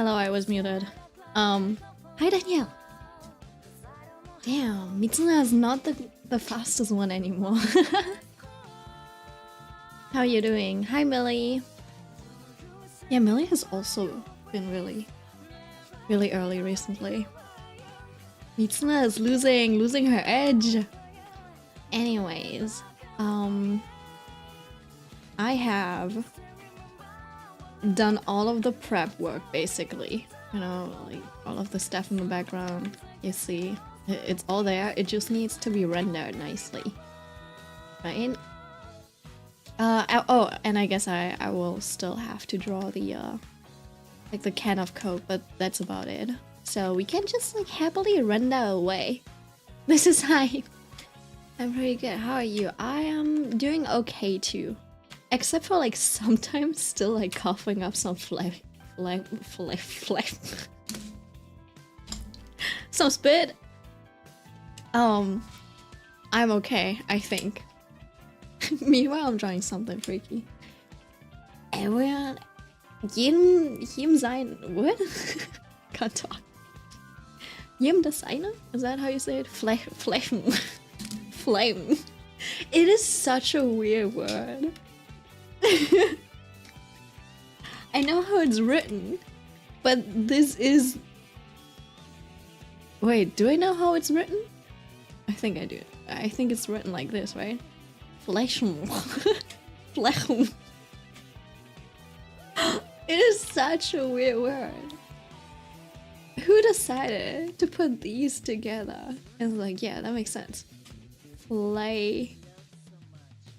Hello, I was muted. Hi Danielle. Damn, Mitsuna is not the fastest one anymore. How are you doing? Hi Millie. Yeah, Millie has also been really early recently. Mitsuna is losing her edge. Anyways, I have done all of the prep work basically. You know, like all of the stuff in the background. You see, it's all there. It just needs to be rendered nicely, right? Oh, and I guess I will still have to draw the like the can of Coke, but that's about it. So we can just like happily render away. This is high. I'm pretty good. How are you? I am doing okay too, except for like sometimes still like coughing up some some spit. I'm okay, I think. Meanwhile, I'm drawing something freaky. Everyone, jedem sein. What? Can't talk. Jedem das seine? Is that how you say it? Flame. Flame. It is such a weird word. I know how it's written, but this is. Wait, do I know how it's written? I think I do. I think it's written like this, right? Flechen. Flechen. It is such a weird word. Who decided to put these together? It's like, yeah, that makes sense. Flay.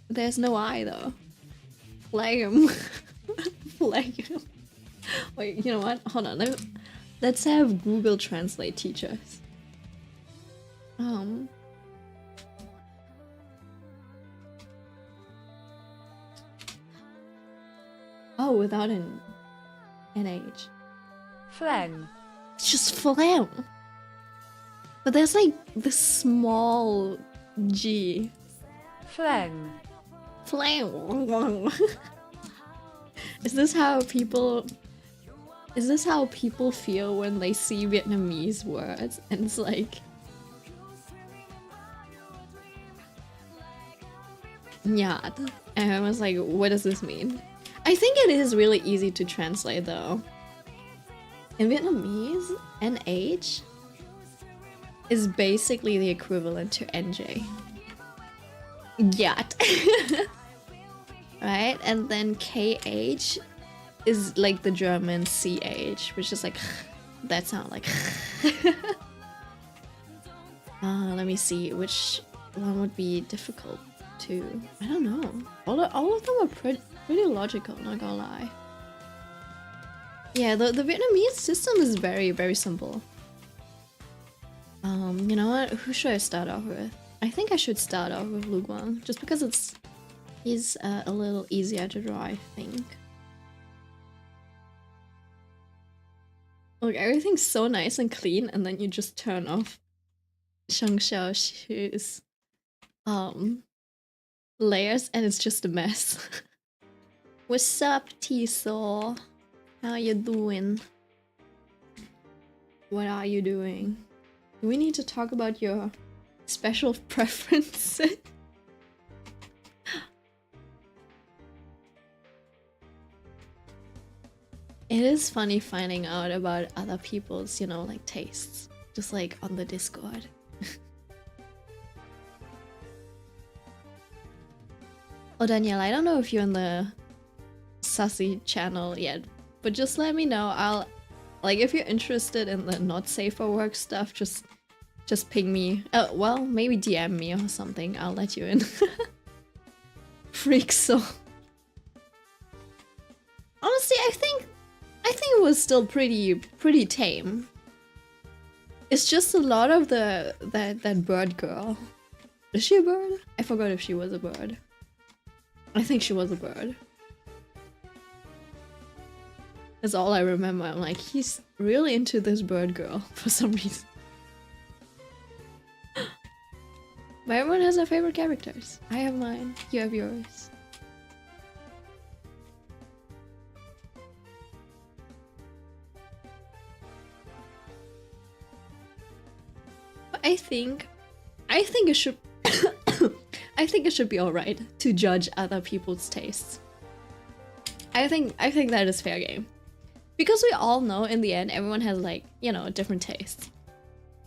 There's no I though. Flame. Flame. Wait, you know what? Hold on. Let's have Google Translate teach us. Oh, without an NH. Phlegm. It's just phlegm. But there's like this small G. Phlegm. Phlegm. Is this how people feel when they see Vietnamese words and it's like Nhạt. And I was like, what does this mean? I think it is really easy to translate though. In Vietnamese, NH is basically the equivalent to NJ. Nhạt. Right? And then KH is like the German CH, which is like that sound like. Let me see which one would be difficult to. I don't know. All of them are pretty logical, not gonna lie. Yeah, the Vietnamese system is very simple. You know what? Who should I start off with? I think I should start off with Lu Guang, just because he's a little easier to draw, I think. Look, everything's so nice and clean, and then you just turn off Sheng Xiaoxu's layers, and it's just a mess. What's up, T-Saw? How you doing? What are you doing? Do we need to talk about your special preferences? It is funny finding out about other people's, you know, like tastes. Just like on the Discord. Oh, Danielle, I don't know if you're in the Sussy channel yet, but just let me know. I'll, like, if you're interested in the not safe for work stuff, just ping me. Well, maybe DM me or something. I'll let you in. Freak soul. Honestly, I think it was still pretty tame. It's just a lot of that bird girl. Is she a bird? I forgot if she was a bird. I think she was a bird. That's all I remember. I'm like, he's really into this bird girl for some reason. But everyone has their favorite characters. I have mine. You have yours. think it should I think it should be alright to judge other people's tastes. I think that is fair game. Because we all know in the end everyone has like, you know, different tastes.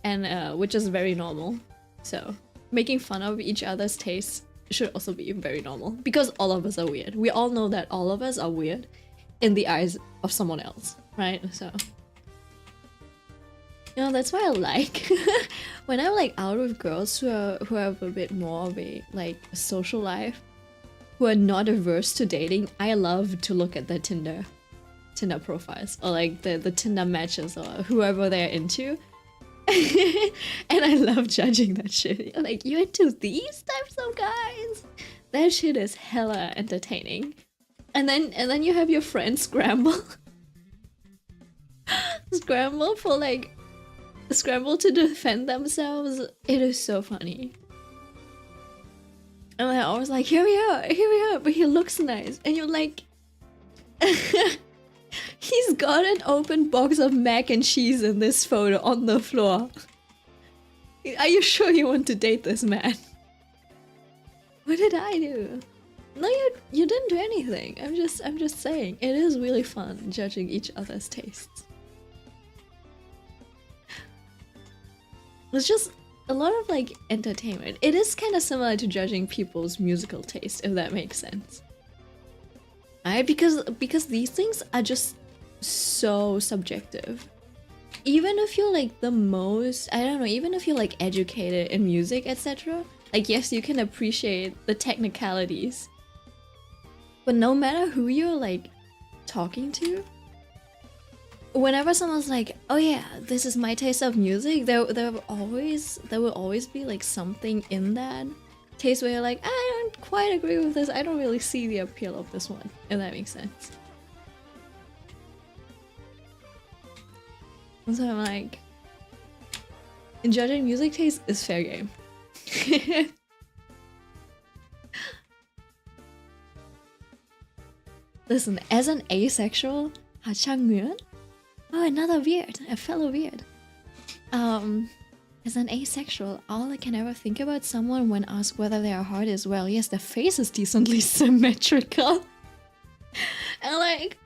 And which is very normal. So making fun of each other's tastes should also be very normal. Because all of us are weird. We all know that all of us are weird in the eyes of someone else, right? So you know, that's why I like when I'm like out with girls who have a bit more of a like social life, who are not averse to dating. I love to look at their Tinder profiles or like the Tinder matches or whoever they're into. And I love judging that shit. You're like, you into these types of guys? That shit is hella entertaining. And then you have your friends scramble. Scramble to defend themselves. It is so funny. And I always like, here we are, but he looks nice. And you're like, he's got an open box of mac and cheese in this photo on the floor. Are you sure you want to date this man? What did I do? No, you didn't do anything. I'm just saying, it is really fun judging each other's tastes. It's just a lot of like entertainment. It is kind of similar to judging people's musical taste, if that makes sense. Right? Because these things are just so subjective. Even if you're like the most, I don't know, even if you're like educated in music, etc. Like yes, you can appreciate the technicalities. But no matter who you're like talking to, whenever someone's like, oh yeah, this is my taste of music, there will always be like something in that taste where you're like, I don't quite agree with this, I don't really see the appeal of this one, if that makes sense. And so I'm like, judging music taste is fair game. Listen, as an asexual, Ha Chang-Nguyen, oh, another weird, a fellow weird. As an asexual, all I can ever think about someone when asked whether they are hot is, well, yes, their face is decently symmetrical. And like,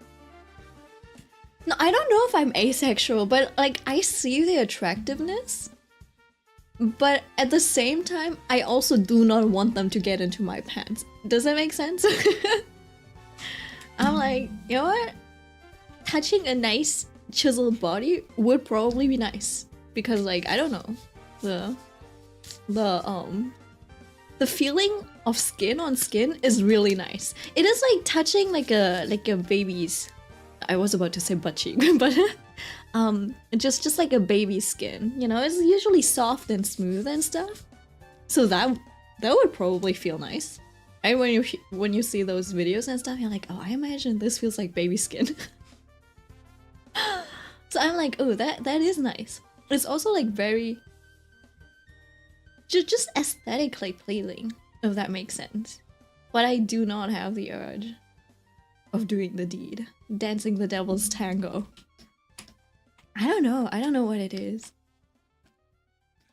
no, I don't know if I'm asexual, but like, I see the attractiveness. But at the same time, I also do not want them to get into my pants. Does that make sense? I'm like, you know what? Touching a nice chiseled body would probably be nice. Because like, I don't know. The feeling of skin on skin is really nice. It is like touching like a baby's, I was about to say butt cheek, but just like a baby's skin, you know, it's usually soft and smooth and stuff. So that would probably feel nice. And when you see those videos and stuff, you're like, oh, I imagine this feels like baby skin. So I'm like, oh, that is nice. It's also like very just aesthetically pleasing, if that makes sense. But I do not have the urge of doing the deed, dancing the devil's tango. I don't know what it is.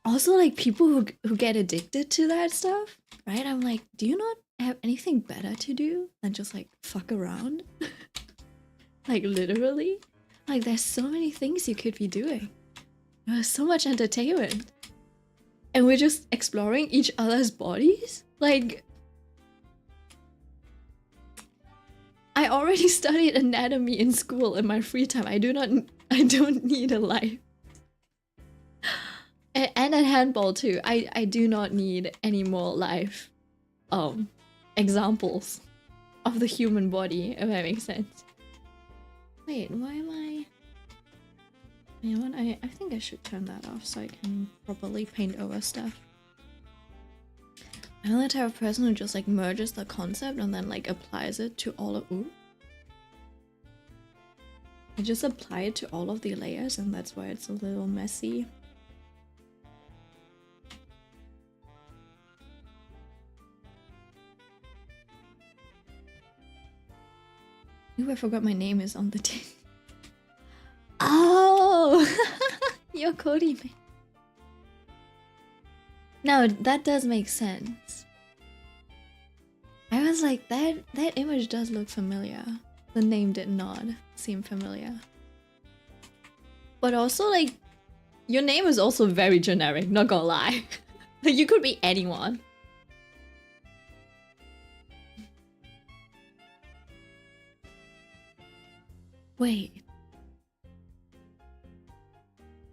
Also, like, people who get addicted to that stuff, right? I'm like, do you not have anything better to do than just like fuck around? Like literally, like there's so many things you could be doing. There's so much entertainment, and we're just exploring each other's bodies. Like, I already studied anatomy in school in my free time. I don't need a life. And at handball too. I do not need any more life examples of the human body, if that makes sense. Wait, why am I... You know what? I think I should turn that off so I can properly paint over stuff. I'm the type of person who just like merges the concept and then like applies it to all of... Ooh. I just apply it to all of the layers, and that's why it's a little messy. Ooh, I forgot my name is on the tin. Oh! You're Cody, man. No, that does make sense. I was like, that image does look familiar. The name did not seem familiar. But also, like, your name is also very generic, not gonna lie. Like, you could be anyone. Wait.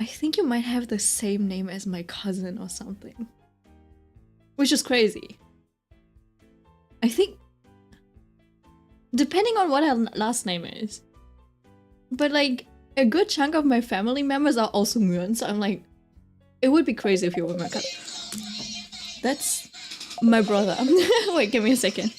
I think you might have the same name as my cousin or something. Which is crazy. I think... Depending on what her last name is. But like, a good chunk of my family members are also Nguyen, so I'm like... It would be crazy if you were my cousin. That's my brother. Wait, give me a second.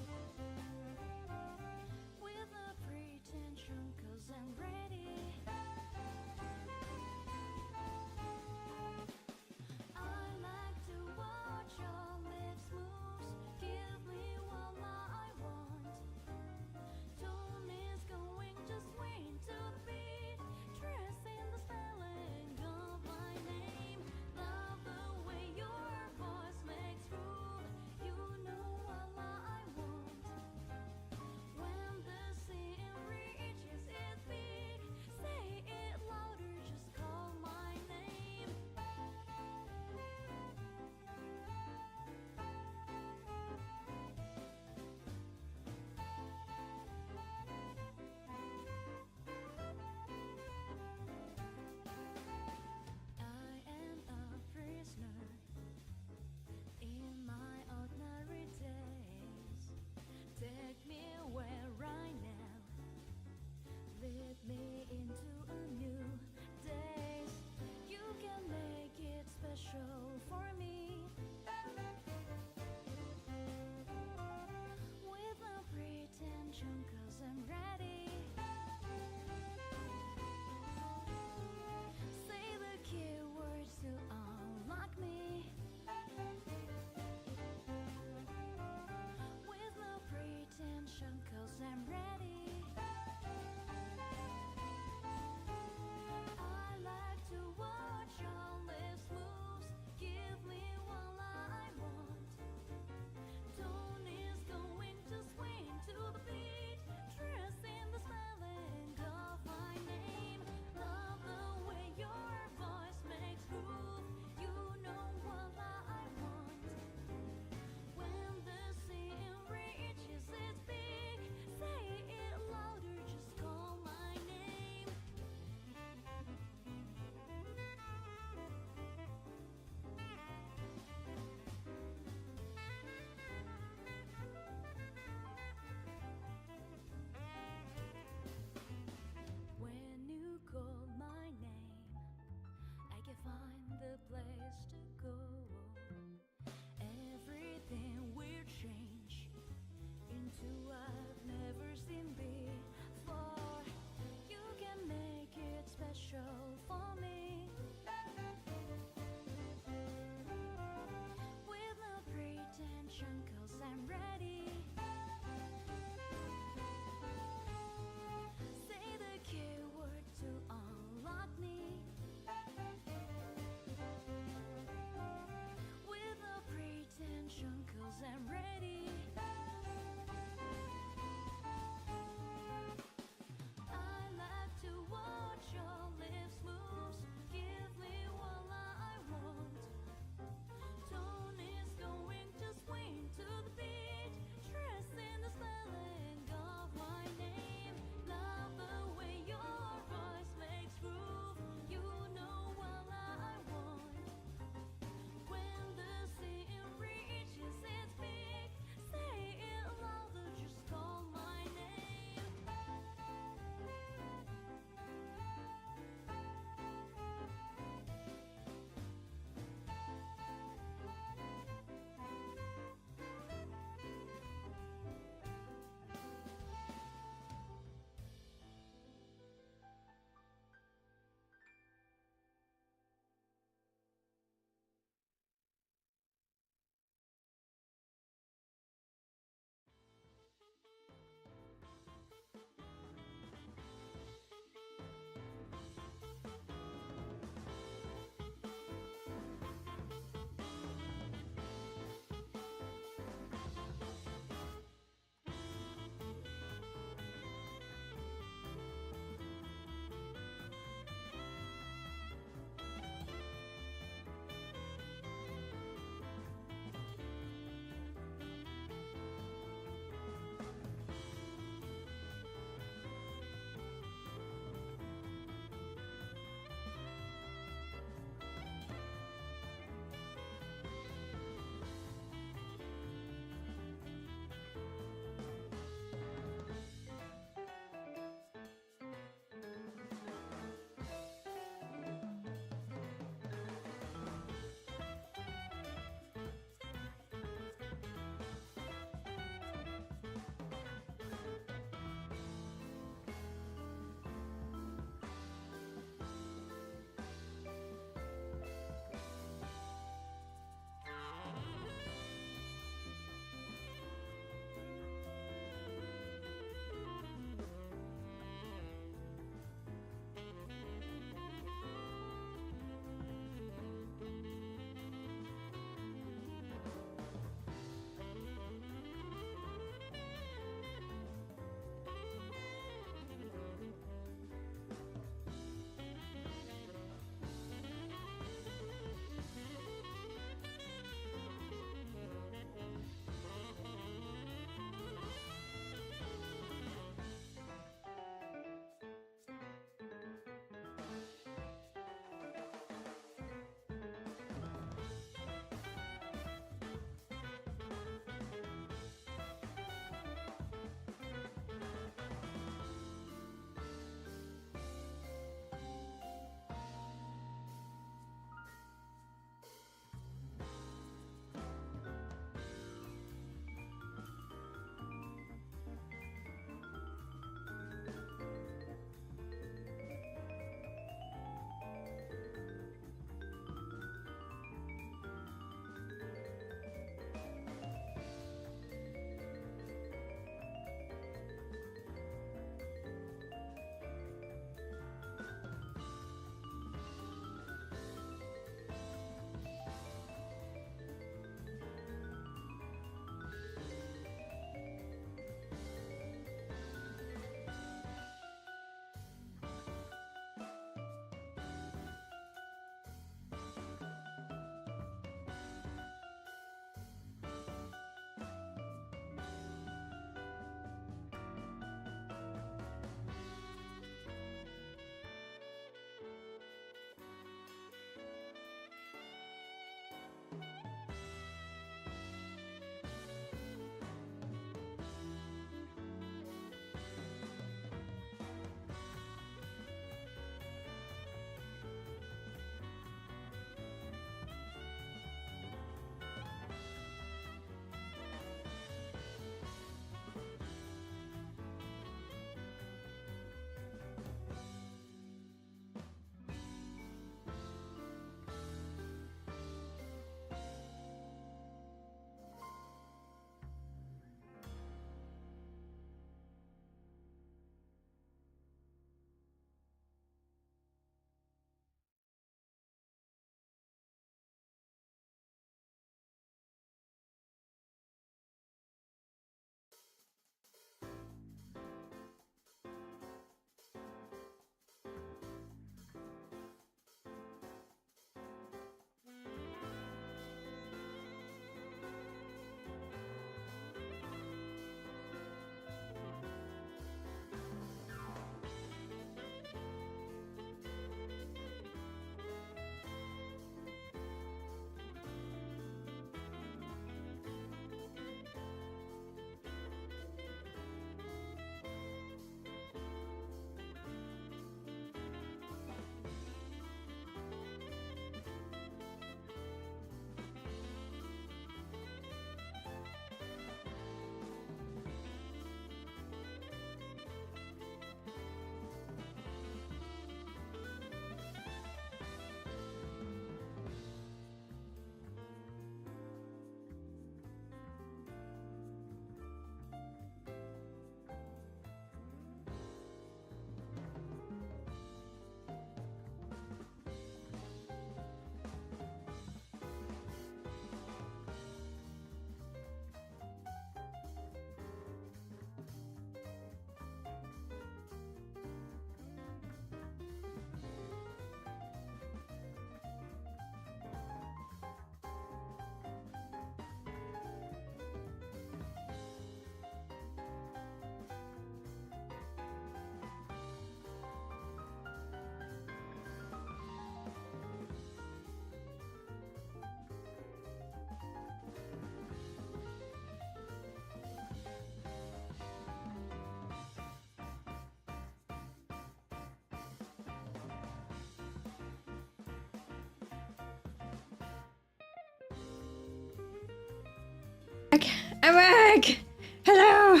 I'm back! Hello!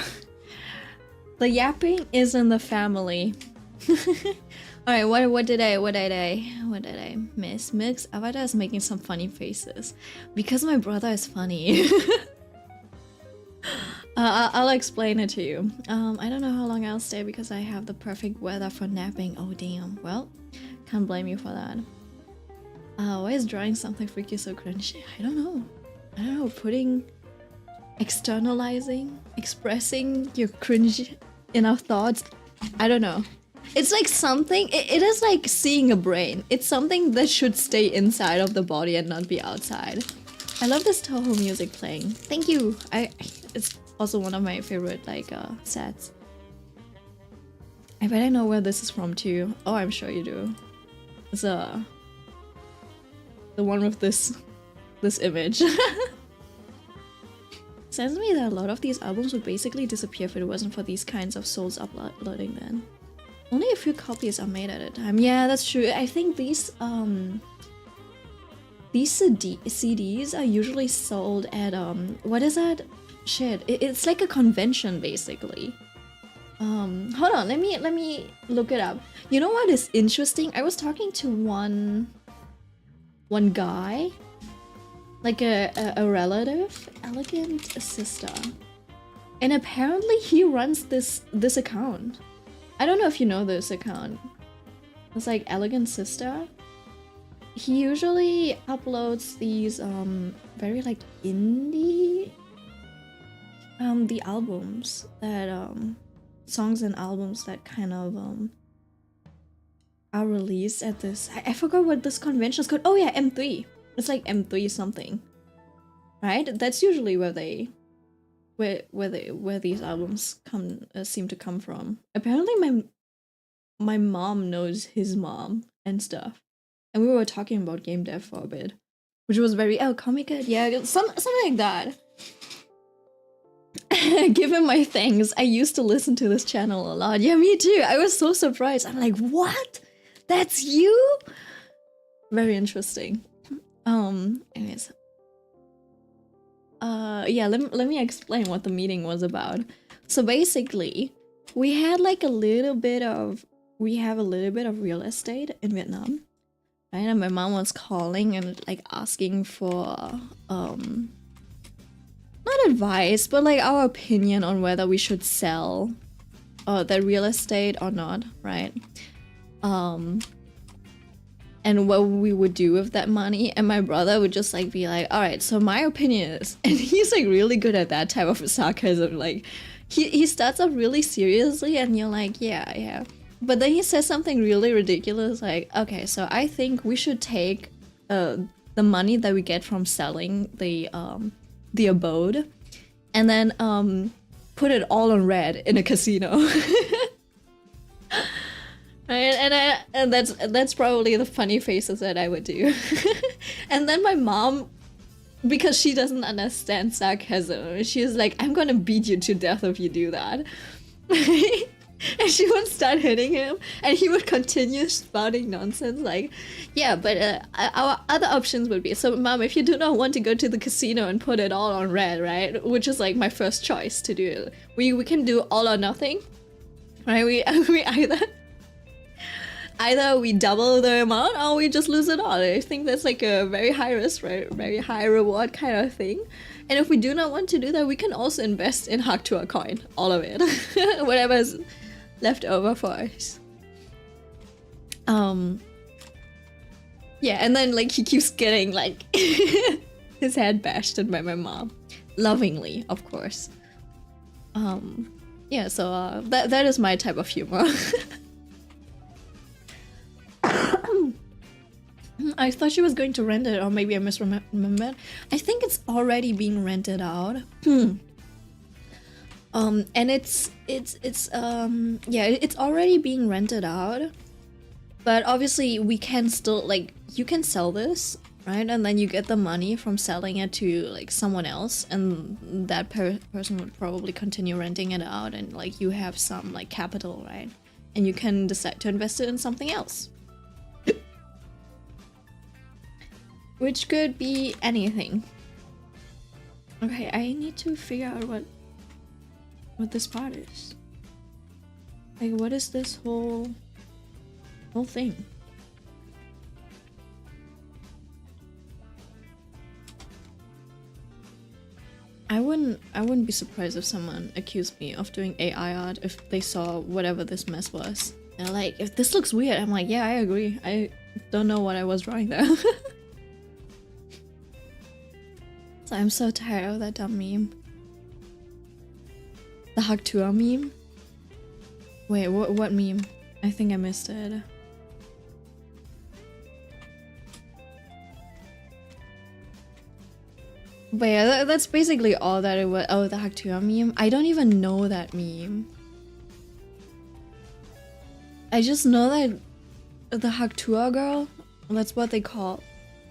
The yapping is in the family. Alright, what did I miss? Mix Avatar is making some funny faces. Because my brother is funny. I'll explain it to you. I don't know how long I'll stay because I have the perfect weather for napping. Oh damn. Well, can't blame you for that. Why is drawing something freaky so cringy? I don't know. Externalizing, expressing your cringe inner thoughts. I don't know. It's like something, it is like seeing a brain. It's something that should stay inside of the body and not be outside. I love this Toho music playing. Thank you. It's also one of my favorite like sets. I bet I know where this is from too. Oh, I'm sure you do. It's the one with this image. Sounds to me that a lot of these albums would basically disappear if it wasn't for these kinds of souls uploading then. Only a few copies are made at a time. Yeah, that's true. I think these CDs are usually sold at what is that? Shit, it's like a convention basically. Hold on, let me look it up. You know what is interesting? I was talking to one guy, like a relative, Elegant Sister, and apparently he runs this account. I don't know if you know this account. It's like Elegant Sister. He usually uploads these very like indie the albums that songs and albums that kind of are released at this. I forgot what this convention is called. Oh yeah, M3. It's like M3 something, right? That's usually where these albums seem to come from. Apparently, my mom knows his mom and stuff, and we were talking about game dev for a bit, which was very Comic Good, yeah, something like that. Give him my thanks. I used to listen to this channel a lot. Yeah, me too. I was so surprised. I'm like, what? That's you? Very interesting. Anyways. Yeah, let me explain what the meeting was about. So basically, we have a little bit of real estate in Vietnam. Right? And my mom was calling and like asking for not advice, but like our opinion on whether we should sell that real estate or not, right? And what we would do with that money. And my brother would just like be like, all right, so my opinion is, and he's like really good at that type of sarcasm. Like he starts off really seriously and you're like, yeah. But then he says something really ridiculous like, okay, so I think we should take the money that we get from selling the abode and then put it all on red in a casino. Right, and that's probably the funny faces that I would do. And then my mom, because she doesn't understand sarcasm, she's like, I'm gonna beat you to death if you do that. And she would start hitting him, and he would continue spouting nonsense like, yeah, but our other options would be, so mom, if you do not want to go to the casino and put it all on red, right, which is like my first choice to do, we can do all or nothing, right? We either we double the amount or we just lose it all. I think that's like a very high risk, right? Very high reward kind of thing. And if we do not want to do that, we can also invest in Hack to a coin, all of it, whatever is left over for us. Yeah, and then like he keeps getting like his head bashed in by my mom, lovingly, of course. Yeah, so that is my type of humor. I thought she was going to rent it, or maybe I misremembered. I think it's already being rented out. And it's already being rented out. But obviously we can still, like, you can sell this, right? And then you get the money from selling it to like someone else, and that person would probably continue renting it out, and like you have some like capital, right? And you can decide to invest it in something else. Which could be anything. Okay, I need to figure out what this part is. Like, what is this whole thing? I wouldn't be surprised if someone accused me of doing AI art if they saw whatever this mess was. They're like, if this looks weird, I'm like, yeah, I agree. I don't know what I was drawing there. So I'm so tired of that dumb meme. The Haktua meme? Wait, what meme? I think I missed it. But yeah, that's basically all that it was. Oh, the Haktua meme? I don't even know that meme. I just know that the Haktua girl, that's what they call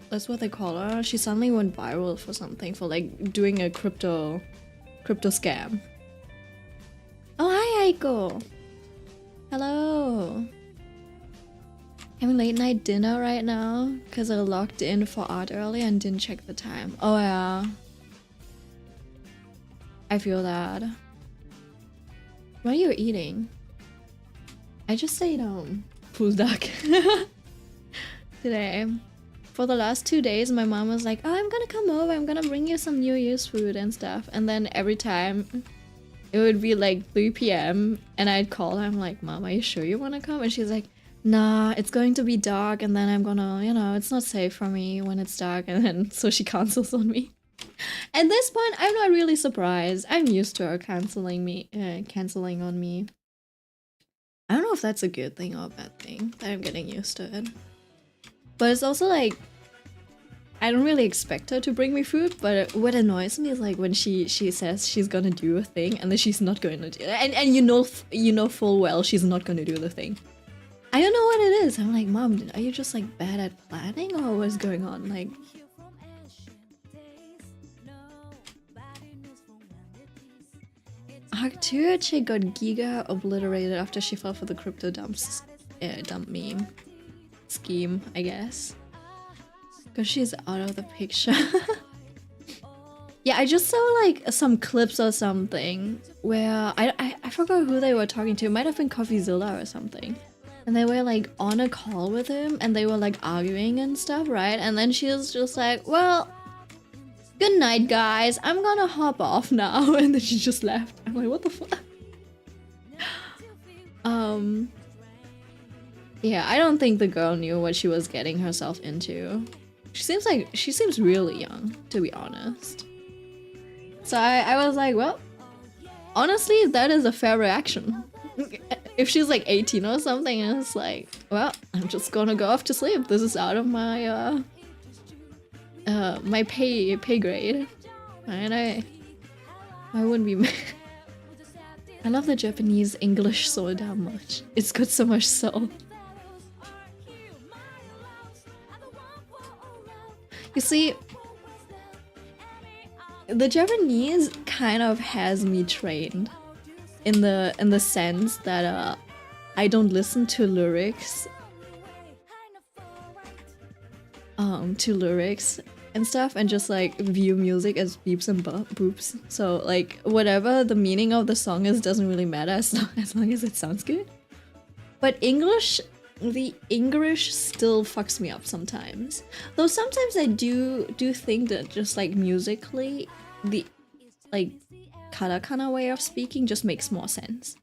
her. She suddenly went viral for something, for like doing a crypto scam. Oh, hi Aiko. Hello. Having late night dinner right now because I logged in for art earlier and didn't check the time. Oh yeah. I feel that. What are you eating? I just ate pulled duck today. For the last 2 days my mom was like, oh, I'm gonna come over, I'm gonna bring you some New Year's food and stuff, and then every time it would be like 3 p.m. and I'd call her, I'm like, Mom, are you sure you wanna come? And she's like, nah, it's going to be dark and then I'm gonna, you know, it's not safe for me when it's dark, and then so she cancels on me. At this point, I'm not really surprised. I'm used to her canceling on me. I don't know if that's a good thing or a bad thing, that I'm getting used to it. But it's also like, I don't really expect her to bring me food, but what annoys me is like when she says she's gonna do a thing and then she's not going to do it. And you know full well she's not gonna do the thing. I don't know what it is. I'm like, Mom, are you just like bad at planning or what's going on? Like, Haktua chick got giga obliterated after she fell for the crypto dump meme scheme, I guess. Because she's out of the picture. Yeah, I just saw like some clips or something where I forgot who they were talking to. It might have been CoffeeZilla or something. And they were like on a call with him and they were like arguing and stuff, right? And then she was just like, well, good night, guys. I'm gonna hop off now. And then she just left. I'm like, what the fuck? Yeah, I don't think the girl knew what she was getting herself into. She seems really young, to be honest. So I was like, well, honestly, that is a fair reaction. If she's like 18 or something, and it's like, well, I'm just gonna go off to sleep. This is out of my my pay grade, and I wouldn't be mad. I love the Japanese English so damn much. It's got so much soul. You see, the Japanese kind of has me trained in the sense that I don't listen to lyrics and stuff, and just like view music as beeps and boops. So like whatever the meaning of the song is doesn't really matter as long as it sounds good. But the English still fucks me up sometimes. Though sometimes I do think that just like musically, the like katakana way of speaking just makes more sense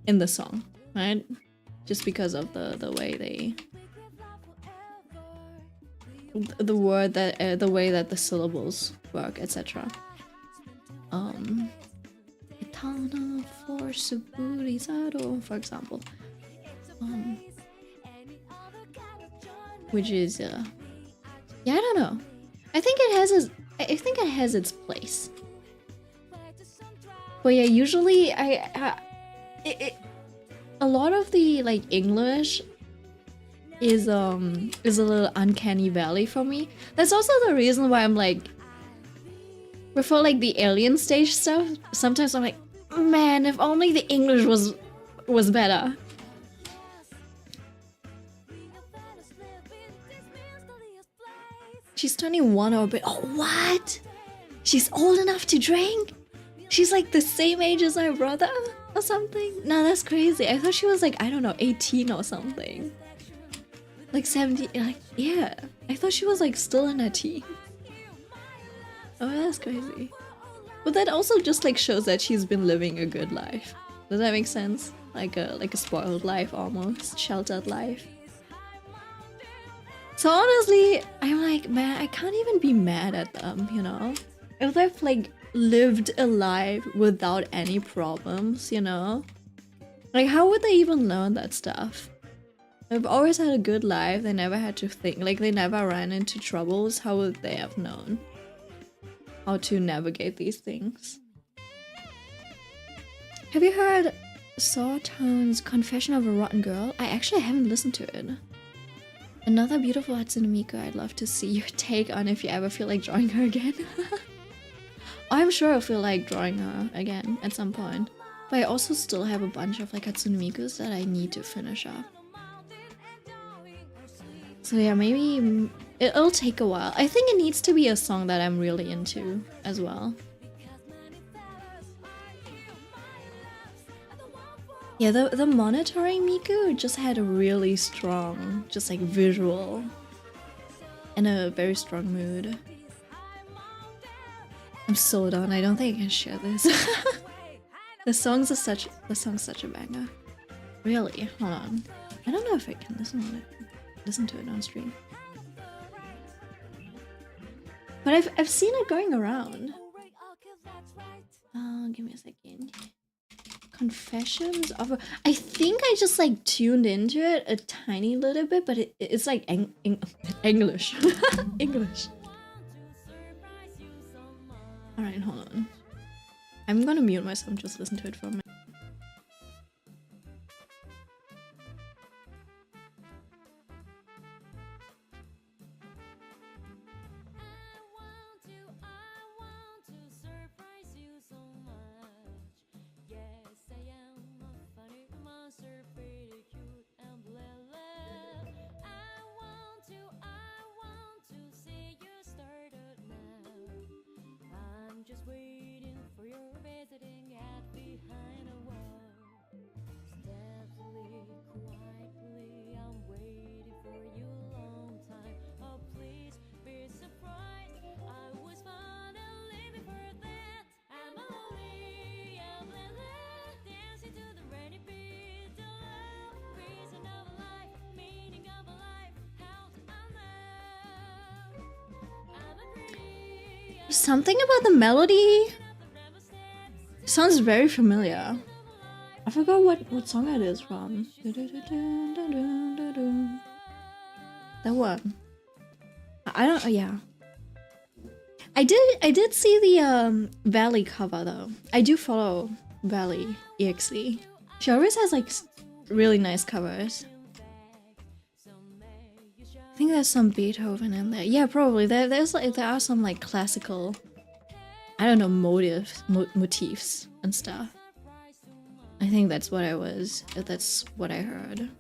in the song, right? Just because of the way they the way that the syllables work, etc. Eternal force Burizado, for example. Which is yeah, I don't know. I think it has its place. But yeah, usually a lot of the like English is a little uncanny valley for me. That's also the reason why I'm like, before like the alien stage stuff, sometimes I'm like, man, if only the English was better. She's turning 1 or a bit. Oh, what? She's old enough to drink? She's like the same age as my brother or something? No, that's crazy. I thought she was like, I don't know, 18 or something. Like 17, like, yeah. I thought she was like still in her teens. Oh, that's crazy. But that also just like shows that she's been living a good life. Does that make sense? Like a spoiled life almost, sheltered life. So honestly, I'm like, man, I can't even be mad at them, you know? If they've like lived a life without any problems, you know? Like how would they even learn that stuff? They've always had a good life, they never had to think, like they never ran into troubles, how would they have known how to navigate these things? Have you heard Sawtone's Confession of a Rotten Girl? I actually haven't listened to it. Another beautiful Hatsune Miku I'd love to see your take on if you ever feel like drawing her again. I'm sure I'll feel like drawing her again at some point. But I also still have a bunch of like Hatsune Mikus that I need to finish up. So yeah, maybe it'll take a while. I think it needs to be a song that I'm really into as well. Yeah, the monitoring Miku just had a really strong, just like visual and a very strong mood. I'm so done. I don't think I can share this. The song's such a banger. Really? Hold on. I don't know if I can listen to it on stream. But I've seen it going around. Give me a second. Confessions of a... I think I just like tuned into it a tiny little bit, but it's like English. English. Alright, hold on. I'm gonna mute myself and just listen to it for a minute. Just waiting for your visiting at behind a wall. Steadily, quietly, I'm waiting for you long time. Oh, please be surprised. I was finally before that. I'm lonely, I'm dancing to the rainy beat. The love, reason of a life, meaning of a life. How do I know? I'm a pretty. Something about the melody sounds very familiar. I forgot what song it is from. That one. I don't. Yeah. I did see the Valley cover though. I do follow Valley EXE. She always has like really nice covers. I think there's some Beethoven in there. Yeah, probably. There are some like classical, I don't know, motifs and stuff. I think that's what I heard.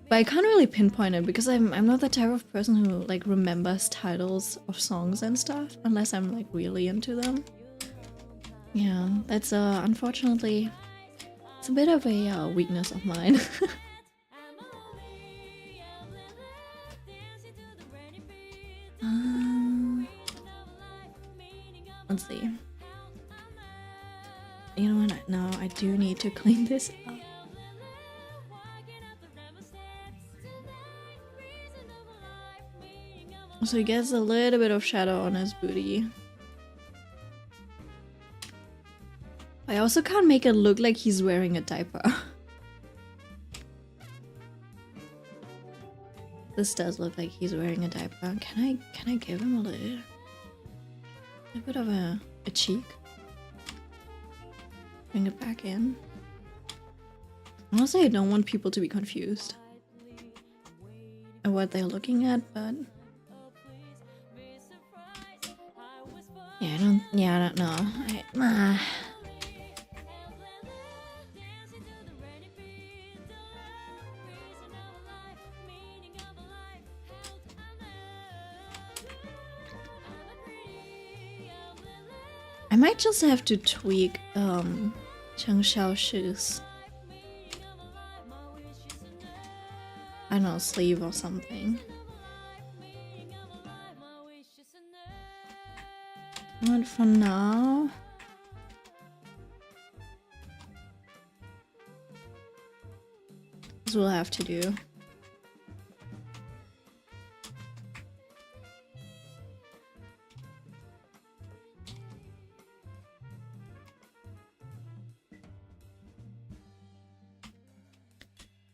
But I can't really pinpoint it because I'm not the type of person who like remembers titles of songs and stuff unless I'm like really into them. Yeah, that's unfortunately it's a bit of a weakness of mine. Let's see. You know what? No, I do need to clean this up. So he gets a little bit of shadow on his booty. I also can't make it look like he's wearing a diaper. This does look like he's wearing a diaper. Can I give him a bit of a cheek? Bring it back in. Honestly, I don't want people to be confused at what they're looking at, but yeah, I don't know. I might just have to tweak Cheng Xiaoshi's, I don't know, sleeve or something. But for now, this will have to do.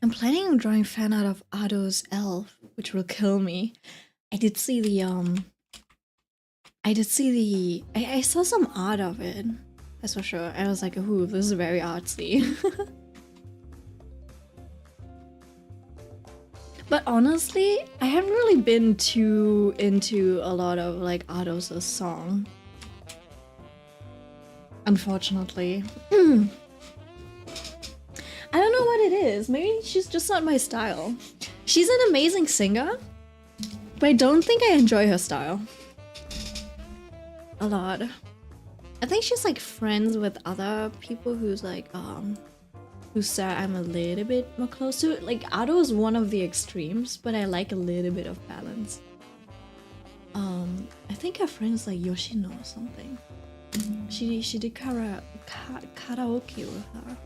I'm planning on drawing fan art of Ado's elf, which will kill me. I did see the I saw some art of it. That's for sure. I was like, ooh, this is very artsy. But honestly, I haven't really been too into a lot of like Ado's song. Unfortunately. I don't know what it is. Maybe she's just not my style. She's an amazing singer, but I don't think I enjoy her style a lot. I think she's like friends with other people who's like who said I'm a little bit more close to it. Like Ado is one of the extremes, but I like a little bit of balance. I think her friends like Yoshino or something. She did karaoke with her.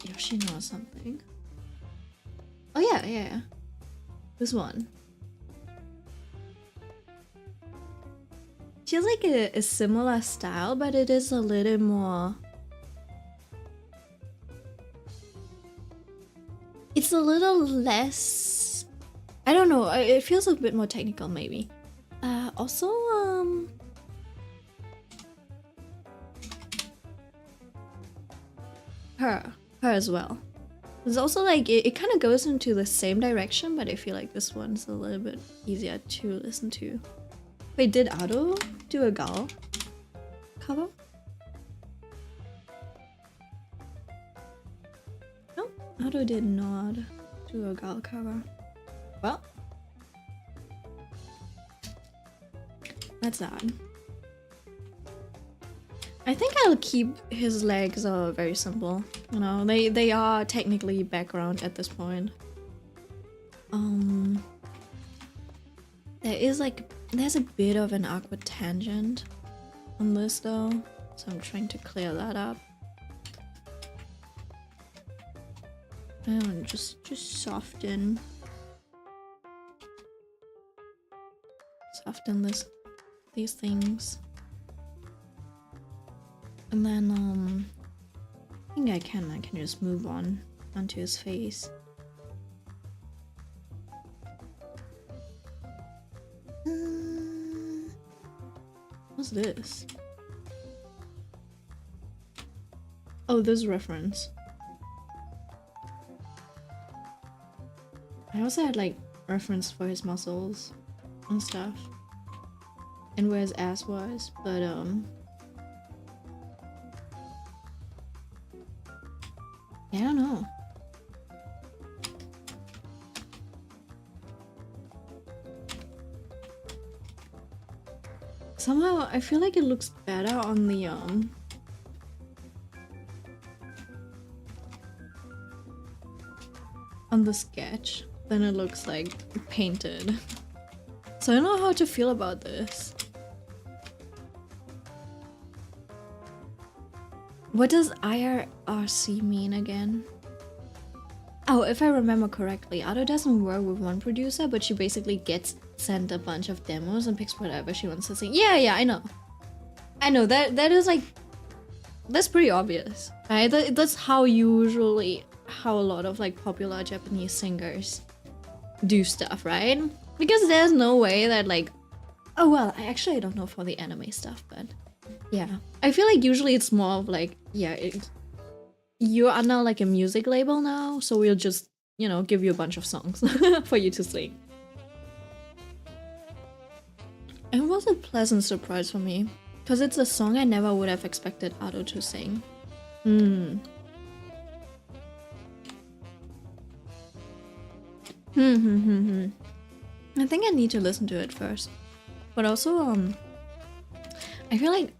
Yoshino or something. Oh yeah. This one. She has like a similar style, but it is a little more... It's a little less... I don't know, it feels a bit more technical maybe. Also, her as well. It's also like it kind of goes into the same direction, but I feel like this one's a little bit easier to listen to. Wait, did Ado do a Gal cover? No, Ado did not do a Gal cover. Well, that's sad. I think I'll keep his legs very simple. You know, they are technically background at this point. There's a bit of an awkward tangent on this though, so I'm trying to clear that up. And just soften these things. And then I think I can just move on onto his face. What's this? Oh, this reference. I also had like reference for his muscles and stuff, and where his ass was, but I don't know. Somehow I feel like it looks better on the sketch than it looks like painted. So I don't know how to feel about this. What does IRC mean again? Oh, if I remember correctly, Ado doesn't work with one producer, but she basically gets sent a bunch of demos and picks whatever she wants to sing. Yeah, I know. I know, that is like... That's pretty obvious, right? That's how a lot of like popular Japanese singers do stuff, right? Because there's no way that like... Oh well, I don't know for the anime stuff, but... Yeah. I feel like usually it's more of like, yeah, you are now like a music label now, so we'll just, you know, give you a bunch of songs for you to sing. It was a pleasant surprise for me, because it's a song I never would have expected Ado to sing. I think I need to listen to it first. But also, I feel like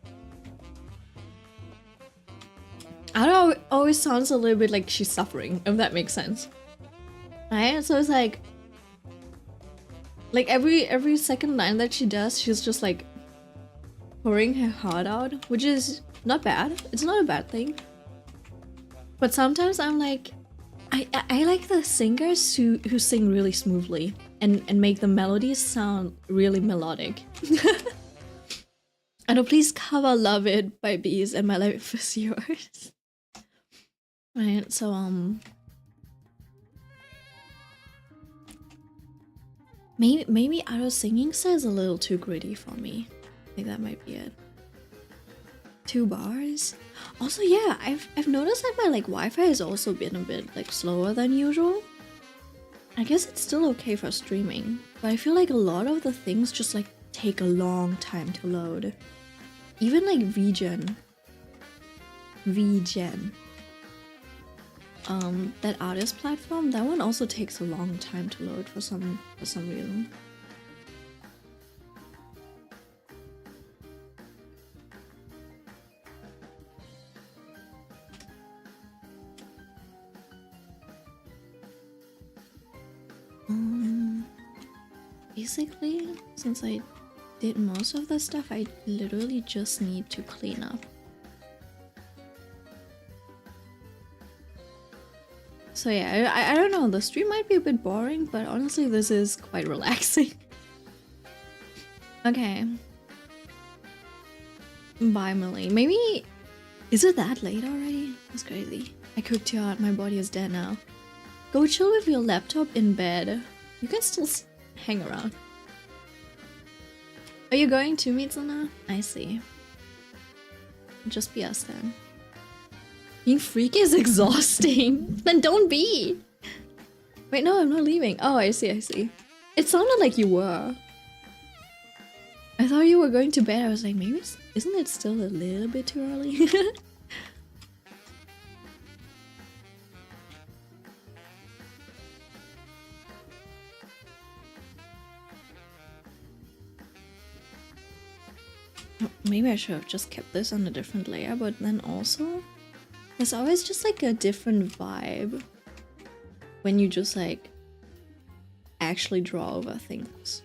I don't know, it always sounds a little bit like she's suffering, if that makes sense. Right? So it's like every second line that she does, she's just like pouring her heart out, which is not bad. It's not a bad thing. But sometimes I'm like, I like the singers who sing really smoothly and make the melodies sound really melodic. I know, please cover Love It by Bees and My Life Is Yours. Right, so maybe auto singing says a little too gritty for me. I think that might be it. 2 bars. Also, yeah, I've noticed that my like Wi-Fi has also been a bit like slower than usual. I guess it's still okay for streaming, but I feel like a lot of the things just like take a long time to load. Even like VGen. That artist platform, that one also takes a long time to load for some reason. Basically, since I did most of the stuff, I literally just need to clean up. So yeah, I don't know, the stream might be a bit boring, but honestly this is quite relaxing. Okay. Bye, Millie. Maybe... Is it that late already? That's crazy. I cooked you out, my body is dead now. Go chill with your laptop in bed. You can still hang around. Are you going to Mitsuna? I see. Just be us then. Being freaky is exhausting. Then don't be. Wait, no, I'm not leaving. Oh, I see. It sounded like you were. I thought you were going to bed. I was like, maybe isn't it still a little bit too early? Maybe I should have just kept this on a different layer, but then also there's always just like a different vibe when you just like actually draw over things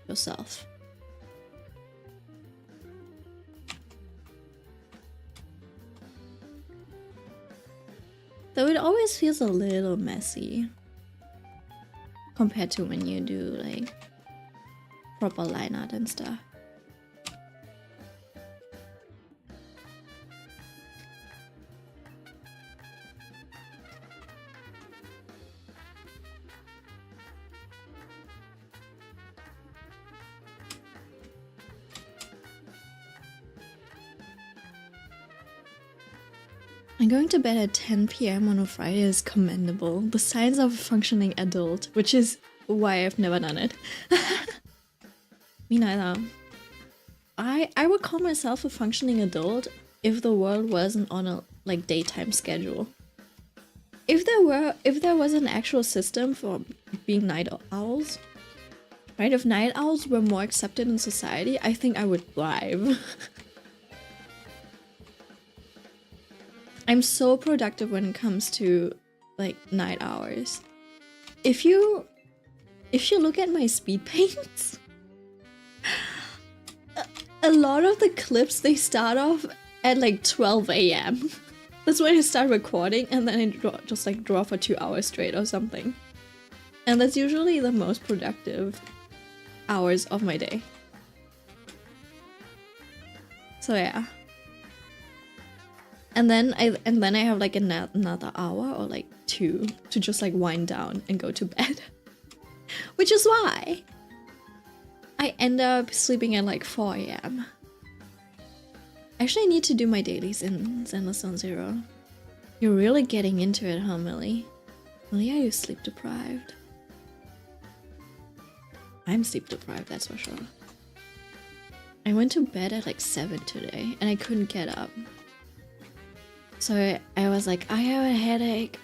yourself. Though it always feels a little messy compared to when you do like proper line art and stuff. And going to bed at 10 p.m. on a Friday is commendable. The signs of a functioning adult, which is why I've never done it. Me neither. I would call myself a functioning adult if the world wasn't on a like daytime schedule. If there was an actual system for being night owls, right? If night owls were more accepted in society, I think I would thrive. I'm so productive when it comes to like night hours. If you look at my speed paints, a lot of the clips they start off at like 12 a.m. That's when I start recording, and then I just like draw for 2 hours straight or something. And that's usually the most productive hours of my day. So yeah. And then I have like another hour or like 2 to just like wind down and go to bed. Which is why I end up sleeping at like 4 a.m. Actually, I need to do my dailies in Zenless Zone Zero. You're really getting into it, huh, Millie? Millie, are you sleep deprived? I'm sleep deprived, that's for sure. I went to bed at like 7 today and I couldn't get up. So I was like, I have a headache.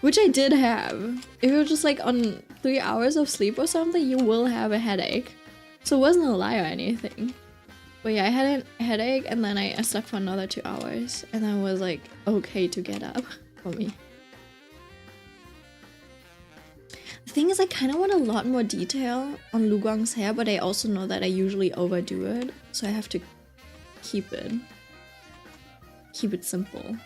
Which I did have. If you're just like on 3 hours of sleep or something, you will have a headache. So it wasn't a lie or anything. But yeah, I had a headache and then I slept for another 2 hours and then it was like okay to get up for me. The thing is, I kind of want a lot more detail on Lu Guang's hair, but I also know that I usually overdo it, so I have to keep it simple.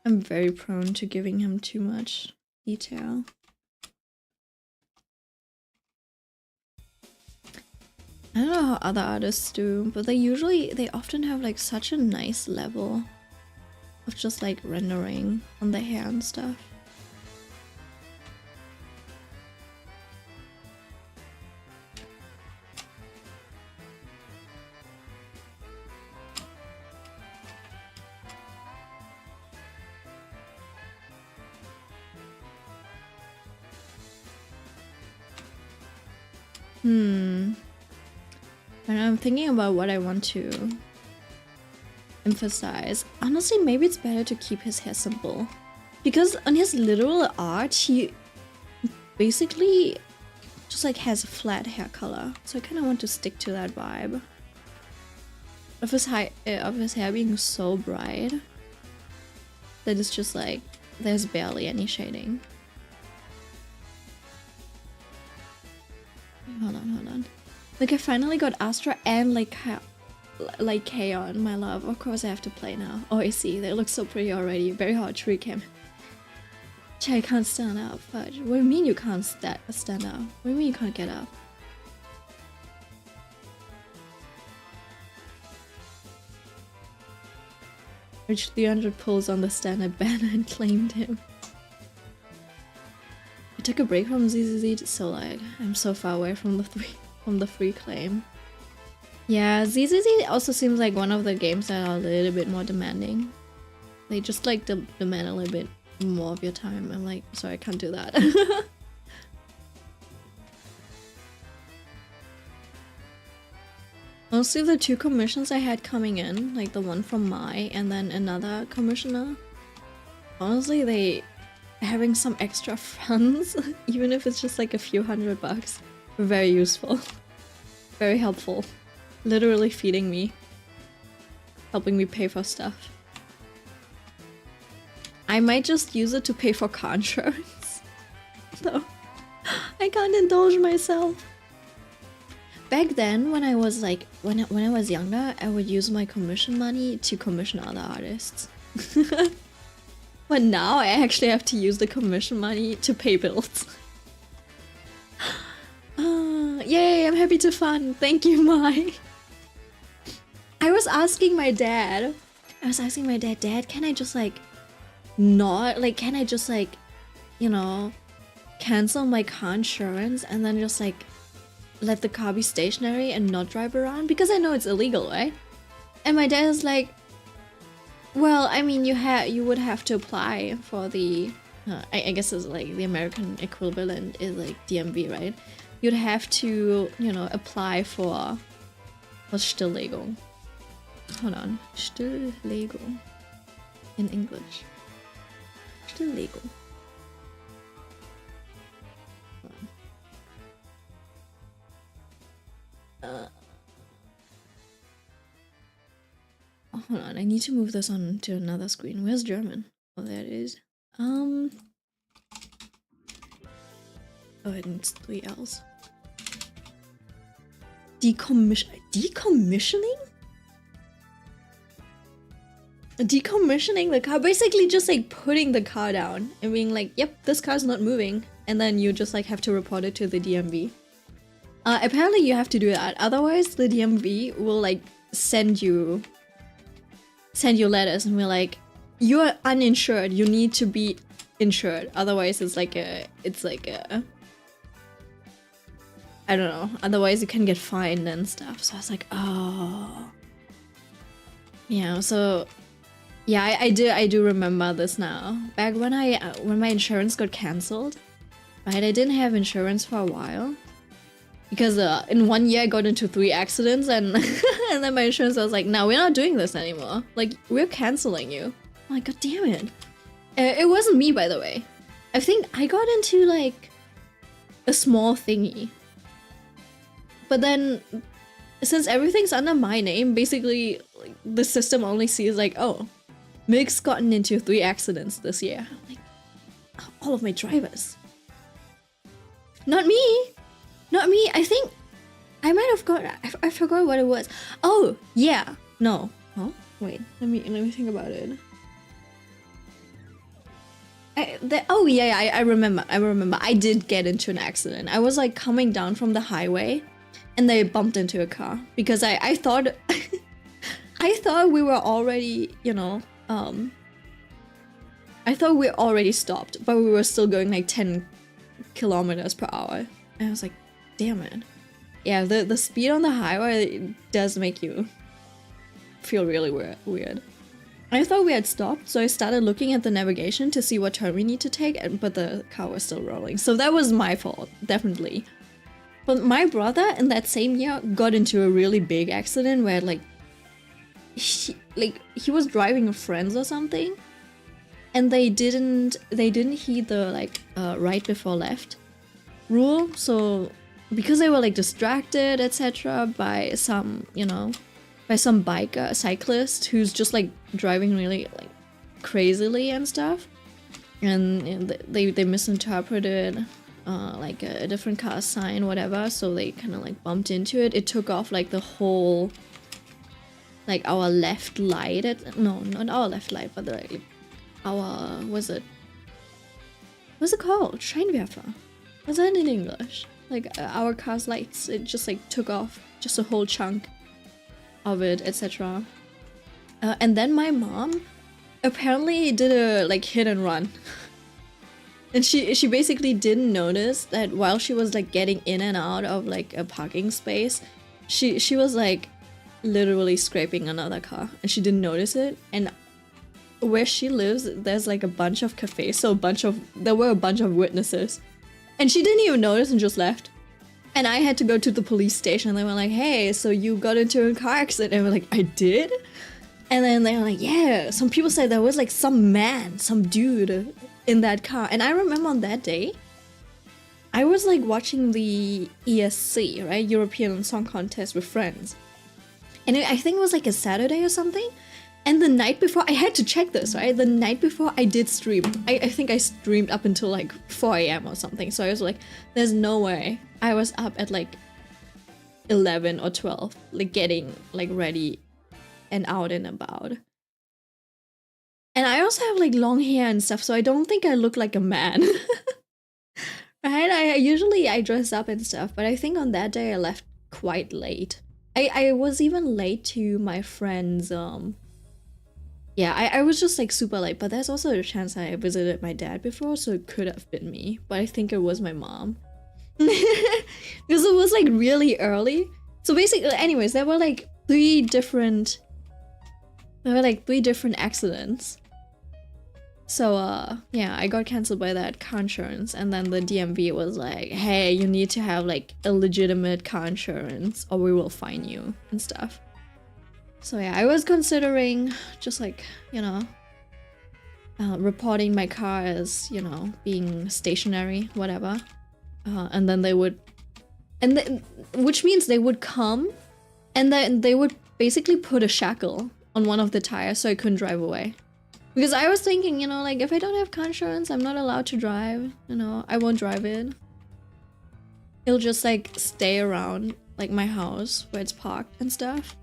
I'm very prone to giving him too much detail. I don't know how other artists do, but they often have like such a nice level of just like rendering on the hair and stuff. And I'm thinking about what I want to emphasize. Honestly, maybe it's better to keep his hair simple. Because on his literal art, he basically just like has a flat hair color. So I kind of want to stick to that vibe. Of his hair being so bright that it's just like there's barely any shading. Hold on. Like I finally got Astra and like Kaon, my love. Of course I have to play now. Oh, I see. They look so pretty already. Very hot tree cam. I can't stand up. Fudge. What do you mean you can't stand up? What do you mean you can't get up? Reached 300 pulls on the standard banner and claimed him. I took a break from ZZZ, so like I'm so far away from the free claim. Yeah, ZZZ also seems like one of the games that are a little bit more demanding. They just like demand a little bit more of your time. I'm like, sorry, I can't do that. Mostly the 2 commissions I had coming in, like the one from Mai and then another commissioner. Honestly, they having some extra funds, even if it's just like a few $100, were very useful. Very helpful. Literally feeding me. Helping me pay for stuff. I might just use it to pay for car insurance. No, I can't indulge myself. Back then, when I was like, when I was younger, I would use my commission money to commission other artists. But now I actually have to use the commission money to pay bills. Yay, I'm happy to fund. Thank you, Mai. I was asking my dad, Dad, can I just like not, like, can I just like, you know, cancel my car insurance and then just like let the car be stationary and not drive around? Because I know it's illegal, right? And my dad is like, well, I mean, you would have to apply for the, I guess it's like the American equivalent is like DMV, right? You'd have to, you know, apply for Stilllegung. Hold on, Stilllegung in English. Stilllegung. Hold on, I need to move this on to another screen. Where's German? Oh, there it is. Oh, it needs 3 L's. Decommissioning? Decommissioning the car? Basically just like putting the car down and being like, yep, this car's not moving. And then you just like have to report it to the DMV. Apparently you have to do that. Otherwise the DMV will like send you letters and we're like, you're uninsured, you need to be insured. Otherwise it's like a I don't know, otherwise you can get fined and stuff. So I was like, oh yeah. So yeah, I do remember this now. Back when my insurance got cancelled, right, I didn't have insurance for a while. because in 1 year I got into 3 accidents, and and then my insurance was like, no, we're not doing this anymore. Like, we're canceling you. I'm like, god damn it. It wasn't me, by the way. I think I got into like a small thingy. But then, since everything's under my name, basically like, the system only sees like, oh, Mick's gotten into 3 accidents this year. I'm like, all of my drivers. Not me. Not me. I think I might have got. I forgot what it was. Oh yeah. No. Oh wait. Let me think about it. Oh yeah. I remember. I did get into an accident. I was like coming down from the highway, and they bumped into a car because I thought I thought we were already, you know, I thought we already stopped, but we were still going like 10 kilometers per hour. And I was like, damn it. Yeah, the speed on the highway does make you feel really weird. I thought we had stopped, so I started looking at the navigation to see what turn we need to take, but the car was still rolling. So that was my fault, definitely. But my brother in that same year got into a really big accident where like he was driving with friends or something, and they didn't heed the like right before left rule. So because they were like distracted, etc., by some, you know, by some biker cyclist who's just like driving really like crazily and stuff, and they misinterpreted like a different car sign, whatever, so they kind of like bumped into it. It took off like the whole, like our left light. No, not our left light, but like our, what's it called? Scheinwerfer. What's that in English? Like our car's lights. It just like took off just a whole chunk of it, etc. And then my mom apparently did a like hit and run. And she basically didn't notice that while she was like getting in and out of like a parking space, she was like literally scraping another car, and she didn't notice it. And where she lives, there's like a bunch of cafes, so there were a bunch of witnesses, and she didn't even notice and just left. And I had to go to the police station. They were like, hey, so you got into a car accident? And we're like, I did? And then they were like, yeah, some people said there was like some dude in that car. And I remember on that day, I was like watching the ESC, right? European Song Contest with friends. And I think it was like a Saturday or something. And the night before, I had to check this, right? The night before I did stream. I think I streamed up until like 4 a.m. or something. So I was like, there's no way. I was up at like 11 or 12, like getting like ready and out and about. And I also have like long hair and stuff, so I don't think I look like a man. Right? I usually dress up and stuff, but I think on that day I left quite late. I was even late to my friend's yeah, I was just like super late, but there's also a chance I visited my dad before, so it could have been me, but I think it was my mom. Because it was like really early. So basically, anyways, there were like three different accidents. So yeah, I got cancelled by that car insurance, and then the DMV was like, hey, you need to have like a legitimate car insurance or we will fine you and stuff. So yeah, I was considering just like, you know, reporting my car as, you know, being stationary, whatever. And then they would, which means they would come and then they would basically put a shackle on one of the tires so I couldn't drive away. Because I was thinking, you know, like if I don't have car insurance, I'm not allowed to drive, you know, I won't drive it. It'll just like stay around like my house where it's parked and stuff.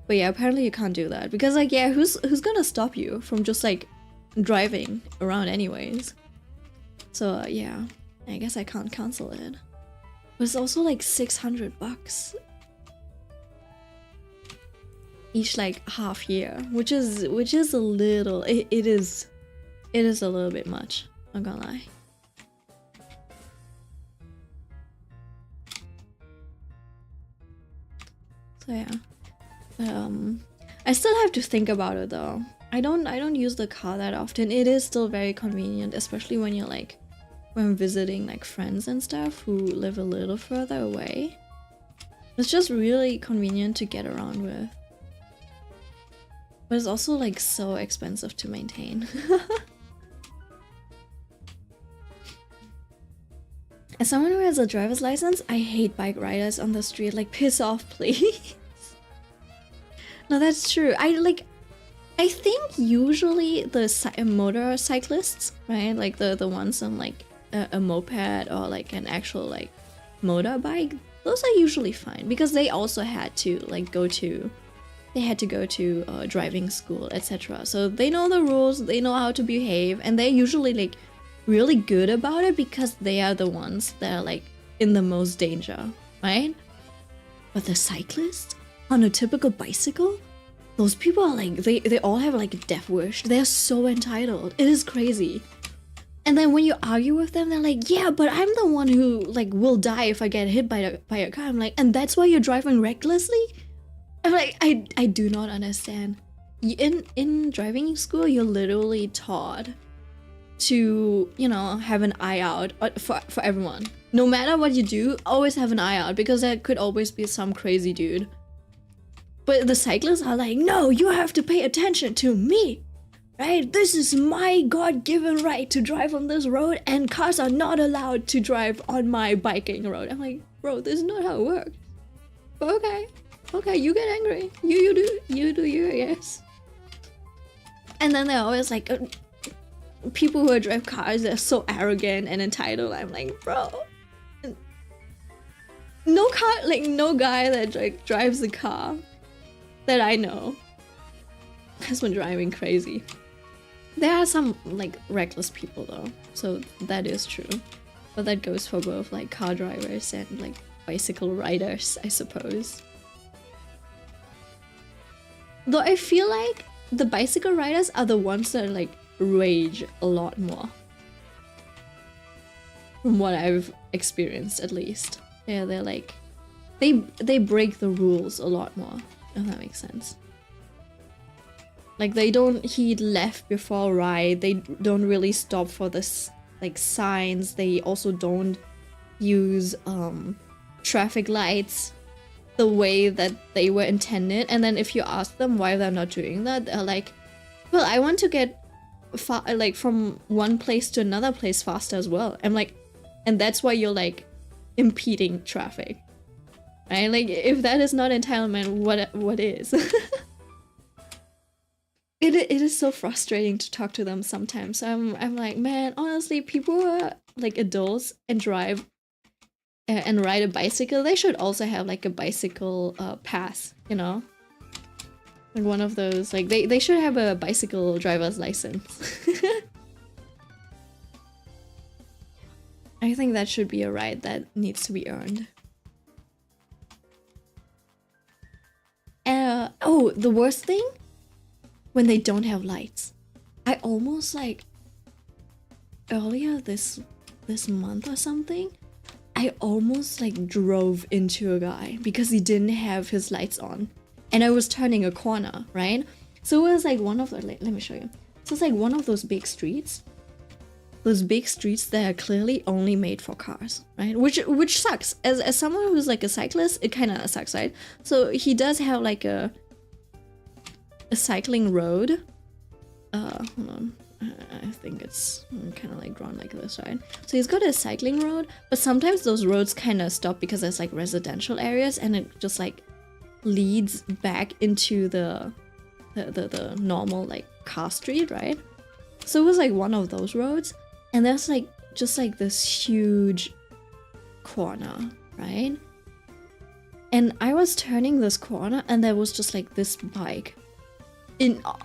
But yeah, apparently you can't do that because like, yeah, who's gonna stop you from just like driving around anyways? So yeah, I guess I can't cancel it. But it's also like $600 each like half year, which is a little, it is a little bit much, I'm not gonna lie. So yeah. I still have to think about it though. I don't use the car that often. It is still very convenient, especially when you're like when visiting like friends and stuff who live a little further away. It's just really convenient to get around with. But it's also like so expensive to maintain. As someone who has a driver's license, I hate bike riders on the street. Like, piss off, please. No, that's true. I think usually the motorcyclists, right? Like the ones on like a moped or like an actual like motorbike, those are usually fine because they also had to like go to driving school, etc. So they know the rules, they know how to behave, and they're usually like really good about it because they are the ones that are like in the most danger, right? But the cyclists on a typical bicycle, those people are like, they all have like a death wish. They're so entitled. It is crazy. And then when you argue with them, they're like, yeah, but I'm the one who like will die if I get hit by a car. I'm like, and that's why you're driving recklessly? I'm like, I do not understand. In driving school, you're literally taught to, you know, have an eye out for everyone. No matter what you do, always have an eye out because there could always be some crazy dude. But the cyclists are like, no, you have to pay attention to me, right? This is my God-given right to drive on this road, and cars are not allowed to drive on my biking road. I'm like, bro, this is not how it works. But okay, you get angry. You do you, I guess. And then they're always like, people who drive cars, they're so arrogant and entitled. I'm like, bro, no guy that like drives a car that I know has been driving crazy. There are some like reckless people though, so that is true. But that goes for both like car drivers and like bicycle riders, I suppose. Though I feel like the bicycle riders are the ones that like rage a lot more. From what I've experienced at least. Yeah, they're like they break the rules a lot more, if that makes sense. Like they don't heed left before right, they don't really stop for this like signs, they also don't use traffic lights the way that they were intended, and then if you ask them why they're not doing that, they're like, well, I want to get like from one place to another place faster as well. I'm like, and that's why you're like impeding traffic, right? Like if that is not entitlement, what is? It is so frustrating to talk to them sometimes. I'm like, man, honestly, people who are like adults and drive and ride a bicycle, they should also have like a bicycle pass, you know? Like one of those, like they should have a bicycle driver's license. I think that should be a right that needs to be earned. Oh, the worst thing? When they don't have lights. I almost like earlier this month or something, I almost like drove into a guy because he didn't have his lights on. And I was turning a corner, right? So it was like one of the, let me show you. So it's like one of those big streets. Those big streets that are clearly only made for cars, right? Which sucks. As someone who's like a cyclist, it kind of sucks, right? So he does have like a cycling road. Hold on. I think it's kind of like drawn like this, right? So he's got a cycling road, but sometimes those roads kind of stop because there's like residential areas and it just like leads back into the normal like car street, right? So it was like one of those roads, and there's like just like this huge corner, right? And I was turning this corner and there was just like this bike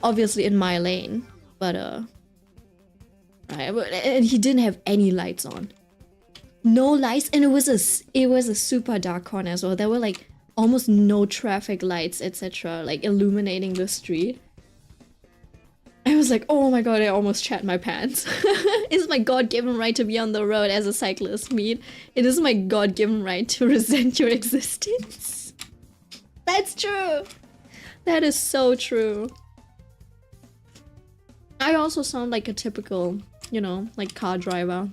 obviously in my lane, but right, and he didn't have any lights on. No lights, and it was a super dark corner as well. There were like almost no traffic lights, etc., like illuminating the street. I was like, oh my god, I almost shat my pants. It's my God-given right to be on the road as a cyclist, Mead. It is my God-given right to resent your existence. That's true. That is so true. I also sound like a typical, you know, like car driver.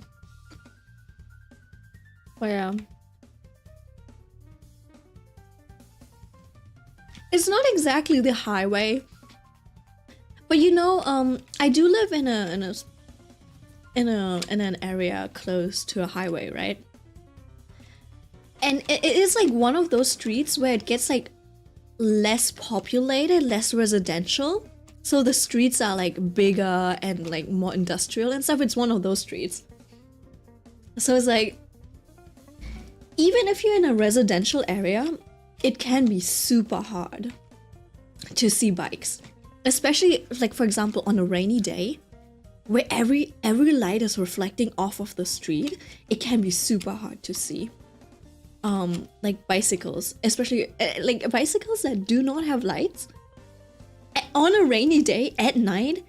But yeah. It's not exactly the highway. But you know, I do live in an area close to a highway, right? And it is like one of those streets where it gets like less populated, less residential. So the streets are like bigger and like more industrial and stuff. It's one of those streets. So it's like, even if you're in a residential area, it can be super hard to see bikes. Especially like, for example, on a rainy day, where every light is reflecting off of the street, it can be super hard to see. Like bicycles, especially like bicycles that do not have lights on a rainy day at night,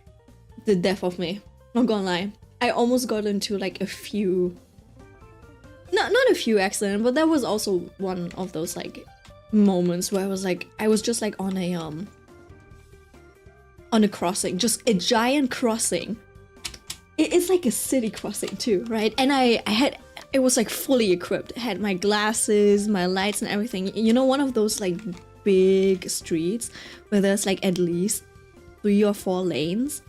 the death of me. Not gonna lie, I almost got into like a few, not a few accidents, but that was also one of those like moments where I was just like on a crossing, just a giant crossing. It's like a city crossing too, right? And it was like fully equipped. I had my glasses, my lights and everything. You know, one of those like big streets where there's like at least 3 or 4 lanes.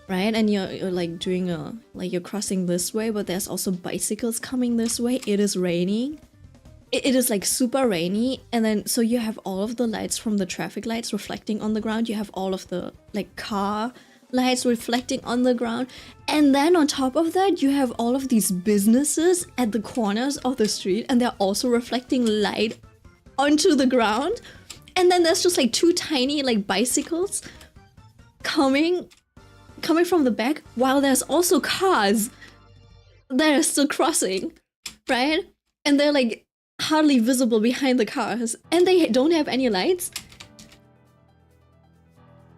Right? And you're like doing you're crossing this way, but there's also bicycles coming this way. It is raining. It is like super rainy, and then so you have all of the lights from the traffic lights reflecting on the ground. You have all of the like car lights reflecting on the ground, and then on top of that you have all of these businesses at the corners of the street, and they're also reflecting light onto the ground. And then there's just like 2 tiny like bicycles coming from the back, while there's also cars that are still crossing, right? And they're like hardly visible behind the cars, and they don't have any lights.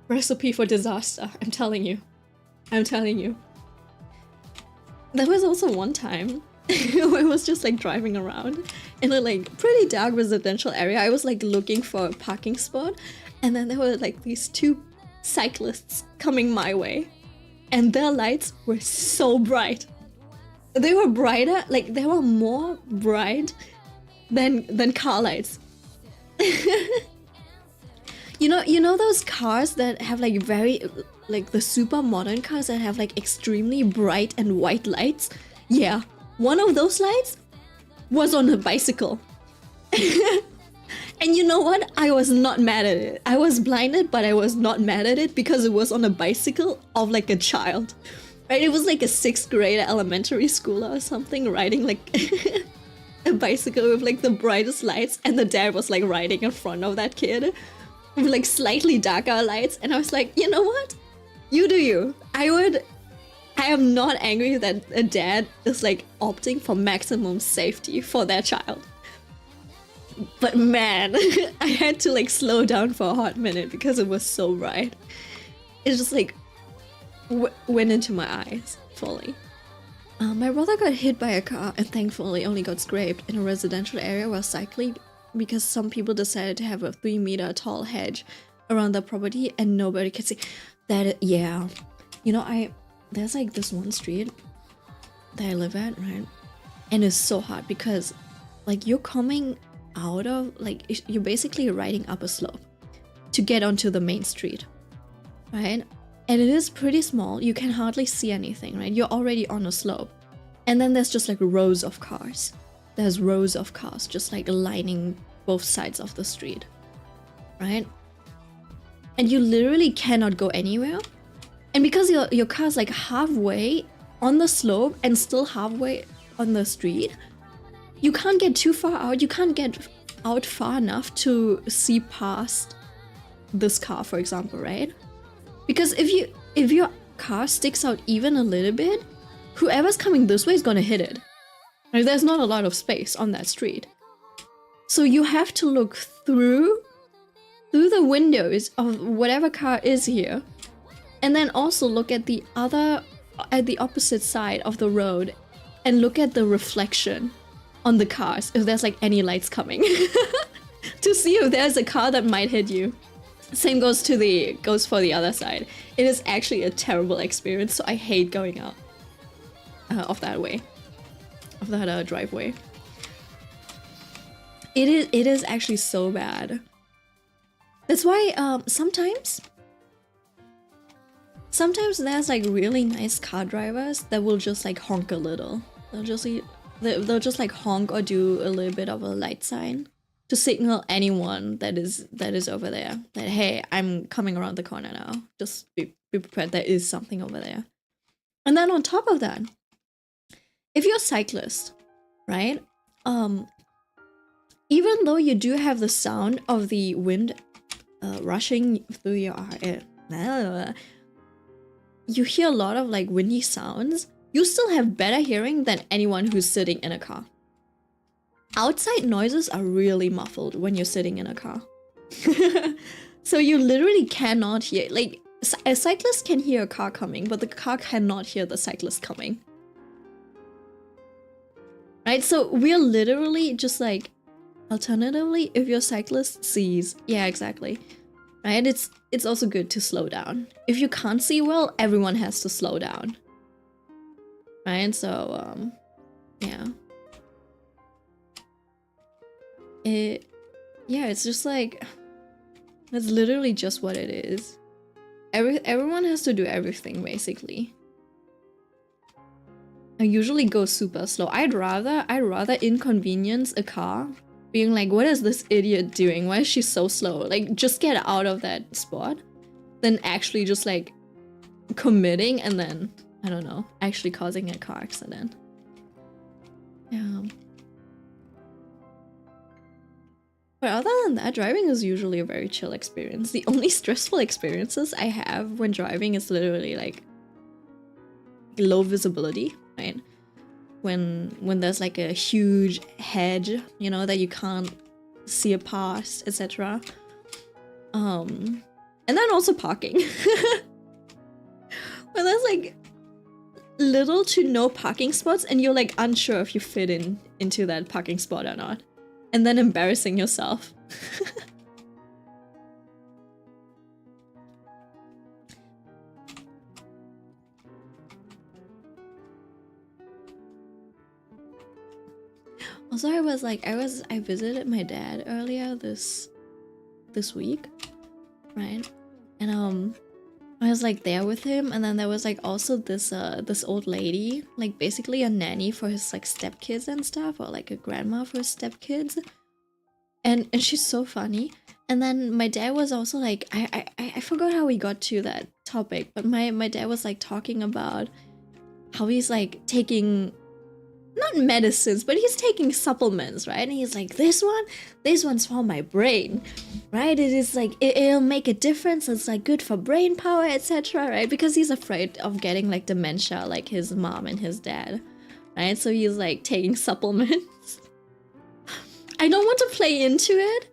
Recipe for disaster, I'm telling you. I'm telling you. There was also one time where I was just like driving around in a like pretty dark residential area. I was like looking for a parking spot, and then there were like these 2 cyclists coming my way, and their lights were so bright. They were brighter, like they were more bright than car lights. You know those cars that have like very, like the super modern cars that have like extremely bright and white lights? Yeah, one of those lights was on a bicycle. And you know what? I was not mad at it. I was blinded, but I was not mad at it because it was on a bicycle of like a child. Right? It was like a 6th grade elementary schooler or something riding like a bicycle with like the brightest lights, and the dad was like riding in front of that kid with like slightly darker lights. And I was like, you know what? You do you. I am not angry that a dad is like opting for maximum safety for their child. But man, I had to like slow down for a hot minute because it was so bright. It just like went into my eyes fully. My brother got hit by a car and thankfully only got scraped in a residential area while cycling, because some people decided to have a 3-meter tall hedge around the property and nobody could see. Yeah. You know, there's like this one street that I live at, right? And it's so hard because like you're coming out of, like you're basically riding up a slope to get onto the main street, right? And it is pretty small. You can hardly see anything, right? You're already on a slope. And then there's just like rows of cars. There's rows of cars just like lining both sides of the street, right? And you literally cannot go anywhere. And because your car's like halfway on the slope and still halfway on the street, you can't get too far out. You can't get out far enough to see past this car, for example, right? Because if your car sticks out even a little bit, whoever's coming this way is gonna hit it. Like, there's not a lot of space on that street. So you have to look through the windows of whatever car is here, and then also look at the opposite side of the road and look at the reflection on the cars if there's like any lights coming to see if there's a car that might hit you. Same goes for the other side. It is actually a terrible experience, so I hate going out of that way. driveway. It is actually so bad. That's why sometimes there's like really nice car drivers that will just like honk a little. They'll just like honk or do a little bit of a light sign to signal anyone that is over there that, hey, I'm coming around the corner now. Just be prepared, there is something over there. And then on top of that, if you're a cyclist, right? Even though you do have the sound of the wind rushing through your eye, you hear a lot of like windy sounds. You still have better hearing than anyone who's sitting in a car. Outside noises are really muffled when you're sitting in a car. So you literally cannot hear, like, a cyclist can hear a car coming, but the car cannot hear the cyclist coming. Right? So we're literally just like, alternatively, if your cyclist sees, yeah, exactly. Right? It's also good to slow down. If you can't see well, everyone has to slow down. Right? So, yeah. It's just like, that's literally just what it is. Everyone has to do everything, basically. I usually go super slow. I'd rather inconvenience a car being like, what is this idiot doing? Why is she so slow? Like, just get out of that spot than actually just like committing and then, I don't know, actually causing a car accident. Yeah. But other than that, driving is usually a very chill experience. The only stressful experiences I have when driving is literally like low visibility, right? When there's like a huge hedge, you know, that you can't see a past, etc. And then also parking. When there's like little to no parking spots and you're like unsure if you fit into that parking spot or not. And then embarrassing yourself. Also, I visited my dad earlier this week, right? And I was like there with him, and then there was like also this old lady, like basically a nanny for his like stepkids and stuff, or like a grandma for his stepkids. And she's so funny. And then my dad was also like, I forgot how we got to that topic, but my dad was like talking about how he's like taking, not medicines, but he's taking supplements, right? And he's like, this one's for my brain, right? It is like, it'll make a difference. It's like good for brain power, etc., right? Because he's afraid of getting like dementia like his mom and his dad, right? So he's like taking supplements. I don't want to play into it,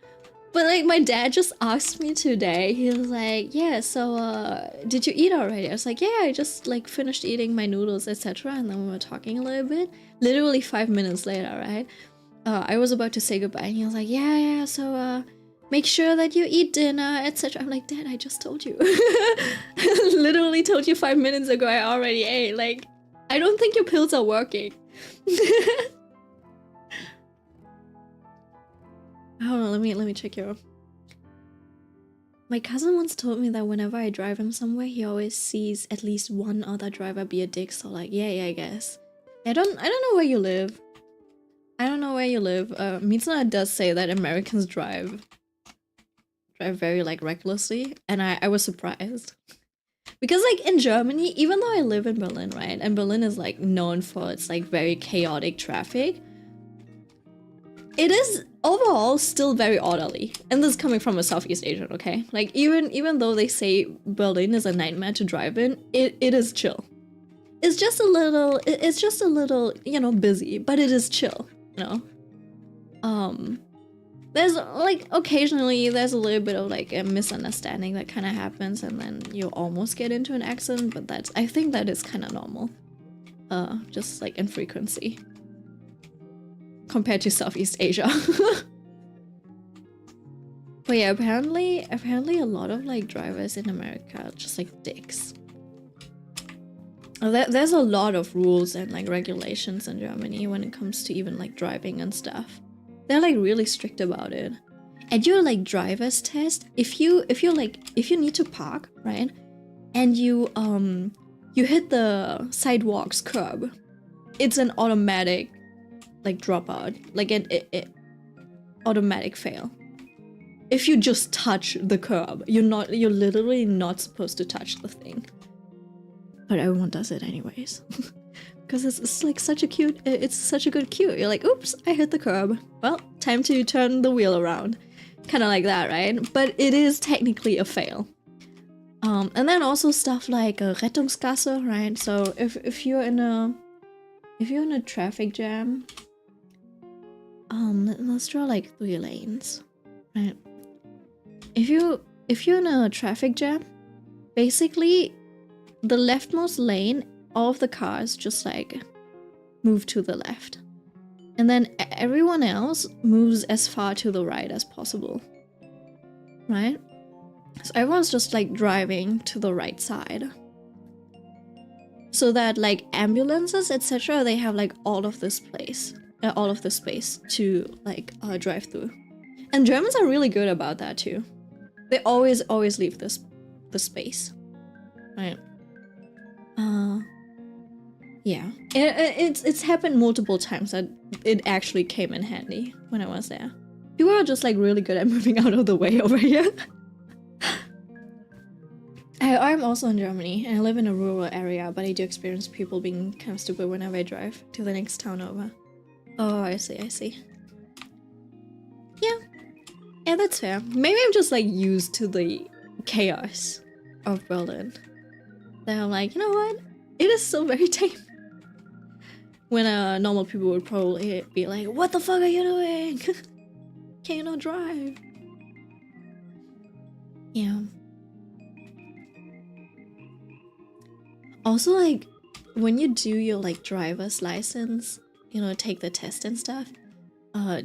but like my dad just asked me today, he was like, yeah, so did you eat already? I was like, yeah, I just like finished eating my noodles, etc. And then we were talking a little bit. Literally 5 minutes later, right? I was about to say goodbye and he was like, yeah, so make sure that you eat dinner, etc. I'm like, Dad, I just told you. Literally told you 5 minutes ago I already ate. Like, I don't think your pills are working. Hold on, let me check your... My cousin once told me that whenever I drive him somewhere, he always sees at least one other driver be a dick, so like, yeah, I guess. I don't know where you live. I don't know where you live. Mitsuna does say that Americans drive very like recklessly, and I was surprised. Because like in Germany, even though I live in Berlin, right? And Berlin is like known for its like very chaotic traffic, it is overall still very orderly. And this is coming from a Southeast Asian, okay? Like even though they say Berlin is a nightmare to drive in, it is chill. It's just a little, you know, busy, but it is chill, you know? There's like occasionally there's a little bit of like a misunderstanding that kind of happens and then you almost get into an accident, but I think that is kind of normal. Just like in frequency. Compared to Southeast Asia. But yeah, apparently a lot of like drivers in America are just like dicks. there's a lot of rules and like regulations in Germany when it comes to even like driving and stuff. They're like really strict about it. At your like driver's test, if you need to park, right? And you hit the sidewalks curb, it's an automatic like dropout, like an automatic fail. If you just touch the curb, you're literally not supposed to touch the thing. But everyone does it anyways. Because it's like such a good cue. You're like, oops, I hit the curb. Well, time to turn the wheel around. Kind of like that, right? But it is technically a fail. And then also stuff like Rettungsgasse, right? So if you're in a traffic jam, let's draw like 3 lanes, right? If you're in a traffic jam, basically the leftmost lane, all of the cars just like move to the left. And then everyone else moves as far to the right as possible. Right? So everyone's just like driving to the right side. So that like ambulances, etc., they have like all of this space to like drive through. And Germans are really good about that too. They always leave the space. Right? Yeah. It's happened multiple times that it actually came in handy when I was there. People are just like really good at moving out of the way over here. I'm also in Germany and I live in a rural area, but I do experience people being kind of stupid whenever I drive to the next town over. Oh, I see. Yeah, that's fair. Maybe I'm just like used to the chaos of Berlin. Then I'm like, you know what? It is still very tame. When normal people would probably be like, what the fuck are you doing? Can you not drive? Yeah. Also, like, when you do your like driver's license, you know, take the test and stuff,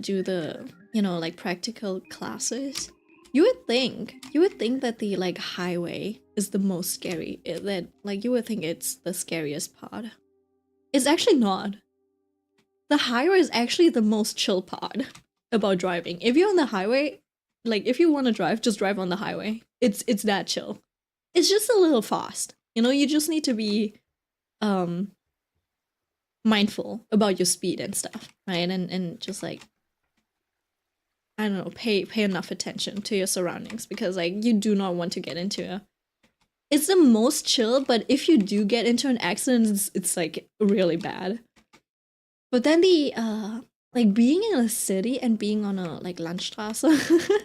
do the, you know, like practical classes, you would think that the like highway is the most scary. That like you would think it's the scariest part. It's actually not. The highway is actually the most chill part about driving. If you're on the highway, like if you want to drive, just drive on the highway. It's that chill. It's just a little fast. You know, you just need to be mindful about your speed and stuff, right? And just like, I don't know, pay enough attention to your surroundings, because like you do not want to get into it's the most chill, but if you do get into an accident, it's like really bad. But then the like being in a city and being on a like Landstraße,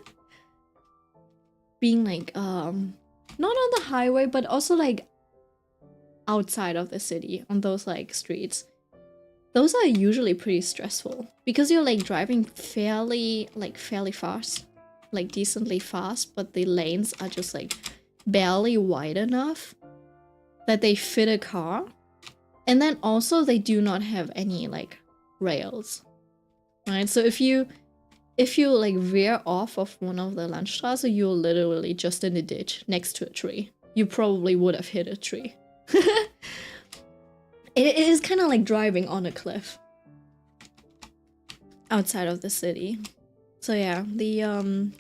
being like not on the highway but also like outside of the city on those like streets, those are usually pretty stressful because you're like driving fairly fast, like decently fast, but the lanes are just like barely wide enough that they fit a car. And then also they do not have any like rails, right? So if you like veer off of one of the Landstraße, you're literally just in a ditch next to a tree. You probably would have hit a tree. It is kind of like driving on a cliff outside of the city. So yeah, the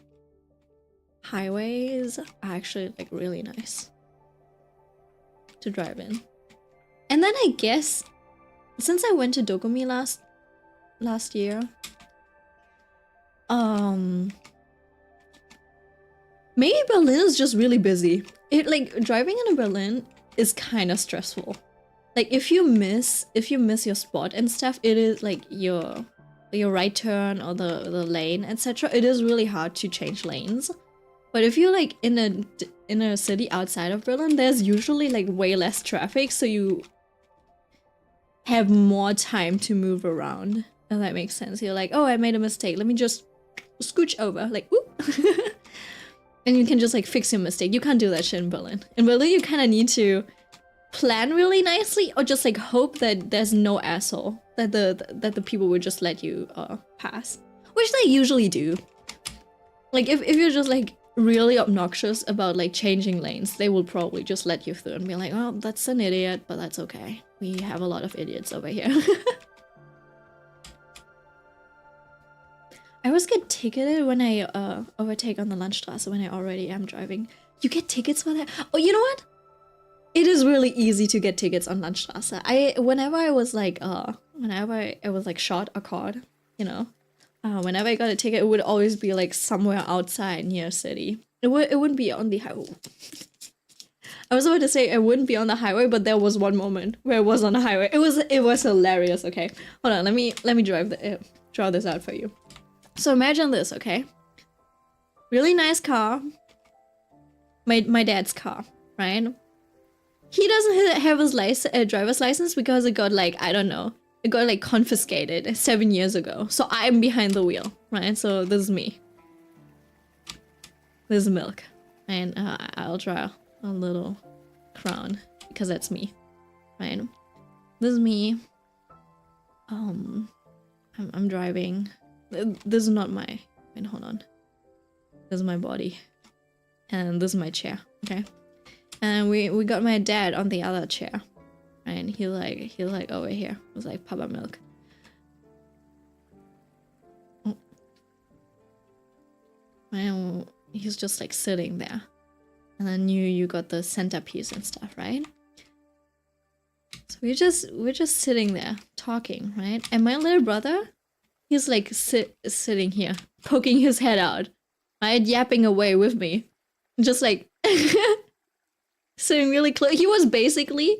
highways are actually like really nice to drive in. And then I guess since I went to Dokumi last year, maybe Berlin is just really busy. It like driving in Berlin is kind of stressful. Like if you miss your spot and stuff, it is like your right turn or the lane, etc. It is really hard to change lanes. But if you're like in a city outside of Berlin, there's usually like way less traffic, so you have more time to move around. If that makes sense. You're like, oh, I made a mistake. Let me just scooch over, like, whoop. And you can just like fix your mistake. You can't do that shit in Berlin. In Berlin, you kind of need to plan really nicely, or just like hope that there's no asshole, that the people would just let you pass, which they usually do. Like if you're just like really obnoxious about like changing lanes, they will probably just let you through and be like, oh, that's an idiot, but that's okay. We have a lot of idiots over here. I always get ticketed when I overtake on the Landstraße when I already am driving. You get tickets for that? Oh, you know what? It is really easy to get tickets on Landstraße. Whenever I was like shot or caught, you know, whenever I got a ticket, it would always be like somewhere outside near a city. It wouldn't be on the highway. I was about to say it wouldn't be on the highway, but there was one moment where it was on the highway. It was hilarious. Okay, hold on. Let me draw this out for you. So imagine this, okay? Really nice car. My dad's car, right? He doesn't have his driver's license because it got like, I don't know, it got like confiscated 7 years ago. So I'm behind the wheel, right? So this is me. This is Milk. And I'll draw a little crown because that's me, right? This is me. I'm driving. This is not my, wait, hold on. This is my body. And this is my chair, okay? And we got my dad on the other chair. And he like over here. It was like Papa Milk. Oh. And he's just like sitting there. And then you got the centerpiece and stuff, right? So we're just sitting there talking, right? And my little brother, he's like sitting here, poking his head out, right? Yapping away with me. Just like sitting really close. He was basically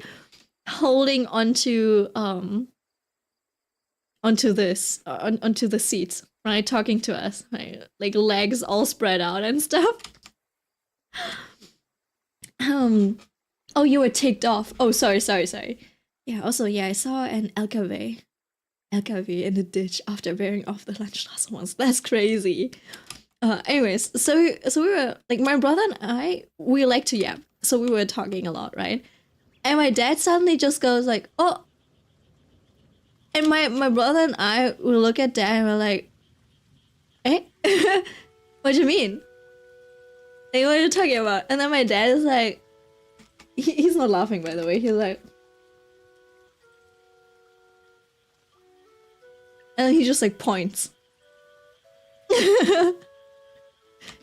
holding onto the seats, right? Talking to us, right? Like legs all spread out and stuff. Oh, you were ticked off. Oh, sorry. Yeah, also, yeah, I saw an LKW in the ditch after veering off the Landstraße once. That's crazy. Anyways, so we were, like, my brother and I, we like to yap. So we were talking a lot, right? And my dad suddenly just goes like, oh. And my brother and I will look at dad and we're like, eh? What do you mean? Like, what are you talking about? And then my dad is like, he's not laughing, by the way. He's like, and then he just like points.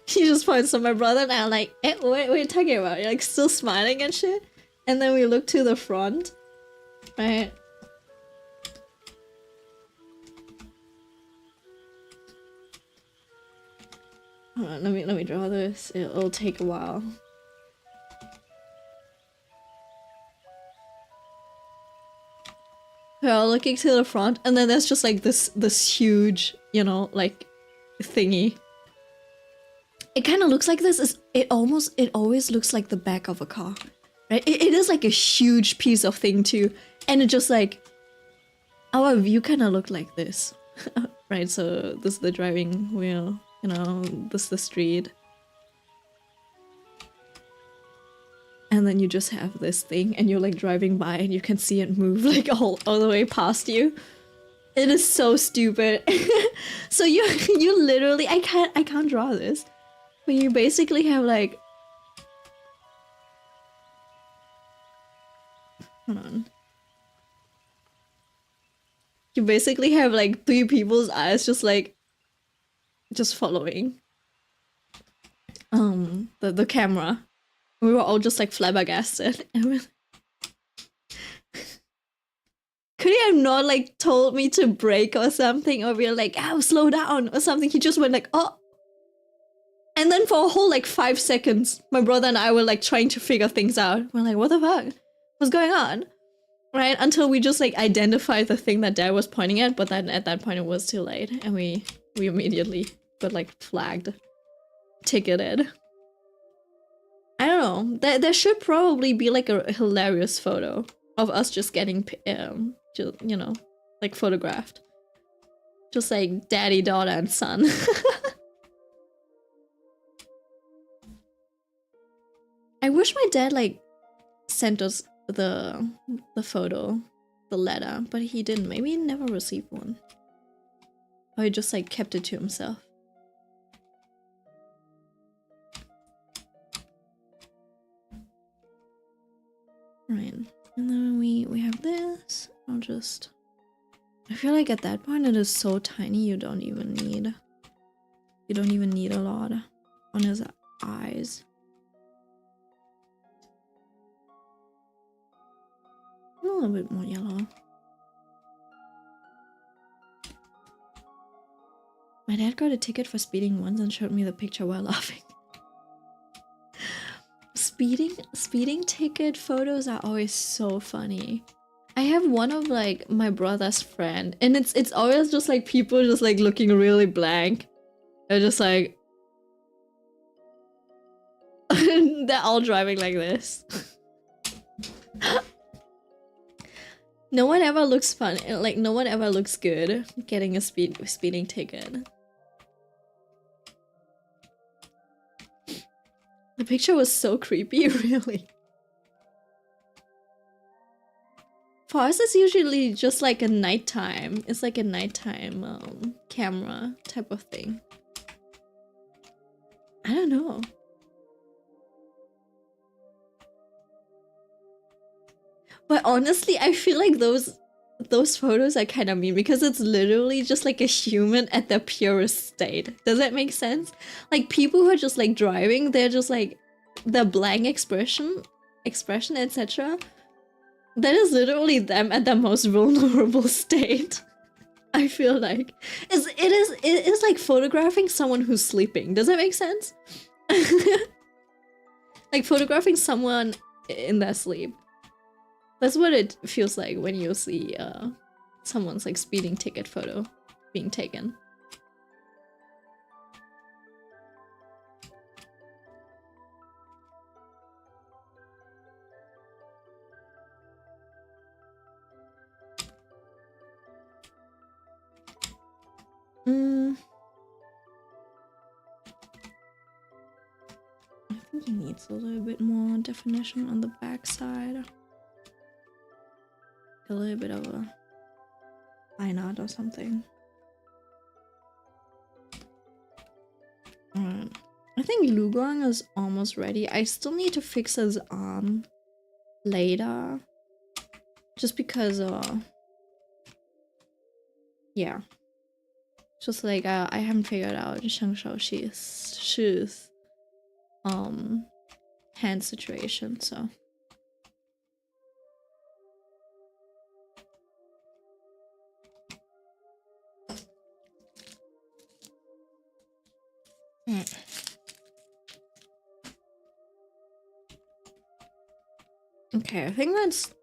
He just points to my brother and I'm like, eh, what are you talking about? You're like still smiling and shit. And then we look to the front, right? Hold on, let me draw this. It'll take a while. We're looking to the front, and then there's just like this huge, you know, like thingy. It kind of looks like this. It always looks like the back of a car, right? It is like a huge piece of thing too, and it just like our view kind of looked like this, right? So this is the driving wheel, you know, this is the street, and then you just have this thing, and you're like driving by, and you can see it move like all the way past you. It is so stupid. So you literally, I can't draw this. But you basically have like, hold on. You basically have like 3 people's eyes just like, just following the camera. We were all just like flabbergasted. Could he have not like told me to brake or something, or be like, oh, slow down or something? He just went like, oh. And then for a whole like 5 seconds, my brother and I were like trying to figure things out. We're like, what the fuck? What's going on? Right? Until we just like identified the thing that Dad was pointing at, but then at that point it was too late. And we immediately got like flagged. Ticketed. I don't know. There should probably be like a hilarious photo of us just getting, you know, like photographed. Just like daddy, daughter, and son. I wish my dad like sent us the photo, the letter, but he didn't. Maybe he never received one. Or he just like kept it to himself. Right. And then we have this. I'll just... I feel like at that point it is so tiny you don't even need a lot on his eyes. A little bit more yellow. My dad got a ticket for speeding once and showed me the picture while laughing. Speeding ticket photos are always so funny. I have one of like my brother's friend, and it's always just like people just like looking really blank. They're just like they're all driving like this. No one ever looks fun. Like no one ever looks good getting a speeding ticket. The picture was so creepy, really. For us, it's usually just like a nighttime. It's like a nighttime camera type of thing. I don't know. But honestly, I feel like those photos are kind of mean because it's literally just like a human at their purest state. Does that make sense? Like people who are just like driving, they're just like the blank expression, etc. That is literally them at their most vulnerable state. I feel like it is like photographing someone who's sleeping. Does that make sense? Like photographing someone in their sleep. That's what it feels like when you see someone's like speeding ticket photo being taken. I think he needs a little bit more definition on the back side. A little bit of a line art or something. Alright. I think Luguang is almost ready. I still need to fix his arm later. Just because, yeah. Just like, I haven't figured out Shang Shaoxi's hand situation, so. Okay, I think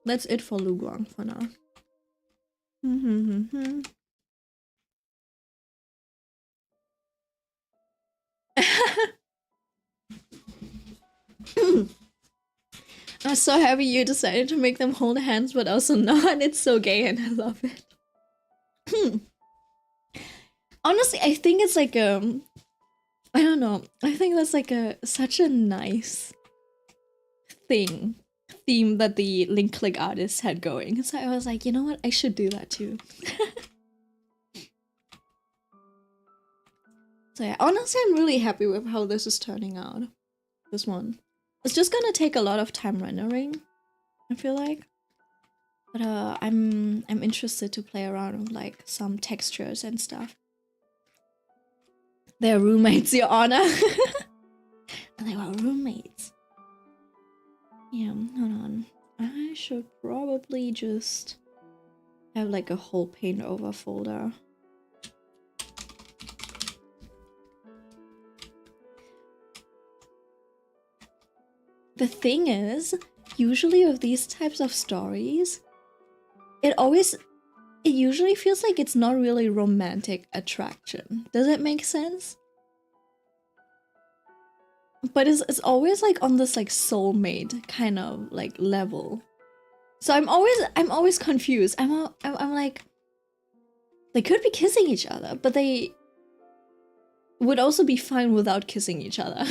that's it for Luguang for now. I'm so happy you decided to make them hold hands, but also not. It's so gay and I love it. Honestly, I think it's like I don't know. I think that's like such a nice theme that the Link Click artists had going. So I was like, you know what? I should do that too. So yeah, honestly, I'm really happy with how this is turning out. This one. It's just gonna take a lot of time rendering, I feel like. But I'm interested to play around with like some textures and stuff. They're roommates, Your Honor. And they were roommates. Yeah, hold on. I should probably just have like a whole paint over folder. The thing is, usually with these types of stories, it usually feels like it's not really romantic attraction. Does it make sense? But it's always like on this like soulmate kind of like level. So I'm always confused. I'm like, they could be kissing each other, but they would also be fine without kissing each other.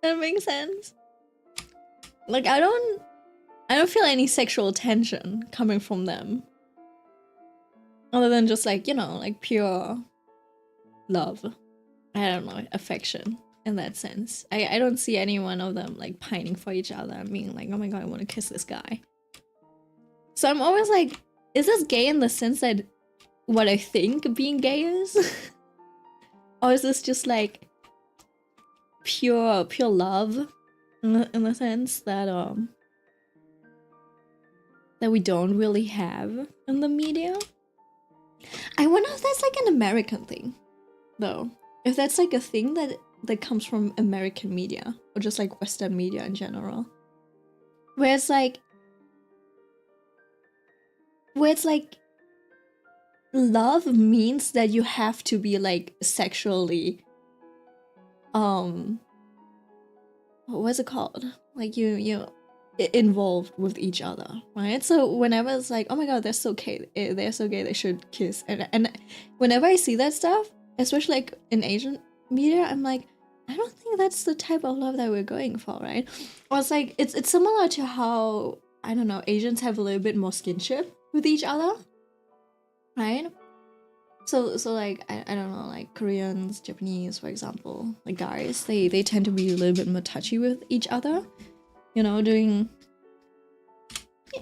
That makes sense. Like I don't feel any sexual tension coming from them. Other than just like, you know, like pure love. I don't know, affection. in that sense. I don't see any one of them like pining for each other and being like, oh my god, I want to kiss this guy. So I'm always like, is this gay in the sense that what I think being gay is? Or is this just like pure love in the sense that that we don't really have in the media? I wonder if that's like an American thing, though. If that's like a thing that comes from American media or just like Western media in general, where it's like love means that you have to be like sexually what's it called, like you involved with each other, right? So whenever it's like, oh my god, they're so gay, they should kiss, and whenever I see that stuff, especially like in Asian media, I'm like, I don't think that's the type of love that we're going for, right? Or it's like it's similar to how, I don't know, Asians have a little bit more skinship with each other, right? So like I don't know, like Koreans, Japanese, for example, like guys, they tend to be a little bit more touchy with each other, you know, doing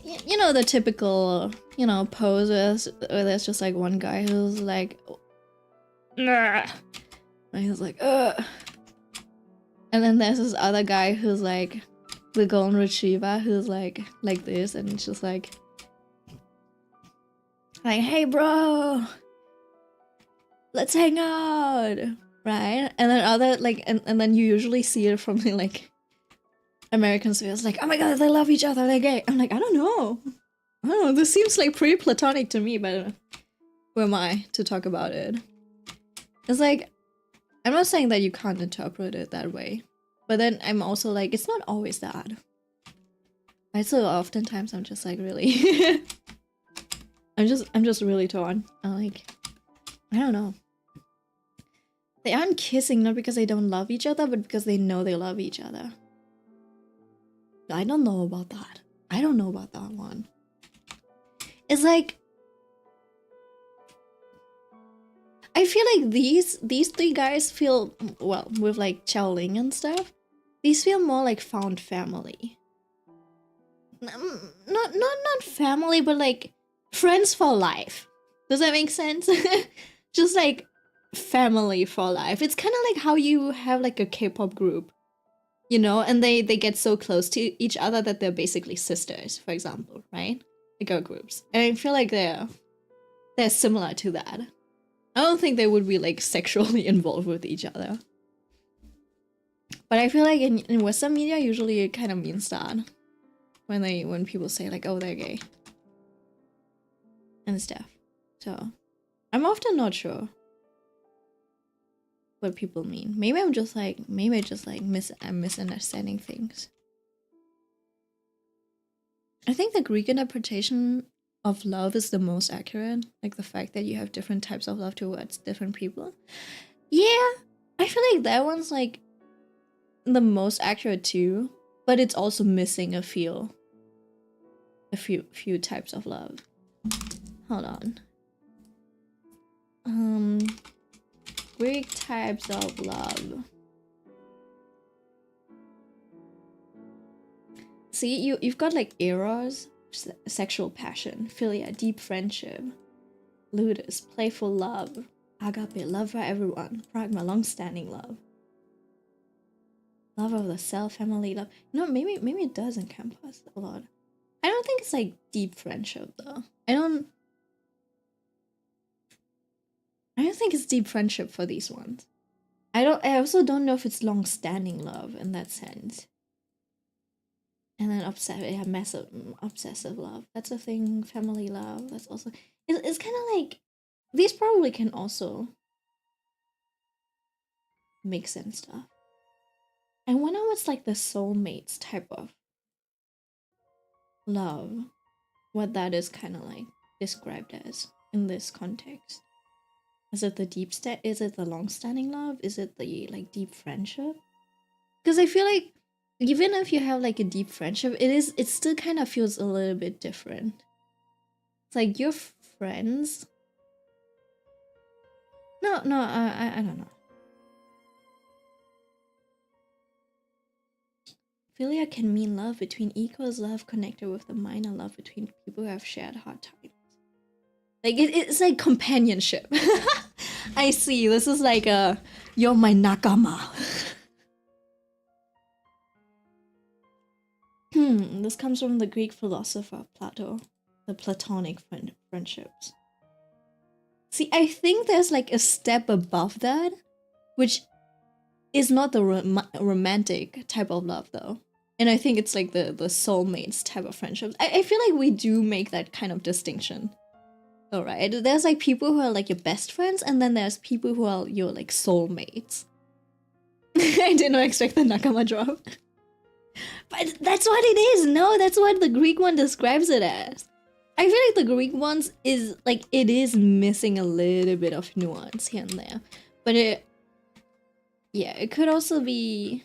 you know the typical, you know, pose where there's just like one guy who's like, nah, and he's like, ugh, and then there's this other guy who's like the golden retriever who's like this, and it's just like, hey bro, let's hang out, right? And then other like and then you usually see it from the like Americans where it's like, oh my god, they love each other, they're gay. I'm like, I don't know, this seems like pretty platonic to me, but who am I to talk about it? It's like, I'm not saying that you can't interpret it that way, but then I'm also like, it's not always that, right? So oftentimes I'm just like, really I'm just really torn. I'm like, I don't know. They aren't kissing not because they don't love each other, but because they know they love each other. I don't know about that. I don't know about that one. It's like, I feel like these three guys feel, well, with like Ling and stuff, these feel more like found family. Not family, but like friends for life. Does that make sense? Just like family for life. It's kind of like how you have like a K-pop group, you know, and they get so close to each other that they're basically sisters, for example, right? The girl groups. And I feel like they're similar to that. I don't think they would be like sexually involved with each other. But I feel like in Western media, usually it kind of means that. When people say like, oh, they're gay. And stuff. So, I'm often not sure what people mean. Maybe I'm just like, I'm misunderstanding things. I think the Greek interpretation of love is the most accurate. Like the fact that you have different types of love towards different people. Yeah, I feel like that one's like the most accurate too, but it's also missing a few types of love. Hold on. Greek types of love. See, you've got like eros, sexual passion, philia, deep friendship, ludus, playful love, agape, love for everyone, pragma, long-standing love, love of the self, family love. No, maybe it does encompass a lot. I don't think it's like deep friendship though. I don't think it's deep friendship for these ones. I also don't know if it's long-standing love in that sense. And then massive obsessive love. That's a thing. Family love. That's also, it's kind of like, these probably can also mix and stuff. I wonder what's like the soulmates type of love. What that is kind of like described as in this context. Is it the is it the long-standing love? Is it the like deep friendship? Because I feel like even if you have like a deep friendship, it still kind of feels a little bit different. It's like you're friends. No, I don't know. Philia can mean love between equals, love connected with the mind, and love between people who have shared hard times. Like it's like companionship. I see. This is like a you're my nakama. This comes from the Greek philosopher Plato, the Platonic friendships. See, I think there's like a step above that, which is not the romantic type of love though. And I think it's like the soulmates type of friendships. I feel like we do make that kind of distinction. Alright, there's like people who are like your best friends, and then there's people who are your like soulmates. I did not expect the nakama drop. But that's what it is. No, that's what the Greek one describes it as. I feel like the Greek ones is like it is missing a little bit of nuance here and there. But it could also be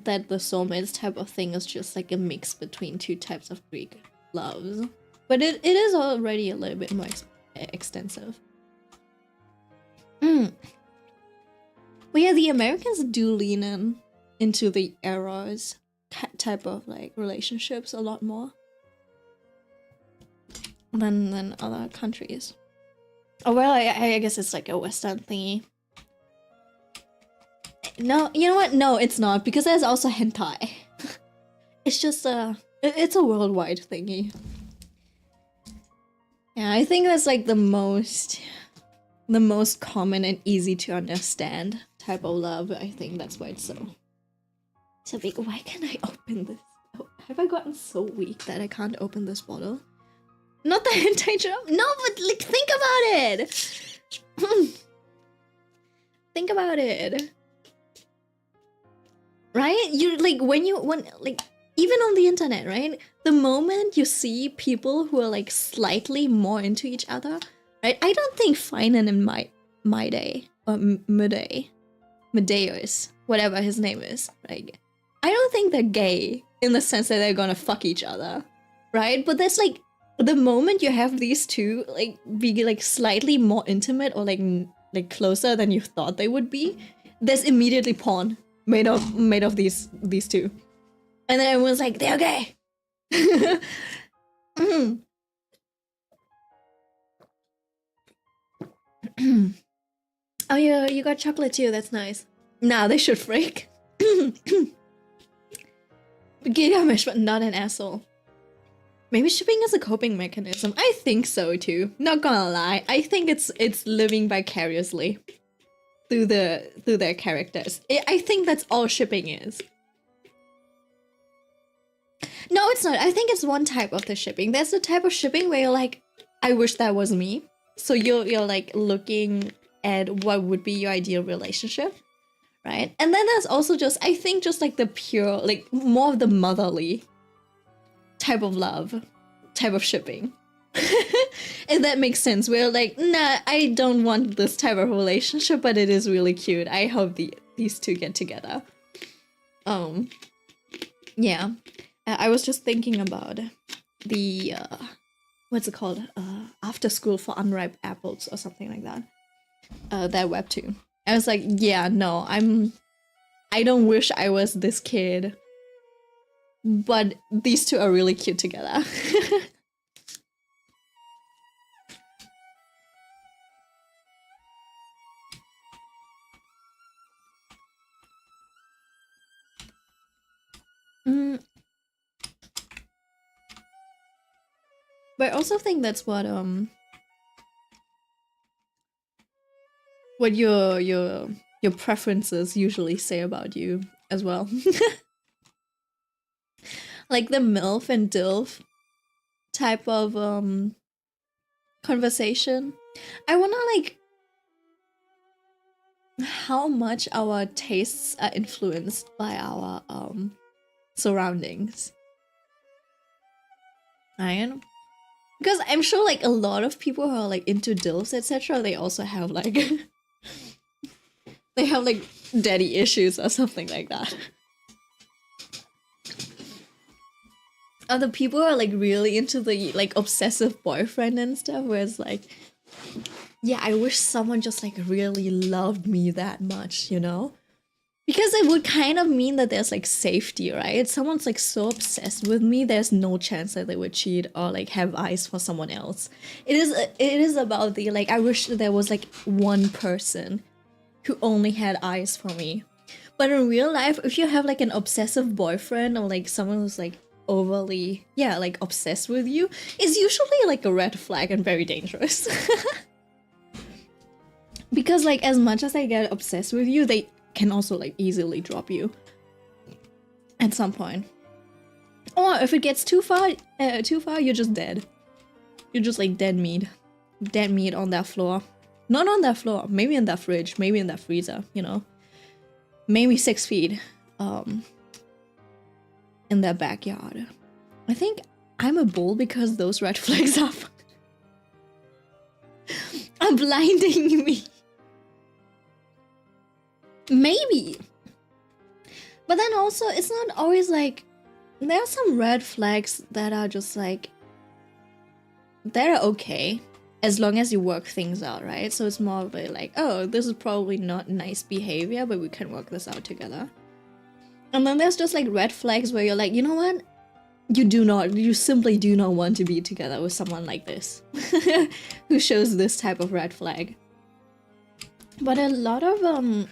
that the soulmates type of thing is just like a mix between two types of Greek loves. But it is already a little bit more extensive. But yeah, the Americans do lean into the eros type of like relationships a lot more than other countries. Oh well, I guess it's like a Western thingy. No, you know what? No, it's not, because there's also hentai. It's just it's a worldwide thingy. Yeah, I think that's like the most common and easy to understand type of love. I think that's why it's so big. Why can't I open this? Oh, have I gotten so weak that I can't open this bottle? Not the hentai drop. No, but like think about it. Think about it. Right? You like when like even on the internet, right? The moment you see people who are like slightly more into each other, right? I don't think Finan and Maide or Medeus, whatever his name is, like I don't think they're gay in the sense that they're gonna fuck each other, right? But there's like the moment you have these two like be like slightly more intimate or like closer than you thought they would be, there's immediately porn made of these two, and then everyone's like they're gay. Oh, you got chocolate too. That's nice. Nah, they should freak. Gilgamesh, but not an asshole. Maybe shipping is a coping mechanism. I think so too. Not gonna lie, I think it's living vicariously through their characters. I think that's all shipping is. No, it's not. I think it's one type of the shipping. There's the type of shipping where you're like, I wish that was me. So you're like looking at what would be your ideal relationship, right? And then there's also just, I think, just like the pure, like more of the motherly type of love, type of shipping. If that makes sense. We're like, nah, I don't want this type of relationship, but it is really cute. I hope these two get together. Yeah. I was just thinking about the what's it called? After School for Unripe Apples or something like that. That webtoon. I was like, yeah, no, I don't wish I was this kid, but these two are really cute together. But I also think that's what your preferences usually say about you as well. Like the MILF and DILF type of conversation. I wanna like how much our tastes are influenced by our surroundings. Right? Because I'm sure like a lot of people who are like into DILFs, etc., they also have like they have like daddy issues or something like that. Other people are like really into the like obsessive boyfriend and stuff, where it's like, yeah, I wish someone just like really loved me that much, you know? Because it would kind of mean that there's like safety, right? Someone's like so obsessed with me, there's no chance that they would cheat or like have eyes for someone else. It is about the like, I wish there was like one person who only had eyes for me. But in real life, if you have like an obsessive boyfriend or like someone who's like overly, yeah, like obsessed with you, it's usually like a red flag and very dangerous. Because like as much as they get obsessed with you, they can also like easily drop you at some point. Or if it gets too far, you're just dead. You're just like dead meat on that floor. Not on that floor, maybe in that fridge, maybe in that freezer, you know, maybe 6 feet in their backyard. I think I'm a bull because those red flags are blinding me. Maybe. But then also, it's not always like, there are some red flags that are just like, they're okay as long as you work things out, right? So it's more of a like, oh, this is probably not nice behavior, but we can work this out together. And then there's just like red flags where you're like, you know what? You simply do not want to be together with someone like this who shows this type of red flag. But a lot of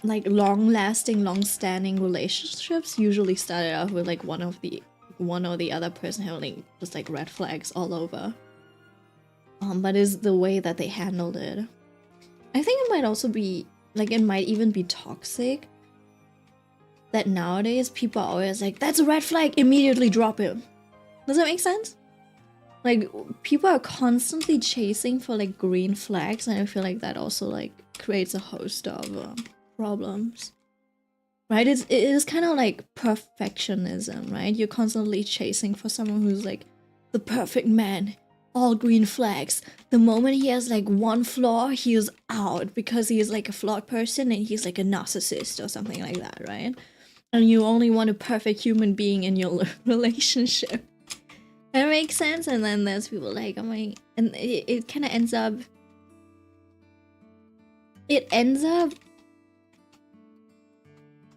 like long-lasting, long-standing relationships usually started off with like one or the other person having just like red flags all over. But is the way that they handled it. I think it might also be like, it might even be toxic that nowadays people are always like, that's a red flag, immediately drop him. Does that make sense? Like, people are constantly chasing for like green flags, and I feel like that also like creates a host of problems, right? It is kind of like perfectionism, right? You're constantly chasing for someone who's like the perfect man, all green flags. The moment he has like one flaw, he is out because he is like a flawed person and he's like a narcissist or something like that, right? And you only want a perfect human being in your relationship. That makes sense. And then there's people like, oh my, and it kind of ends up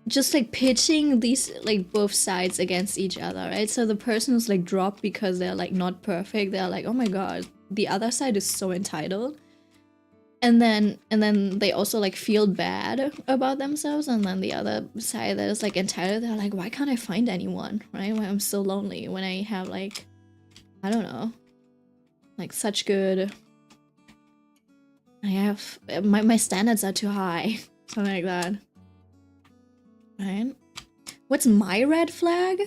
just like pitching these like both sides against each other, right? So the person who's like dropped because they're like not perfect, they're like, oh my god, the other side is so entitled. And then they also like feel bad about themselves, and then the other side that is like entitled, they're like, why can't I find anyone, right? Why I'm so lonely when I have like, I don't know, like such good, I have my standards are too high, something like that, right? What's my red flag?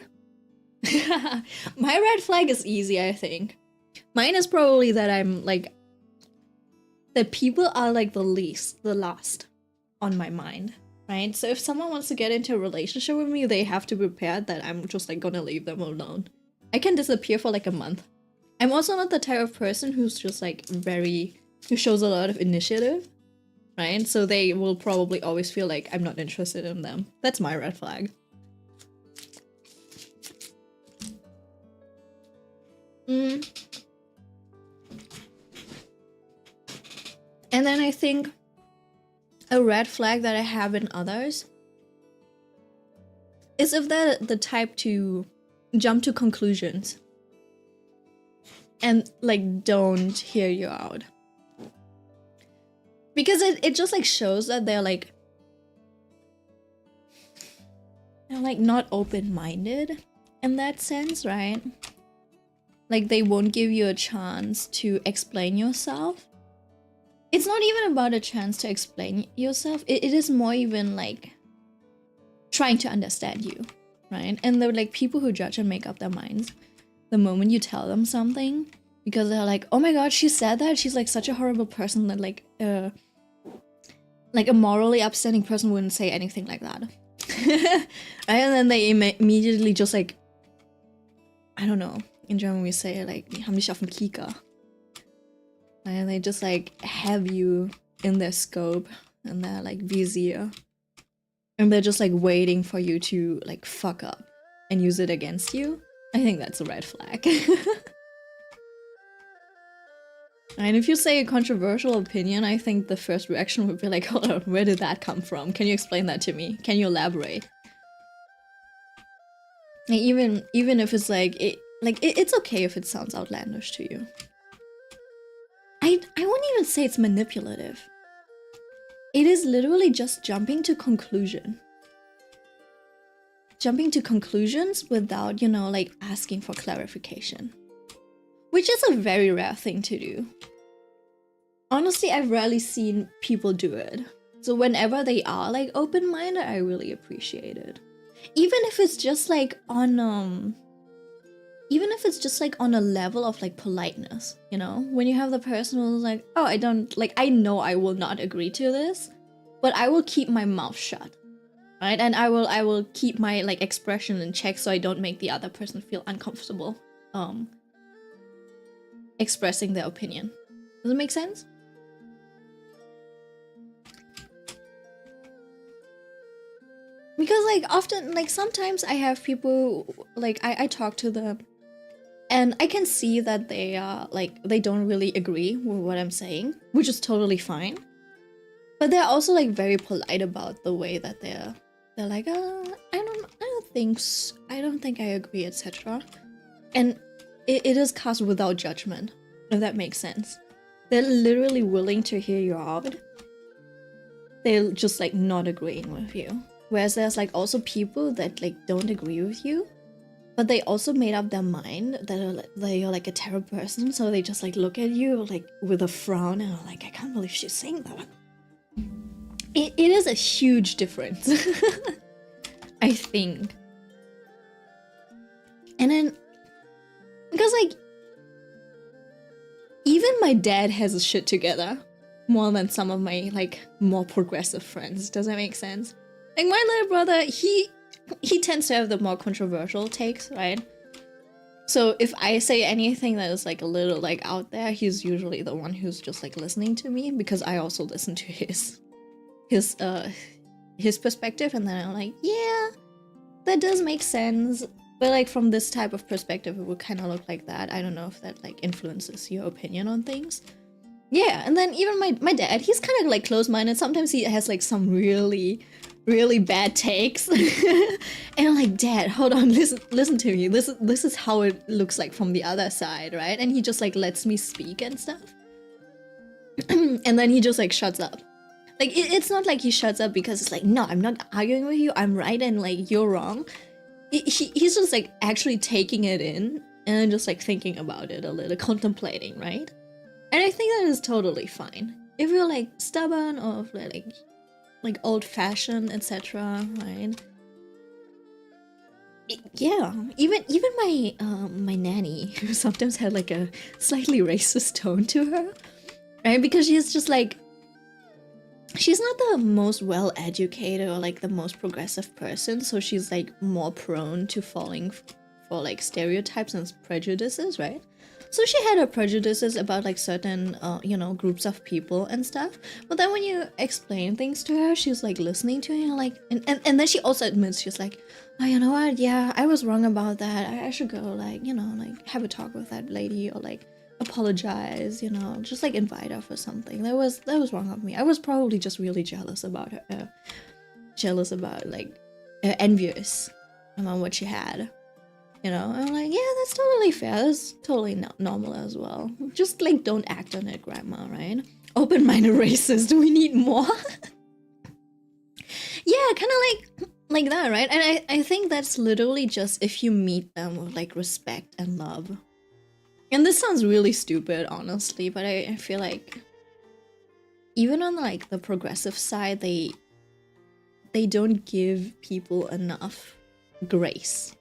My red flag is easy, I think. Mine is probably that I'm like, that people are like the last on my mind, right? So if someone wants to get into a relationship with me, they have to be prepared that I'm just like gonna leave them alone. I can disappear for like a month. I'm also not the type of person who's just like who shows a lot of initiative, right? So they will probably always feel like I'm not interested in them. That's my red flag. And then I think a red flag that I have in others is if they're the type to jump to conclusions and like don't hear you out. Because it just like shows that they're like not open-minded in that sense, right? Like they won't give you a chance to explain yourself. It's not even about a chance to explain yourself. It is more even like trying to understand you, right? And they're like people who judge and make up their minds the moment you tell them something, because they're like, oh my god, she said that, she's like such a horrible person, that like a morally upstanding person wouldn't say anything like that. And then they immediately just like, I don't know, in German we say like, die haben dich auf dem Kieker. And they just like have you in their scope and their like vizier, and they're just like waiting for you to like fuck up and use it against you. I think that's a red flag. And if you say a controversial opinion, I think the first reaction would be like, hold on, where did that come from? Can you explain that to me? Can you elaborate? And even if it's like it's okay if it sounds outlandish to you. I wouldn't even say it's manipulative. It is literally just jumping to conclusion. Jumping to conclusions without, you know, like asking for clarification. Which is a very rare thing to do. Honestly, I've rarely seen people do it. So whenever they are like open-minded, I really appreciate it. Even if it's just like on a level of like politeness, you know? When you have the person who's like, oh, I know I will not agree to this, but I will keep my mouth shut. Right? And I will keep my like expression in check so I don't make the other person feel uncomfortable expressing their opinion. Does it make sense? Because like often, like sometimes I have people, like I talk to them and I can see that they are like, they don't really agree with what I'm saying, which is totally fine. But they're also like very polite about the way that they're like, I don't think I agree, etc. And it is cast without judgment, if that makes sense. They're literally willing to hear you out. They're just like not agreeing with you. Whereas there's like also people that like don't agree with you, but they also made up their mind that you're like a terrible person, so they just like look at you like with a frown and are like, I can't believe she's saying that. It is a huge difference. I think. And then, because like, even my dad has his shit together more than some of my like more progressive friends. Does that make sense? Like my little brother, he tends to have the more controversial takes, right? So if I say anything that is like a little like out there, he's usually the one who's just like listening to me, because I also listen to his perspective, and then I'm like, yeah, that does make sense. But like from this type of perspective, it would kind of look like that. I don't know if that like influences your opinion on things. Yeah, and then even my dad, he's kind of like close-minded. Sometimes he has like some really bad takes. And I'm like, Dad, hold on, listen to me. This is how it looks like from the other side, right? And he just like lets me speak and stuff. And then he just like shuts up. Like it's not like he shuts up because it's like, no, I'm not arguing with you, I'm right and like you're wrong. He's just like actually taking it in and just like thinking about it a little, contemplating, right? And I think that is totally fine. If you're like stubborn or like old-fashioned, etc., right? Yeah, even my nanny, who sometimes had like a slightly racist tone to her, right? Because she's just like, she's not the most well-educated or like the most progressive person, so she's like more prone to falling for like stereotypes and prejudices, right? So she had her prejudices about like certain, you know, groups of people and stuff. But then when you explain things to her, she's like listening to you, like, and then she also admits, she's like, oh, you know what? Yeah, I was wrong about that. I should go, like, you know, like have a talk with that lady or like apologize, you know, just like invite her for something. That was wrong of me. I was probably just really jealous about her, like envious about what she had. You know, I'm like, yeah, that's totally fair. That's totally normal as well. Just like don't act on it, grandma, right? Open-minded racist. We need more. Yeah, kind of like that, right? And I think that's literally just if you meet them with like respect and love. And this sounds really stupid, honestly, but I feel like even on like the progressive side, they don't give people enough grace.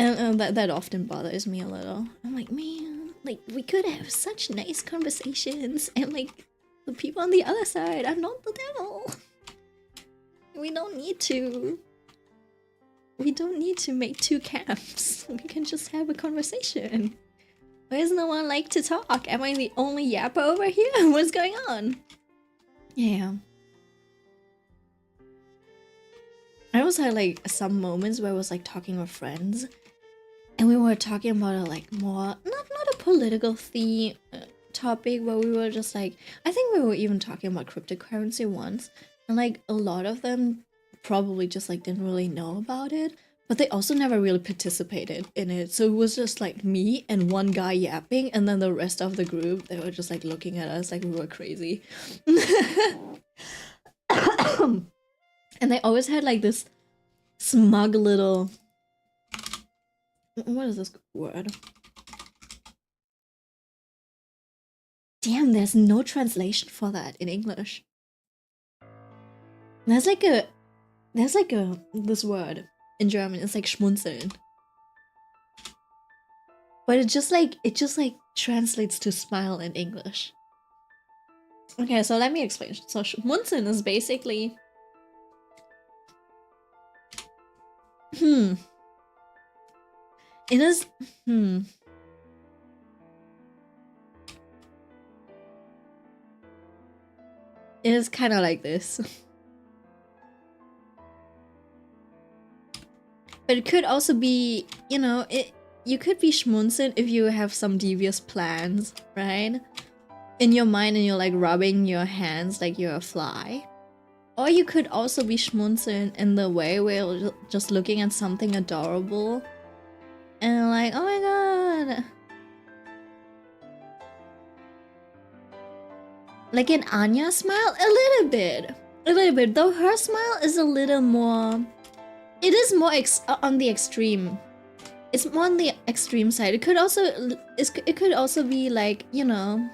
And that often bothers me a little. I'm like, man, like, we could have such nice conversations, and like, the people on the other side are not the devil. We don't need to make two camps. We can just have a conversation. Why does no one like to talk? Am I the only yapper over here? What's going on? Yeah. I also had like some moments where I was like talking with friends, and we were talking about a like more not a political theme topic where we were just like, I think we were even talking about cryptocurrency once, and like a lot of them probably just like didn't really know about it, but they also never really participated in it. So it was just like me and one guy yapping, and then the rest of the group, they were just like looking at us like we were crazy. And they always had like this smug little, what is this word? Damn, there's no translation for that in English. There's like a this word in German. It's like schmunzeln, but it just like translates to smile in English. Okay, so let me explain. So schmunzeln is basically it is it is kind of like this. But it could also be, you know, you could be schmunzeln if you have some devious plans, right? In your mind, and you're like rubbing your hands like you're a fly. Or you could also be schmunzeln in the way where you're just looking at something adorable and like, oh my god. Like an Anya smile? A little bit. Though her smile is a little more... It is more on the extreme. It's more on the extreme side. It could also be like, you know,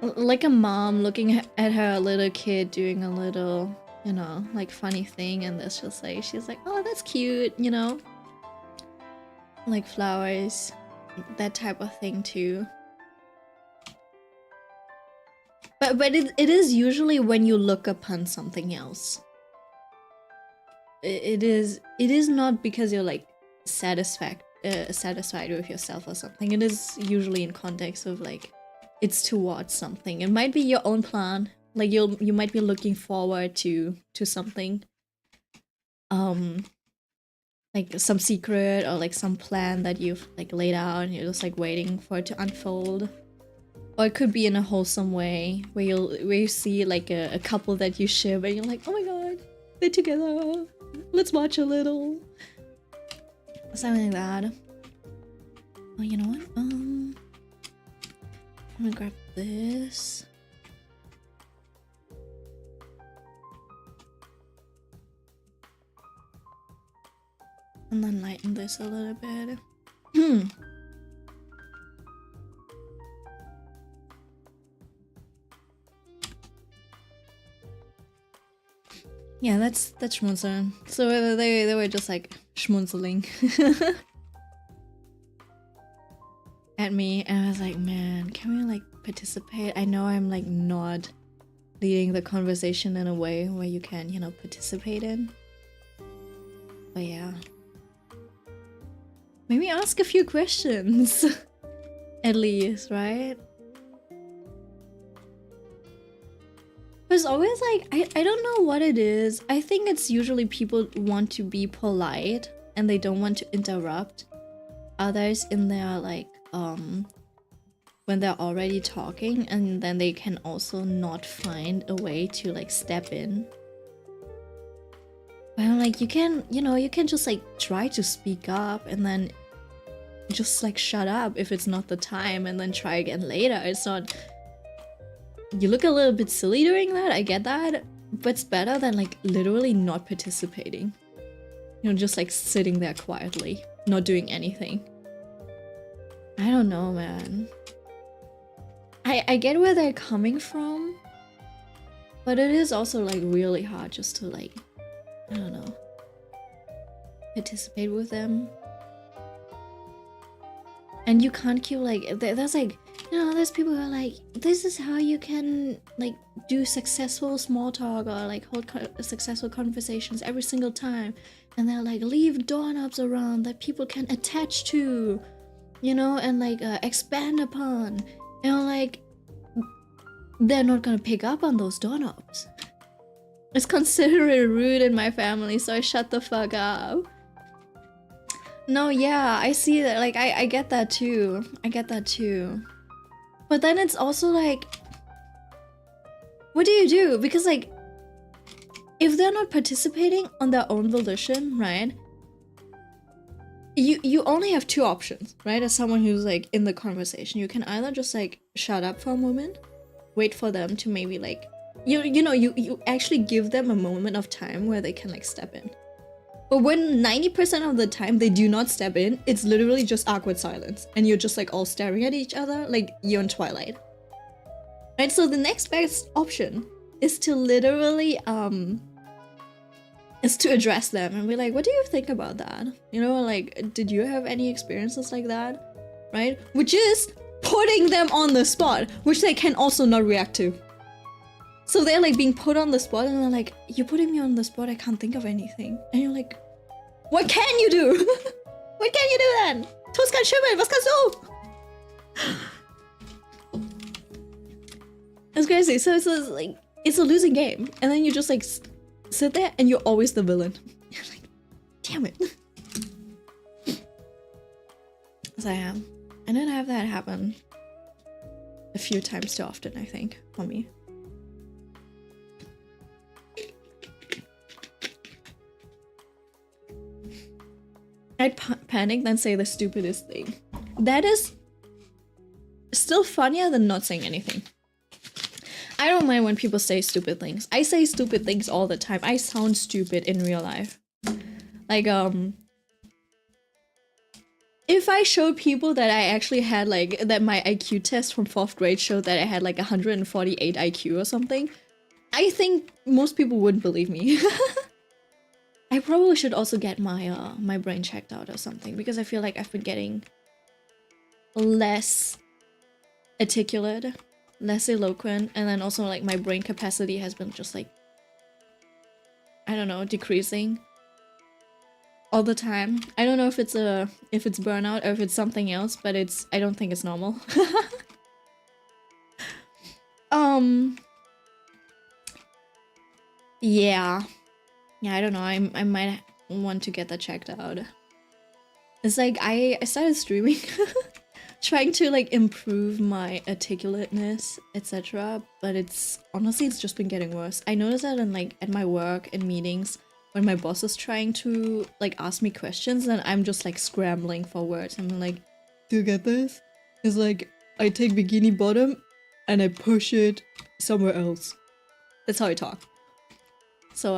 like a mom looking at her little kid doing a little, you know, like funny thing, and it's just like, she's like, oh, that's cute, you know? Like flowers, that type of thing too. But it is usually when you look upon something else. It is not because you're like satisfied with yourself or something. It is usually in context of like, it's towards something. It might be your own plan. Like you might be looking forward to something. Like some secret or like some plan that you've like laid out and you're just like waiting for it to unfold. Or it could be in a wholesome way where you see like a couple that you ship and you're like, oh my god, they're together. Let's watch a little. Something like that. Oh, you know what? I'm gonna grab this. And then lighten this a little bit. Yeah, that's schmunzeln. So they were just like schmunzeling at me, and I was like, man, can we like participate? I know I'm like not leading the conversation in a way where you can, you know, participate in. But yeah. Maybe ask a few questions. At least, right? It's always like, I don't know what it is. I think it's usually people want to be polite and they don't want to interrupt others in their like, when they're already talking, and then they can also not find a way to like step in. But I'm like, you can just like try to speak up and then just like shut up if it's not the time and then try again later. It's not... You look a little bit silly doing that, I get that, but it's better than like literally not participating. You know, just like sitting there quietly, not doing anything. I don't know, man. I get where they're coming from, but it is also like really hard just to like, I don't know, participate with them. And you can't keep like, there's like, you know, there's people who are like, this is how you can like do successful small talk or like hold successful conversations every single time. And they're like, leave doorknobs around that people can attach to, you know, and like expand upon. You know, like, they're not gonna pick up on those doorknobs. It's considered rude in my family, so I shut the fuck up. No, yeah, I see that. Like, I get that too. I get that too. But then it's also like, what do you do? Because like, if they're not participating on their own volition, right? You only have two options, right? As someone who's like in the conversation, you can either just like shut up for a moment, wait for them to maybe like, you actually give them a moment of time where they can like step in. But when 90% of the time they do not step in, it's literally just awkward silence, and you're just like all staring at each other like you're in Twilight. Right? So the next best option is to literally is to address them and be like, what do you think about that? You know, like, did you have any experiences like that? Right? Which is putting them on the spot, which they can also not react to. So they're like being put on the spot and they're like, you're putting me on the spot, I can't think of anything. And you're like, what can you do? What can you do then? Was kann schimmeln, was kannst du? It's crazy. So it's like, it's a losing game. And then you just like sit there and you're always the villain. You're like, damn it. So yeah, I didn't have that happen a few times too often, I think, for me. I'd panic, then say the stupidest thing. That is still funnier than not saying anything. I don't mind when people say stupid things. I say stupid things all the time. I sound stupid in real life. Like, if I showed people that I actually had like, that my IQ test from 4th grade showed that I had like 148 IQ or something, I think most people wouldn't believe me. I probably should also get my my brain checked out or something, because I feel like I've been getting less articulate, less eloquent, and then also like my brain capacity has been just like, I don't know, decreasing all the time. I don't know if it's burnout or if it's something else, but I don't think it's normal. Yeah. Yeah, I don't know. I might want to get that checked out. It's like I started streaming, trying to like improve my articulateness, etc. But it's just been getting worse. I noticed that in like at my work in meetings when my boss is trying to like ask me questions, and I'm just like scrambling for words. I'm like, do you get this? It's like I take bikini bottom and I push it somewhere else. That's how I talk. So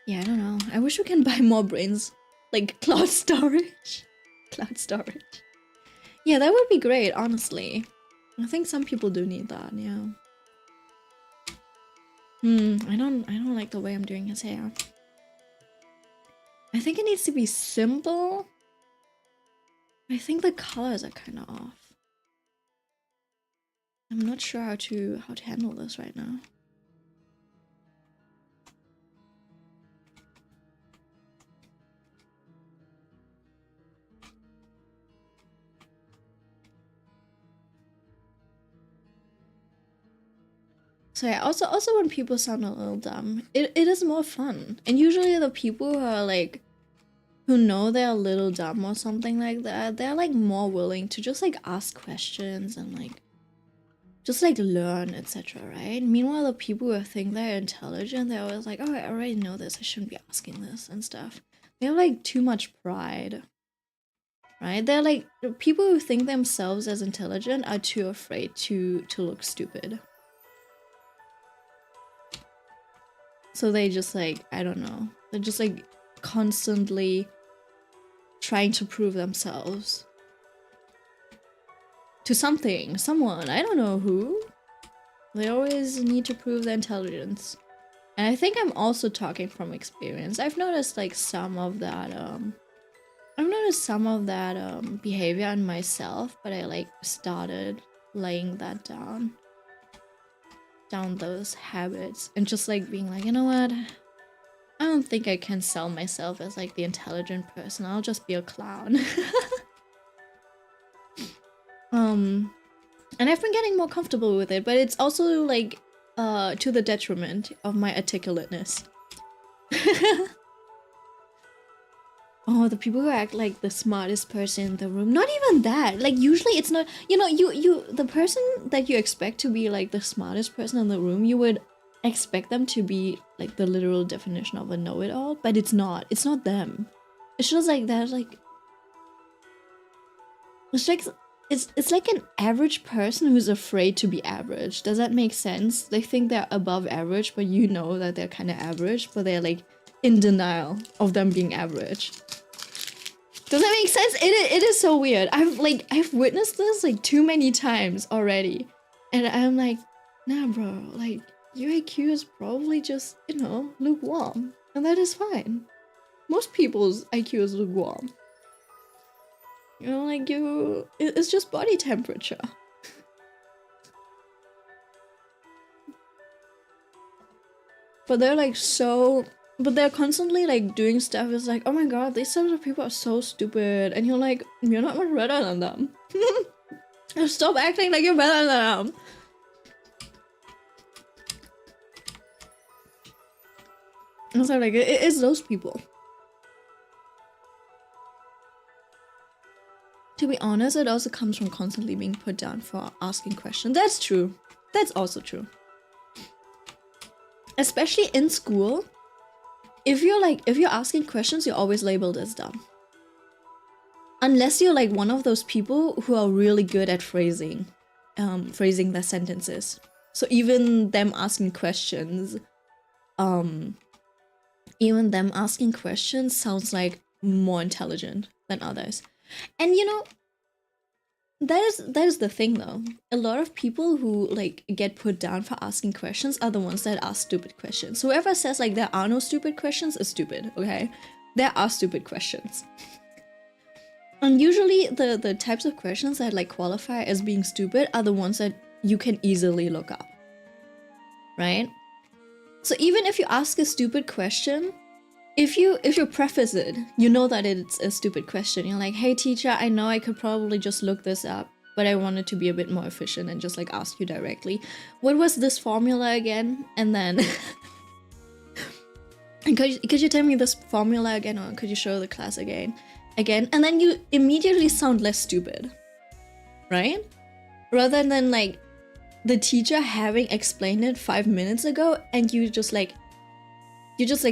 yeah, I don't know. I wish we can buy more brains. Like cloud storage. Cloud storage. Yeah, that would be great, honestly. I think some people do need that, yeah. I don't like the way I'm doing his hair. I think it needs to be simple. I think the colors are kind of off. I'm not sure how to handle this right now. So yeah, also when people sound a little dumb, it is more fun. And usually the people who are like, who know they're a little dumb or something like that, they're like more willing to just like ask questions and like just like learn, etc. Right? Meanwhile, the people who think they're intelligent, they're always like, oh, I already know this, I shouldn't be asking this and stuff. They have like too much pride. Right? They're like, the people who think themselves as intelligent are too afraid to look stupid. So they just like, I don't know, they're just like constantly trying to prove themselves to something, someone, I don't know who. They always need to prove their intelligence. And I think I'm also talking from experience. I've noticed like some of that behavior in myself, but I like started laying that down those habits and just like being like, you know what, I don't think I can sell myself as like the intelligent person. I'll just be a clown. And I've been getting more comfortable with it, but it's also like to the detriment of my articulateness. oh, the people who act like the smartest person in the room. Not even that. Like usually it's not, the person that you expect to be like the smartest person in the room, you would expect them to be like the literal definition of a know-it-all, but it's not. It's not them. It's just like that, like it's like an average person who's afraid to be average. Does that make sense? They think they're above average, but you know that they're kind of average, but they're like in denial of them being average. Does that make sense? It is so weird. I've witnessed this like too many times already, and I'm like, nah, bro. Like your IQ is probably just lukewarm, and that is fine. Most people's IQ is lukewarm. Like it's just body temperature. But they're like but they're constantly like doing stuff. It's like, oh my god, these types of people are so stupid. And you're like, you're not much better than them. Stop acting like you're better than them. And so like, it's those people. To be honest, it also comes from constantly being put down for asking questions. That's true. That's also true. Especially in school, if you're asking questions, you're always labeled as dumb. Unless you're like one of those people who are really good at phrasing their sentences. So even them asking questions sounds like more intelligent than others. And that is the thing though. A lot of people who like get put down for asking questions are the ones that ask stupid questions. Whoever says like there are no stupid questions is stupid, okay? There are stupid questions. And usually the types of questions that like qualify as being stupid are the ones that you can easily look up. Right? So even if you ask a stupid question, if you preface it, you know that it's a stupid question. You're like, hey teacher, I know I could probably just look this up, but I wanted to be a bit more efficient and just like ask you directly. What was this formula again? And then could you tell me this formula again, or could you show the class again? And then you immediately sound less stupid, right? Rather than like the teacher having explained it 5 minutes ago and you just like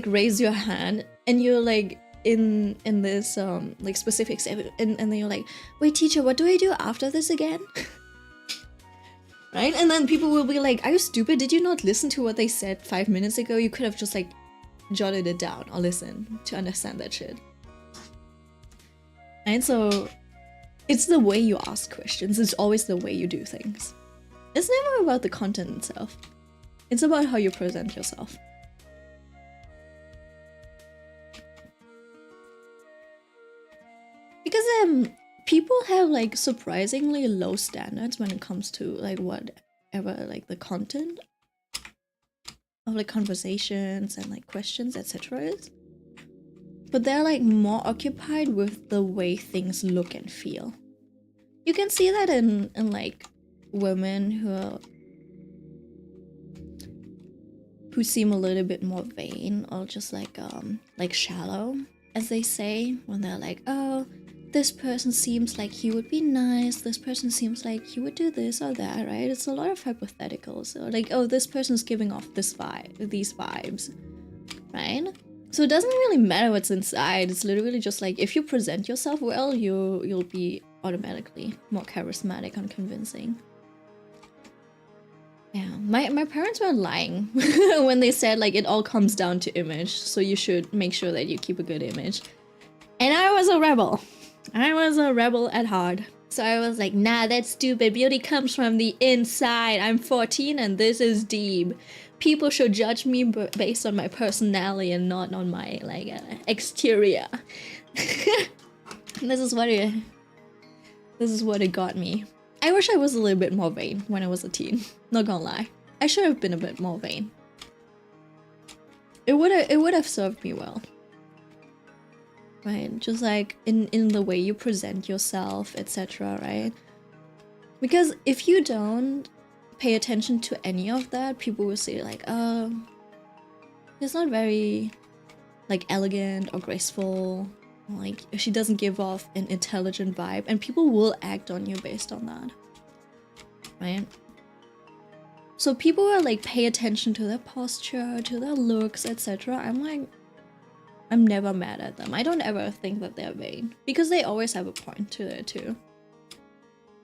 raise your hand and you're like in this like specific step, and then you're like, wait teacher, what do I do after this again? Right? And then people will be like, are you stupid? Did you not listen to what they said 5 minutes ago? You could have just like jotted it down or listened to understand that shit. And so it's the way you ask questions. It's always the way you do things. It's never about the content itself. It's about how you present yourself. Because people have like surprisingly low standards when it comes to like whatever like the content of like conversations and like questions, etc. is. But they're like more occupied with the way things look and feel. You can see that in like women who seem a little bit more vain or just like shallow, as they say, when they're like, oh, this person seems like he would be nice, this person seems like he would do this or that, right? It's a lot of hypotheticals. So like, oh, this person's giving off these vibes, right? So it doesn't really matter what's inside. It's literally just like, if you present yourself well, you'll be automatically more charismatic and convincing. Yeah, my parents weren't lying when they said like it all comes down to image, so you should make sure that you keep a good image. And I was a rebel. I was a rebel at heart. So I was like, nah, that's stupid. Beauty comes from the inside. I'm 14 and this is deep. People should judge me based on my personality and not on my like exterior. This is what it got me. I wish I was a little bit more vain when I was a teen. Not gonna lie, I should have been a bit more vain. It would have served me well. Right, just like in the way you present yourself, etc. Right? Because if you don't pay attention to any of that, people will say like, it's not very like elegant or graceful, Like, she doesn't give off an intelligent vibe, and people will act on you based on that, right? So people will like pay attention to their posture, to their looks, etc. I'm never mad at them. I don't ever think that they're vain, because they always have a point to it too.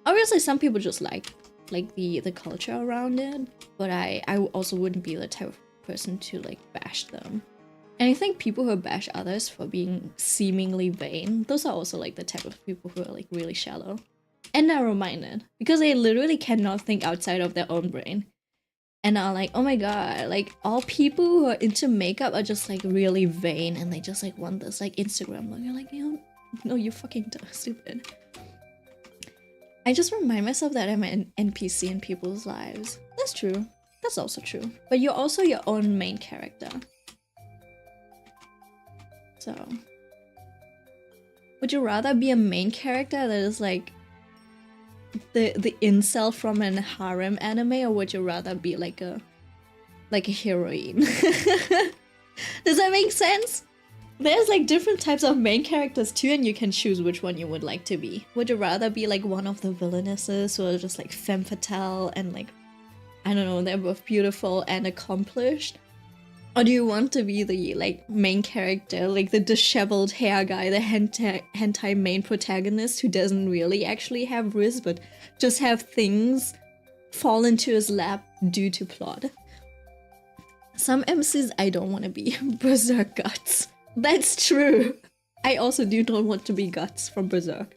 Obviously, some people just like the culture around it, but I also wouldn't be the type of person to like bash them. And I think people who bash others for being seemingly vain, those are also like the type of people who are like really shallow and narrow-minded, because they literally cannot think outside of their own brain and are like, oh my god, like all people who are into makeup are just like really vain and they just like want this like Instagram look. You're like, you know, no, you're fucking stupid. I just remind myself that I'm an NPC in people's lives. That's true. That's also true. But you're also your own main character. So, would you rather be a main character that is like the incel from an harem anime, or would you rather be like a heroine? Does that make sense? There's like different types of main characters too, and you can choose which one you would like to be. Would you rather be like one of the villainesses who are just like femme fatale and like, I don't know, they're both beautiful and accomplished? Or do you want to be the like main character, like the disheveled hair guy, the hentai main protagonist who doesn't really actually have risk but just have things fall into his lap due to plot? Some MCs I don't want to be. Berserk Guts. That's true. I also do not want to be Guts from Berserk.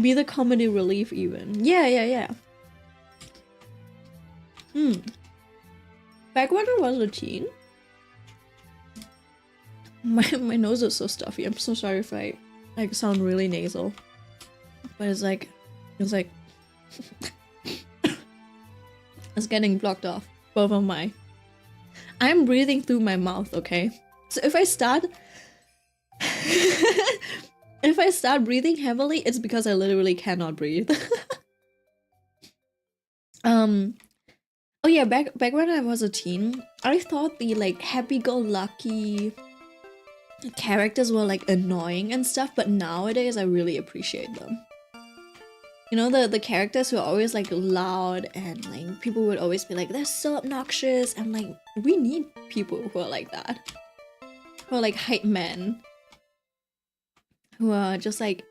Be the comedy relief even. Yeah. Back when I was a teen, my nose is so stuffy. I'm so sorry if I like sound really nasal, but it's like it's getting blocked off. Both of my. I'm breathing through my mouth. Okay, so if I start breathing heavily, it's because I literally cannot breathe. Oh yeah, back when I was a teen, I thought the like happy-go-lucky characters were like annoying and stuff, but nowadays I really appreciate them. You know, the characters who are always like loud and like people would always be like, they're so obnoxious, and like we need people who are like that. Who are like hype men. Who are just like,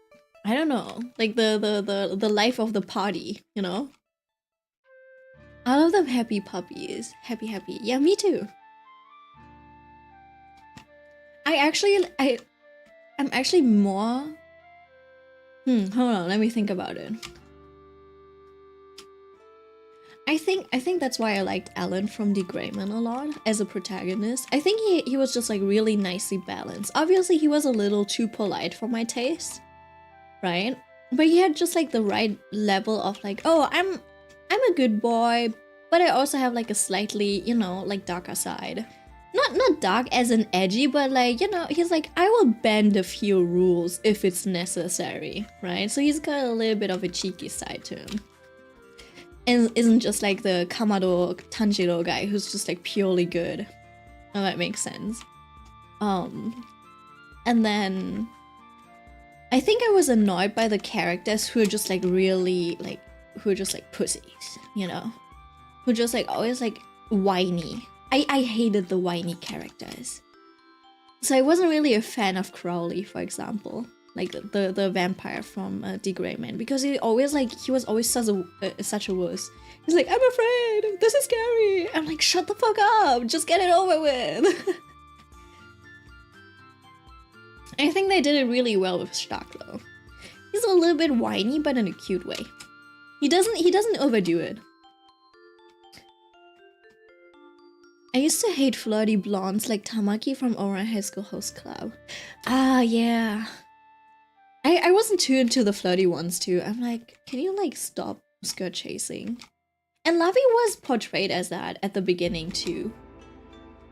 I don't know, like the life of the party, you know? I love them happy puppies. Happy. Yeah, me too. I'm actually more... hold on, let me think about it. I think that's why I liked Alan from The Greyman a lot as a protagonist. I think he was just like really nicely balanced. Obviously he was a little too polite for my taste, right? But he had just like the right level of like, oh, I'm a good boy, but I also have like a slightly, you know, like darker side. Not dark as in edgy, but like, you know, he's like, I will bend a few rules if it's necessary, right? So he's got a little bit of a cheeky side to him. And isn't just like the Kamado Tanjiro guy who's just like purely good. Oh, that makes sense. And then I think I was annoyed by the characters who are just like really like, who are just like pussies, you know? Who just like always like whiny. I hated the whiny characters. So I wasn't really a fan of Crowley, for example. Like the vampire from The Greyman, because he was always such a wuss. He's like, I'm afraid, this is scary. I'm like, shut the fuck up, just get it over with. I think they did it really well with Stark though. He's a little bit whiny, but in a cute way. He doesn't overdo it. I used to hate flirty blondes like Tamaki from Ouran High School Host Club. Ah, yeah. I wasn't too into the flirty ones too. I'm like, can you like stop skirt chasing? And Lavi was portrayed as that at the beginning too.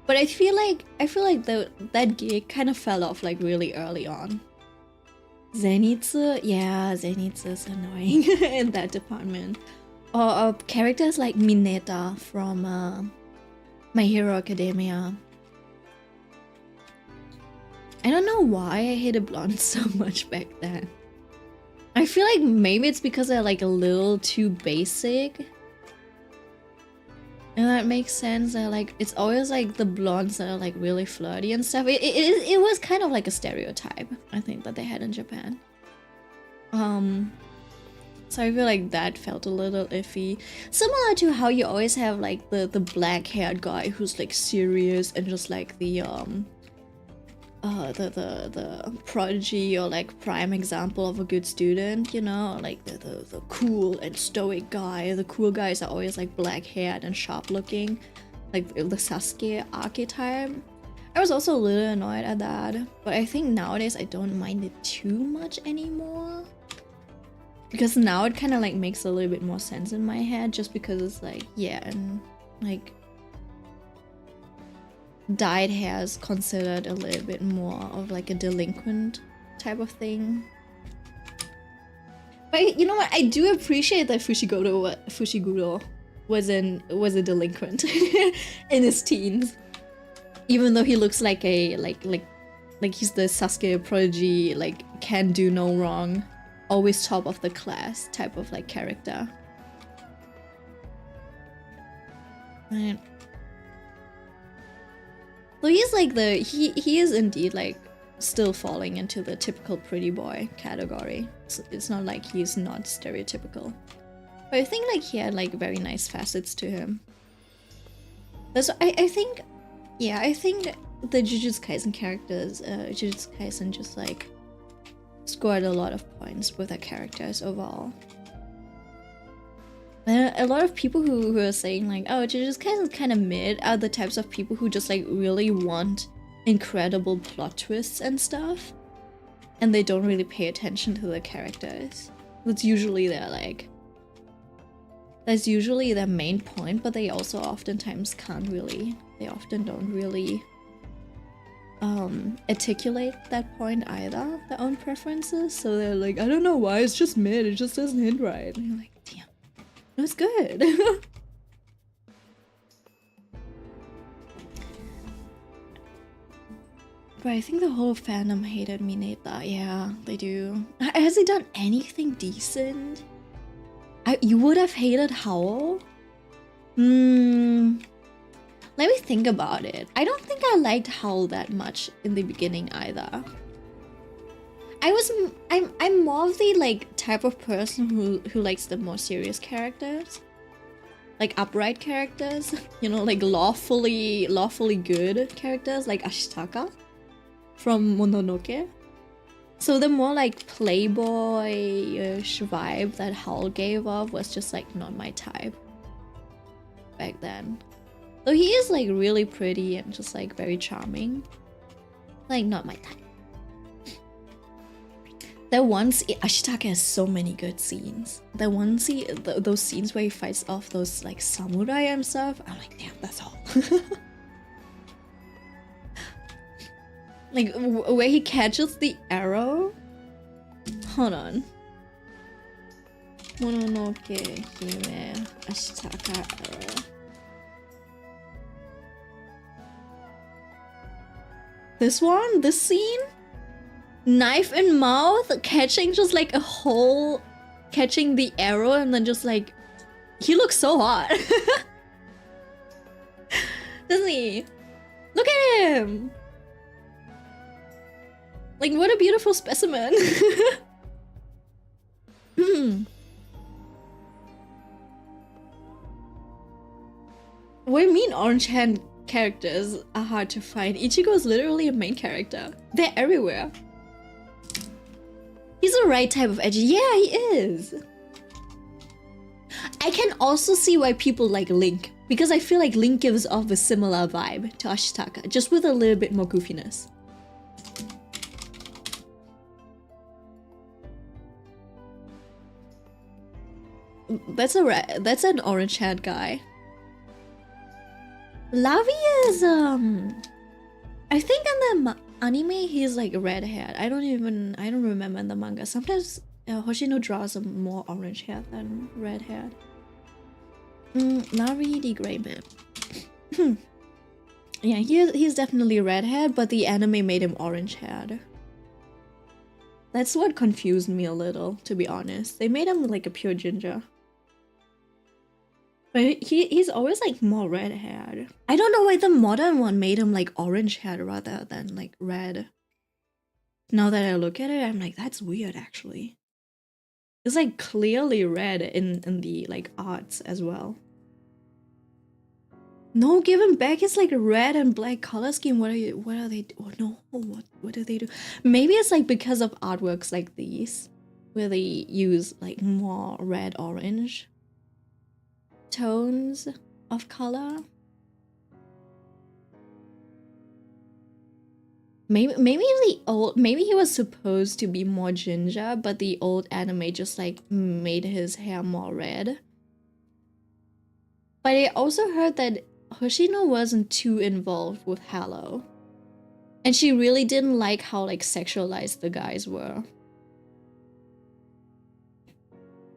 But I feel like that gig kind of fell off like really early on. Zenitsu, yeah, Zenitsu is annoying in that department. Or characters like Mineta from My Hero Academia. know why I hated blondes so much back then. I feel like maybe it's because they're like a little too basic. And that makes sense. They're like, it's always like the blondes that are like really flirty and stuff. It was kind of like a stereotype, I think, that they had in Japan. So I feel like that felt a little iffy. Similar to how you always have like the black haired guy who's like serious and just like the prodigy or like prime example of a good student, you know, like the cool and stoic guy. The cool guys are always like black haired and sharp looking, like the Sasuke archetype. I was also a little annoyed at that, but I think nowadays I don't mind it too much anymore, because now it kind of like makes a little bit more sense in my head, just because it's like, yeah, and like dyed hair is considered a little bit more of like a delinquent type of thing. But you know what? I do appreciate that Fushiguro was a delinquent in his teens, even though he looks like a like he's the Sasuke prodigy, like can do no wrong, always top of the class type of like character. Right. So he's like he is indeed like still falling into the typical pretty boy category. So it's not like he's not stereotypical. But I think like he had like very nice facets to him. That's I think, yeah, I think the Jujutsu Kaisen characters, Jujutsu Kaisen just like scored a lot of points with their characters overall. A lot of people who are saying like, oh, Jujutsu Kaisen's kind of mid are the types of people who just like really want incredible plot twists and stuff, and they don't really pay attention to the characters. That's usually their like, that's usually their main point, but they also oftentimes can't really, they often don't really articulate that point either, their own preferences. So they're like, I don't know why, it's just mid, it just doesn't hit right. And you're like, damn. It was good. But I think the whole fandom hated Mineta. Yeah, they do. Has he done anything decent? You would have hated Howl? Let me think about it. I don't think I liked Howl that much in the beginning either. I'm more of the like type of person who likes the more serious characters, like upright characters, you know, like lawfully good characters, like Ashitaka from Mononoke. So the more like playboy-ish vibe that Howl gave off was just like not my type back then. Though he is like really pretty and just like very charming, like not my type. Ashitaka has so many good scenes. Those scenes where he fights off those like samurai and stuff, I'm like, damn, that's all. Like where he catches the arrow. Hold on. Mononoke Hime Ashitaka arrow. This one? This scene? Knife in mouth, catching just like a whole, catching the arrow, and then just like, he looks so hot. Doesn't he? Look at him! Like, what a beautiful specimen. What do you mean orange hand characters are hard to find? Ichigo is literally a main character. They're everywhere. He's the right type of edgy. Yeah, he is. I can also see why people like Link, because I feel like Link gives off a similar vibe to Ashitaka, just with a little bit more goofiness. That's an orange haired guy. Lavi is I think in the anime he's like red haired. I don't remember in the manga. Sometimes Hoshino draws him more orange haired than red haired. Lavi the Grey Man. Yeah, he's definitely redhead, but the anime made him orange haired. That's what confused me a little, to be honest. They made him like a pure ginger. But he's always like more red haired. I don't know why the modern one made him like orange haired rather than like red. Now that I look at it, I'm like, that's weird actually. It's like clearly red in the like arts as well. No, give him back his like red and black color scheme. What are they? Oh no, what do they do? Maybe it's like because of artworks like these, where they use like more red orange tones of color. Maybe he was supposed to be more ginger, but the old anime just like made his hair more red. But I also heard that Hoshino wasn't too involved with Hello. And she really didn't like how like sexualized the guys were.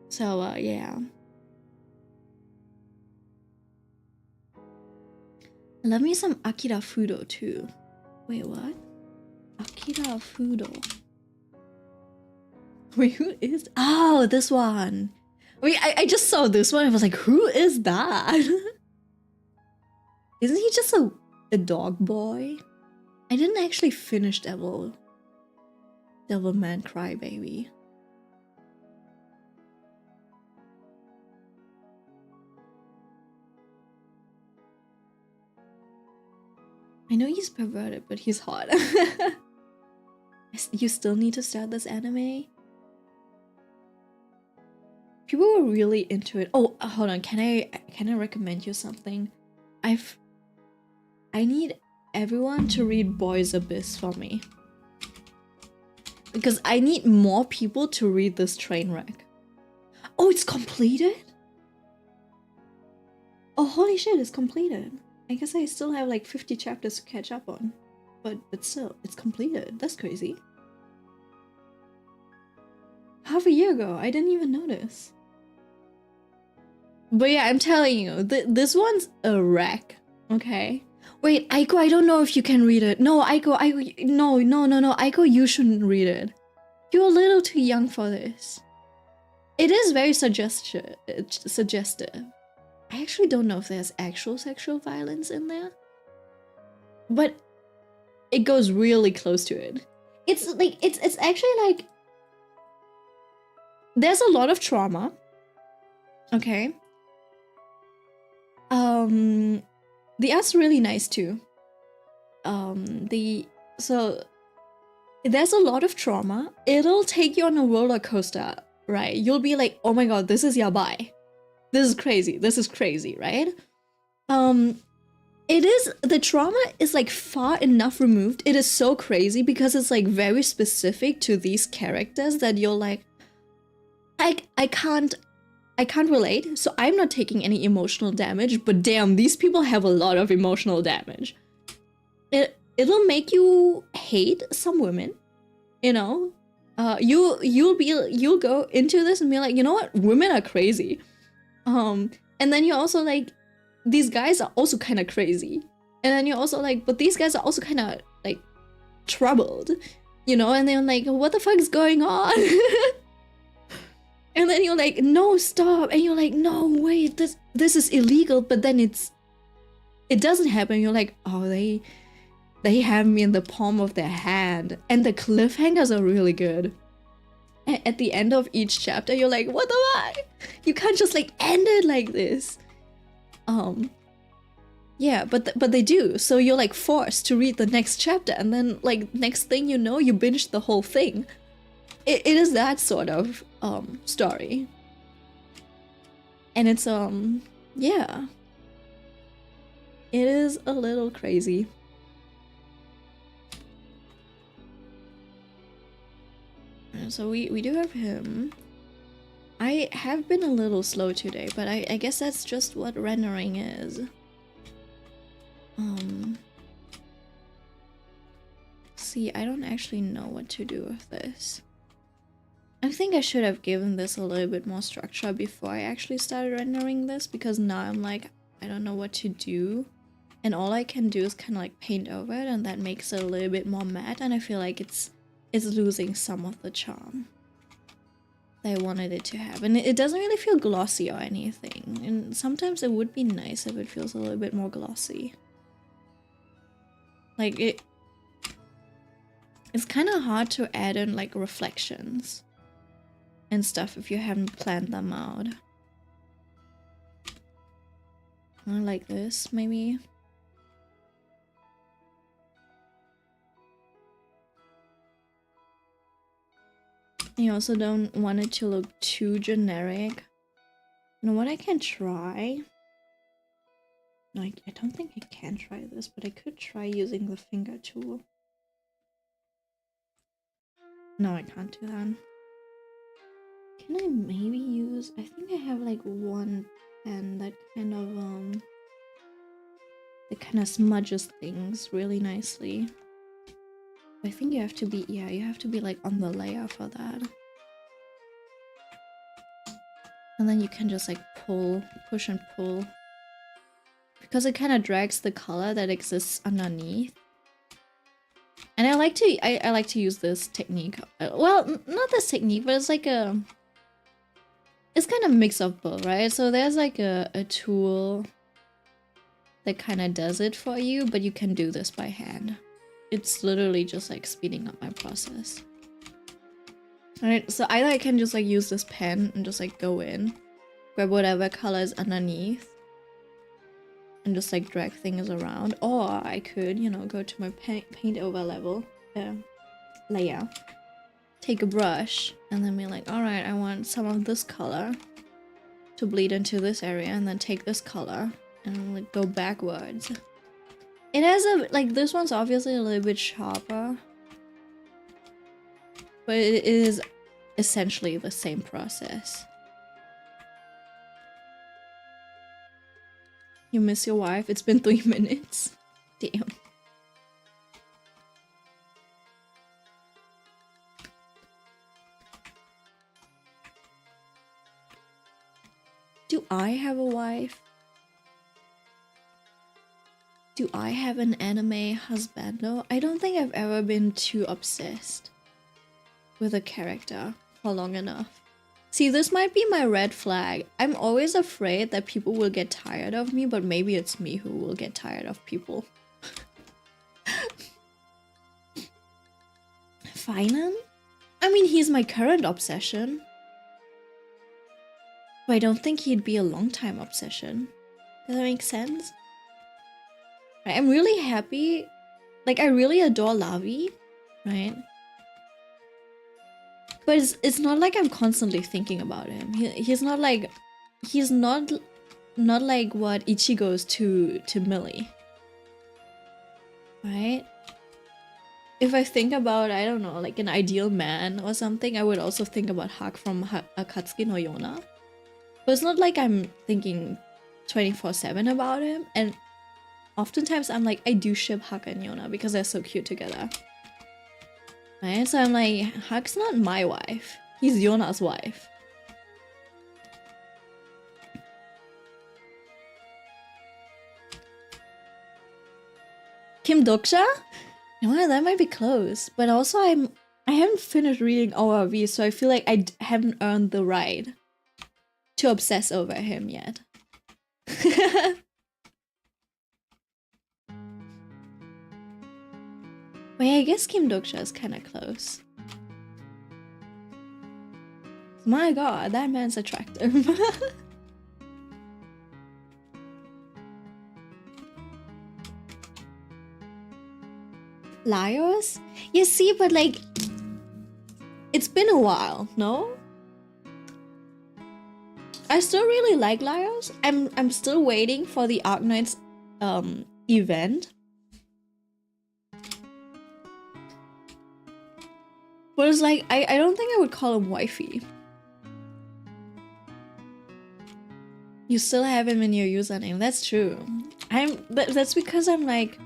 So yeah. I love me some Akira Fudo too. Wait, what? Akira Fudo. Wait, who is? Oh, this one. Wait, I just saw this one. I was like, who is that? Isn't he just a dog boy? I didn't actually finish Devilman Crybaby. I know he's perverted, but he's hot. You still need to start this anime? People were really into it. Oh, hold on. Can I recommend you something? I need everyone to read Boys Abyss for me. Because I need more people to read this train wreck. Oh, it's completed? Oh, holy shit, it's completed. I guess I still have like 50 chapters to catch up on. But still, it's completed. That's crazy. Half a year ago, I didn't even notice. But yeah, I'm telling you, this one's a wreck, okay? Wait, Aiko, I don't know if you can read it. No, Aiko, no, Aiko, you shouldn't read it. You're a little too young for this. It is very suggestive. I actually don't know if there's actual sexual violence in there. But it goes really close to it. It's like, it's actually like... There's a lot of trauma. Okay. The art's really nice too. So there's a lot of trauma. It'll take you on a roller coaster, right? You'll be like, oh my god, this is yabai. This is crazy, right? The trauma is like far enough removed. It is so crazy because it's like very specific to these characters that you're like, I can't relate, so I'm not taking any emotional damage, but damn, these people have a lot of emotional damage. It'll make you hate some women, you know? You'll go into this and be like, you know what? Women are crazy. And then you're also like, these guys are also kind of crazy. And then you're also like, but these guys are also kind of like troubled, you know? And they're like, what the fuck is going on? And then you're like, no, stop. And you're like, no, wait, this is illegal. But then it doesn't happen. You're like, oh, they have me in the palm of their hand. And the cliffhangers are really good. At the end of each chapter, you're like, what the fuck? You can't just like end it like this. Yeah, but they do. So you're like forced to read the next chapter. And then like next thing you know, you binge the whole thing. It is that sort of story. And it's yeah. It is a little crazy. So we do have him. I have been a little slow today, but I guess that's just what rendering is. See, I don't actually know what to do with this. I think I should have given this a little bit more structure before I actually started rendering this, because now I'm like, I don't know what to do. and all I can do is kind of like paint over it, and that makes it a little bit more matte, and I feel like it's losing some of the charm that I wanted it to have. And it doesn't really feel glossy or anything, and sometimes it would be nice if it feels a little bit more glossy. Like it's kind of hard to add in like reflections and stuff if you haven't planned them out. I like this, maybe. You also don't want it to look too generic. You know what I can try? No, I don't think I can try this, but I could try using the finger tool. No, I can't do that. Can I maybe use... I think I have like one pen that kind of smudges things really nicely. I think you have to be... yeah, you have to be like on the layer for that. And then you can just like push and pull. Because it kind of drags the color that exists underneath. And I like to use this technique. Well, not this technique, but it's like a... it's kind of a mix of both, right? So there's like a tool that kind of does it for you, but you can do this by hand. It's literally just like speeding up my process. Alright, so either I can just like use this pen and just like go in, grab whatever color is underneath, and just like drag things around, or I could, you know, go to my paint over layer, take a brush, and then be like, alright, I want some of this color to bleed into this area, and then take this color and like go backwards. It has a, like, this one's obviously a little bit sharper, but it is essentially the same process. You miss your wife? It's been 3 minutes. Damn. Do I have a wife? Do I have an anime husbando? I don't think I've ever been too obsessed with a character for long enough. See, this might be my red flag. I'm always afraid that people will get tired of me, but maybe it's me who will get tired of people. Finan? I mean, he's my current obsession. But I don't think he'd be a long-time obsession. Does that make sense? I'm really happy. Like, I really adore Lavi, right? But it's not like I'm constantly thinking about him. He's not like... he's not like what Ichigo is to Millie. Right? If I think about, I don't know, like an ideal man or something, I would also think about Hak from Akatsuki no Yona. But it's not like I'm thinking 24/7 about him. And oftentimes I'm like, I do ship Hak and Yona because they're so cute together. Right? So I'm like, Hak's not my wife. He's Yona's wife. Kim Doksha? You know, that might be close. But also I haven't finished reading ORV, so I feel like I haven't earned the right to obsess over him yet. Wait, I guess Kim Doksha is kind of close. My god, that man's attractive. Laios? Yeah, see, but like... it's been a while, no? I still really like Laios. I'm still waiting for the Arknights event. But it's like, I don't think I would call him wifey. You still have him in your username. That's true. That's because I'm like...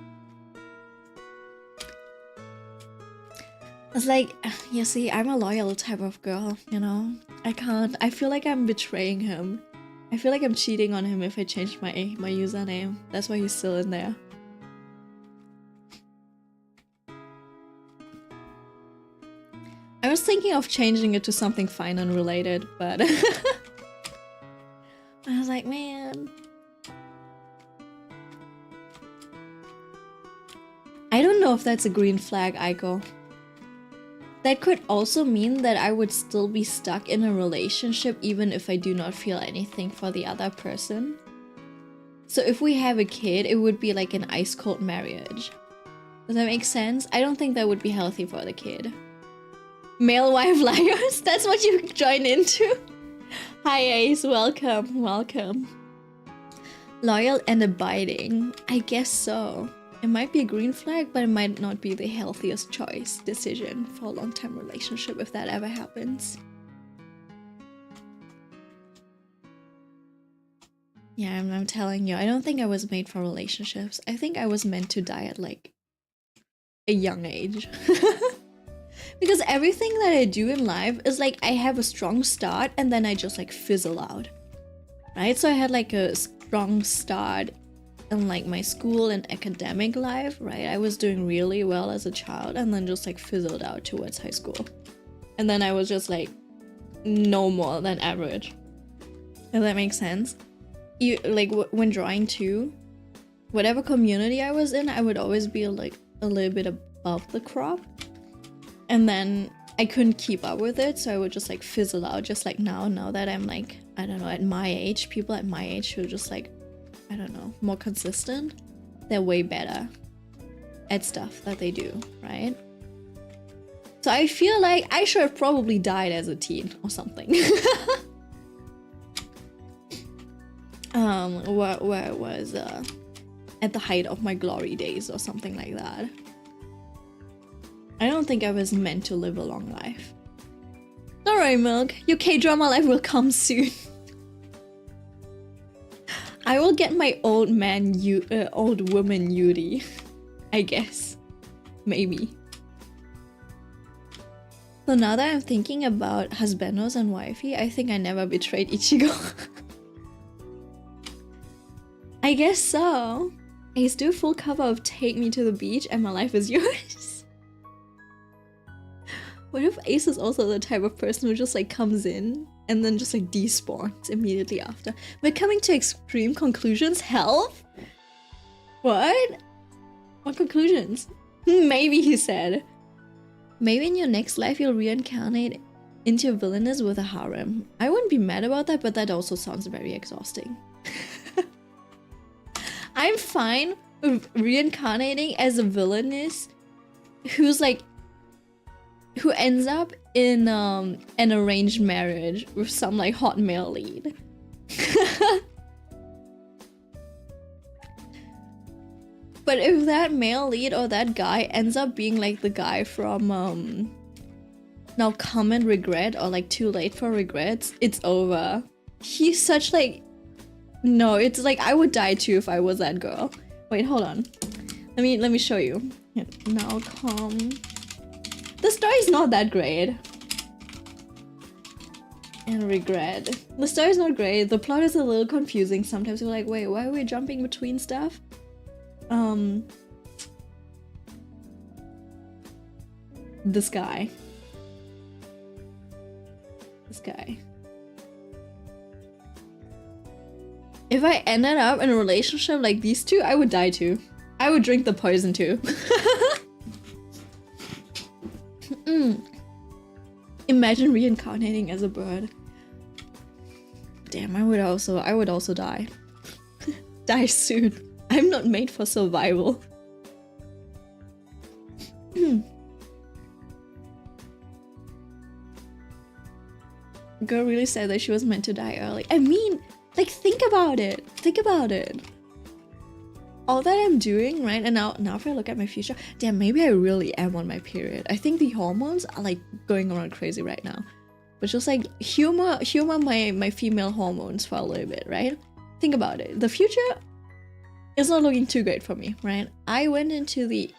it's like, you see, I'm a loyal type of girl, you know? I can't... I feel like I'm betraying him. I feel like I'm cheating on him if I change my username. That's why he's still in there. I was thinking of changing it to something fine unrelated, but I was like, man. I don't know if that's a green flag, Aiko. That could also mean that I would still be stuck in a relationship even if I do not feel anything for the other person. So if we have a kid, it would be like an ice cold marriage. Does that make sense? I don't think that would be healthy for the kid. Male wife liars? That's what you join into? Hi Ace, welcome, welcome. Loyal and abiding. I guess so. It might be a green flag, but it might not be the healthiest decision for a long-term relationship if that ever happens. Yeah, I'm telling you, I don't think I was made for relationships. I think I was meant to die at like a young age. Because everything that I do in life is like I have a strong start and then I just like fizzle out. Right? So I had like a strong start in like my school and academic life, right? I was doing really well as a child and then just like fizzled out towards high school. And then I was just like no more than average. Does that make sense? You like when drawing too, whatever community I was in, I would always be like a little bit above the crop. And then I couldn't keep up with it, so I would just like fizzle out, just like now that I'm like, I don't know, at my age, people at my age who are just like, I don't know, more consistent, they're way better at stuff that they do, right? So I feel like I should have probably died as a teen or something. Where I was at the height of my glory days or something like that. I don't think I was meant to live a long life. Alright, Milk, your K-drama life will come soon. I will get my old woman Yuri. I guess. Maybe. So now that I'm thinking about husbandos and wifey, I think I never betrayed Ichigo. I guess so. Ace, do a full cover of Take Me to the Beach and My Life is Yours. What if Ace is also the type of person who just like comes in and then just like despawns immediately after? We're coming to extreme conclusions? Help? What? What conclusions? Maybe, he said. Maybe in your next life you'll reincarnate into a villainess with a harem. I wouldn't be mad about that, but that also sounds very exhausting. I'm fine with reincarnating as a villainess who's like who ends up in an arranged marriage with some like hot male lead. But if that male lead or that guy ends up being like the guy from Now Come and Regret or like Too Late for Regrets, it's over. He's such like no, it's like I would die too if I was that girl. Wait, hold on. Let me show you. Now Come. The story's not that great. And Regret. The story's not great. The plot is a little confusing. Sometimes you're like, wait, why are we jumping between stuff? This guy. This guy. If I ended up in a relationship like these two, I would die too. I would drink the poison too. Imagine reincarnating as a bird. Damn, I would also die. Die soon. I'm not made for survival. Girl really said that she was meant to die early. I mean, like, think about it. Think about it. All that I'm doing, right? And now if I look at my future, damn, maybe I really am on my period. I think the hormones are like going around crazy right now. But just like humor my female hormones for a little bit, right? Think about it. The future is not looking too great for me, right? I went into the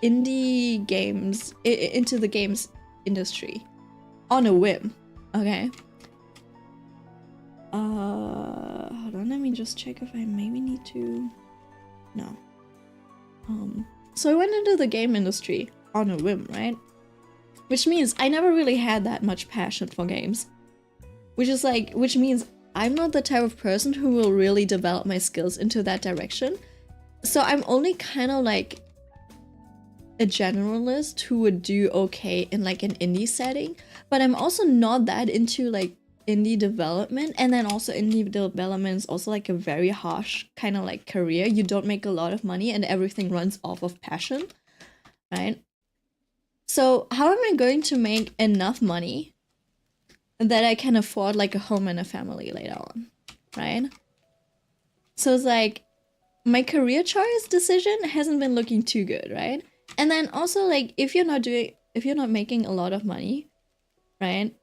indie games, into the games industry on a whim, okay? Hold on, let me just check if I maybe need to... No. So I went into the game industry on a whim, right? which means I never really had that much passion for games. Which means I'm not the type of person who will really develop my skills into that direction. So I'm only kind of like a generalist who would do okay in like an indie setting, but I'm also not that into like indie development. And then also indie development is also like a very harsh kind of like career. You don't make a lot of money and everything runs off of passion, right? So how am I going to make enough money that I can afford like a home and a family later on, right? So it's like my career choice decision hasn't been looking too good, right? And then also like if you're not making a lot of money, right?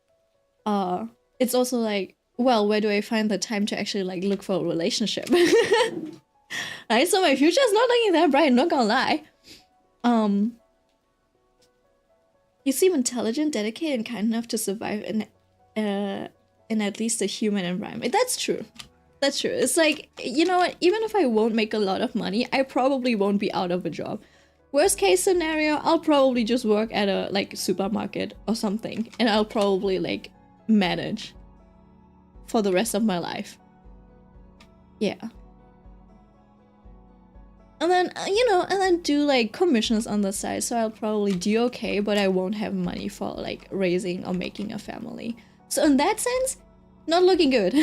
It's also like, well, where do I find the time to actually like look for a relationship? Right? So my future is not looking that bright, not gonna lie. You seem intelligent, dedicated, and kind enough to survive in at least a human environment. That's true. That's true. It's like, you know what? Even if I won't make a lot of money, I probably won't be out of a job. Worst case scenario, I'll probably just work at a like supermarket or something, and I'll probably like manage for the rest of my life. Yeah. And then, and then do like commissions on the side, so I'll probably do okay, but I won't have money for like raising or making a family. So in that sense, not looking good.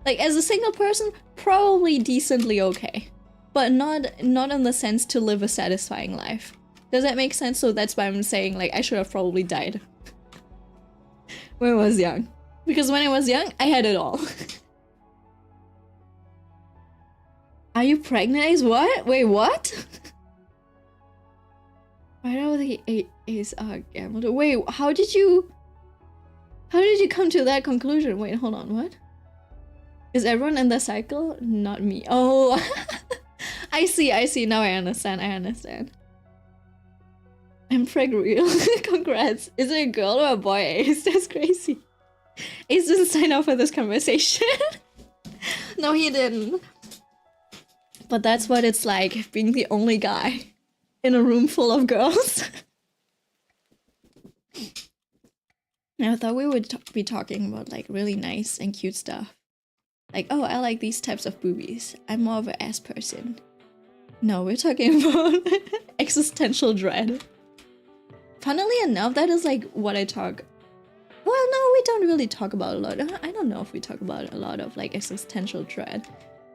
Like as a single person, probably decently okay. But not in the sense to live a satisfying life. Does that make sense? So that's why I'm saying like I should have probably died when I was young. Because when I was young, I had it all. Are you pregnant? Is what? Wait, what? Why are the A's gambled? Wait, how did you come to that conclusion? Wait, hold on, what? Is everyone in the cycle? Not me. Oh, I see. Now I understand. I'm preg real. Congrats. Is it a girl or a boy, Ace? That's crazy. Ace didn't sign up for this conversation. No, he didn't. But that's what it's like, being the only guy in a room full of girls. I thought we would be talking about like really nice and cute stuff. Like, oh, I like these types of boobies. I'm more of an ass person. No, we're talking about existential dread. Funnily enough, that is like what I talk. Well, no, we don't really talk about a lot. I don't know if we talk about a lot of like existential dread.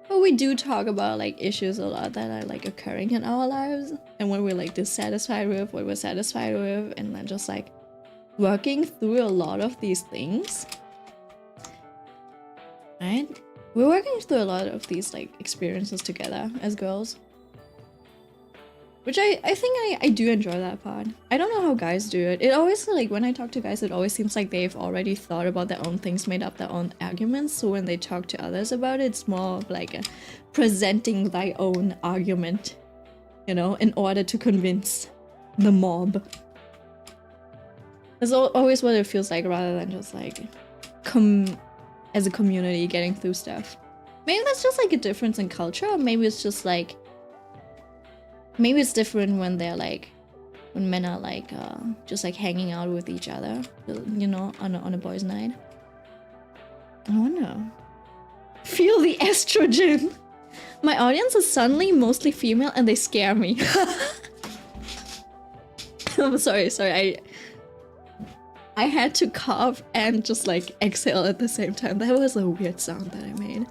But we do talk about like issues a lot that are like occurring in our lives. And when we're like dissatisfied with what we're satisfied with, and then just like working through a lot of these things. Right? We're working through a lot of these like experiences together as girls. Which I think I do enjoy that part. I don't know how guys do it. It always, like, when I talk to guys, it always seems like they've already thought about their own things, made up their own arguments. So when they talk to others about it, it's more of like a presenting thy own argument, you know, in order to convince the mob. That's always what it feels like, rather than just like as a community getting through stuff. Maybe that's just like a difference in culture, or maybe it's just like, maybe it's different when they're like, when men are like just like hanging out with each other, you know, on a boys' night. I don't know. Feel the estrogen. My audience is suddenly mostly female and they scare me. I'm sorry, I had to cough and just like exhale at the same time. That was a weird sound that I made.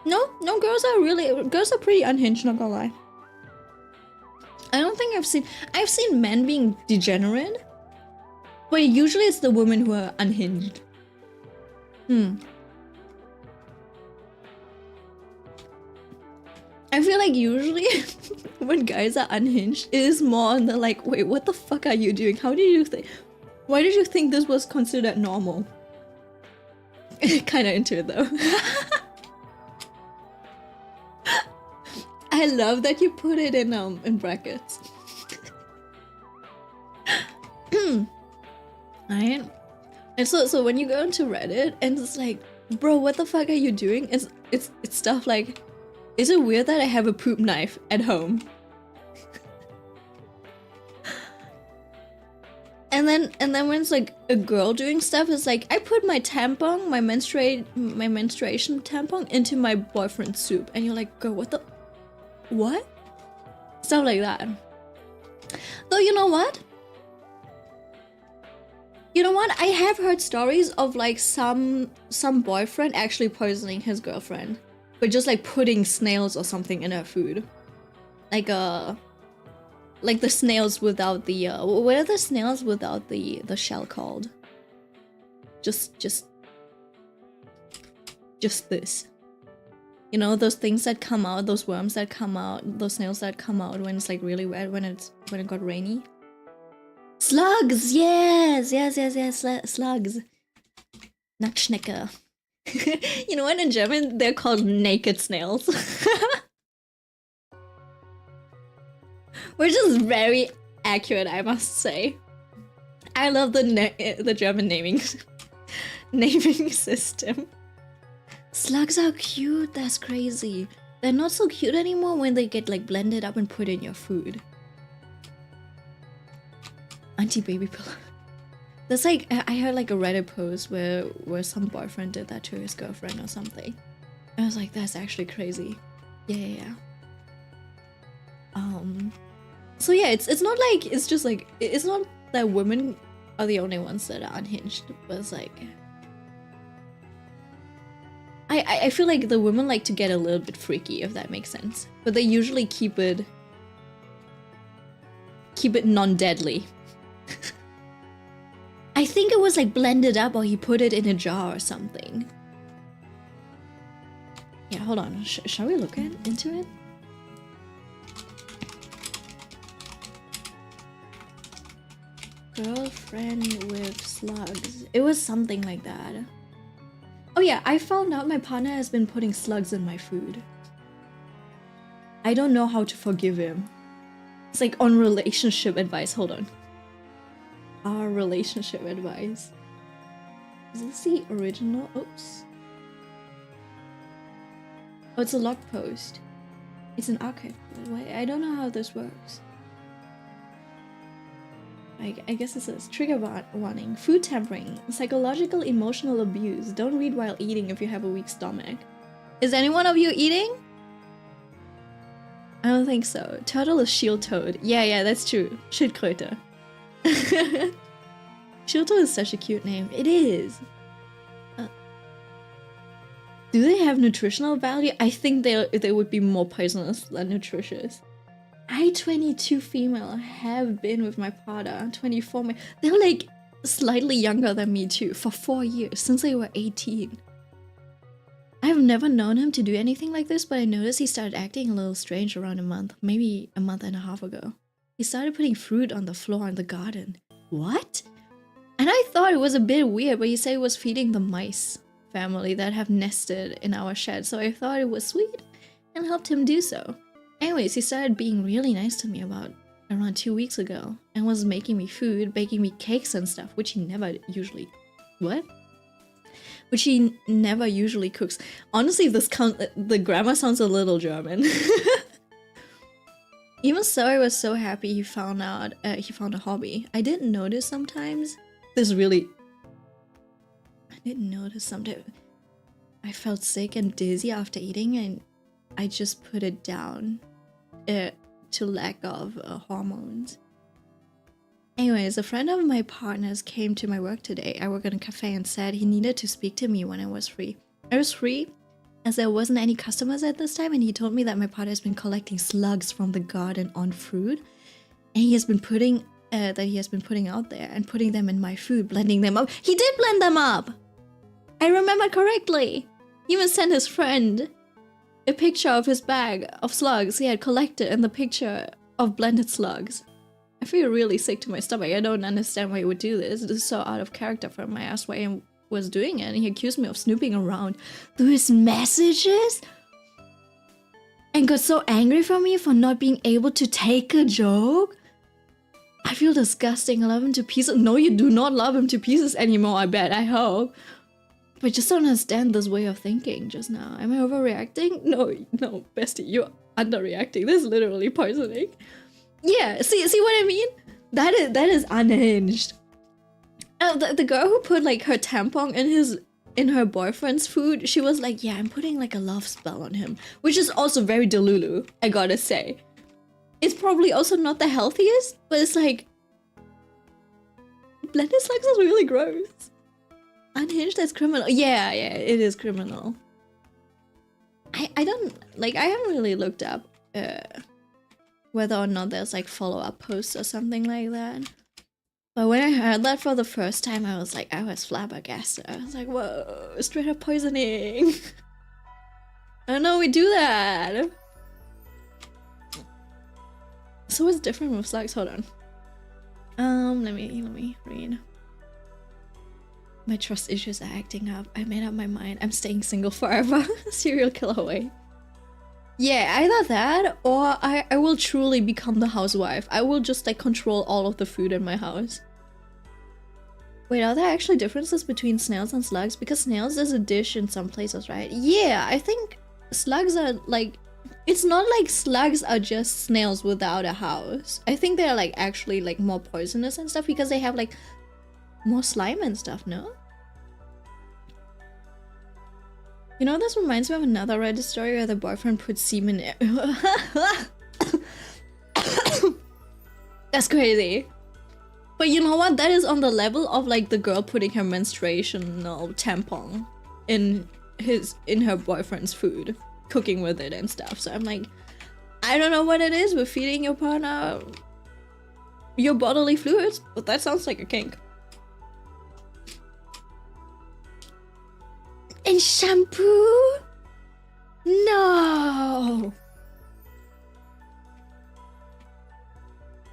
No, girls are pretty unhinged, not gonna lie. I don't think I've seen men being degenerate, but usually it's the women who are unhinged. I feel like usually when guys are unhinged, it is more on the like, wait, what the fuck are you doing? How did you think? Why did you think this was considered normal? Kinda into it though. I love that you put it in brackets. Right? And so when you go into Reddit and it's like, bro, what the fuck are you doing? It's stuff like, is it weird that I have a poop knife at home? And then when it's like a girl doing stuff, it's like I put my tampon, my menstruation tampon into my boyfriend's soup, and you're like, girl, what? Stuff like that. Though you know what? I have heard stories of like some boyfriend actually poisoning his girlfriend, but just like putting snails or something in her food, like the snails without the what are the snails without the shell called? Just this. You know, those things that come out, those worms that come out, those snails that come out when it's like really wet, when it got rainy. Slugs, yes, slugs. Nacktschnecke. You know what? In German, they're called naked snails. Which is very accurate, I must say. I love the German naming system. Slugs are cute, that's crazy. They're not so cute anymore when they get like blended up and put in your food. Anti-baby pillow. That's like, I heard like a Reddit post where some boyfriend did that to his girlfriend or something. I was like, that's actually crazy. Yeah. So yeah, it's not like, it's just like, it's not that women are the only ones that are unhinged, but it's like, I feel like the women like to get a little bit freaky, if that makes sense. But they usually keep it non-deadly. I think it was like blended up or he put it in a jar or something. Yeah, hold on. Shall we look into it? Girlfriend with slugs. It was something like that. Oh yeah, I found out my partner has been putting slugs in my food. I don't know how to forgive him. It's like on relationship advice. Hold on. Our relationship advice. Is this the original? Oops. Oh, it's a log post. It's an archive. I don't know how this works. I guess it says trigger warning, food tampering, psychological emotional abuse. Don't read while eating if you have a weak stomach. Is any one of you eating? I don't think so. Turtle is shield toad. Yeah, that's true. Schildkröte. Shield toad is such a cute name. It is. Do they have nutritional value? I think they would be more poisonous than nutritious. I, 22 female, have been with my partner, 24 male. They're like slightly younger than me too, for 4 years, since they were 18. I've never known him to do anything like this, but I noticed he started acting a little strange around a month, maybe a month and a half ago. He started putting fruit on the floor in the garden. What? And I thought it was a bit weird, but he said he was feeding the mice family that have nested in our shed, so I thought it was sweet and helped him do so. Anyways, he started being really nice to me about around 2 weeks ago and was making me food, baking me cakes and stuff, which he never usually... What? Which he never usually cooks. Honestly, the grammar sounds a little German. Even so, I was so happy he found a hobby. I didn't notice sometimes. I didn't notice sometimes. I felt sick and dizzy after eating and I just put it down to lack of hormones. Anyways, a friend of my partner's came to my work today. I work in a cafe and said he needed to speak to me when I was free. I was free as there wasn't any customers at this time, and he told me that my partner has been collecting slugs from the garden on fruit, and he has been putting out there and putting them in my food, blending them up. He did blend them up! I remember correctly. He even sent his friend a picture of his bag of slugs he had collected and the picture of blended slugs. I feel really sick to my stomach. I don't understand why he would do this. This is so out of character for him. I asked why he was doing it and he accused me of snooping around through his messages and got so angry for me for not being able to take a joke. I feel disgusting. I love him to pieces. No, you do not love him to pieces anymore, I bet. I hope. But I just don't understand this way of thinking just now. Am I overreacting? No, bestie, you're underreacting. This is literally poisoning. Yeah, see what I mean? That is unhinged. Oh, the girl who put like her tampon in her boyfriend's food, she was like, yeah, I'm putting like a love spell on him, which is also very delulu, I gotta say. It's probably also not the healthiest, but it's like, blended slugs is really gross. Unhinged, that's criminal. Yeah, it is criminal. I don't, like, I haven't really looked up whether or not there's like follow-up posts or something like that. But when I heard that for the first time, I was flabbergasted. I was like, whoa, straight up poisoning. I don't know we do that. So what's different with slugs? Hold on. Let me read. My trust issues are acting up. I made up my mind. I'm staying single forever. Serial killer away. Yeah, either that or I will truly become the housewife. I will just like control all of the food in my house. Wait, are there actually differences between snails and slugs? Because snails is a dish in some places, right? Yeah, I think slugs are like... It's not like slugs are just snails without a house. I think they're like actually like more poisonous and stuff because they have like more slime and stuff, no? You know, this reminds me of another Reddit story where the boyfriend put semen in. That's crazy. But you know what? That is on the level of like the girl putting her menstruational tampon in her boyfriend's food, cooking with it and stuff. So I'm like, I don't know what it is with feeding your partner your bodily fluids, but that sounds like a kink. And shampoo? No!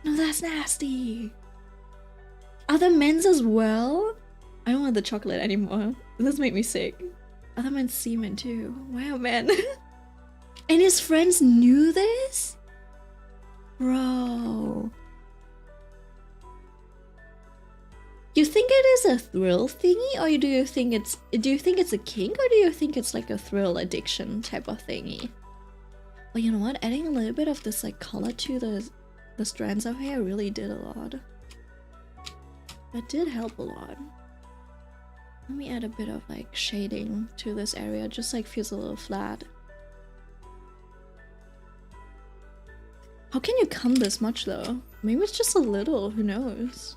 No, that's nasty. Are there men's as well? I don't want the chocolate anymore. This made me sick. Other men's semen too. Wow, man. And his friends knew this? Bro. You think it is a thrill thingy, or do you think it's a kink, or do you think it's like a thrill addiction type of thingy? But you know what? Adding a little bit of this like color to the strands of hair really did a lot. That did help a lot. Let me add a bit of like shading to this area, just like feels a little flat. How can you come this much though? Maybe it's just a little, who knows?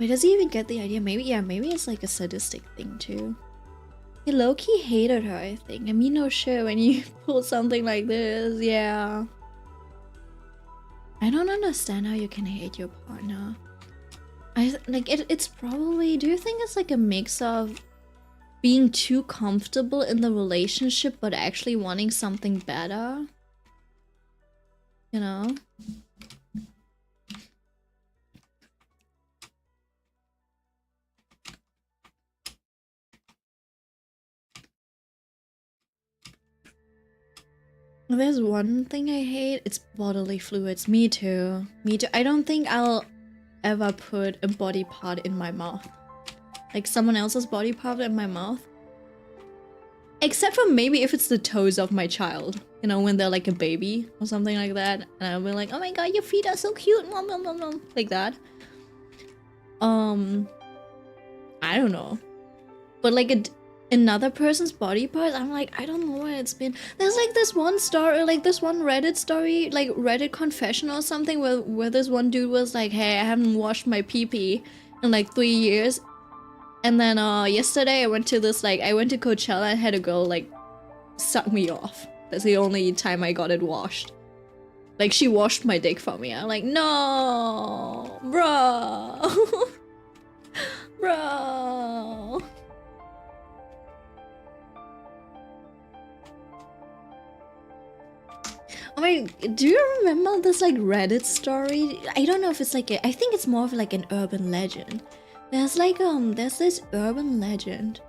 Wait, does he even get the idea? Maybe, yeah, maybe it's like a sadistic thing too. He low-key hated her, I think. I mean, no shit, when you pull something like this, yeah. I don't understand how you can hate your partner. It's probably... Do you think it's like a mix of being too comfortable in the relationship but actually wanting something better? You know? There's one thing I hate, it's bodily fluids. Me too. Me too. I don't think I'll ever put a body part in my mouth. Like someone else's body part in my mouth. Except for maybe if it's the toes of my child. You know, when they're like a baby or something like that. And I'll be like, oh my god, your feet are so cute. Nom, nom, nom, nom. Like that. I don't know. But like another person's body part, I'm like, I don't know what it's been. There's like this one story, like this one Reddit story, like Reddit confession or something where this one dude was like, hey, I haven't washed my pee-pee in like 3 years. And then yesterday I went to Coachella and had a girl like suck me off. That's the only time I got it washed. Like she washed my dick for me. I'm like, no, bro. Bro. I mean, do you remember this like Reddit story? I don't know if it's like I think it's more of like an urban legend. There's like there's this urban legend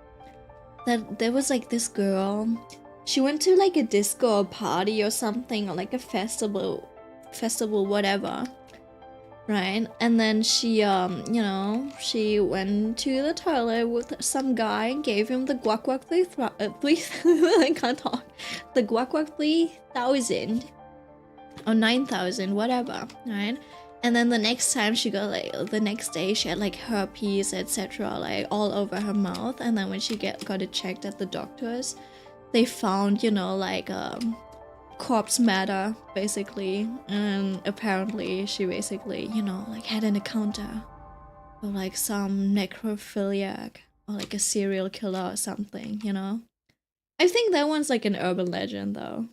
that there was like this girl. She went to like a disco or party or something, or like a festival whatever. Right? And then she you know, she went to the toilet with some guy and gave him the guac guac 3 I can't talk. The guac guac 3000. or 9,000, whatever, right? And then the next time she got like the next day she had like herpes, etc., like all over her mouth. And then when she got it checked at the doctors, they found, you know, like corpse matter basically, and apparently she basically, you know, like had an encounter with like some necrophiliac or like a serial killer or something, you know. I think that one's like an urban legend though.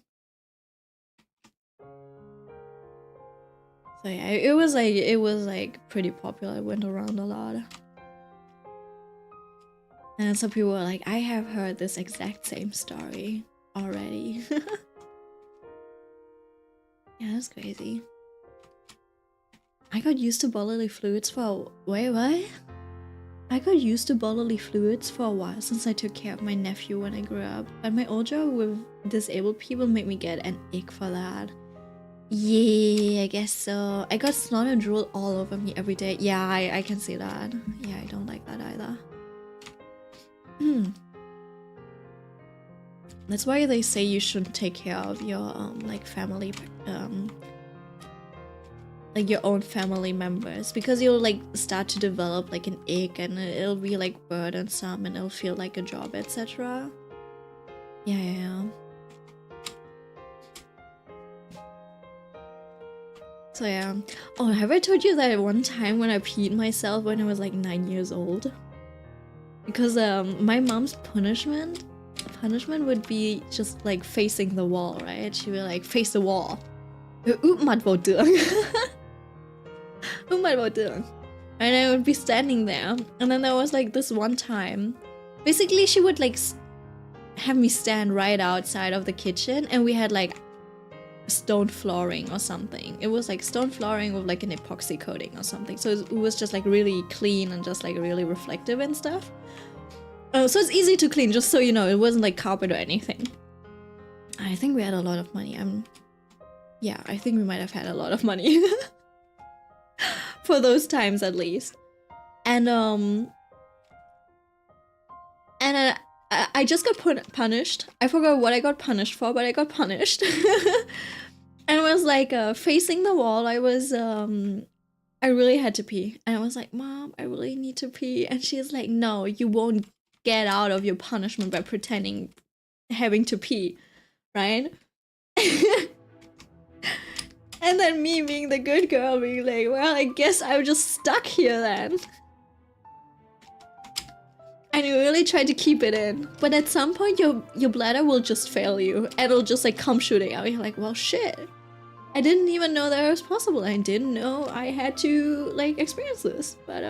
So yeah, it was like pretty popular. It went around a lot. And some people were like, I have heard this exact same story already. Yeah, that's crazy. I got used to bodily fluids for wait, what? I got used to bodily fluids for a while since I took care of my nephew when I grew up. But my old job with disabled people made me get an ick for that. Yeah, I guess so. I got snot and drool all over me every day. Yeah, I can see that. Yeah, I don't like that either. That's why they say you shouldn't take care of your like family, like your own family members, because you'll like start to develop like an ick and it'll be like burdensome and it'll feel like a job, etc. Yeah. So yeah. Oh, have I told you that one time when I peed myself when I was like 9 years old? Because my mom's punishment would be just like facing the wall, right? She would like face the wall. Mặt vào tường. Mặt vào tường. And I would be standing there. And then there was like this one time. Basically, she would like have me stand right outside of the kitchen, and we had like stone flooring or something. It was like stone flooring with like an epoxy coating or something. So it was just like really clean and just like really reflective and stuff. So it's easy to clean, just so you know. It wasn't like carpet or anything. I think we had a lot of money. Yeah, I think we might have had a lot of money. For those times at least. And I just got punished. I forgot what I got punished for, but I got punished. And it was like facing the wall. I was I really had to pee, and I was like, Mom, I really need to pee. And she's like, no, you won't get out of your punishment by pretending having to pee, right? And then me being the good girl being like, well, I guess I'm just stuck here then. And you really try to keep it in, but at some point your bladder will just fail you and it'll just like come shooting out. You're like, well, shit, I didn't even know that it was possible. I didn't know I had to like experience this. But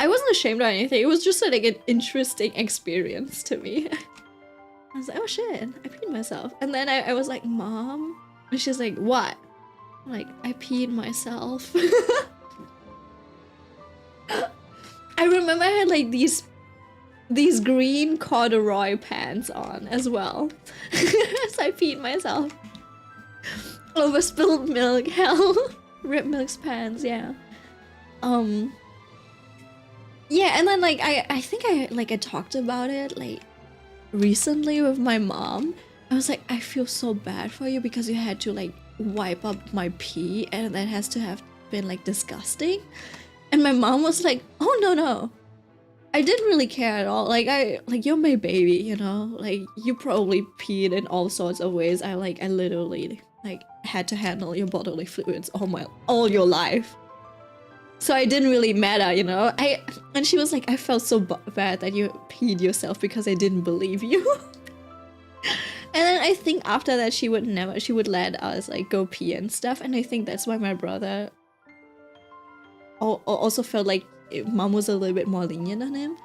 I wasn't ashamed or anything. It was just like an interesting experience to me. I was like, oh shit, I peed myself. And then I was like, Mom, and she's like, what? I'm like, I peed myself. I remember I had like these green corduroy pants on as well. So I peed myself. Over spilled milk, hell. Rip Milk's pants, yeah. Yeah, and then like I think I talked about it like recently with my mom. I was like, I feel so bad for you because you had to like wipe up my pee, and that has to have been like disgusting. And my mom was like, oh no, I didn't really care at all. Like you're my baby, you know, like you probably peed in all sorts of ways. I literally like had to handle your bodily fluids all your life. So it didn't really matter, you know. And she was like, I felt so bad that you peed yourself because I didn't believe you. And then I think after that she would let us like go pee and stuff. And I think that's why my brother also felt like Mom was a little bit more lenient on him.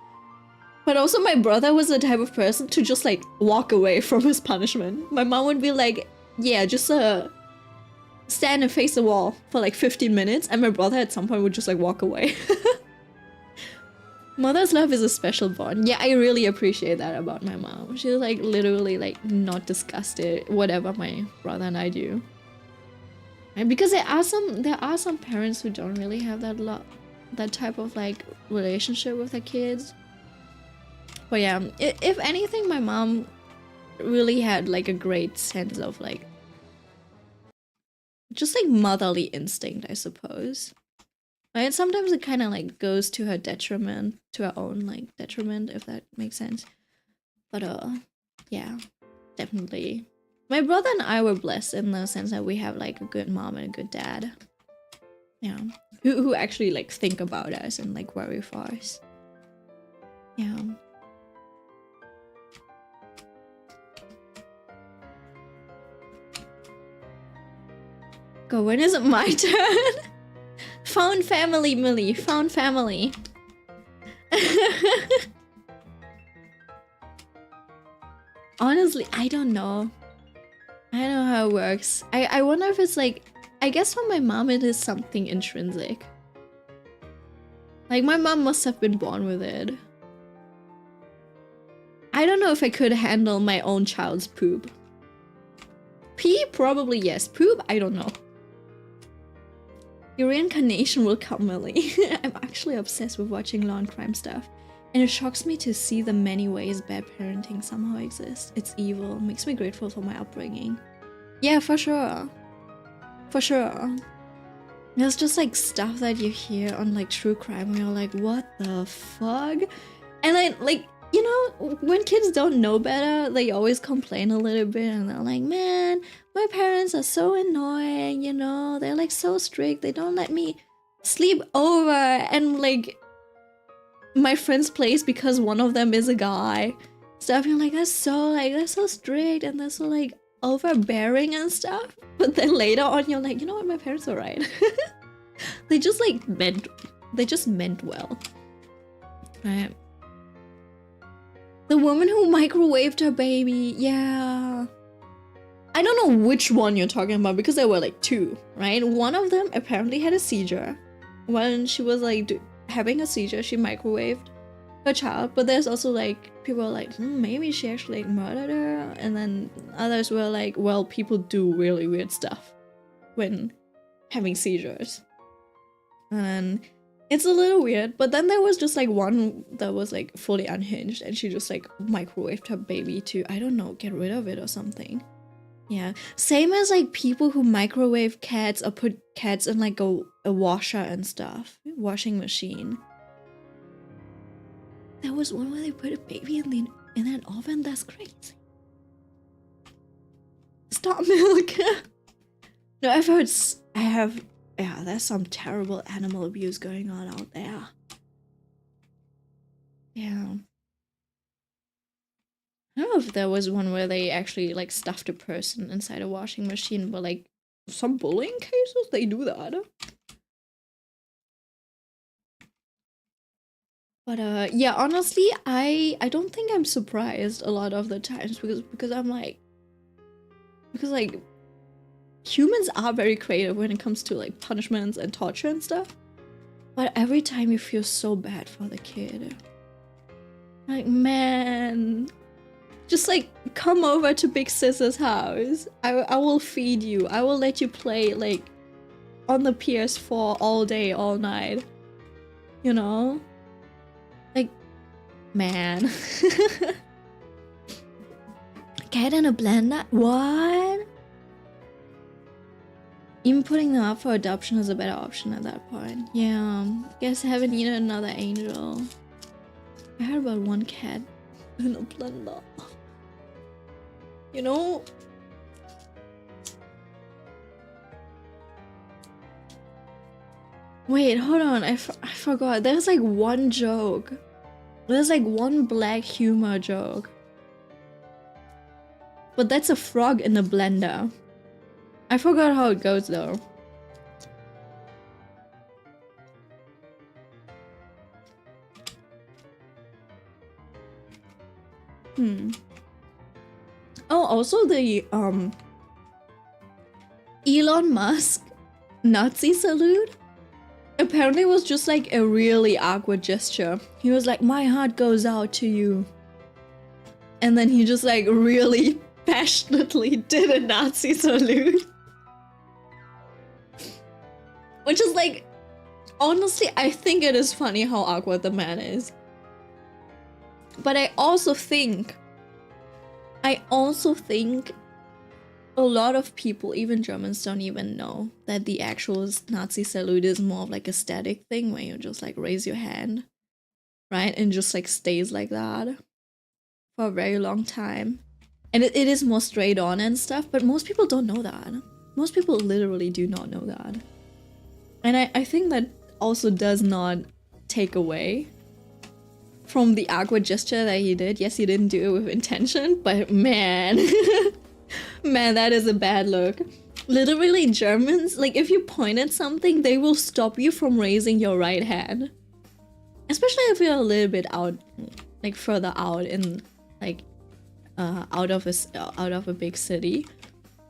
But also my brother was the type of person to just like walk away from his punishment. My mom would be like, yeah, just stand and face the wall for like 15 minutes, and my brother at some point would just like walk away. Mother's love is a special bond. Yeah, I really appreciate that about my mom. She's like literally like not disgusted whatever my brother and I do. Right? Because there are some parents who don't really have that type of like relationship with their kids. But yeah, if anything, my mom really had like a great sense of like just like motherly instinct, I suppose. Right? Sometimes it kind of like goes to her detriment, to her own like detriment, if that makes sense. But yeah, definitely. My brother and I were blessed in the sense that we have like a good mom and a good dad. Yeah, who actually like think about us and like worry for us. Yeah. Go, when is it my turn? Found family, Millie. Found family. Honestly, I don't know. I don't know how it works. I wonder if it's like... I guess for my mom it is something intrinsic. Like, my mom must have been born with it. I don't know if I could handle my own child's poop. Pee? Probably yes. Poop? I don't know. Your reincarnation will come, Millie. I'm actually obsessed with watching law and crime stuff. And it shocks me to see the many ways bad parenting somehow exists. It's evil. It makes me grateful for my upbringing. Yeah, for sure. For sure. There's just like stuff that you hear on like true crime where you're like, what the fuck? And then like, you know, when kids don't know better, they always complain a little bit and they're like, man, my parents are so annoying, you know, they're like so strict, they don't let me sleep over and like my friend's place because one of them is a guy. Stuff, you're like, they're so strict and they're so like overbearing and stuff. But then later on you're like, you know what, my parents are right. They just meant well. Right. The woman who microwaved her baby, yeah. I don't know which one you're talking about because there were like two, right? One of them apparently had a seizure. When she was like having a seizure, she microwaved her child. But there's also like, people are like, maybe she actually like murdered her. And then others were like, well, people do really weird stuff when having seizures. And it's a little weird, but then there was just like one that was like fully unhinged and she just like microwaved her baby to, I don't know, get rid of it or something. Yeah, same as like people who microwave cats or put cats in like a washer and stuff, washing machine. There was one where they put a baby in an oven. That's crazy. Stop milk. No, I've heard. Yeah, there's some terrible animal abuse going on out there. Yeah. I don't know if there was one where they actually like stuffed a person inside a washing machine, but like some bullying cases, they do that. But yeah, honestly, I don't think I'm surprised a lot of the times because I'm like, because like humans are very creative when it comes to like punishments and torture and stuff. But every time you feel so bad for the kid. Like, man, just like come over to Big Sis's house. I will feed you. I will let you play like on the PS4 all day, all night. You know? Like, man. Cat in a blender? What? Even putting them up for adoption is a better option at that point. Yeah, guess I haven't needed another angel. I heard about one cat in a blender. You know? Wait, hold on, I forgot. There's like one joke. There's like one black humor joke. But that's a frog in a blender. I forgot how it goes though. Oh, also the Elon Musk Nazi salute apparently was just like a really awkward gesture. He was like, my heart goes out to you. And then he just like really passionately did a Nazi salute. Which is like, honestly, I think it is funny how awkward the man is. But I also think a lot of people, even Germans, don't even know that the actual Nazi salute is more of like a static thing where you just like raise your hand, right? And just like stays like that for a very long time. And it is more straight on and stuff, but most people don't know that. Most people literally do not know that. And I think that also does not take away from the awkward gesture that he did. Yes, he didn't do it with intention, but man, man, that is a bad look. Literally, Germans, like if you point at something, they will stop you from raising your right hand. Especially if you're a little bit out, like further out in, like, out of a big city.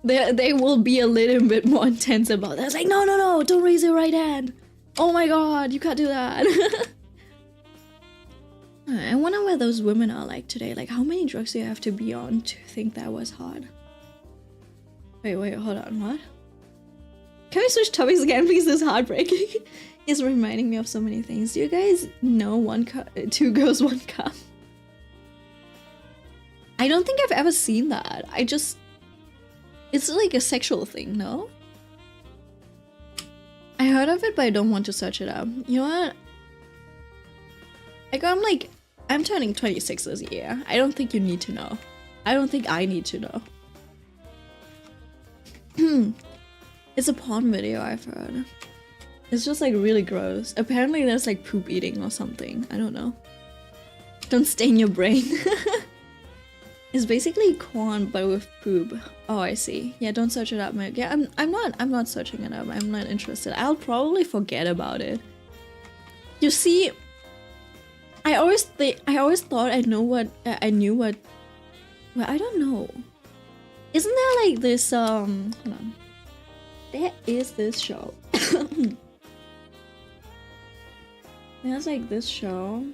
They will be a little bit more intense about that. It's like, no, no, no, don't raise your right hand. Oh my god, you can't do that. I wonder where those women are like today. Like, how many drugs do you have to be on to think that was hard? Wait, hold on, what? Can we switch topics again, please? This is heartbreaking. It's reminding me of so many things. Do you guys know Two Girls, One Cup? I don't think I've ever seen that. It's like a sexual thing, no? I heard of it, but I don't want to search it up. You know what? Like, I'm turning 26 this year. I don't think you need to know. I don't think I need to know. It's a porn video, I've heard. It's just like really gross. Apparently there's like poop eating or something. I don't know. Don't stain your brain. It's basically corn but with poop. Oh, I see. Yeah, don't search it up, man. Yeah, I'm not searching it up. I'm not interested. I'll probably forget about it. You see, I always thought I knew what. Well, I don't know. Isn't there like this hold on. There is this show. There's like this show.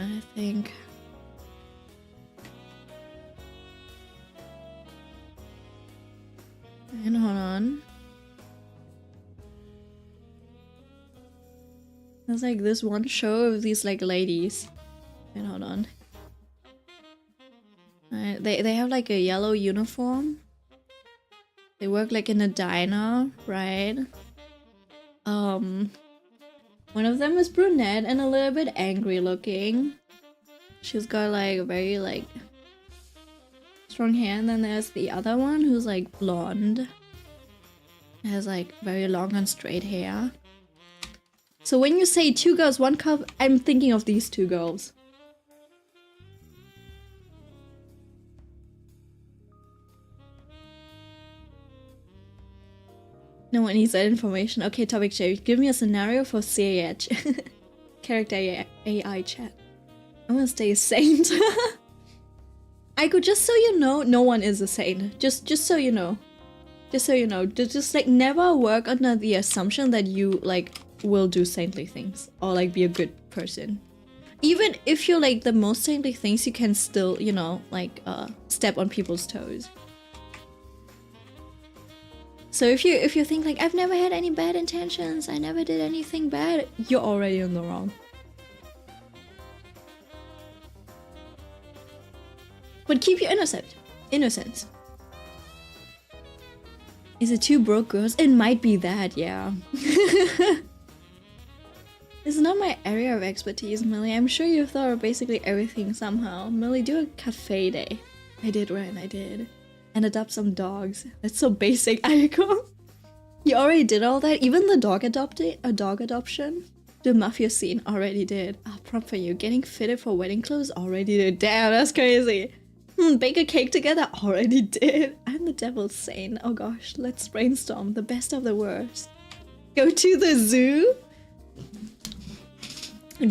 I think and hold on. There's like this one show of these like ladies. And hold on. They have like a yellow uniform. They work like in a diner, right? One of them is brunette and a little bit angry looking. She's got like a very like strong hair, and then there's the other one who's like blonde. Has like very long and straight hair. So when you say Two Girls, One Cup, I'm thinking of these two girls. No one needs that information. Okay, topic change. Give me a scenario for CAH. Character AI chat. I'm gonna stay a saint. I could, just so you know, no one is a saint. Just so you know. Just so you know. Just like never work under the assumption that you like will do saintly things or like be a good person. Even if you're like the most saintly things, you can still, you know, like step on people's toes. So if you think like, I've never had any bad intentions, I never did anything bad, you're already in the wrong. But keep your innocence. Is it two broke girls? It might be that, yeah. It's not my area of expertise, Millie. I'm sure you've thought of basically everything somehow. Millie, do a cafe day. I did, Ryan, I did. And adopt some dogs. That's so basic, Ayako. You already did all that? Even the dog adoption? The mafia scene already did. Ah, prompt for you. Getting fitted for wedding clothes already did. Damn, that's crazy. Bake a cake together already did. I'm the devil's saint. Oh gosh, let's brainstorm. The best of the worst. Go to the zoo?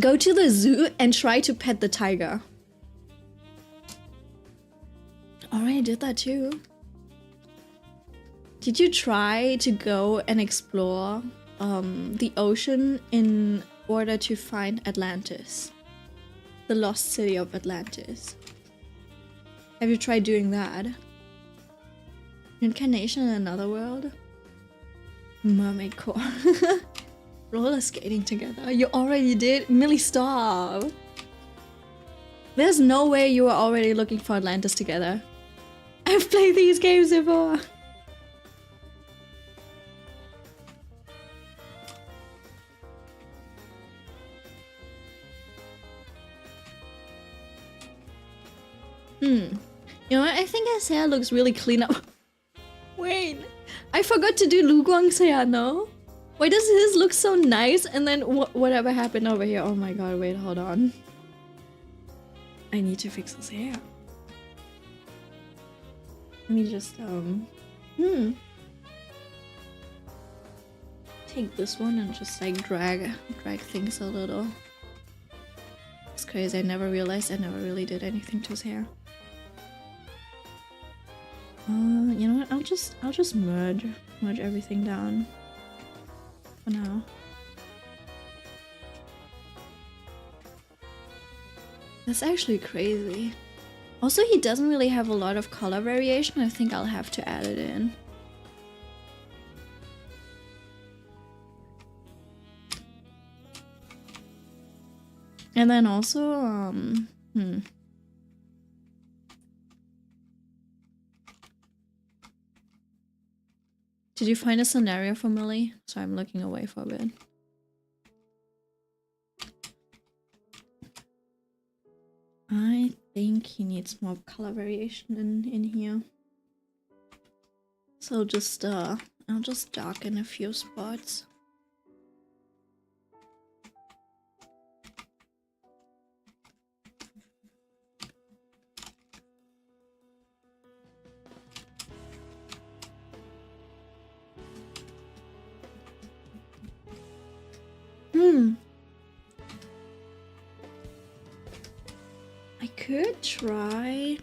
Go to the zoo and try to pet the tiger. Already did that too. Did you try to go and explore the ocean in order to find Atlantis? The lost city of Atlantis. Have you tried doing that? Incarnation in another world? Mermaid core. roller skating together. You already did? Millie, stop. There's no way you were already looking for Atlantis together. I've played these games before. You know what? I think his hair looks really clean up. Wait, I forgot to do Lu Guang's hair, no? Why does his look so nice and then whatever happened over here? Oh my god, wait, hold on. I need to fix his hair. Let me just, take this one and just like drag things a little. It's crazy, I never realized I never really did anything to his hair. You know what? I'll just merge everything down for now. That's actually crazy. Also, he doesn't really have a lot of color variation. I think I'll have to add it in. And then also, Did you find a scenario for Millie? So I'm looking away for a bit. I think he needs more color variation in here. So just I'll just darken a few spots. I could try.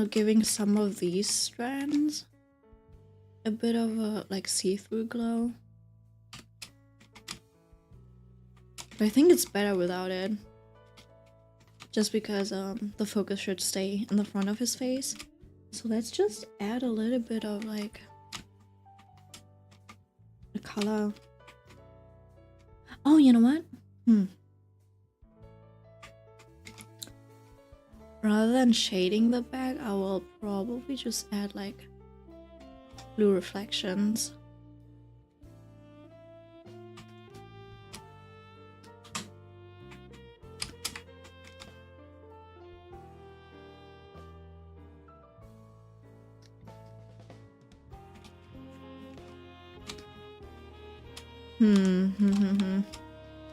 Giving some of these strands a bit of a like see-through glow. But I think it's better without it. Just because the focus should stay in the front of his face. So let's just add a little bit of like the color. Oh, you know what? Rather than shading the back, I will probably just add like blue reflections.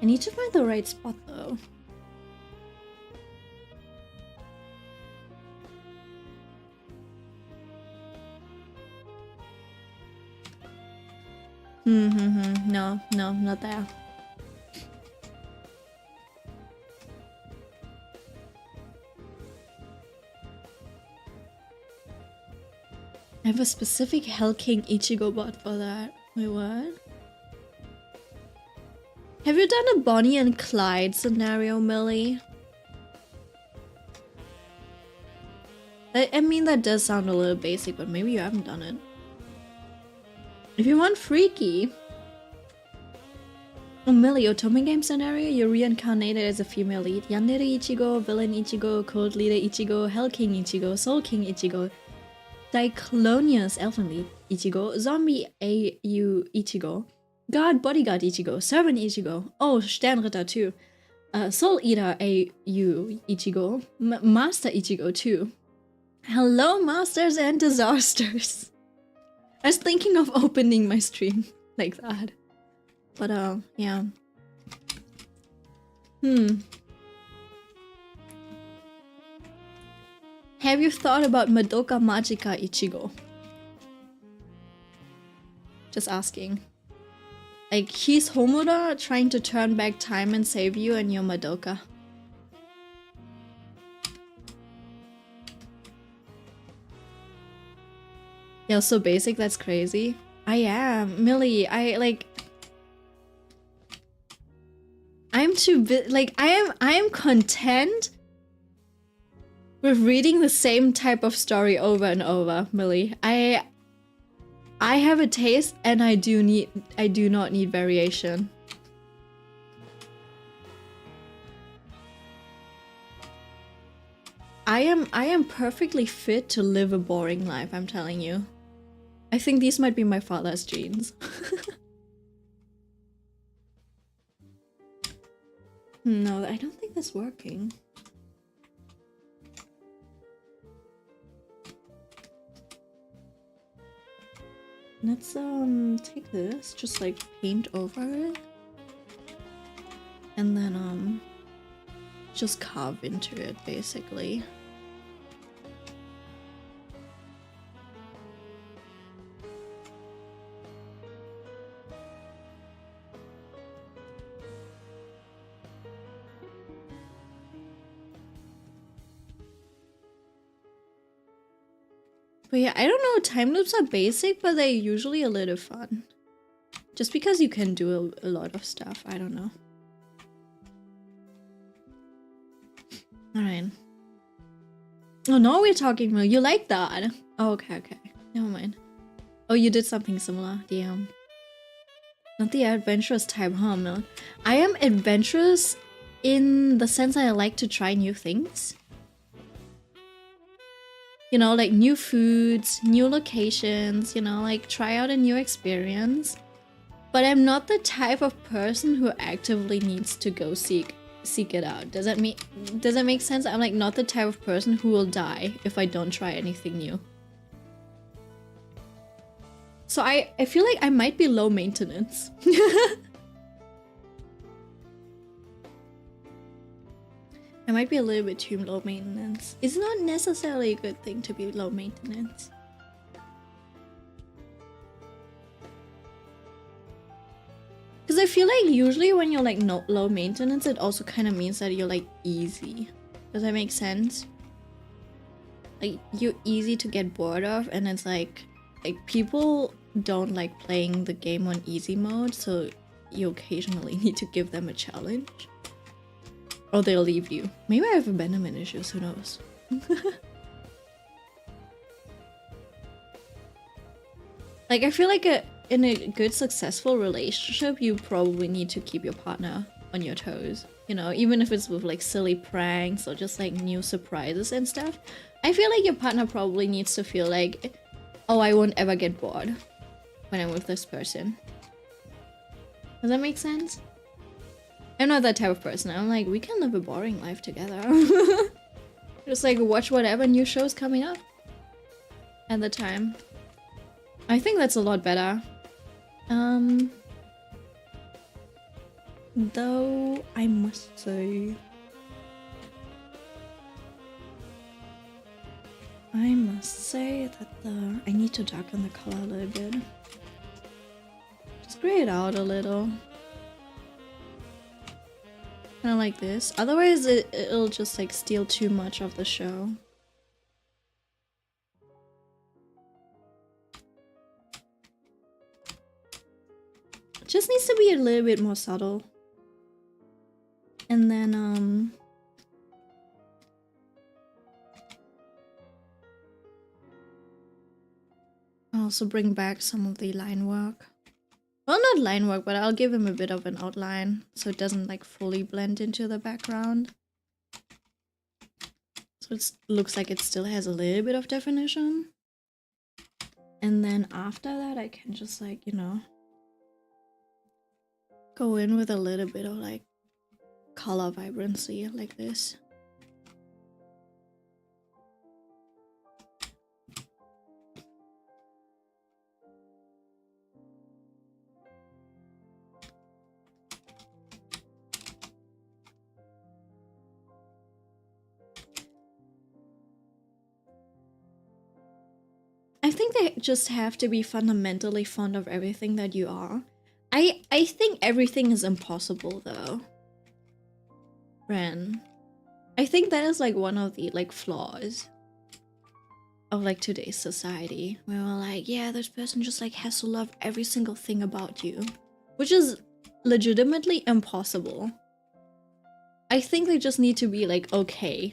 I need to find the right spot though. No, not there. I have a specific Hell King Ichigo bot for that. Wait, what? Have you done a Bonnie and Clyde scenario, Millie? I mean, that does sound a little basic, but maybe you haven't done it. If you want freaky... Oh, Millie, Otome game scenario, you're reincarnated as a female lead. Yandere Ichigo, Villain Ichigo, Cold Leader Ichigo, Hell King Ichigo, Soul King Ichigo, Cyclonius Elfen Lead Ichigo, Zombie AU Ichigo, God Bodyguard Ichigo, Servant Ichigo, oh, Sternritter too, Soul Eater AU Ichigo, Master Ichigo too. Hello, Masters and Disasters. I was thinking of opening my stream like that. But, yeah. Have you thought about Madoka Magica Ichigo? Just asking. Like, he's Homura trying to turn back time and save you, and you're Madoka. Yeah, so basic, that's crazy. I am. Millie, I'm like I am content with reading the same type of story over and over, Millie. I have a taste and I do not need variation. I am perfectly fit to live a boring life, I'm telling you. I think these might be my father's genes. No, I don't think that's working. Let's take this, just like paint over it. And then just carve into it basically. But yeah, I don't know, time loops are basic, but they're usually a little fun. Just because you can do a lot of stuff, I don't know. Alright. Oh, no, we're talking about you like that. Oh, okay. Never mind. Oh, you did something similar. Damn. Not the adventurous type, huh, Mel? I am adventurous in the sense I like to try new things. You know, like new foods, new locations, you know, like try out a new experience. But I'm not the type of person who actively needs to go seek it out. Does that make sense? I'm like not the type of person who will die if I don't try anything new. So I feel like I might be low maintenance. I might be a little bit too low maintenance. It's not necessarily a good thing to be low maintenance. Because I feel like usually when you're like low maintenance, it also kind of means that you're like easy. Does that make sense? Like you're easy to get bored of, and it's like people don't like playing the game on easy mode, so you occasionally need to give them a challenge. Or they'll leave you. Maybe I have abandonment issues, who knows? Like, I feel like in a good, successful relationship, you probably need to keep your partner on your toes. You know, even if it's with like silly pranks or just like new surprises and stuff. I feel like your partner probably needs to feel like, oh, I won't ever get bored when I'm with this person. Does that make sense? I'm not that type of person. I'm like, we can live a boring life together. Just like watch whatever new shows coming up at the time. I think that's a lot better. Though I must say, that I need to darken the color a little bit. Just gray it out a little. Kind of like this. Otherwise, it'll just like steal too much of the show. It just needs to be a little bit more subtle. And then I'll also bring back some of the line work. Well, not line work, but I'll give him a bit of an outline so it doesn't like fully blend into the background. So it looks like it still has a little bit of definition. And then after that, I can just like, you know, go in with a little bit of like color vibrancy like this. I think they just have to be fundamentally fond of everything that you are. I think everything is impossible though. Ren. I think that is like one of the like flaws of like today's society. Where we're like, yeah, this person just like has to love every single thing about you. Which is legitimately impossible. I think they just need to be like okay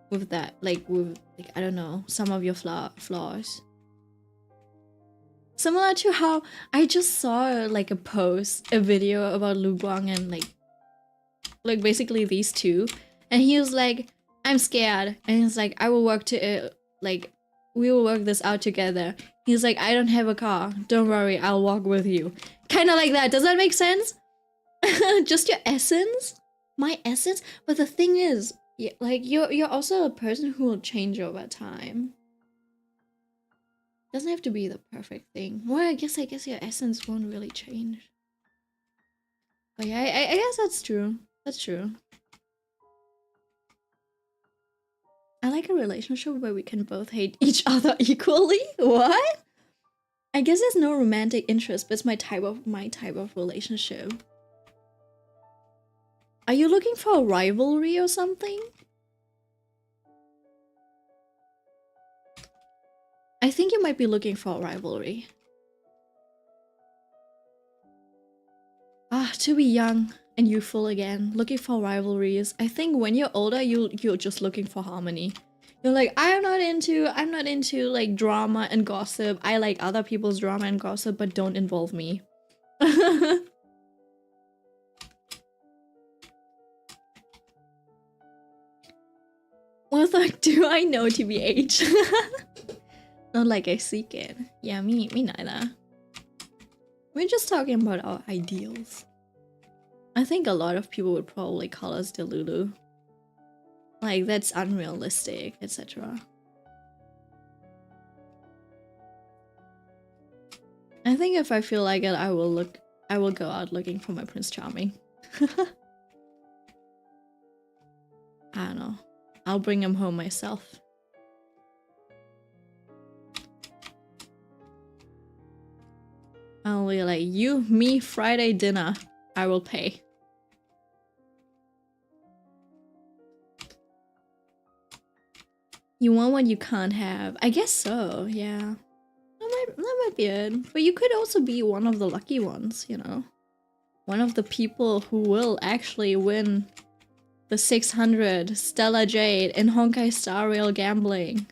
with that, like with like I don't know, some of your flaws. Similar to how I just saw like a video about Lu Guang and like basically these two, and he was like, I'm scared, and he's like, I will work to like we will work this out together. He's like, I don't have a car, don't worry, I'll walk with you. Kind of like that. Does that make sense? Just your essence, my essence. But the thing is, like you're also a person who will change over time. Doesn't have to be the perfect thing. Well, I guess your essence won't really change. But yeah, I guess that's true. That's true. I like a relationship where we can both hate each other equally. What? I guess there's no romantic interest, but it's my type of relationship. Are you looking for a rivalry or something? I think you might be looking for a rivalry. Ah, to be young and youthful again, looking for rivalries. I think when you're older, you're just looking for harmony. You're like, I'm not into like drama and gossip. I like other people's drama and gossip, but don't involve me. What the fuck do I know, TBH? Not like I seek it. Yeah, me neither. We're just talking about our ideals. I think a lot of people would probably call us Delulu. Like, that's unrealistic, etc. I think if I feel like it, I will go out looking for my Prince Charming. I don't know. I'll bring him home myself. I'll be like, you, me, Friday dinner. I will pay. You want what you can't have. I guess so, yeah. That might be it. But you could also be one of the lucky ones, you know? One of the people who will actually win the 600 Stella Jade in Honkai Star Rail gambling.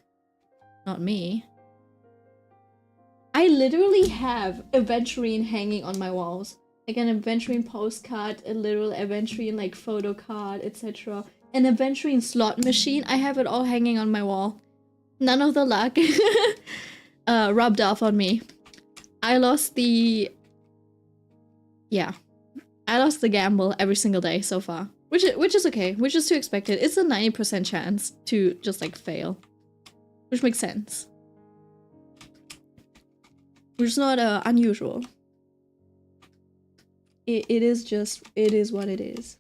Not me. I literally have Aventurine hanging on my walls. Like an Aventurine postcard, a literal Aventurine like photo card, etc. An Aventurine slot machine. I have it all hanging on my wall. None of the luck rubbed off on me. I lost the... Yeah. I lost the gamble every single day so far. Which is okay. Which is to expected. It's a 90% chance to just like fail. Which makes sense. Which is not unusual. It is what it is.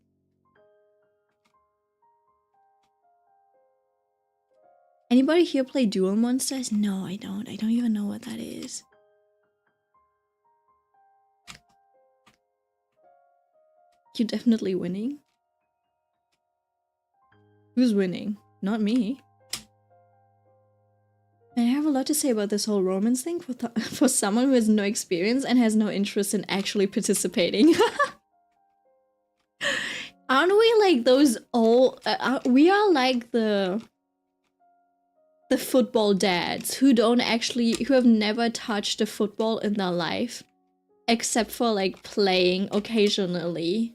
Anybody here play Duel Monsters? No, I don't. I don't even know what that is. You're definitely winning. Who's winning? Not me. I have a lot to say about this whole romance thing for someone who has no experience and has no interest in actually participating. Aren't we like those old... we are like the football dads who have never touched a football in their life. Except for like playing occasionally.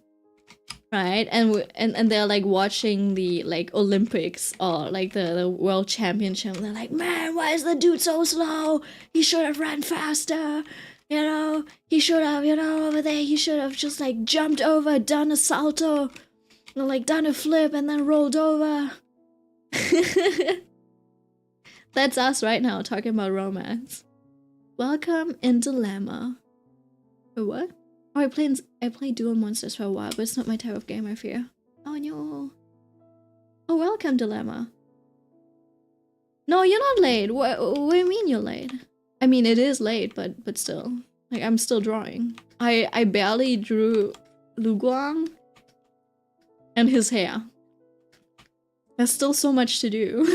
Right? And they're like watching the like Olympics or like the world championship. They're like, man, why is the dude so slow? He should have ran faster. You know, he should have, you know, over there, he should have just like jumped over, done a salto, or like done a flip and then rolled over. That's us right now talking about romance. Welcome in Dilemma. Wait, what? Oh, I played Duel Monsters for a while, but it's not my type of game, I fear. Oh no. Oh, welcome, Dilemma. No, you're not late. What do you mean you're late? I mean, it is late, but still. Like, I'm still drawing. I barely drew Lu Guang and his hair. There's still so much to do.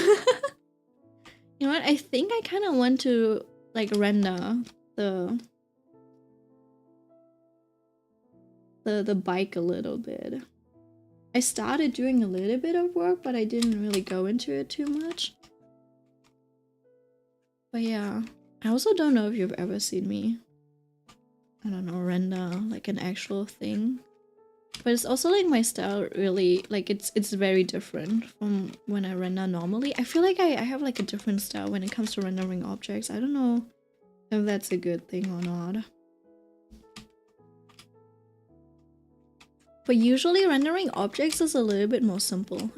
You know what? I think I kind of want to, like, render the bike a little bit. I started doing a little bit of work, but I didn't really go into it too much. But yeah, I also don't know if you've ever seen me, I don't know, render like an actual thing. But it's also like my style really, like it's very different from when I render normally. I feel like I have like a different style when it comes to rendering objects. I don't know if that's a good thing or not. But usually rendering objects is a little bit more simple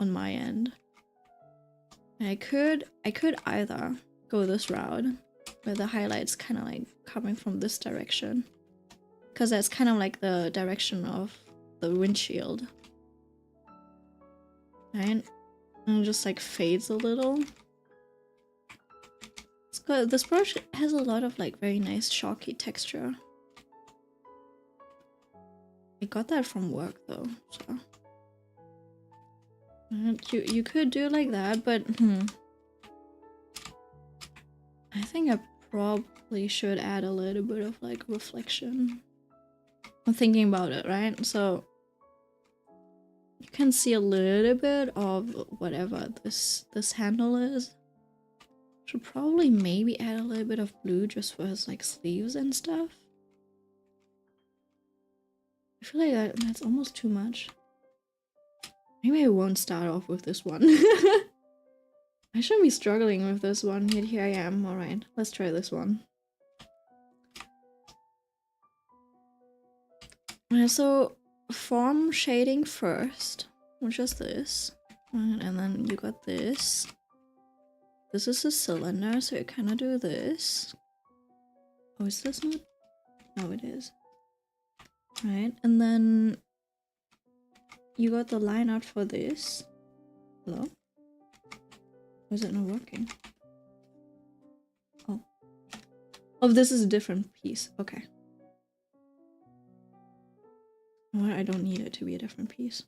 on my end. And I could either go this route where the highlights kind of like coming from this direction, because that's kind of like the direction of the windshield, right? And it just like fades a little. It's good. This brush has a lot of like very nice chalky texture. I got that from work though, so you could do like that, but I think I probably should add a little bit of like reflection. I'm thinking about it, right? So you can see a little bit of whatever this handle is. Should probably maybe add a little bit of blue just for his like sleeves and stuff. I feel like that's almost too much. Maybe I won't start off with this one. I shouldn't be struggling with this one, yet here I am. Alright, let's try this one. So, form shading first, which is this. And then you got this. This is a cylinder, so you kind of do this. Oh, is this not? No, it is. Right, and then you got the line out for this. Hello? Or is it not working? Oh. Oh, this is a different piece. Okay. Well, I don't need it to be a different piece.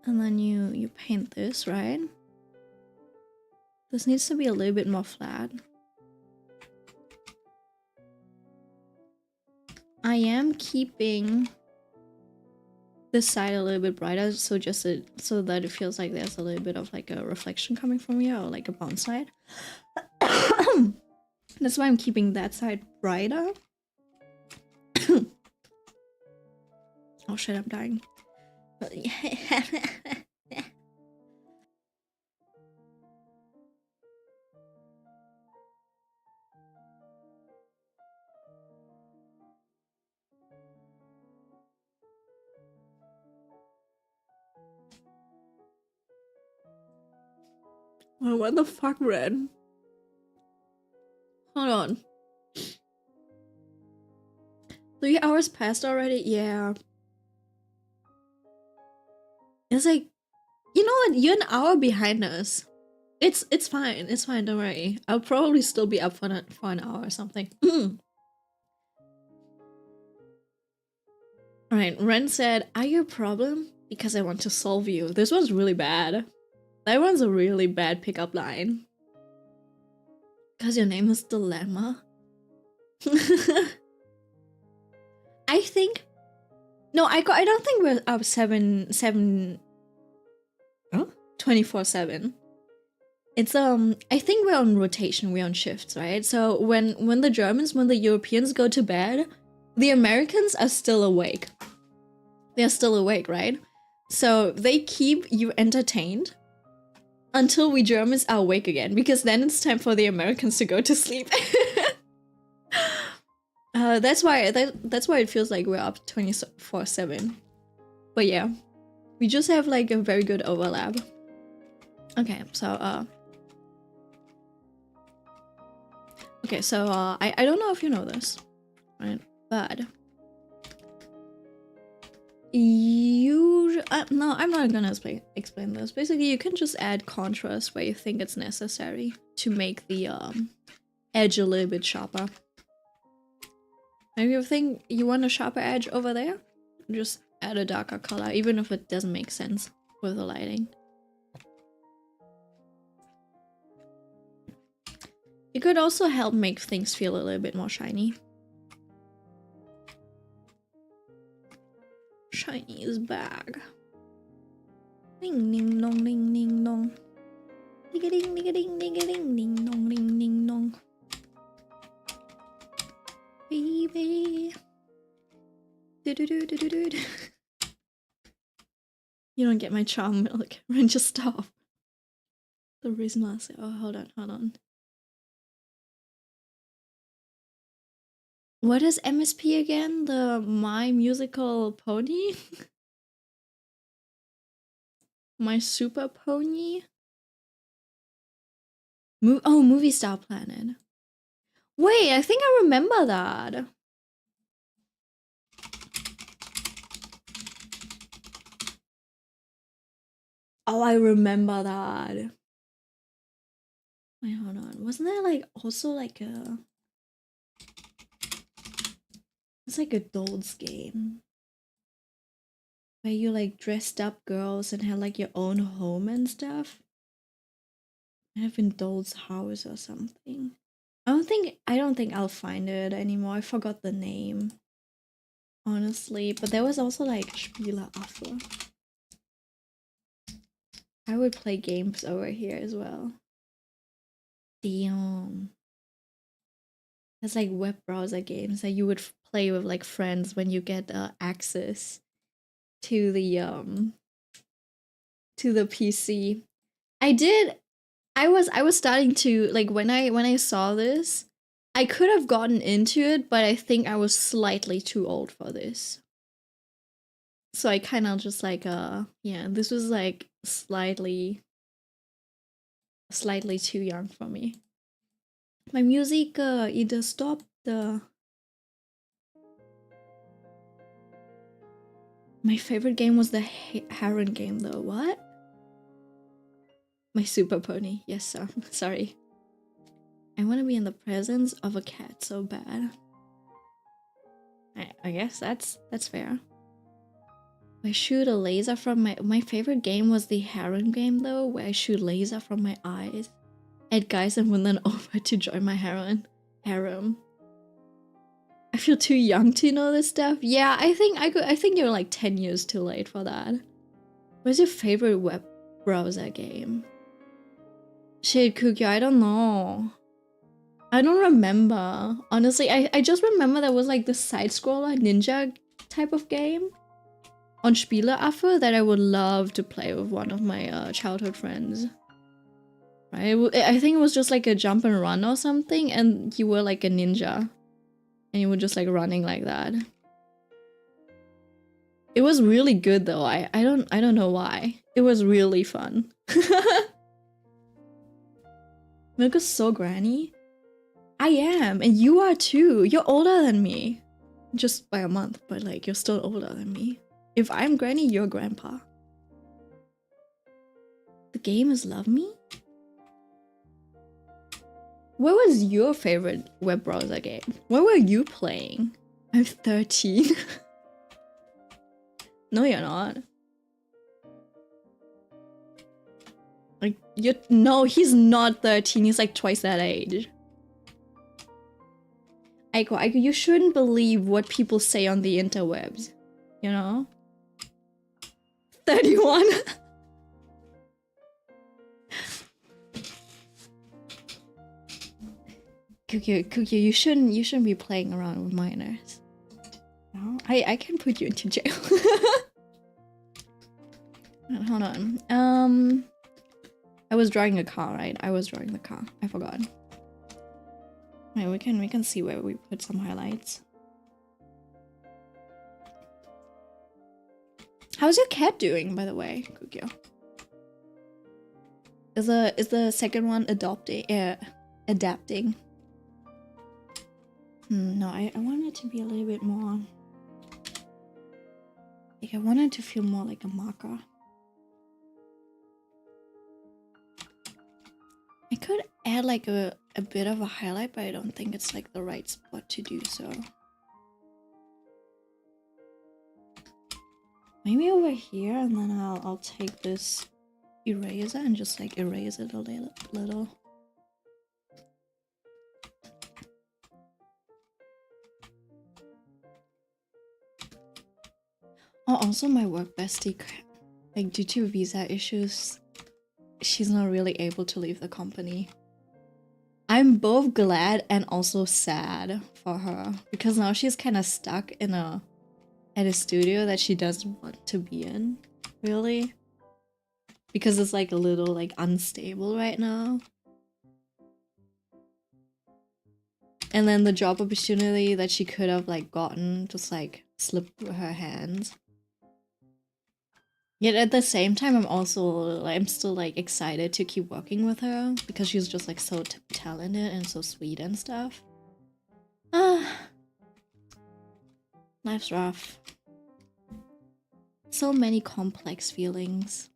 And then you paint this, right? This needs to be a little bit more flat. I am keeping this side a little bit brighter, so so that it feels like there's a little bit of like a reflection coming from here, or like a bounce side. That's why I'm keeping that side brighter. Oh shit, I'm dying. But oh, what the fuck, Red? Hold on. 3 hours passed already? Yeah. It's like, you know what? You're an hour behind us. It's fine. It's fine. Don't worry. I'll probably still be up for an hour or something. Alright, Ren said, "Are you a problem? Because I want to solve you." This one's really bad. That one's a really bad pickup line. Because your name is Dilemma. I think... No, I don't think we're up 24/7. It's I think we're on rotation, we're on shifts, right? So when the Europeans go to bed, the Americans are still awake. They're still awake, right? So they keep you entertained until we Germans are awake again, because then it's time for the Americans to go to sleep. That's why it feels like we're up 24/7. But yeah, we just have like a very good overlap. Okay, so I don't know if you know this, right? But no, I'm not gonna explain this. Basically, you can just add contrast where you think it's necessary to make the edge a little bit sharper. If you think you want a sharper edge over there, just add a darker color, even if it doesn't make sense with the lighting. It could also help make things feel a little bit more shiny. Chinese bag. Ding ding dong ding ding dong. Ding ding ding ding ding ding ding dong ding ding dong. Baby. Do do do do do do. You don't get my charm milk. Ren, just stop. The reason I say, oh, hold on. What is MSP again? The My Musical Pony? My Super Pony? Movie Star Planet. Wait, I think I remember that. Oh, I remember that. Wait, hold on. Wasn't there like also like a... It's like a dolls game. Where you like dressed up girls and had like your own home and stuff. I have in Doll's House or something. I don't think I'll find it anymore. I forgot the name. Honestly. But there was also like Spieleaffe. I would play games over here as well. Damn. There's like web browser games that you would play with like friends when you get access to the PC. I was starting to like when I saw this, I could have gotten into it, but I think I was slightly too old for this. So I kind of just like yeah, this was like slightly too young for me. My music either stopped My favorite game was the Heron game though. What? My Super Pony. Yes, sir. Sorry. I want to be in the presence of a cat so bad. I guess that's fair. I shoot a laser from my favorite game was the Heron game though, where I shoot laser from my eyes at guys and win them over to join my harem. I feel too young to know this stuff. Yeah, I think you're like 10 years too late for that. What's your favorite web browser game? Shit, Cookie, I don't know. I don't remember. Honestly, I just remember there was like the side-scroller ninja type of game on Spieleaffe that I would love to play with one of my childhood friends. Right? I think it was just like a jump and run or something, and you were like a ninja. And you were just like running like that. It was really good though. I don't know why. It was really fun. Milk is so granny. I am, and you are too. You're older than me. Just by a month, but like you're still older than me. If I'm granny, you're grandpa. The game is Love Me? What was your favorite web browser game? What were you playing? I'm 13. No, you're not. Like, no, he's not 13. He's like twice that age. Aiko, you shouldn't believe what people say on the interwebs. You know? 31. Cookie, you shouldn't be playing around with minors. No? I can put you into jail. Hold on. I was drawing a car, right? I was drawing the car. I forgot. Wait, we can see where we put some highlights. How's your cat doing, by the way, Kukyo? Is the second one adapting? No, I want it to be a little bit more. Like I want it to feel more like a marker. I could add like a bit of a highlight, but I don't think it's like the right spot to do so. Maybe over here, and then I'll take this eraser and just like erase it a little. Oh, also my work bestie, like due to visa issues, she's not really able to leave the company. I'm both glad and also sad for her because now she's kind of stuck in at a studio that she doesn't want to be in, really, because it's like a little like unstable right now. And then the job opportunity that she could have like gotten just like slipped through her hands. Yet at the same time, I'm still like excited to keep working with her because she's just like so talented and so sweet and stuff. Ah, life's rough. So many complex feelings.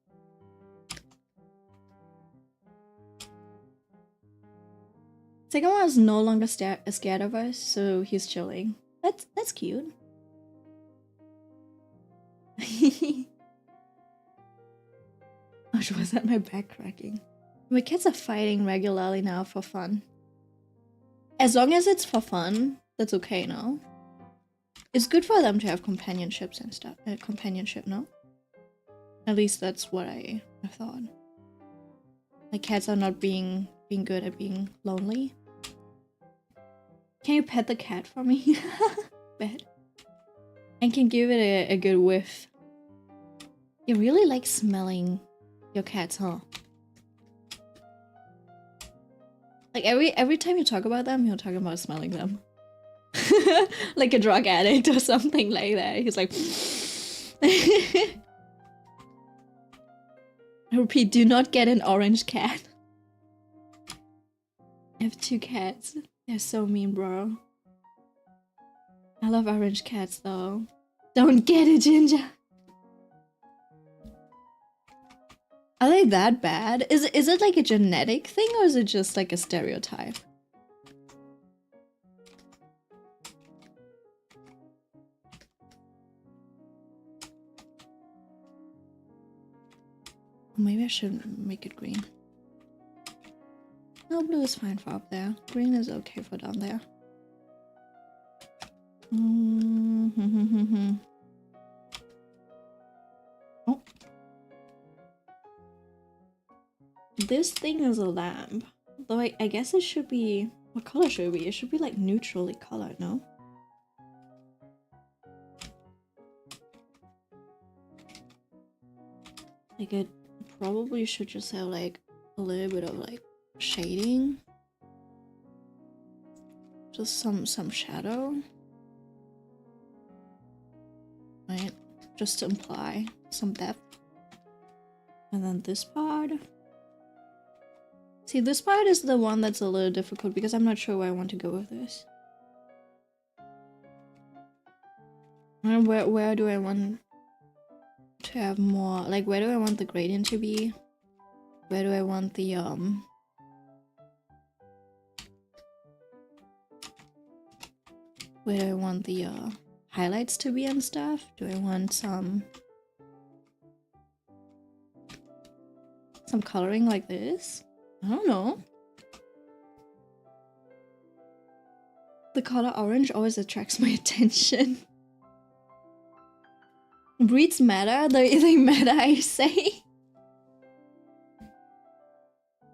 Second one is no longer scared of us, so he's chilling. That's cute. Oh, was that my back cracking? My kids are fighting regularly now for fun. As long as it's for fun, that's okay now. It's good for them to have companionships and stuff. Companionship, no? At least that's what I thought. Like cats are not being good at being lonely. Can you pet the cat for me? Bet. And can give it a good whiff. You really like smelling your cats, huh? Like every time you talk about them, you're talking about smelling them. Like a drug addict or something like that. He's like I repeat, do not get an orange cat. I have 2 cats. They're so mean, bro. I love orange cats though. Don't get it, Ginger. Are they that bad? Is it like a genetic thing or is it just like a stereotype? Maybe I should make it green. No, blue is fine for up there. Green is okay for down there. Oh. This thing is a lamp. Though I guess it should be... What color should it be? It should be like neutrally colored, no? Like it probably should just have like a little bit of like shading. Just some shadow. Right? Just to imply some depth. And then this part. See, this part is the one that's a little difficult because I'm not sure where I want to go with this. And where do I want to have more? Like, where do I want the gradient to be? Where do I want the where do I want the highlights to be and stuff? Do I want some coloring like this? I don't know. The color orange always attracts my attention. Breeds matter, they matter, I say.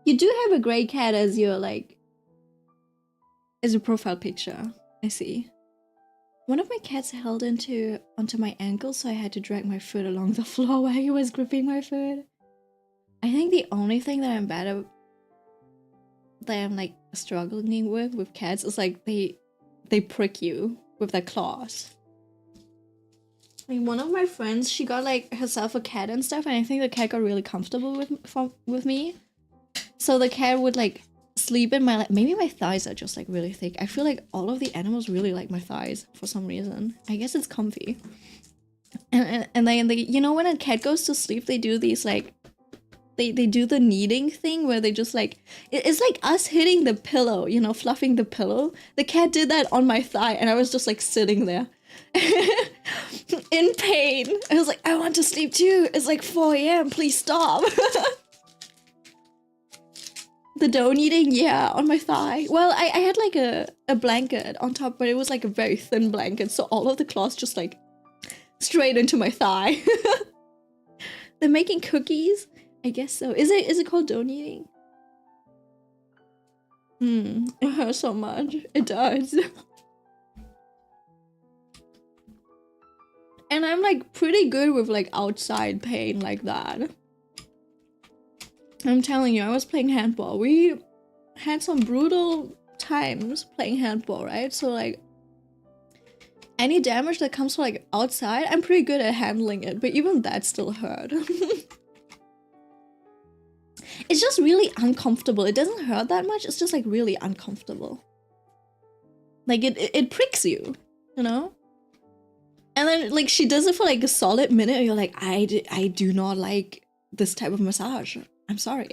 You do have a gray cat as your like as a profile picture. I see. One of my cats held onto my ankle, so I had to drag my foot along the floor while he was gripping my foot. I think the only thing that I'm bad at, that I'm like struggling with cats is like they prick you with their claws. I mean, one of my friends, she got like herself a cat and stuff, and I think the cat got really comfortable with me. So the cat would like sleep in my like, maybe my thighs are just like really thick. I feel like all of the animals really like my thighs for some reason. I guess it's comfy. And then they, you know, when a cat goes to sleep, they do these like they do the kneading thing where they just like it's like us hitting the pillow, you know, fluffing the pillow. The cat did that on my thigh, and I was just like sitting there in pain. I was like, I want to sleep too. It's like 4 AM. Please stop. The dough kneading, yeah, on my thigh. Well, I had like a blanket on top, but it was like a very thin blanket, so all of the claws just like Straight into my thigh. They're making cookies? I guess so. Is it called donating? It hurts so much. It does. And I'm like pretty good with like outside pain like that. I'm telling you, I was playing handball. We had some brutal times playing handball, right? So like any damage that comes from like outside, I'm pretty good at handling it, but even that still hurt. It's just really uncomfortable. It doesn't hurt that much, it's just like really uncomfortable. Like it pricks you, you know? And then like she does it for like a solid minute and you're like, I do not like this type of massage. I'm sorry.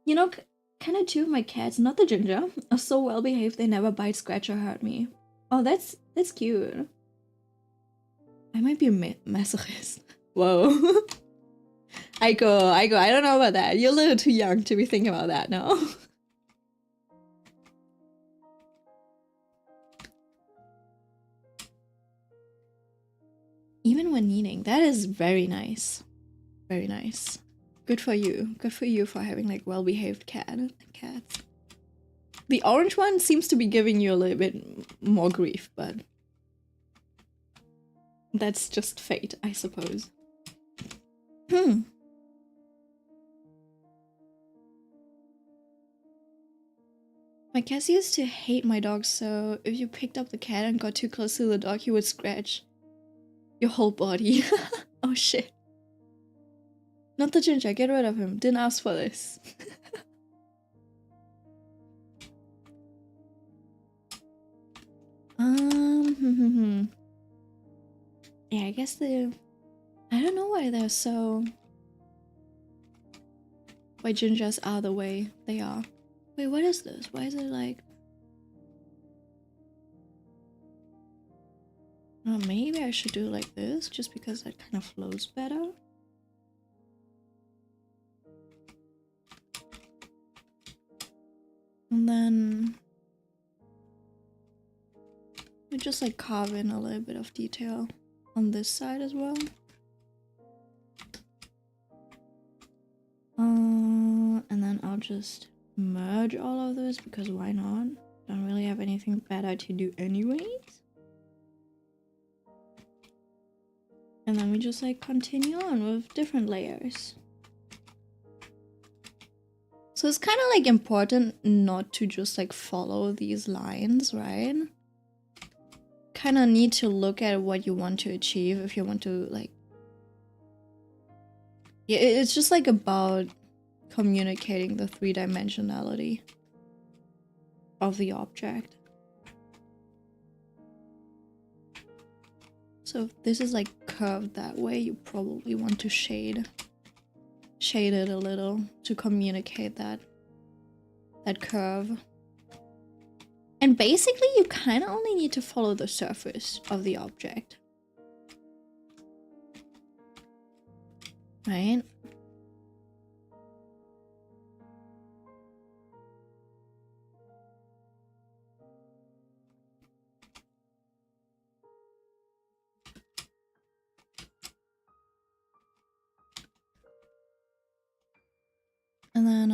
You know, kind of two of my cats, not the ginger, are so well behaved they never bite, scratch, or hurt me. Oh, that's cute. I might be a masochist. Whoa. Aiko, I don't know about that. You're a little too young to be thinking about that, no? Even when kneading, that is very nice. Very nice. Good for you. Good for you for having like well-behaved cats. The orange one seems to be giving you a little bit more grief, but that's just fate, I suppose. My cats used to hate my dog, so if you picked up the cat and got too close to the dog, he would scratch your whole body. Oh shit. Not the ginger, get rid of him. Didn't ask for this. Yeah, I guess I don't know why they're so... Why gingers are the way they are. Wait, what is this? Why is it like... Oh, maybe I should do it like this, just because that kind of flows better. And then... we just like carve in a little bit of detail on this side as well. And then I'll just merge all of this because why not? Don't really have anything better to do anyways. And then we just like continue on with different layers. So it's kind of like important not to just like follow these lines, right? Kind of need to look at what you want to achieve if you want to like... Yeah, it's just like about communicating the three-dimensionality of the object. So if this is like curved that way, you probably want to shade it a little to communicate that curve. And basically you kind of only need to follow the surface of the object. Right? And then,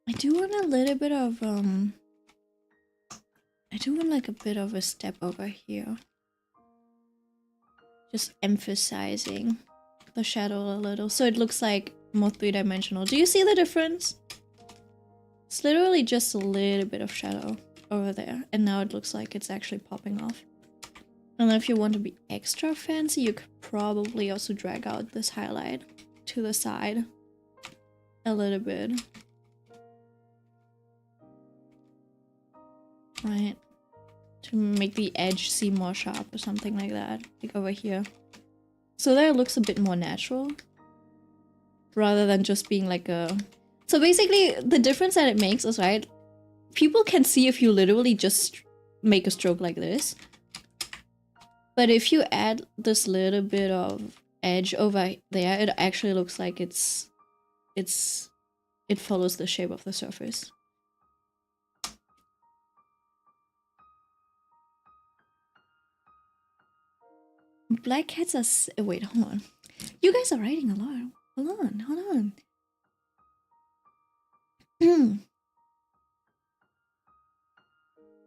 I do want a little bit of, I do want like a bit of a step over here. Just emphasizing the shadow a little, so it looks like more three-dimensional. Do you see the difference? It's literally just a little bit of shadow over there, and now it looks like it's actually popping off. And then if you want to be extra fancy, you could probably also drag out this highlight to the side a little bit. Right? To make the edge seem more sharp or something like that, like over here. So there it looks a bit more natural. rather than just being like a... So basically, the difference that it makes is, right, people can see if you literally just make a stroke like this. But if you add this little bit of edge over there, it actually looks like it follows the shape of the surface. Black cats are... Wait, hold on. You guys are writing a lot. Hold on, hold on.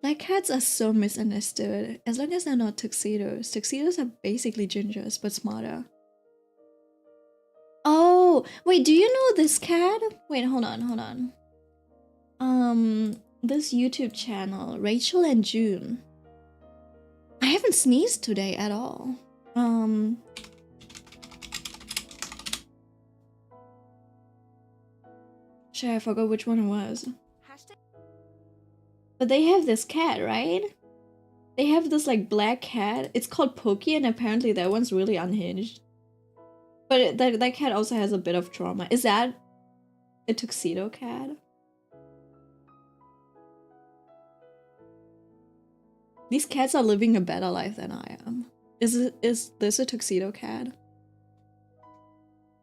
Black cats are so misunderstood. As long as they're not tuxedos. Tuxedos are basically gingers, but smarter. Oh, wait, do you know this cat? Wait, hold on, hold on. This YouTube channel, Rachel and June. I haven't sneezed today at all. Shit, I forgot which one it was. But they have this cat, right? They have this like black cat. It's called Pokey, and apparently that one's really unhinged. But that cat also has a bit of trauma. Is that a tuxedo cat? These cats are living a better life than I am. Is this a tuxedo cat?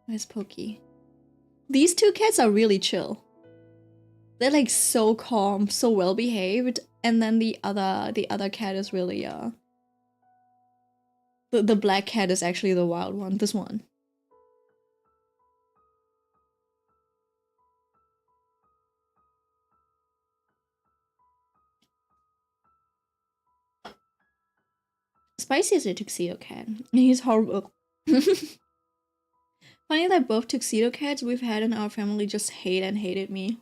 Where's Pokey? These two cats are really chill. They're like so calm, so well behaved, and then the other cat is really the black cat is actually the wild one. This one. Spicy is a tuxedo cat. He's horrible. Funny that both tuxedo cats we've had in our family just hated me.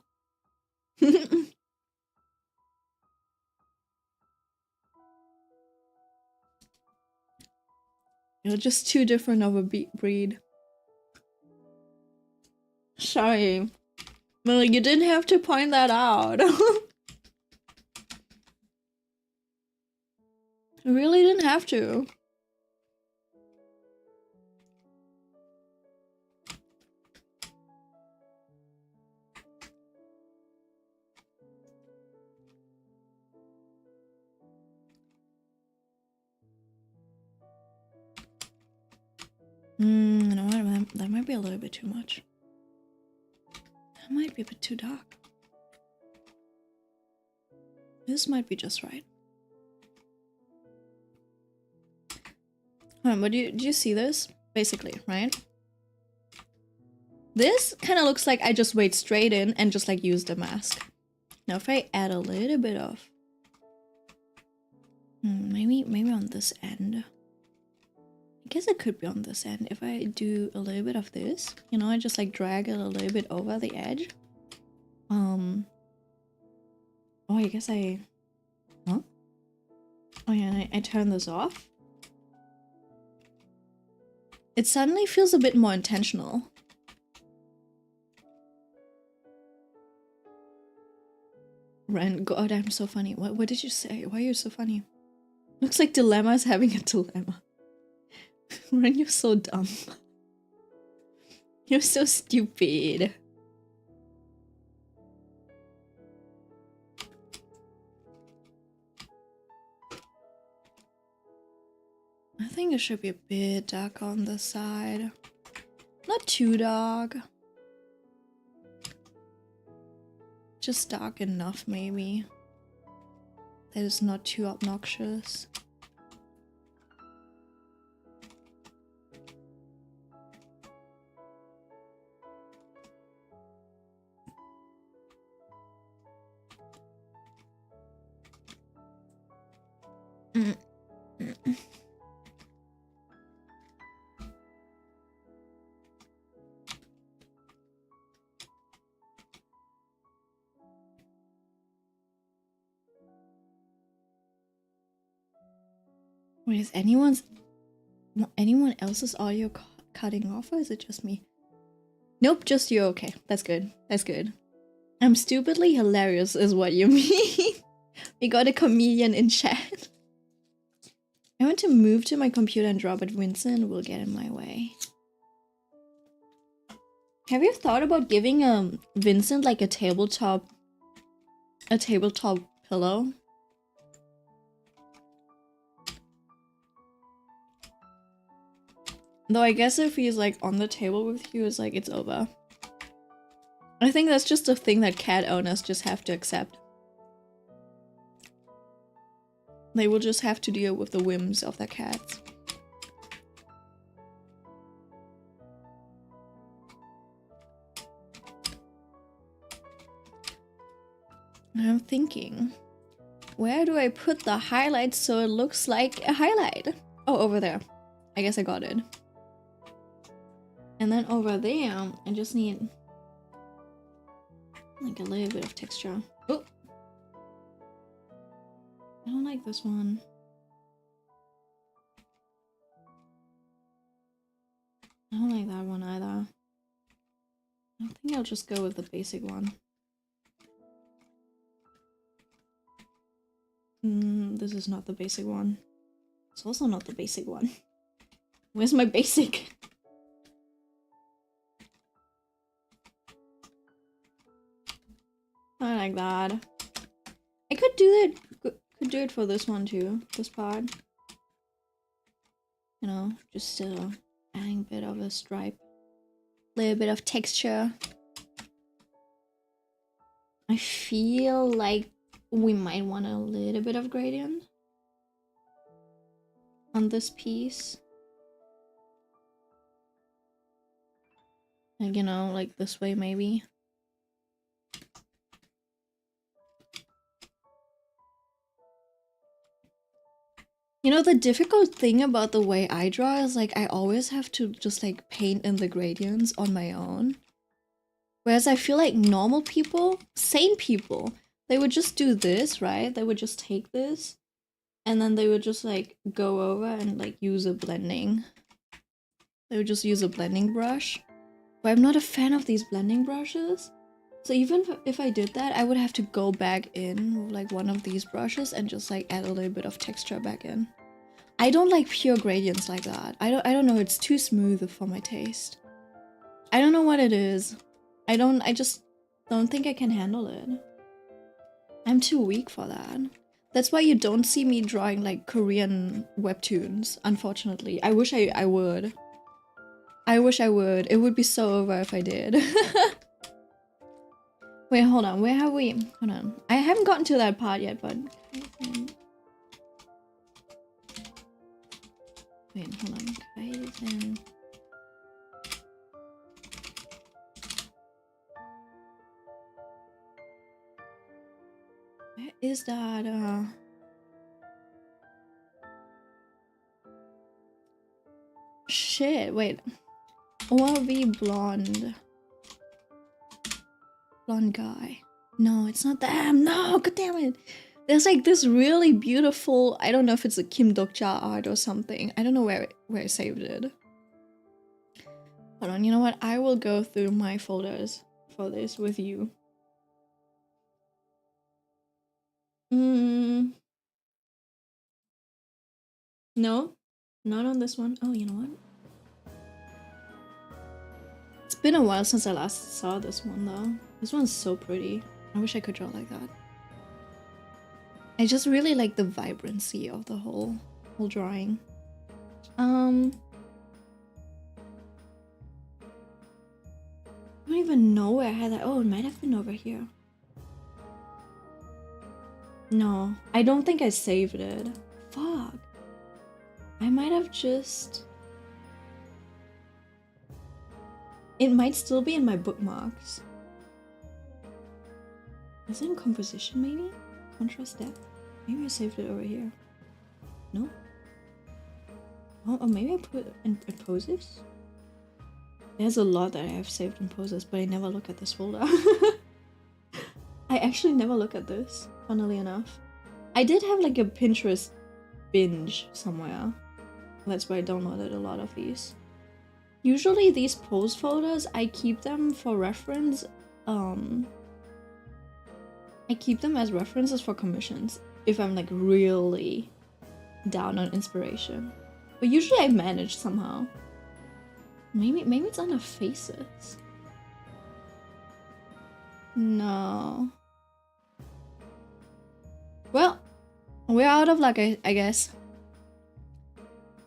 You're just too different of a breed. Sorry. Well, you didn't have to point that out. You really didn't have to. You know what? That might be a little bit too much. That might be a bit too dark. This might be just right. But do you see this? Basically, right? This kind of looks like I just wait straight in and just like use the mask. Now if I add a little bit of... maybe on this end. I guess it could be on this end. If I do a little bit of this, you know, I just like drag it a little bit over the edge. Oh, I guess I... Huh? Oh yeah, I turn this off. It suddenly feels a bit more intentional. Ren, God, I'm so funny. What did you say? Why are you so funny? Looks like Dilemma is having a dilemma. Ren, you're so dumb. You're so stupid. I think it should be a bit dark on the side. Not too dark. Just dark enough, maybe. That is not too obnoxious. Wait, is anyone else's audio cutting off, or is it just me? Nope, just you. Okay, that's good. That's good. I'm stupidly hilarious is what you mean. We got a comedian in chat. I want to move to my computer and drop it. Vincent will get in my way. Have you thought about giving Vincent like a tabletop pillow? Though I guess if he's like on the table with you, it's like it's over. I think that's just a thing that cat owners just have to accept. They will just have to deal with the whims of their cats. I'm thinking, where do I put the highlights so it looks like a highlight? Oh, over there. I guess I got it. And then over there, I just need like a little bit of texture. Oh! I don't like this one. I don't like that one either. I think I'll just go with the basic one. This is not the basic one. It's also not the basic one. Where's my basic? I like that. I could do it for this one too. This part. You know, just adding a bit of a stripe. Little bit of texture. I feel like we might want a little bit of gradient on this piece. Like, you know, like this way maybe. You know, the difficult thing about the way I draw is like I always have to just like paint in the gradients on my own. Whereas I feel like normal people, sane people, they would just do this, right? They would just take this and then they would just like go over and like use a blending. They would just use a blending brush. But I'm not a fan of these blending brushes. So even if I did that, I would have to go back in with like one of these brushes and just like add a little bit of texture back in. I don't like pure gradients like that. I don't know, it's too smooth for my taste. I don't know what it is. I just don't think I can handle it. I'm too weak for that. That's why you don't see me drawing like Korean webtoons, unfortunately. I wish I would. I wish I would. It would be so over if I did. Wait, hold on. Where have we? Hold on. I haven't gotten to that part yet, but... Wait, hold on. Kaizen. Where is that? Shit, wait. ORV blonde. Blonde guy. No, it's not them. No, god damn it. There's like this really beautiful, I don't know if it's a Kim Dokja art or something. I don't know where I saved it. Hold on, you know what? I will go through my folders for this with you. No, not on this one. Oh, you know what? It's been a while since I last saw this one though. This one's so pretty. I wish I could draw like that. I just really like the vibrancy of the whole drawing. I don't even know where I had that. Oh, it might have been over here. No, I don't think I saved it. Fuck. I might have just... It might still be in my bookmarks. Is it in composition maybe? Contrast depth? Maybe I saved it over here. No? Oh, or maybe I put it in poses? There's a lot that I have saved in poses, but I never look at this folder. I actually never look at this, funnily enough. I did have like a Pinterest binge somewhere. That's where I downloaded a lot of these. Usually these pose folders, I keep them for reference. I keep them as references for commissions if I'm like really down on inspiration. But usually I manage somehow. Maybe it's under faces. No. Well, we're out of luck, I guess.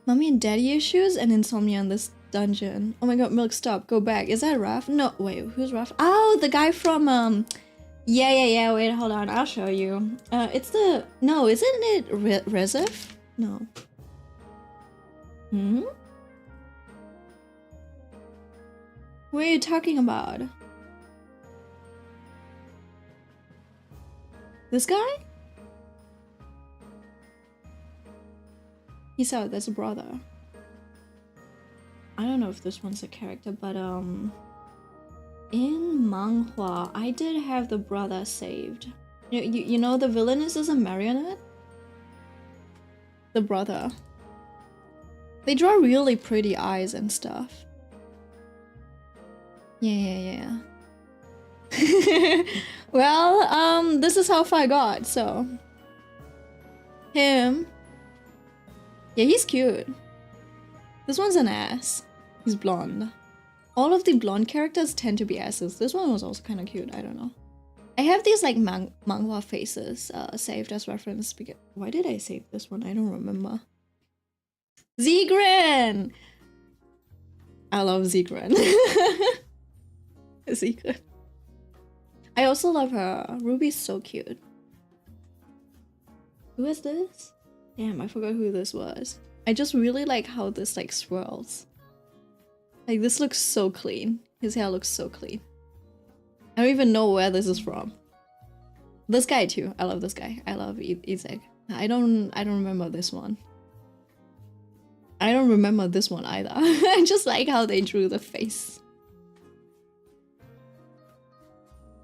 Mommy and daddy issues and insomnia in this dungeon. Oh my god, Milk, stop. Go back. Is that Raph? No, wait, who's Raph? Oh, the guy from, yeah. Wait, hold on. I'll show you. It's the... No, isn't it Rezif? No. Hmm? What are you talking about? This guy? He's out, that's a brother. I don't know if this one's a character, but in manhwa, I did have the brother saved. You know the villainess is a marionette? The brother. They draw really pretty eyes and stuff. Yeah. Well, this is how far I got, so. Him. Yeah, he's cute. This one's an ass. He's blonde. All of the blonde characters tend to be asses. This one was also kind of cute. I don't know. I have these like manhwa faces saved as reference. Because why did I save this one? I don't remember. Zegren! I love Zegren. Zegren. I also love her. Ruby's so cute. Who is this? Damn, I forgot who this was. I just really like how this like swirls. Like this looks so clean. His hair looks so clean. I don't even know where this is from. This guy too. I love this guy. I love Izek. I don't remember this one. I don't remember this one either. I just like how they drew the face.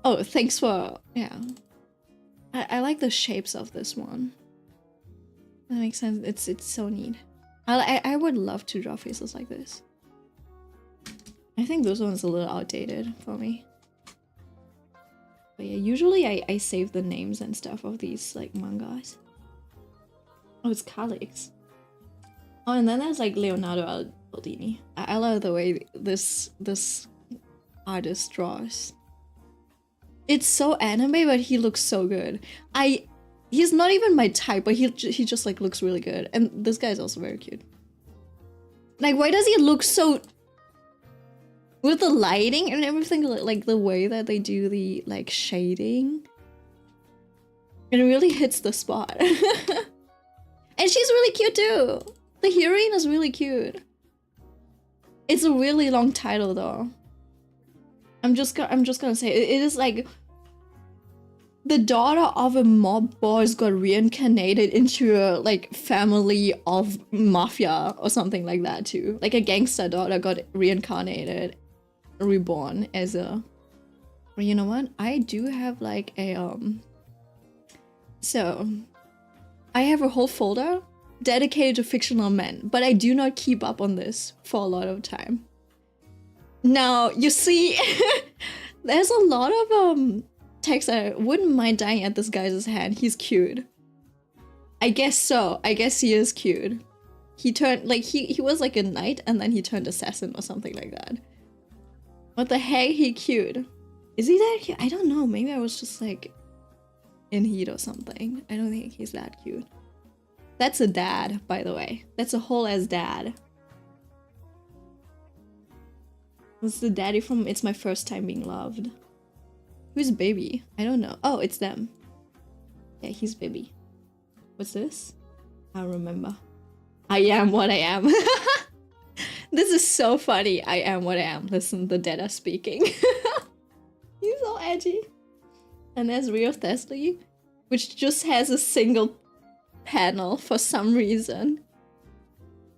Oh, thanks for... yeah. I like the shapes of this one. That makes sense. It's so neat. I would love to draw faces like this. I think this one's a little outdated for me. But yeah, usually I save the names and stuff of these like mangas. Oh, it's Calix. Oh, and then there's like Leonardo Aldini. I love the way this artist draws. It's so anime, but he looks so good. He's not even my type, but he just like looks really good. And this guy is also very cute. Like, why does he look so... with the lighting and everything, like the way that they do the like shading, it really hits the spot. And she's really cute too. The heroine is really cute. It's a really long title though. I'm just gonna say it is like the daughter of a mob boss got reincarnated into a like family of mafia or something like that too. Like a gangster daughter got reincarnated, reborn as a... Well, you know what? I do have like a so I have a whole folder dedicated to fictional men, but I do not keep up on this for a lot of time. Now, you see, there's a lot of text. I wouldn't mind dying at this guy's hand. He's cute. I guess so. I guess he is cute. He turned, like, he was like a knight and then he turned assassin or something like that. What the heck? He cute. Is he that cute? I don't know. Maybe I was just like in heat or something. I don't think he's that cute. That's a dad, by the way. That's a whole ass dad. This is the daddy from It's My First Time Being Loved. Who's baby? I don't know. Oh, it's them. Yeah, he's baby. What's this? I don't remember. I am what I am. This is so funny. I am what I am. Listen, the dead are speaking. He's so edgy. And there's Rio Thesly, which just has a single panel for some reason.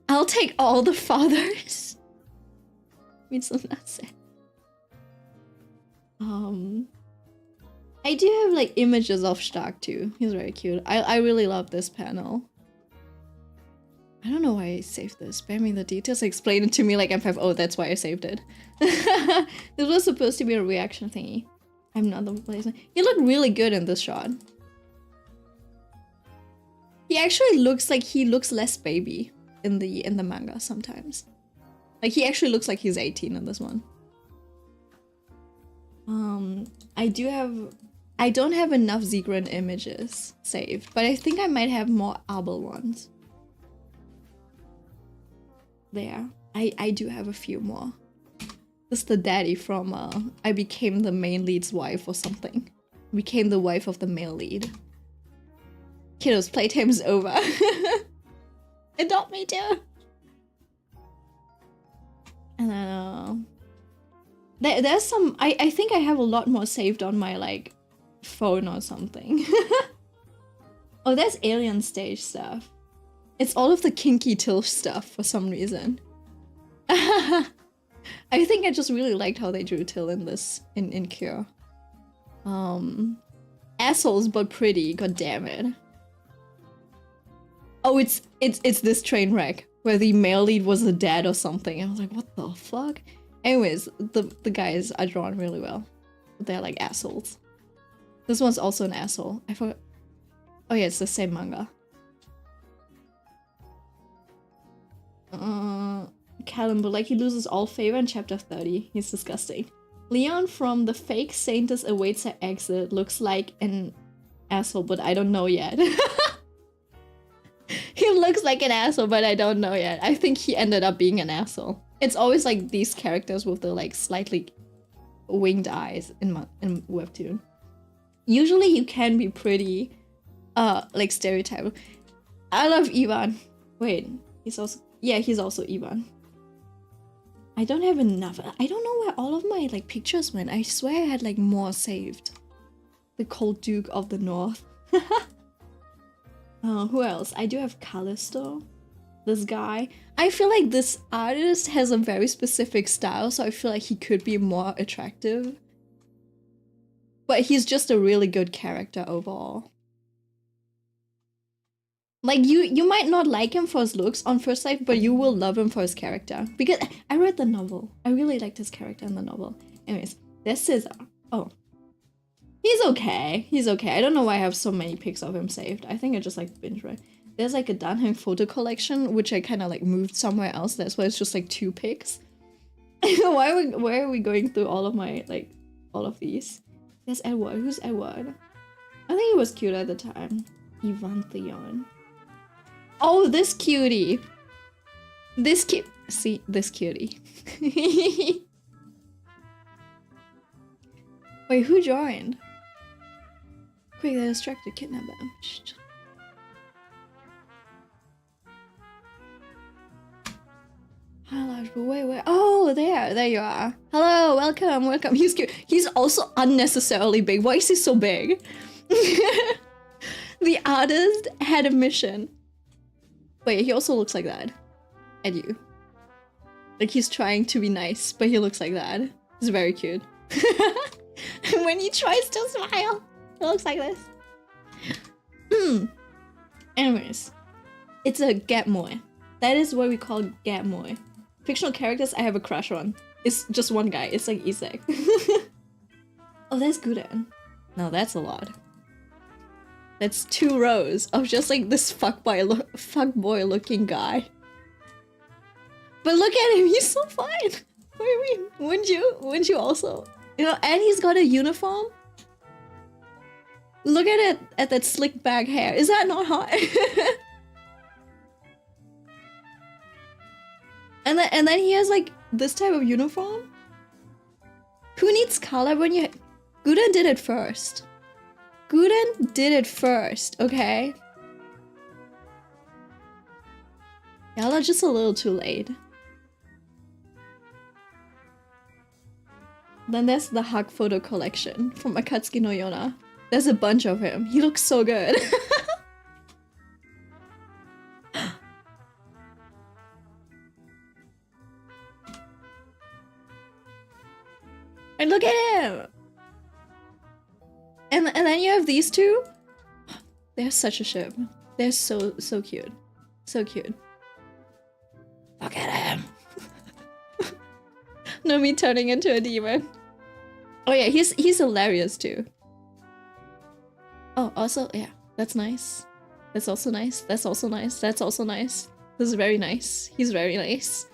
I'll take all the fathers. Means nothing. I do have like images of Stark too. He's very cute. I really love this panel. I don't know why I saved this. Spare me the details. Explain it to me like M5. Oh, that's why I saved it. This was supposed to be a reaction thingy. I'm not the place. He looked really good in this shot. He actually looks like he looks less baby in the manga sometimes. Like he actually looks like he's 18 in this one. I don't have enough Zigran images saved, but I think I might have more Abel ones. There. I do have a few more. This is the daddy from I became the main lead's wife or something. Became the wife of the male lead. Kiddos, playtime is over. Adopt me too. And then there's some I think I have a lot more saved on my like phone or something. Oh, there's alien stage stuff. It's all of the kinky tilf stuff for some reason. I think I just really liked how they drew Till in this in Cure. Assholes but pretty, god damn it. Oh, it's this train wreck where the male lead was the dad or something. I was like, what the fuck? Anyways, the guys are drawn really well. They're like assholes. This one's also an asshole. I forgot. Oh yeah, it's the same manga. Callum, but like he loses all favor in chapter 30. He's disgusting. Leon from the fake Saintess awaits her exit. Looks like an asshole, but I don't know yet. He looks like an asshole, but I don't know yet. I think he ended up being an asshole. It's always like these characters with the like slightly winged eyes in Webtoon. Usually you can be pretty like stereotypical. I love Ivan. Wait, he's also Ivan. I don't have enough. I don't know where all of my like pictures went. I swear I had like more saved. The Cold Duke of the North. Who else? I do have Callisto. This guy. I feel like this artist has a very specific style, so I feel like he could be more attractive. But he's just a really good character overall. Like, you might not like him for his looks on first sight, but you will love him for his character. Because I read the novel. I really liked his character in the novel. Anyways, there's Scissor. Oh. He's okay. He's okay. I don't know why I have so many pics of him saved. I think I just like binge read. There's like a Danheng photo collection, which I kind of like moved somewhere else. That's why it's just like 2 pics. Why are we going through all of my, like, all of these? There's Edward. Who's Edward? I think he was cute at the time. Ivan Theon. Oh, this cutie. See, this cutie. Wait, who joined? Quick, they're distracted, kidnap them. Shh. Highlight, but wait. Oh, there you are. Hello, welcome. He's cute. He's also unnecessarily big. Why is he so big? The artist had a mission. Wait, he also looks like that. At you. Like he's trying to be nice, but he looks like that. It's very cute. When he tries to smile, it looks like this. Anyways, it's a Gatmoy. That is what we call Gatmoy. Fictional characters I have a crush on. It's just one guy. It's like Isaac. Oh, that's Guden. No, that's a lot. That's 2 rows of just like this fuckboy looking guy. But look at him, he's so fine. What do you mean? Wouldn't you also? You know, and he's got a uniform. Look at it, at that slick back hair. Is that not hot? and then he has like this type of uniform. Who needs color when you? Guden did it first. Guden did it first, okay? Y'all are just a little too late. Then there's the Hug photo collection from Akatsuki no Yona. There's a bunch of him. He looks so good. And look at him! And then you have these two. They're such a ship. They're so cute. So cute. Look at him. No, me turning into a demon. Oh yeah, he's hilarious too. Oh, also, yeah, that's nice. That's also nice. That's also nice. That's also nice. This is very nice. He's very nice.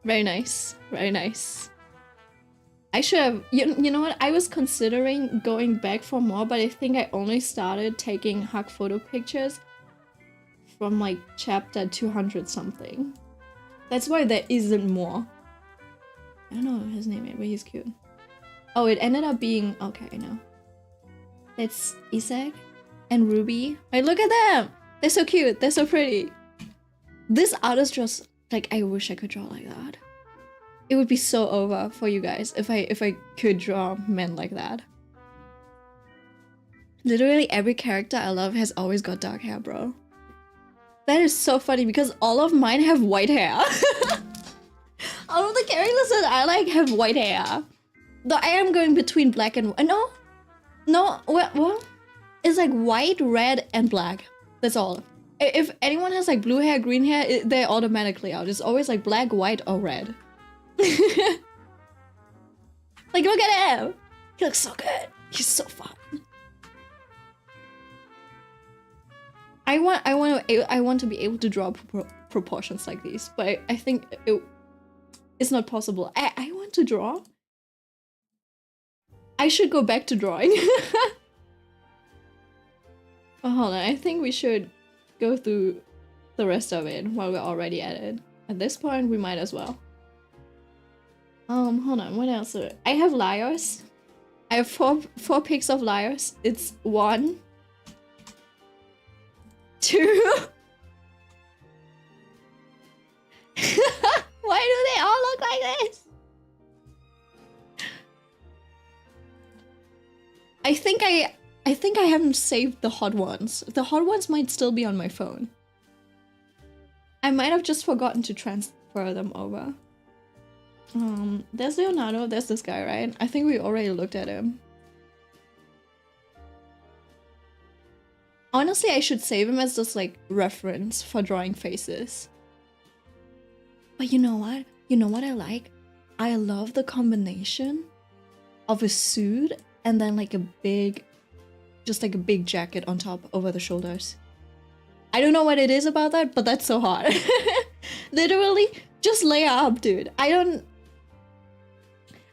Very nice. Very nice. I should have, you know what, I was considering going back for more, but I think I only started taking hug photo pictures from like chapter 200 something. That's why there isn't more. I don't know his name, but he's cute. Oh, it ended up being, okay, I know. It's Isaac and Ruby. Like, look at them! They're so cute, they're so pretty. This artist just, like, I wish I could draw like that. It would be so over for you guys if I could draw men like that. Literally every character I love has always got dark hair, bro. That is so funny because all of mine have white hair. All of the characters that I like have white hair. Though I am going between black and no, well, it's like white, red, and black. That's all. If anyone has like blue hair, green hair, they're automatically out. It's always like black, white, or red. Like, look at him. He looks so good. He's so fun. I want to be able to draw proportions like these, but I think it's not possible. I want to draw. I should go back to drawing. Oh, hold on. I think we should go through the rest of it while we're already at it. At this point, we might as well. Hold on. What else? I have Liars. I have four pics of Liars. It's 1, 2. Why do they all look like this? I think I haven't saved the hot ones. The hot ones might still be on my phone. I might have just forgotten to transfer them over. There's Leonardo, there's this guy, right? I think we already looked at him. Honestly, I should save him as just like reference for drawing faces. But you know what? You know what I like? I love the combination of a suit and then like a big, just like a big jacket on top over the shoulders. I don't know what it is about that, but that's so hot. Literally, just layer up, dude. I don't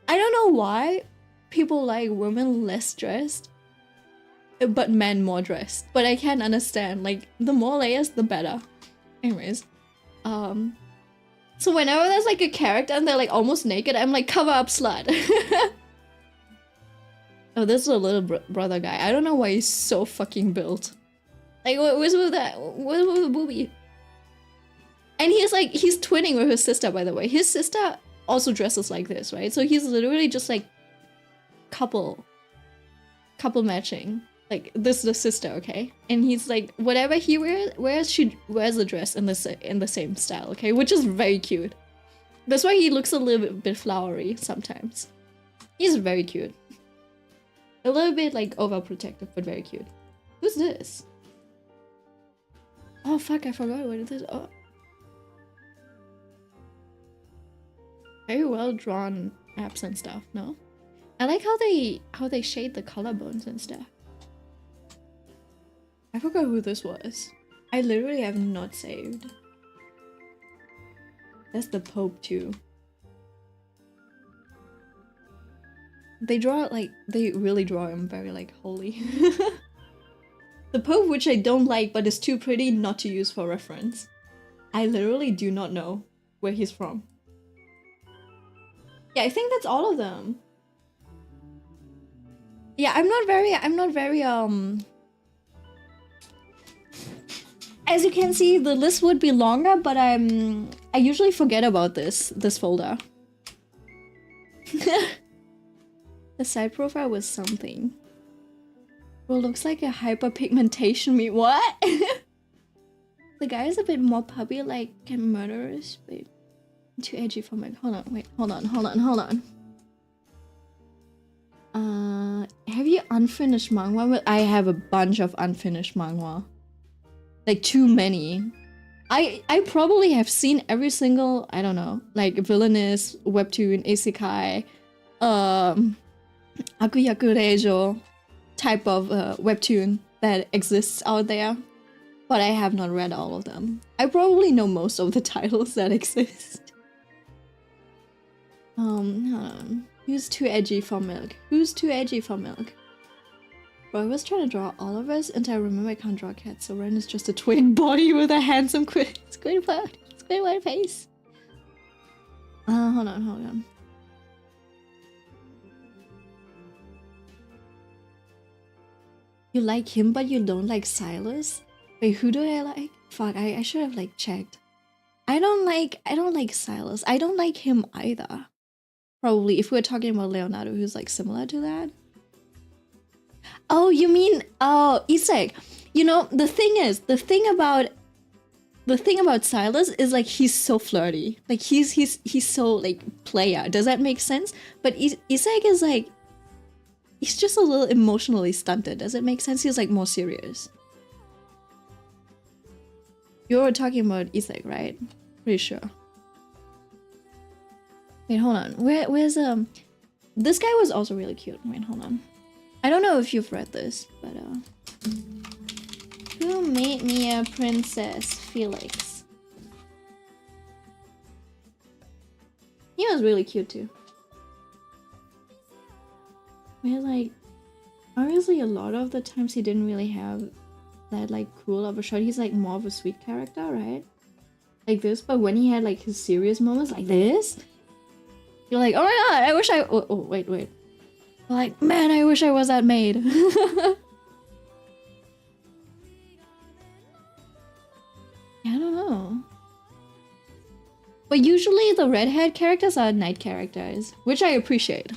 know why people like women less dressed, but men more dressed. But I can't understand. Like, the more layers, the better. Anyways, so whenever there's like a character and they're like almost naked, I'm like, cover up, slut. Oh, this is a little brother guy. I don't know why he's so fucking built. Like, what's with that? What's with the boobie? And he's twinning with his sister, by the way. His sister also dresses like this, right? So he's literally just like couple matching. Like, this is the sister, okay? And he's like, whatever he wears, she wears a dress in the same style, okay? Which is very cute. That's why he looks a little bit flowery sometimes. He's very cute. A little bit like overprotective, but very cute. Who's this? Oh fuck, I forgot what it is. Oh. Very well drawn apps and stuff, no? I like how they shade the collarbones and stuff. I forgot who this was. I literally have not saved. That's the Pope too. They draw like, they really draw him very like holy. The Pope, which I don't like but is too pretty not to use for reference. I literally do not know where he's from. Yeah, I think that's all of them. Yeah, I'm not very as you can see, the list would be longer, but I usually forget about this folder. The side profile was something. Well, looks like a hyperpigmentation me. What? The guy is a bit more puppy-like and murderous, but too edgy for my. Hold on, wait, hold on. Have you unfinished manhwa? I have a bunch of unfinished manhwa. Like, too many. I probably have seen every single, I don't know, like villainous, webtoon, isekai, Akuyaku Reijo type of webtoon that exists out there, but I have not read all of them. I probably know most of the titles that exist. Hold on. Who's too edgy for milk? Who's too edgy for milk? Bro, I was trying to draw all of us, and I remember I can't draw cats, so Ren is just a twin body with a handsome squid face. Hold on. You like him, but you don't like Silas? Wait, who do I like? Fuck, I should have like checked. I don't like Silas. I don't like him either. Probably if we're talking about Leonardo, who's like similar to that. Oh, you mean Isaac? You know, the thing about Silas is like he's so flirty. Like he's so like player. Does that make sense? But Isaac is like he's just a little emotionally stunted. Does it make sense? He's like more serious. You're talking about Isaac, right? Pretty sure. Wait, hold on. Where's this guy was also really cute. Wait, hold on. I don't know if you've read this, but who made me a princess? Felix. He was really cute too. Where like obviously a lot of the times he didn't really have that like cool of a shot. He's like more of a sweet character, right? Like this, but when he had like his serious moments like this, you're like, oh my god, I wish I wait. Like, man, I wish I was that maid. I don't know. But usually the redhead characters are night characters, which I appreciate.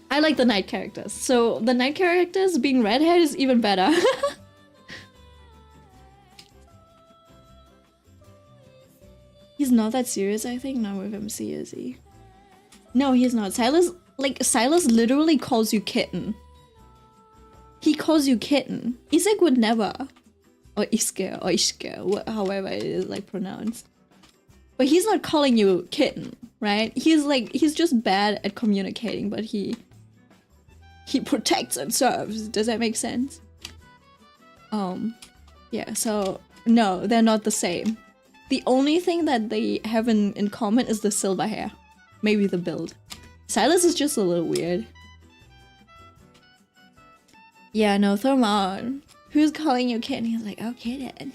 I like the night characters. So the night characters being redhead is even better. He's not that serious, I think. Not with MC, is he? No, he's not. Silas literally calls you kitten. He calls you kitten. Isaac would never. Or Iske, or Ishke, however it is like pronounced. But he's not calling you kitten, right? He's just bad at communicating, but he protects and serves. Does that make sense? Yeah, so no, they're not the same. The only thing that they have in common is the silver hair. Maybe the build. Silas is just a little weird. Yeah, no, throw him out. Who's calling you kitten? He's like, okay then.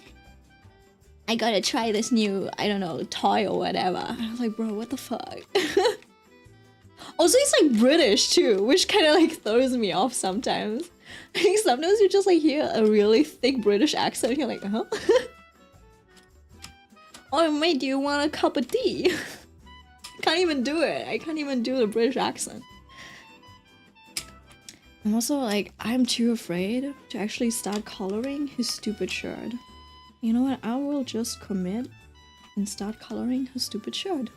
I gotta try this new, I don't know, toy or whatever. I was like, bro, what the fuck? Also, he's like British too, which kind of like throws me off sometimes. Like sometimes you just like hear a really thick British accent and you're like, huh? Oh mate, do you want a cup of tea? I can't even do it. I can't even do the British accent. I'm also like, I'm too afraid to actually start coloring his stupid shirt. You know what? I will just commit and start coloring his stupid shirt.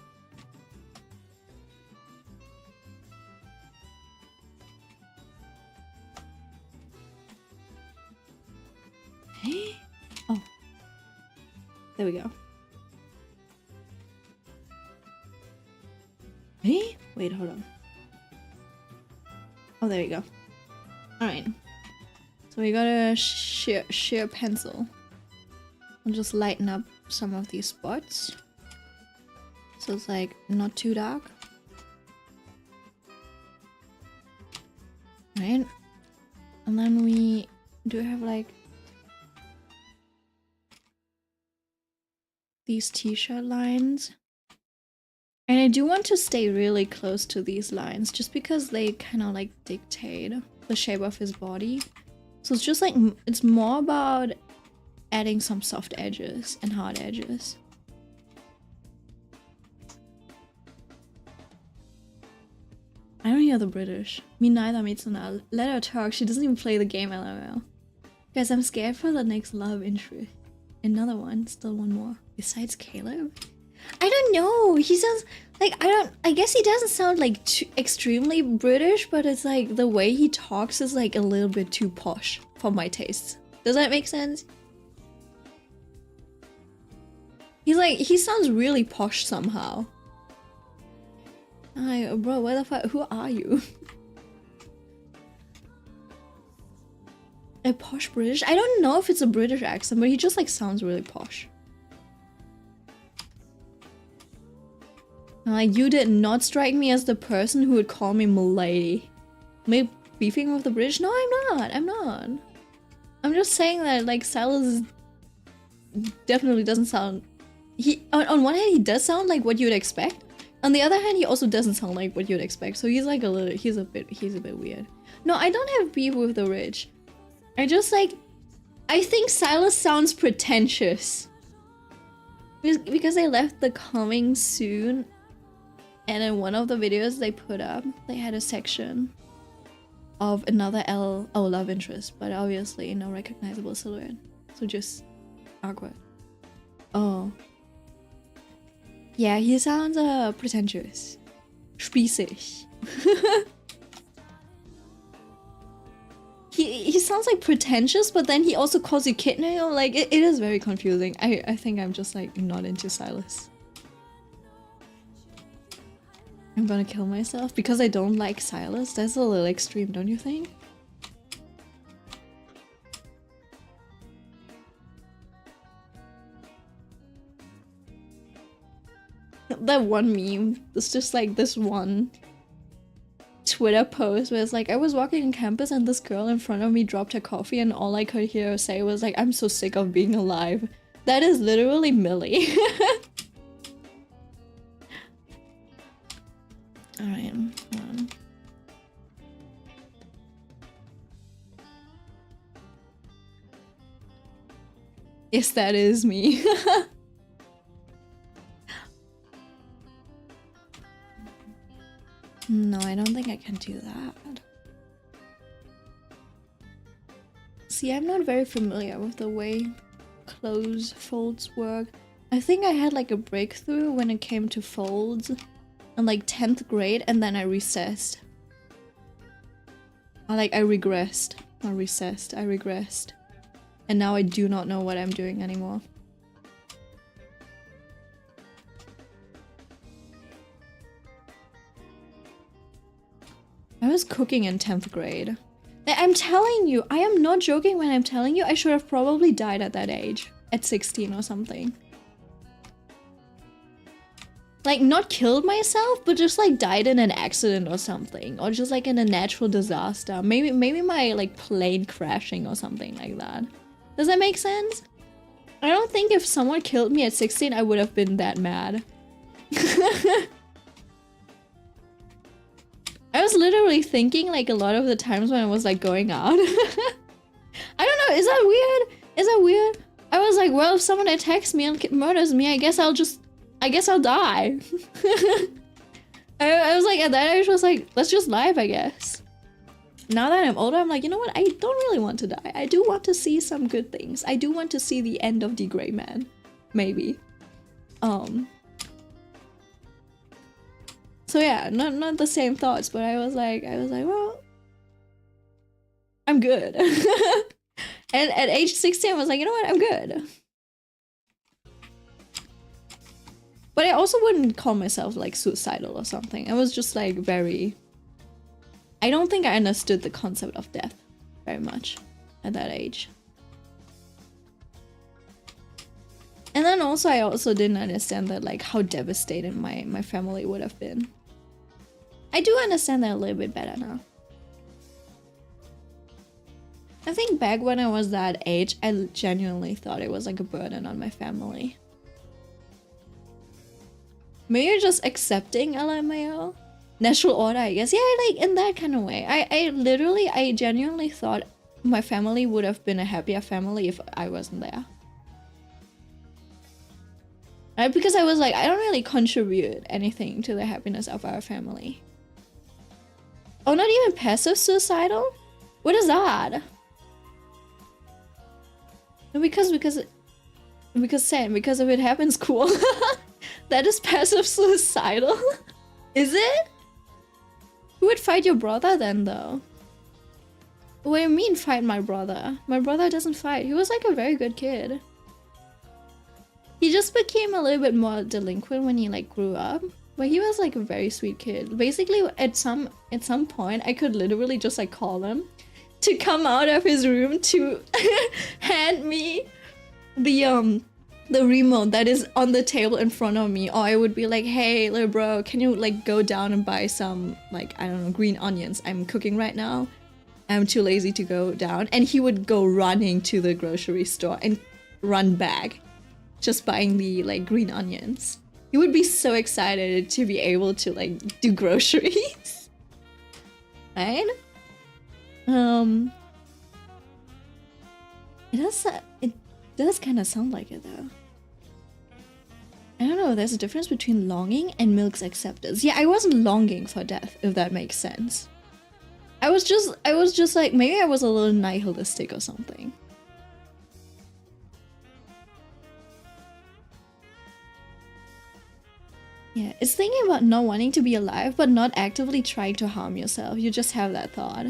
Hey? Oh. There we go. Hey? Wait, hold on. Oh, there you go. Alright. So we got a sheer pencil. I'll just lighten up some of these spots. So it's like not too dark. Right? And then we do have like these t-shirt lines. And I do want to stay really close to these lines just because they kind of like dictate the shape of his body. So it's just like, it's more about adding some soft edges and hard edges. I don't hear the British. Me neither, Mitsuna. Let her talk, she doesn't even play the game, LOL. Guys, I'm scared for the next love interest. Another one, still one more. Besides Caleb? I don't know. He sounds like I guess he doesn't sound like too extremely British, but it's like the way he talks is like a little bit too posh for my tastes. Does that make sense? He sounds really posh somehow. Hi, bro, what the fuck? Who are you? A posh British? I don't know if it's a British accent, but he just like sounds really posh. You did not strike me as the person who would call me milady. Me beefing with the British? No, I'm not. I'm just saying that, like, Silas definitely doesn't sound... On one hand, he does sound like what you'd expect. On the other hand, he also doesn't sound like what you'd expect. So he's like he's a bit weird. No, I don't have beef with the rich. I just like... I think Silas sounds pretentious. Because I left the coming soon. And in one of the videos they put up, they had a section of another love interest, but obviously no recognizable silhouette. So just awkward. Oh. Yeah, he sounds pretentious. Spießig. He sounds like pretentious, but then he also calls you kidney. Like, it is very confusing. I think I'm just like not into Silas. I'm gonna kill myself because I don't like Silas. That's a little extreme, don't you think? That one meme, it's just like this one Twitter post where it's like, I was walking on campus and this girl in front of me dropped her coffee and all I could hear her say was like, I'm so sick of being alive. That is literally Millie. Alright, hold on. Yes, that is me. No, I don't think I can do that. See, I'm not very familiar with the way clothes folds work. I think I had like a breakthrough when it came to folds in like 10th grade, and then I recessed. Or like I regressed. Not recessed, I regressed. And now I do not know what I'm doing anymore. I was cooking in 10th grade. I'm telling you, I am not joking when I'm telling you I should have probably died at that age. At 16 or something. Like, not killed myself, but just like died in an accident or something. Or just like in a natural disaster. Maybe my like plane crashing or something like that. Does that make sense? I don't think if someone killed me at 16, I would have been that mad. I was literally thinking like a lot of the times when I was like going out. I don't know, is that weird? Is that weird? I was like, well, if someone attacks me and murders me, I guess I'll die. I was like, at that age, I was like, let's just live, I guess. Now that I'm older, I'm like, you know what? I don't really want to die. I do want to see some good things. I do want to see the end of the Grey Man. Maybe. So yeah, not the same thoughts, but I was like, well, I'm good. And at age 16, I was like, you know what? I'm good. But I also wouldn't call myself like suicidal or something. I was just like very... I don't think I understood the concept of death very much at that age. And then also, I also didn't understand that like how devastated my family would have been. I do understand that a little bit better now. I think back when I was that age, I genuinely thought it was like a burden on my family. Maybe you're just accepting LMAO? Natural order, I guess. Yeah, like in that kind of way. I genuinely thought my family would have been a happier family if I wasn't there. Because I was like, I don't really contribute anything to the happiness of our family. Oh, not even passive suicidal? What is that? No, because if it happens, cool. That is passive suicidal? Is it? Who would fight your brother then, though? What do you mean fight my brother? My brother doesn't fight. He was like a very good kid. He just became a little bit more delinquent when he like grew up. But he was like a very sweet kid. Basically, at some point, I could literally just like call him to come out of his room to hand me the the remote that is on the table in front of me, or I would be like, hey little bro, can you like go down and buy some, like, I don't know, green onions, I'm cooking right now, I'm too lazy to go down. And he would go running to the grocery store and run back, just buying the like green onions. He would be so excited to be able to like do groceries. Right? It does kind of sound like it though. I don't know, there's a difference between longing and Milk's acceptance. Yeah, I wasn't longing for death, if that makes sense. I was just like, maybe I was a little nihilistic or something. Yeah, it's thinking about not wanting to be alive, but not actively trying to harm yourself. You just have that thought.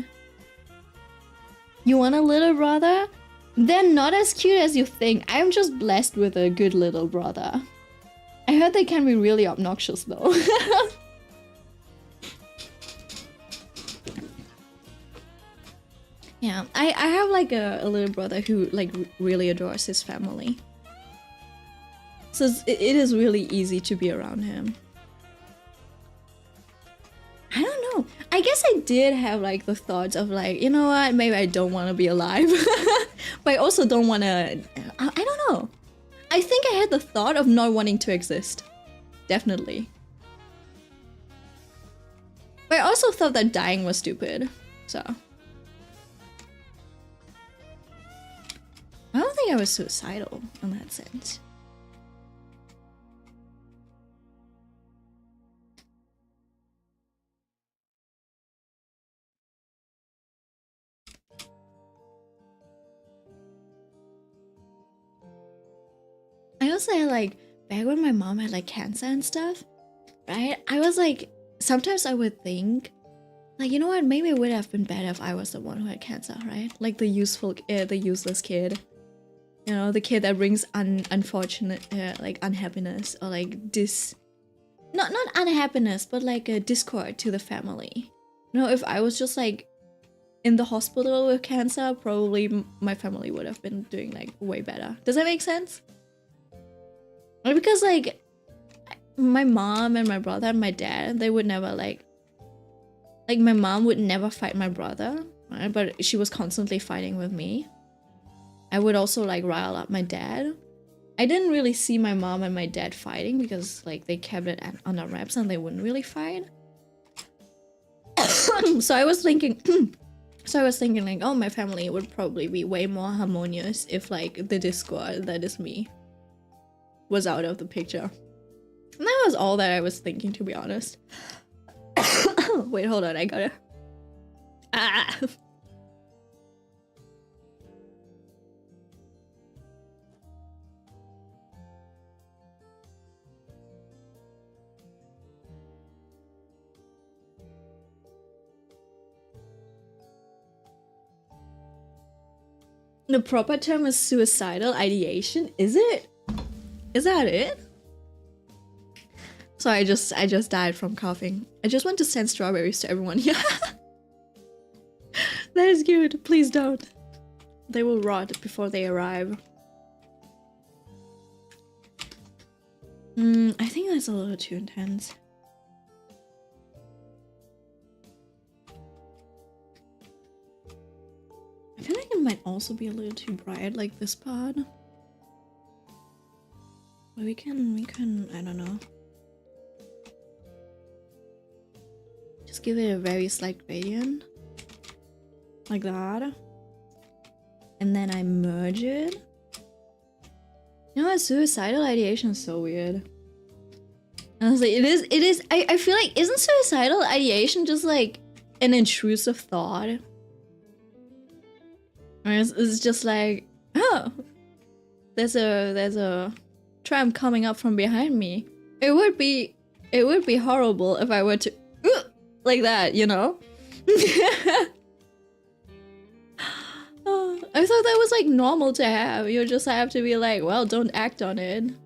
You want a little brother? They're not as cute as you think. I'm just blessed with a good little brother. I heard they can be really obnoxious though. Yeah, I have like a little brother who like really adores his family. So it is really easy to be around him. I don't know. I guess I did have like the thoughts of like, you know what, maybe I don't want to be alive. But I also don't want to... I don't know. I think I had the thought of not wanting to exist. Definitely. But I also thought that dying was stupid. So... I don't think I was suicidal in that sense. I also had like, back when my mom had like cancer and stuff, right? I was like, sometimes I would think, like, you know what, maybe it would have been better if I was the one who had cancer, right? Like the useless kid. You know, the kid that brings unfortunate, like unhappiness or like not unhappiness, but like a discord to the family. You know, if I was just like in the hospital with cancer, probably my family would have been doing like way better. Does that make sense? Because like my mom and my brother and my dad, they would never like my mom would never fight my brother, right? But she was constantly fighting with me. I would also like rile up my dad. I didn't really see my mom and my dad fighting because like they kept it under wraps and they wouldn't really fight. So I was thinking like, oh, my family would probably be way more harmonious if like the discord that is me was out of the picture. And that was all that I was thinking, to be honest. Wait, hold on, I gotta... Ah! The proper term is suicidal ideation, is it? Is that it? So I just died from coughing. I just want to send strawberries to everyone. Yeah. That is cute. Please don't. They will rot before they arrive. I think that's a little too intense. I feel like it might also be a little too bright, like this part. But we can, I don't know. Just give it a very slight gradient. Like that. And then I merge it. You know what? Suicidal ideation is so weird. Honestly, it is, I feel like, isn't suicidal ideation just like an intrusive thought? Or it's just like, oh, there's a tram coming up from behind me. It would be horrible if I were to, like that, you know? I thought that was like normal to have. You just have to be like, well, don't act on it. And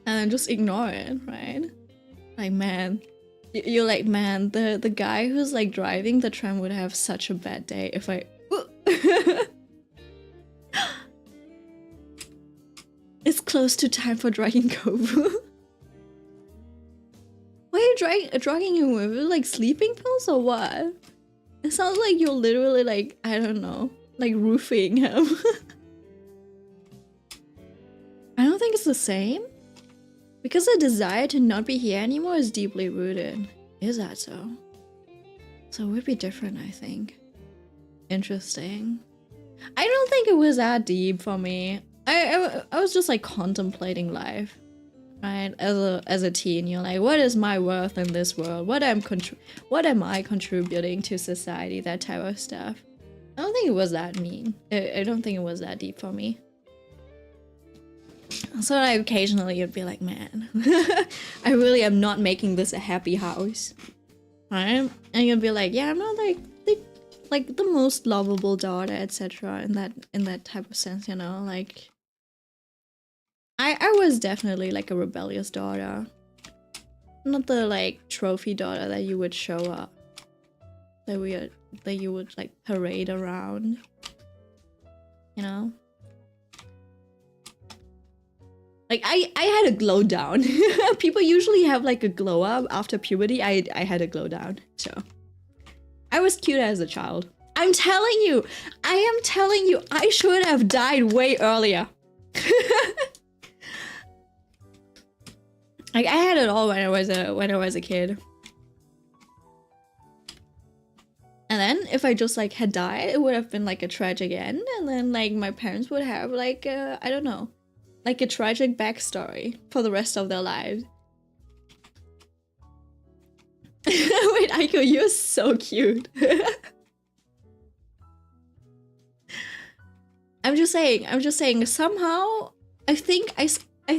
then just ignore it, right? Like, man. You're like, man, the guy who's like driving the tram would have such a bad day if I... close to time for dragging Kovu. Why are you dragging him with like sleeping pills or what? It sounds like you're literally like, I don't know, like roofing him. I don't think it's the same. Because the desire to not be here anymore is deeply rooted. Is that so? So it would be different, I think. Interesting. I don't think it was that deep for me. I was just like contemplating life, right? As a teen, you're like, what is my worth in this world? What am I contributing to society? That type of stuff. I don't think it was that mean. I don't think it was that deep for me. So like occasionally you'd be like, man, I really am not making this a happy house, right? And you'd be like, yeah, I'm not like the most lovable daughter, etc. In that type of sense, you know, like I was definitely like a rebellious daughter, not the like trophy daughter that you would show up, that you would like parade around, you know. Like I had a glow down. People usually have like a glow up after puberty. I had a glow down, so I was cute as a child. I'm telling you, I should have died way earlier. Like I had it all when I was a kid. And then if I just like had died, it would have been like a tragic end, and then like my parents would have like I don't know, like a tragic backstory for the rest of their lives. Wait, Aiko, you're so cute. I'm just saying, somehow, I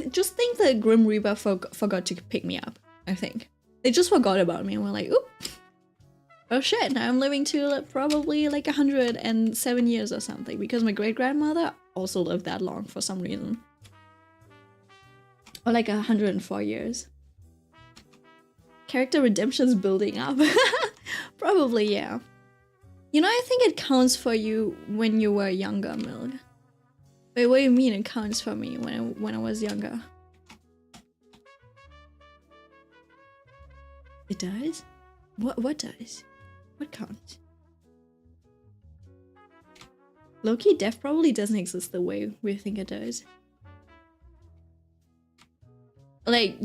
just think the Grim Reaper forgot to pick me up, I think. They just forgot about me and were like, oop, oh shit, now I'm living to probably like 107 years or something, because my great-grandmother also lived that long for some reason. Or like 104 years. Character redemption's building up. Probably, yeah. You know, I think it counts for you when you were younger, Milk. Wait, what do you mean it counts for me when I was younger? It does? What does? What counts? Low-key, death probably doesn't exist the way we think it does. Like,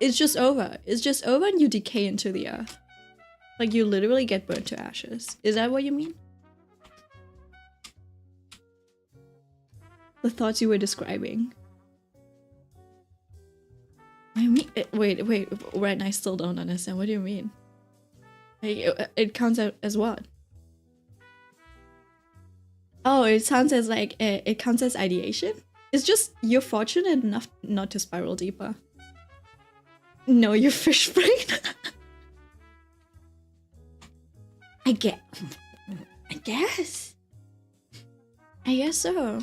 it's just over. It's just over and you decay into the earth. Like, you literally get burnt to ashes. Is that what you mean? The thoughts you were describing. I mean, wait, Ren, I still don't understand. What do you mean? Like, it counts out as what? Oh, it sounds as like, it counts as ideation? It's just, you're fortunate enough not to spiral deeper. No, you're fish brain. I guess so.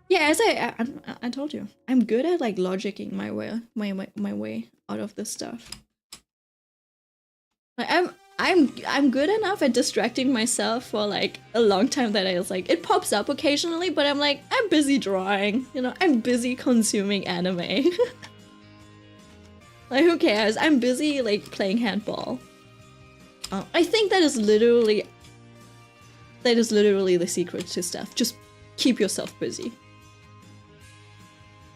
Yeah, as I told you, I'm good at like logicking my way out of this stuff. Like I'm good enough at distracting myself for like a long time that I was like, it pops up occasionally, but I'm like, I'm busy drawing, you know, I'm busy consuming anime. Like, who cares? I'm busy like playing handball. I think that is literally the secret to stuff. Just keep yourself busy.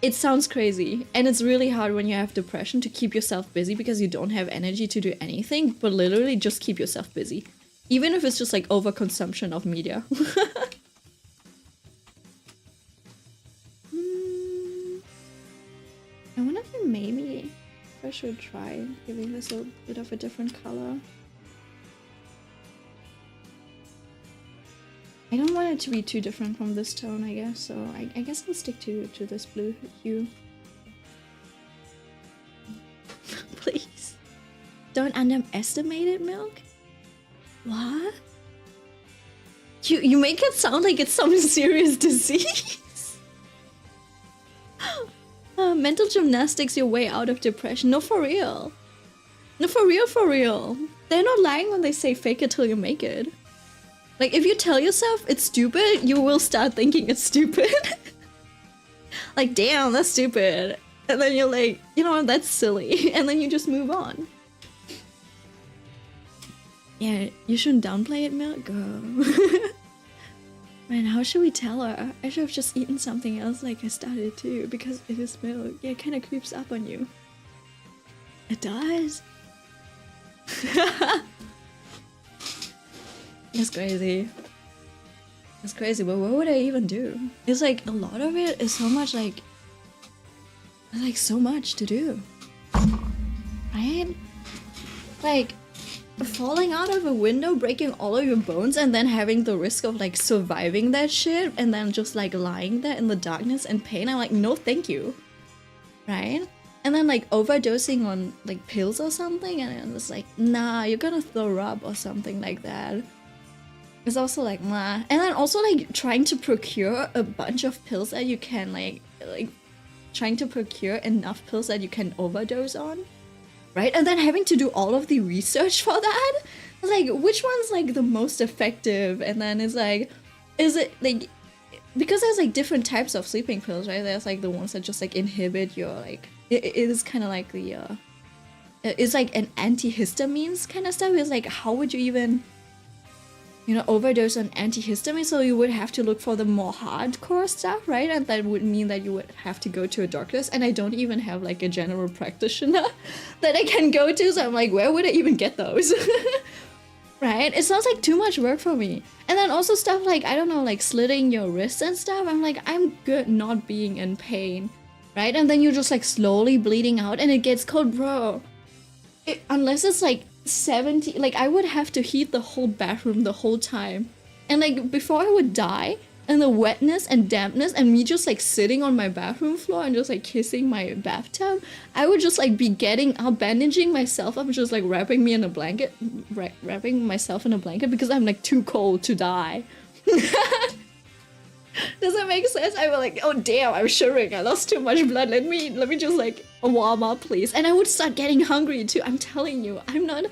It sounds crazy, and it's really hard when you have depression to keep yourself busy because you don't have energy to do anything, but literally just keep yourself busy. Even if it's just like overconsumption of media. I wonder if maybe I should try giving this a bit of a different color. I don't want it to be too different from this tone, I guess, so I guess I'll stick to this blue hue. Please. Don't underestimate it, Milk? What? You make it sound like it's some serious disease. Mental gymnastics your way out of depression. No, for real. No, for real. They're not lying when they say fake it till you make it. Like, if you tell yourself it's stupid, you will start thinking it's stupid. Like, damn, that's stupid. And then you're like, you know what, that's silly. And then you just move on. Yeah, you shouldn't downplay it, Milk. Girl. Man, how should we tell her? I should have just eaten something else like I started to, because it is milk. Yeah, it kind of creeps up on you. It does. It's crazy. It's crazy, but what would I even do? It's like a lot of it is so much like so much to do. Right? Like falling out of a window, breaking all of your bones, and then having the risk of like surviving that shit and then just like lying there in the darkness and pain. I'm like, no thank you. Right? And then like overdosing on like pills or something, and it's like, nah, you're gonna throw up or something like that. It's also like, nah. And then also like trying to procure a bunch of pills that you can like trying to procure enough pills that you can overdose on, right? And then having to do all of the research for that. Like, which one's like the most effective? And then it's like, is it like, because there's like different types of sleeping pills, right? There's like the ones that just like inhibit your like, it is kind of like the it's like an antihistamines kind of stuff. It's like, how would you even, you know, overdose on antihistamine? So you would have to look for the more hardcore stuff, right? And that would mean that you would have to go to a doctor's, and I don't even have like a general practitioner that I can go to, so I'm like, where would I even get those? Right? It sounds like too much work for me. And then also stuff like, I don't know, like slitting your wrists and stuff. I'm like, I'm good not being in pain, right? And then you're just like slowly bleeding out and it gets cold, bro. Unless it's like 70, like I would have to heat the whole bathroom the whole time, and like before I would die, and the wetness and dampness and me just like sitting on my bathroom floor and just like kissing my bathtub, I would just like be getting up, bandaging myself up, just like wrapping me in a blanket, wrapping myself in a blanket because I'm like too cold to die. Does that make sense? I was like, oh damn, I'm shivering, I lost too much blood, let me just like warm up please. And I would start getting hungry too. I'm telling you, I'm not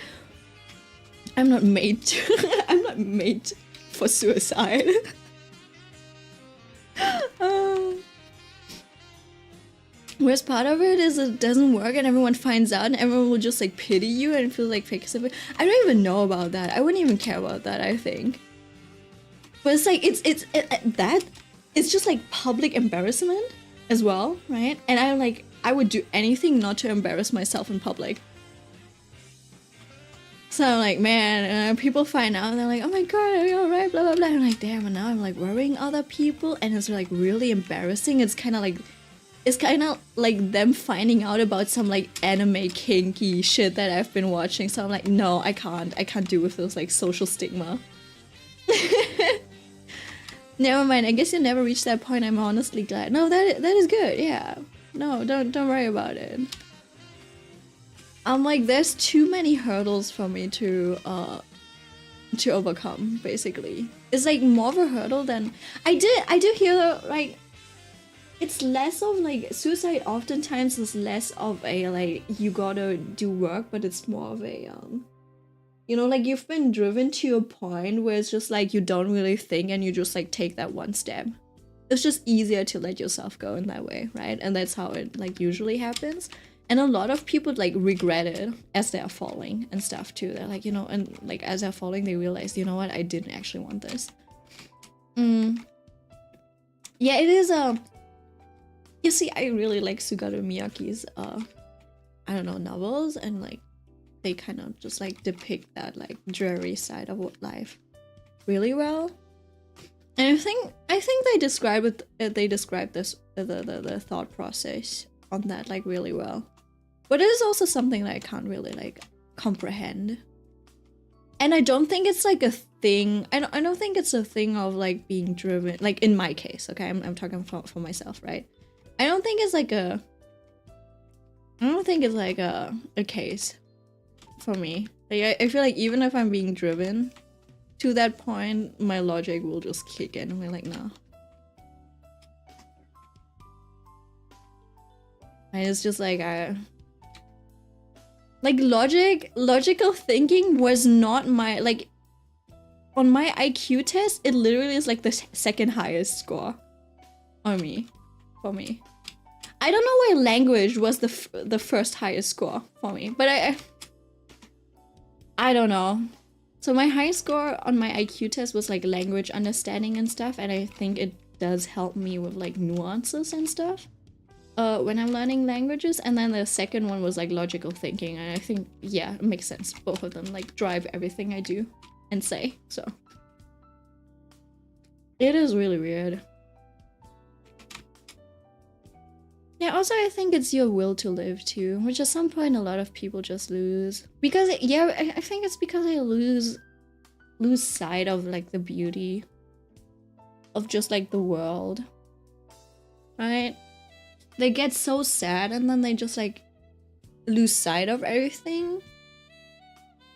made to, I'm not made for suicide. Whereas part of it is it doesn't work and everyone finds out and everyone will just like pity you and feel like fake sympathy. I don't even know about that. I wouldn't even care about that, I think. But it's like, it's just like public embarrassment as well, right? And I would do anything not to embarrass myself in public. So I'm like, man, people find out and they're like, oh my god, are you alright, blah blah blah. I'm like, damn, and now I'm like worrying other people and it's like really embarrassing. It's kind of like them finding out about some like anime kinky shit that I've been watching. So I'm like, no, I can't deal with those like social stigma. Never mind, I guess you never reached that point. I'm honestly glad. No, that is good, yeah. No, don't worry about it. I'm like, there's too many hurdles for me to overcome, basically. It's like more of a hurdle than I do hear, like, it's less of like suicide oftentimes is less of a like you gotta do work, but it's more of a you know, like you've been driven to a point where it's just like you don't really think and you just like take that one step. It's just easier to let yourself go in that way, right? And that's how it like usually happens. And a lot of people like regret it as they're falling and stuff too. They're like, you know, and like as they're falling they realize, you know what, I didn't actually want this. Yeah, it is you see, I really like Suguru Miyake's I don't know, novels, and like they kind of just like depict that like dreary side of life really well. And I think they describe it. They describe this the thought process on that like really well. But it is also something that I can't really like comprehend. And I don't think it's like a thing. I don't think it's a thing of like being driven. Like in my case, okay, I'm talking for myself, right? I don't think it's like a case for me. Like I feel like even if I'm being driven to that point, my logic will just kick in and be like, no. And it's just like logical thinking was not my, like, on my IQ test, it literally is like the second highest score on me for me. I don't know why language was the first highest score for me, but I don't know. So my highest score on my IQ test was like language understanding and stuff, and I think it does help me with like nuances and stuff when I'm learning languages. And then the second one was like logical thinking, and I think, yeah, it makes sense. Both of them like drive everything I do and say, so. It is really weird. Yeah, also I think it's your will to live too, which at some point a lot of people just lose. Because, yeah, I think it's because I lose sight of like the beauty of just like the world, right? They get so sad and then they just like lose sight of everything,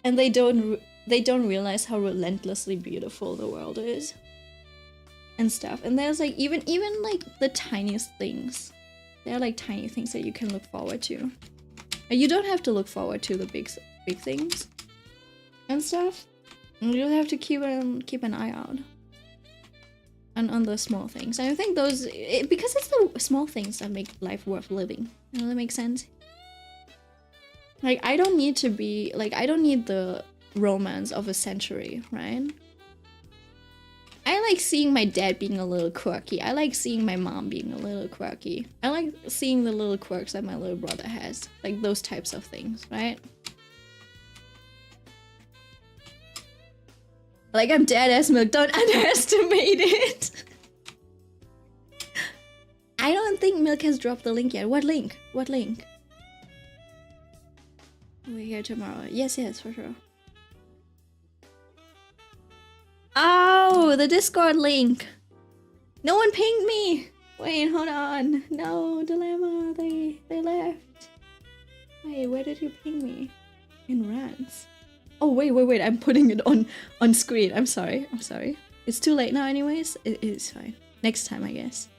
and they don't realize how relentlessly beautiful the world is and stuff. And there's like even like the tiniest things. There are like tiny things that you can look forward to. And you don't have to look forward to the big things and stuff. You just have to keep an eye out on the small things. And I think those, because it's the small things that make life worth living. You know, that makes sense. Like, I don't need to be like, I don't need the romance of a century, right? I like seeing my dad being a little quirky. I like seeing my mom being a little quirky. I like seeing the little quirks that my little brother has. Like those types of things, right? Like, I'm dead ass Milk, don't underestimate it. I don't think Milk has dropped the link yet. What link? What link? We're here tomorrow. Yes, for sure. Oh, the Discord link. No one pinged me. Wait, hold on. No, Dilemma, they left. Wait, where did you ping me? In rants. Oh, wait, I'm putting it on screen. I'm sorry. It's too late now anyways. It is fine. Next time, I guess.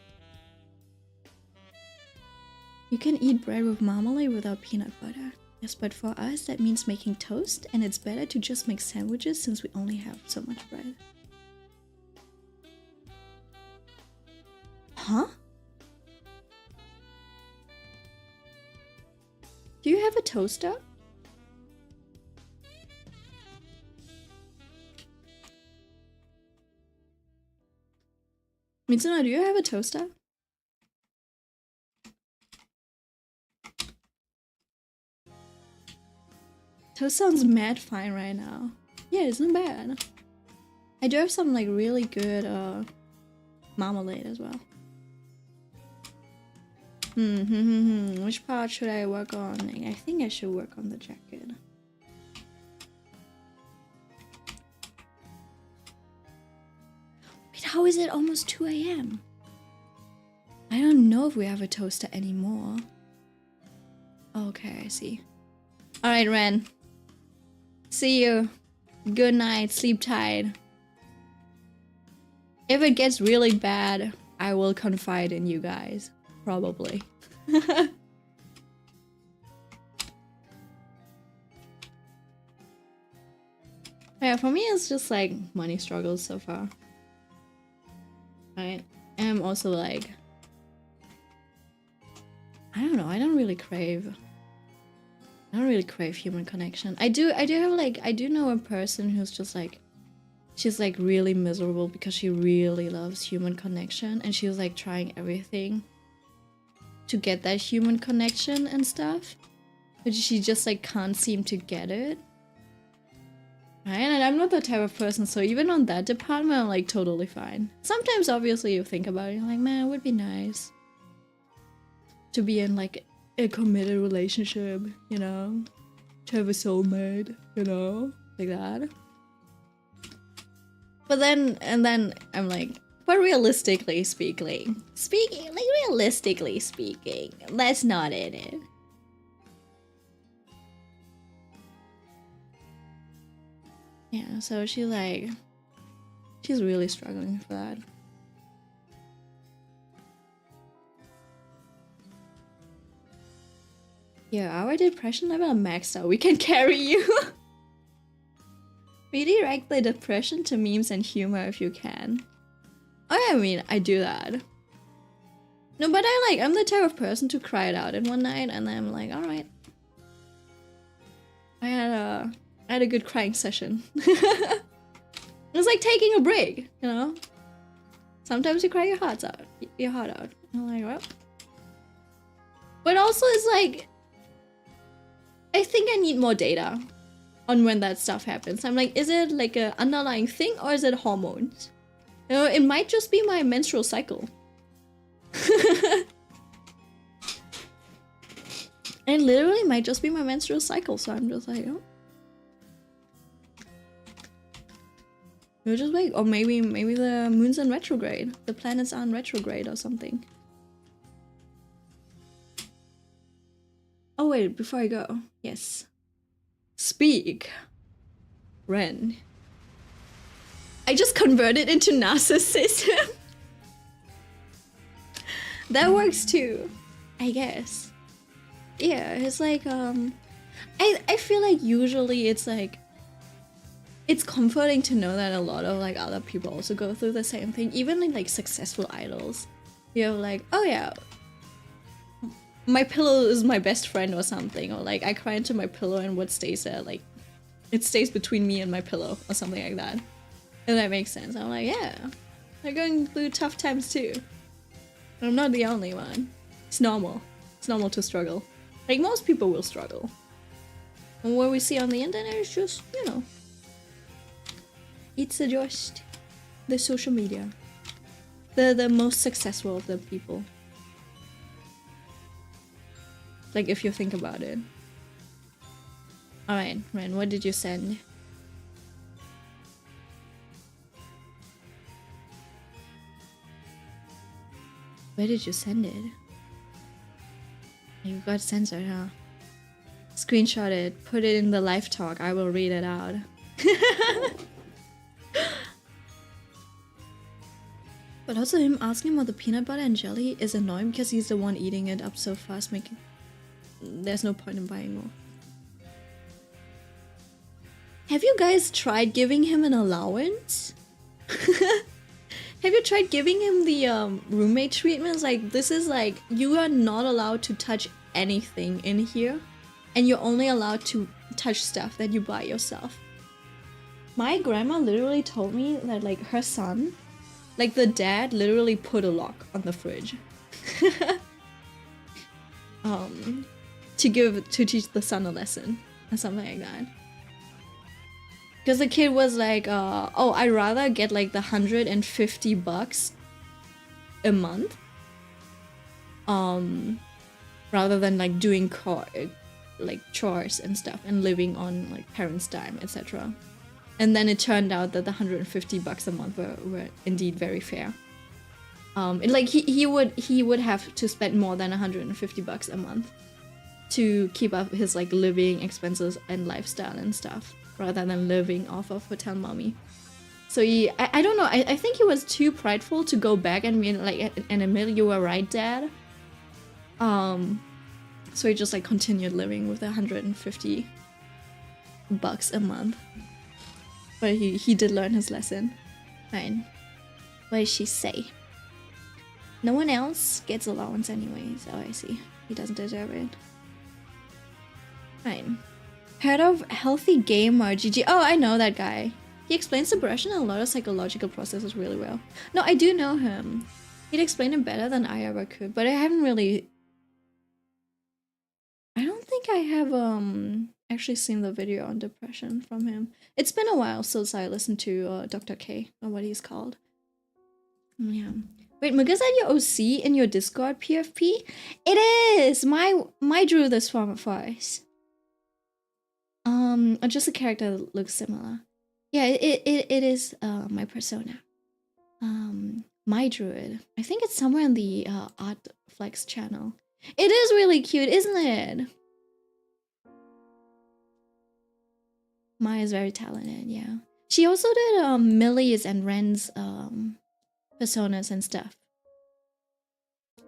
You can eat bread with marmalade without peanut butter. Yes, but for us, that means making toast, and it's better to just make sandwiches since we only have so much bread. Huh? Do you have a toaster? Mitsuno, do you have a toaster? Toast sounds mad fine right now. Yeah, it's not bad. I do have some like really good marmalade as well. Which part should I work on? I think I should work on the jacket. Wait, how is it almost 2 AM? I don't know if we have a toaster anymore. Okay, I see. Alright, Ren. See you. Good night. Sleep tight. If it gets really bad, I will confide in you guys. Probably. Yeah, for me it's just like money struggles so far. Right? And I'm also like, I don't know, I don't really crave human connection. I do have like, I do know a person who's just like, she's like really miserable because she really loves human connection, and she's like trying everything to get that human connection and stuff, but she just like can't seem to get it. Right? And I'm not that type of person, so even on that department I'm like totally fine. Sometimes obviously you think about it, you're like, man, it would be nice to be in like a committed relationship, you know, to have a soulmate, you know, like that. But then, and then I'm like, but realistically speaking, that's not in it. Yeah, so she's really struggling for that. Yeah, our depression level maxed out. We can carry you. Redirect the depression to memes and humor if you can. Oh, I mean, I do that. No, but I'm the type of person to cry it out in one night, and then I'm like, all right. I had a good crying session. It's like taking a break, you know? Sometimes you cry your heart out. I'm like, well. But also it's like, I think I need more data on when that stuff happens. I'm like, is it like an underlying thing or is it hormones? You know, it might just be my menstrual cycle. It literally might just be my menstrual cycle, so I'm just like, oh. We'll just wait. Or maybe the moon's in retrograde. The planets are in retrograde or something. Oh wait, before I go. Yes. Speak. Ren. I just converted into narcissism. That works too, I guess. Yeah, it's like, I feel like usually it's like, it's comforting to know that a lot of like other people also go through the same thing. Even in like successful idols, you're like, oh yeah, my pillow is my best friend or something, or like I cry into my pillow and what stays there, like it stays between me and my pillow or something like that. And that makes sense. I'm like, yeah, they're going through tough times too. I'm not the only one. It's normal. It's normal to struggle. Like most people will struggle. And what we see on the internet is just, you know, it's just the social media. The most successful of the people. Like if you think about it. Alright, Ren, what did you send? Where did you send it? You got censored, huh? Screenshot it, put it in the live talk, I will read it out. But also him asking about the peanut butter and jelly is annoying because he's the one eating it up so fast, making... There's no point in buying more. Have you guys tried giving him an allowance? Have you tried giving him the roommate treatments? Like, this is like, you are not allowed to touch anything in here. And you're only allowed to touch stuff that you buy yourself. My grandma literally told me that like her son, like the dad literally put a lock on the fridge. To teach the son a lesson or something like that. Because the kid was like, oh, I'd rather get like the $150 a month, rather than like doing like chores and stuff and living on like parents' dime, etc. And then it turned out that the $150 a month were indeed very fair. Like he would have to spend more than $150 a month to keep up his like living expenses and lifestyle and stuff, rather than living off of hotel mommy. So I don't know, I think he was too prideful to go back and be like and admit, you were right, dad. So he just like continued living with $150 a month. But he did learn his lesson. Fine. What did she say? No one else gets allowance anyways. Oh, I see. He doesn't deserve it. Fine. Heard of Healthy Gamer GG? Oh, I know that guy. He explains depression and a lot of psychological processes really well. No, I do know him. He'd explain it better than I ever could, but I haven't really... I don't think I have actually seen the video on depression from him. It's been a while since I listened to Dr. K, or what he's called. Yeah. Wait, Muga's at your OC in your Discord PFP? It is! My drew this for us. Or just a character that looks similar. Yeah, it is my persona. My druid. I think it's somewhere in the Art Flex channel. It is really cute, isn't it? Maya's very talented, yeah. She also did Millie's and Ren's personas and stuff.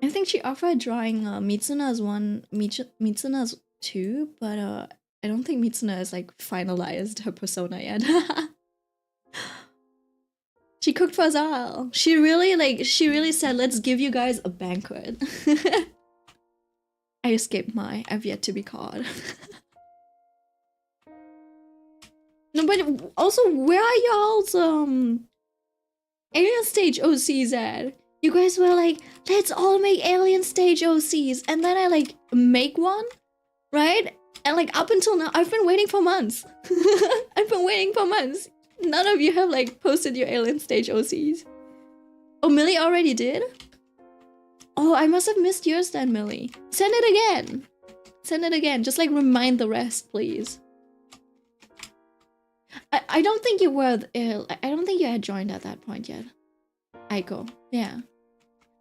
I think she offered drawing Mitsuna's one, Mitsuna's two, but I don't think Mitsuna has like finalized her persona yet. She cooked for us all. She really said, let's give you guys a banquet. I escaped I've yet to be caught. No, but also, where are y'all's alien stage OCs at? You guys were like, let's all make alien stage OCs, and then I like make one, right? And like up until now, I've been waiting for months. I've been waiting for months. None of you have like posted your alien stage OCs. Oh, Millie already did? Oh, I must have missed yours then, Millie. Send it again. Send it again. Just like remind the rest, please. I don't think you were. I don't think you had joined at that point yet. Aiko. Yeah.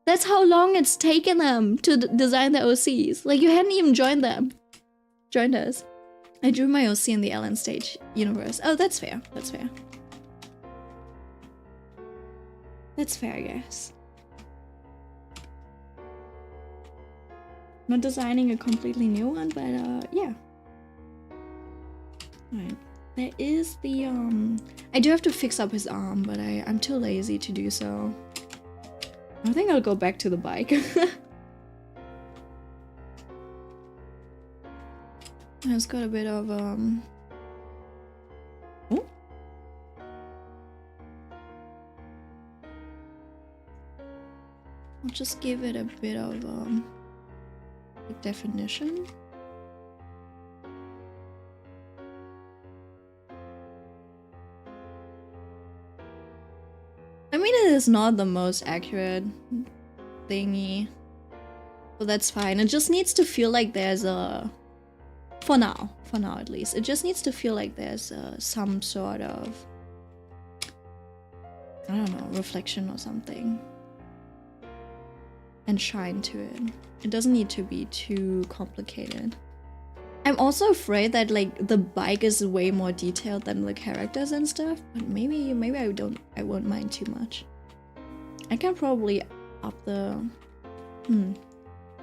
That's how long it's taken them to design the OCs. Like, you hadn't even joined them. Joined us. I drew my OC in the Ellen stage universe. Oh, that's fair. That's fair. That's fair, I guess. Not designing a completely new one, but yeah. Alright. There is the I do have to fix up his arm, but I'm too lazy to do so. I think I'll go back to the bike. It's got a bit of oh? I'll just give it a bit of like definition. I mean, it is not the most accurate thingy, but that's fine. It just needs to feel like there's a, for now at least, it just needs to feel like there's some sort of, I don't know, reflection or something, and shine to it. It doesn't need to be too complicated. I'm also afraid that like the bike is way more detailed than the characters and stuff, but maybe I won't mind too much. I can probably up the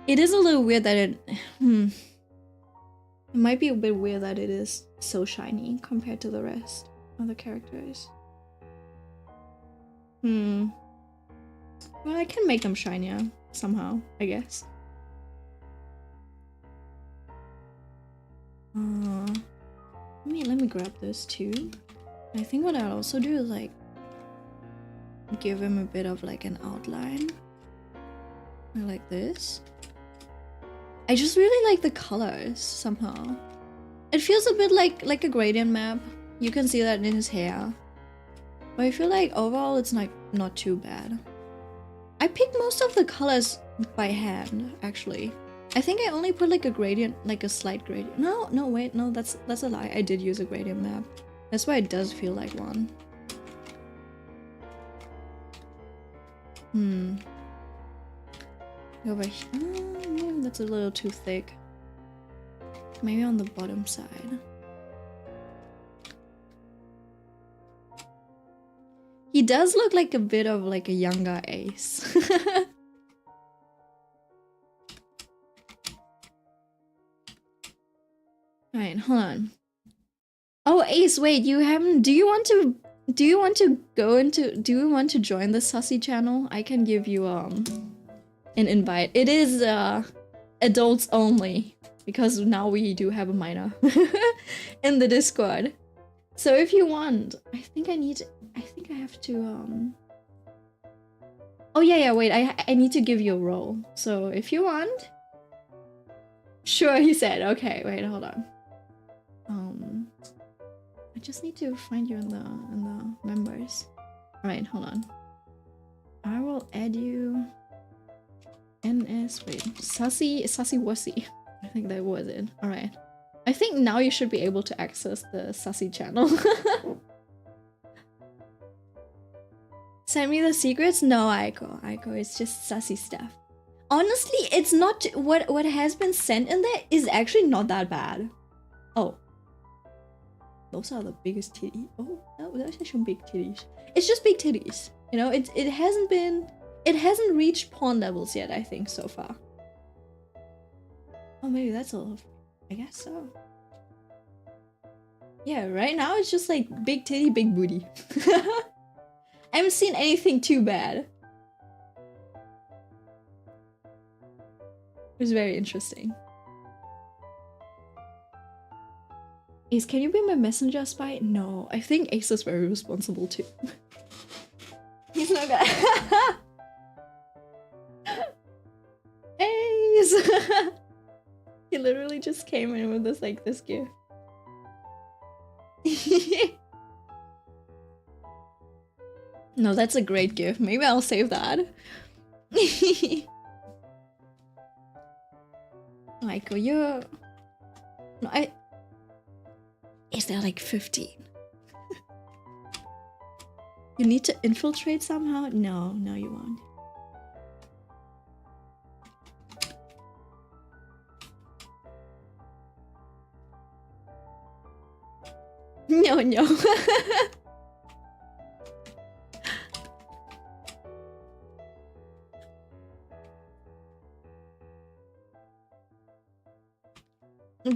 It is a little weird that it it might be a bit weird that it is so shiny compared to the rest of the characters. Well, I can make them shinier somehow, I guess. Let me grab this too. I think what I'll also do is like give him a bit of like an outline. Like this. I just really like the colors somehow. It feels a bit like a gradient map. You can see that in his hair. But I feel like overall it's like not too bad. I picked most of the colors by hand, actually. I think I only put like a gradient, like a slight gradient. No, wait, no, that's a lie. I did use a gradient map. That's why it does feel like one. Over here, maybe that's a little too thick. Maybe on the bottom side. He does look like a bit of like a younger Ace. Alright, hold on. Oh, Ace, wait, you haven't... Do you want to join the Sussy channel? I can give you, an invite. It is, adults only. Because now we do have a minor in the Discord. So if you want, I think I have to, Oh, yeah, wait, I need to give you a role. So if you want... Sure, he said. Okay, wait, hold on. I just need to find you in the members. Alright, hold on. I will add you. NS, wait, Sussy Wussy. I think that was it. Alright. I think now you should be able to access the Sussy channel. Send me the secrets? No, Aiko. Aiko, it's just Sussy stuff. Honestly, it's not... What has been sent in there is actually not that bad. Oh. Those are the biggest titties. Oh, those are some big titties. It's just big titties. You know, it hasn't reached porn levels yet, I think, so far. Oh, maybe that's a little... I guess so. Yeah, right now it's just like big titty, big booty. I haven't seen anything too bad. It was very interesting. Ace, can you be my messenger spy? No, I think Ace is very responsible too. He's not gonna. Ace! He literally just came in with this, like, this gift. No, that's a great gift. Maybe I'll save that. Like, you're... No, Is there like 15? You need to infiltrate somehow? No, no you won't. No, no.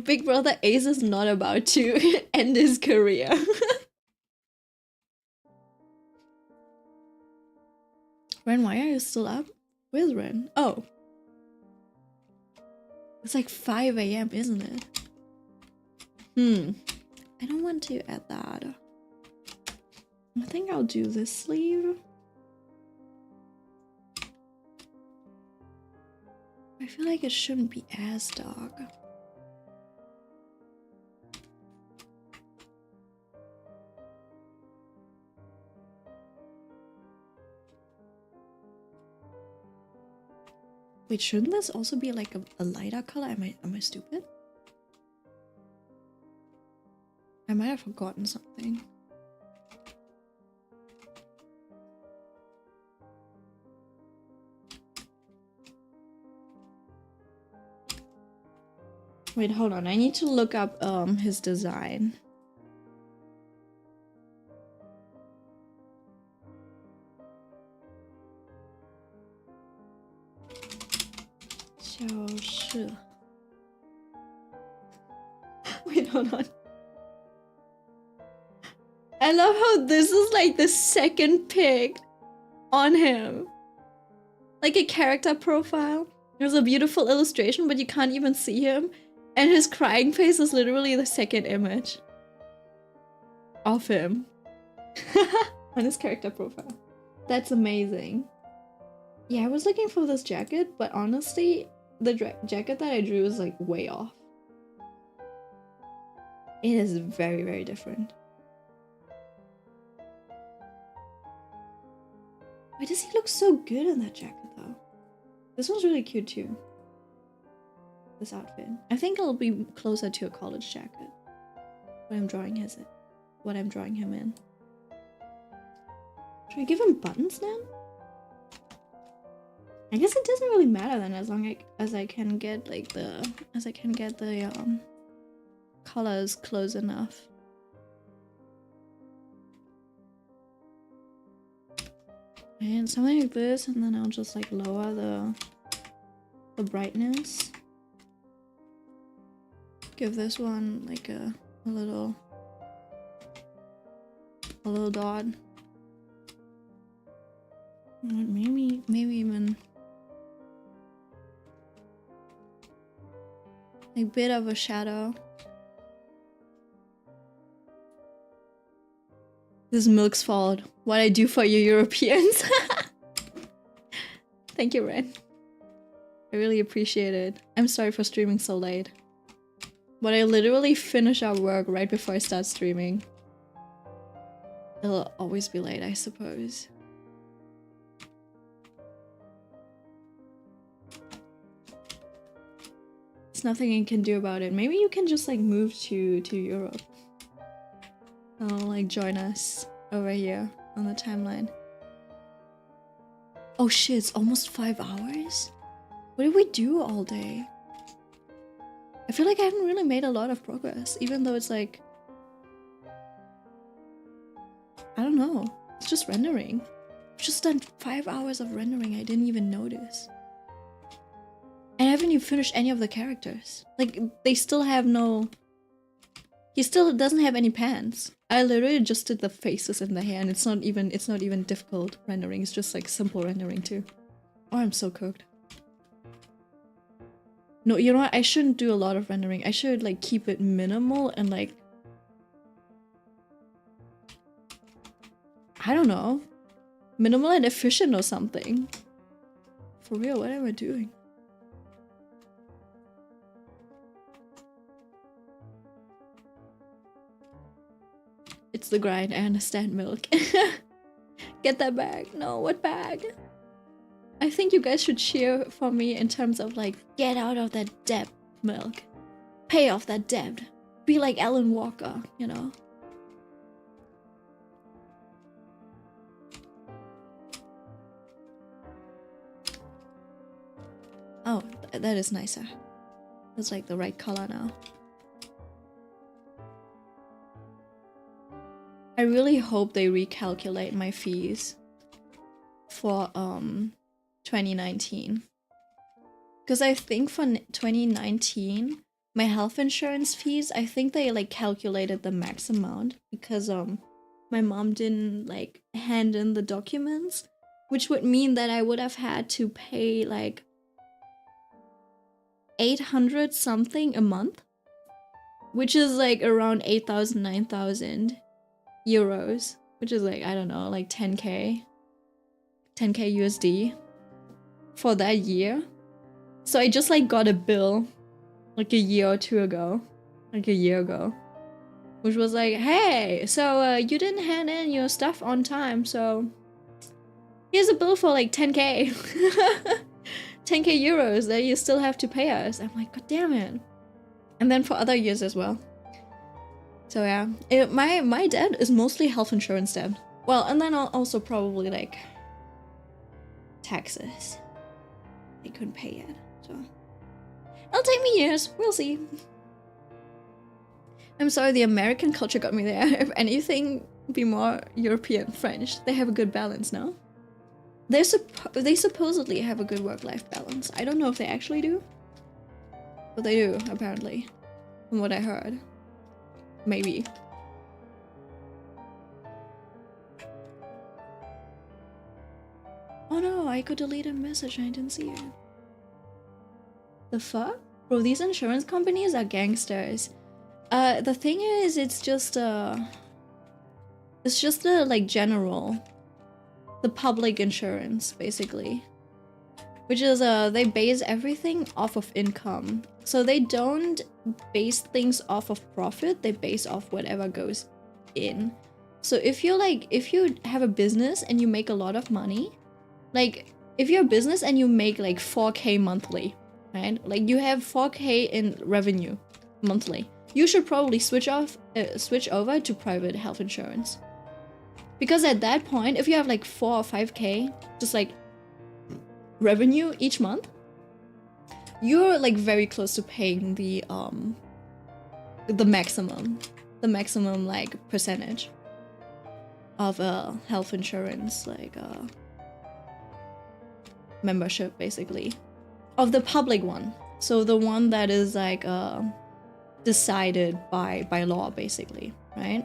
Big Brother Ace is not about to end his career. Ren, why are you still up? Where's Ren? Oh. It's like 5 AM, isn't it? I don't want to add that. I think I'll do this sleeve. I feel like it shouldn't be as dark. Wait, shouldn't this also be like a lighter color? Am I stupid? I might have forgotten something. Wait, hold on. I need to look up his design. Wait, hold on. I love how this is like the second pick on him. Like a character profile. There's a beautiful illustration, but you can't even see him. And his crying face is literally the second image of him on his character profile. That's amazing. Yeah, I was looking for this jacket, but honestly, the jacket that I drew is like way off. It is very, very different. Why does he look so good in that jacket though? This one's really cute too. This outfit. I think it'll be closer to a college jacket. What I'm drawing him in. Should I give him buttons then? I guess it doesn't really matter then, as long as I can get like the colors close enough. And something like this, and then I'll just like lower the brightness. Give this one like a little dot. Maybe even a bit of a shadow. This is Milk's fault. What I do for you Europeans. Thank you, Ren. I really appreciate it. I'm sorry for streaming so late. But I literally finish our work right before I start streaming. It'll always be late, I suppose. There's nothing I can do about it. Maybe you can just like move to Europe. Like join us over here on the timeline. Oh shit, it's almost 5 hours? What did we do all day? I feel like I haven't really made a lot of progress, even though it's like... I don't know. It's just rendering. I've just done 5 hours of rendering, I didn't even notice. And I haven't even finished any of the characters. Like, they still have no He still doesn't have any pants. I literally just did the faces in the hair, and it's not even difficult rendering. It's just like simple rendering too. Oh, I'm so cooked. No, you know what? I shouldn't do a lot of rendering. I should like keep it minimal and like, I don't know, minimal and efficient or something. For real, what am I doing? It's the grind. I understand, milk. Get that bag. No, what bag? I think you guys should cheer for me in terms of like, get out of that debt, milk. Pay off that debt. Be like Alan Walker, you know? Oh, that is nicer. That's like the right color now. I really hope they recalculate my fees for 2019. Because I think for 2019, my health insurance fees, I think they like calculated the max amount because my mom didn't like hand in the documents, which would mean that I would have had to pay like 800 something a month, which is like around 8,000, 9,000 euros, which is like, I don't know, like 10k USD for that year. So I just like got a bill like a year or two ago, like a year ago, which was like, hey, so you didn't hand in your stuff on time, so here's a bill for like 10k 10k euros that you still have to pay us. I'm like, god damn it. And then for other years as well. So yeah, my debt is mostly health insurance debt. Well, and then also probably like taxes. I couldn't pay yet, so it'll take me years. We'll see. I'm sorry, the American culture got me there. If anything, be more European, French. They have a good balance now. They supposedly have a good work-life balance. I don't know if they actually do, but they do apparently, from what I heard. Maybe. Oh no, I could delete a message and I didn't see it. The fuck? Bro, these insurance companies are gangsters. The thing is, it's just like general, the public insurance, basically. Which is, they base everything off of income. So they don't base things off of profit, they base off whatever goes in. So if you have a business and you make a lot of money, like if you're a business and you make like 4k monthly, right? Like you have 4k in revenue monthly, you should probably switch over to private health insurance. Because at that point, if you have like 4 or 5k just like revenue each month, you're like very close to paying the maximum like percentage of health insurance, like membership, basically, of the public one. So the one that is like decided by law, basically, right?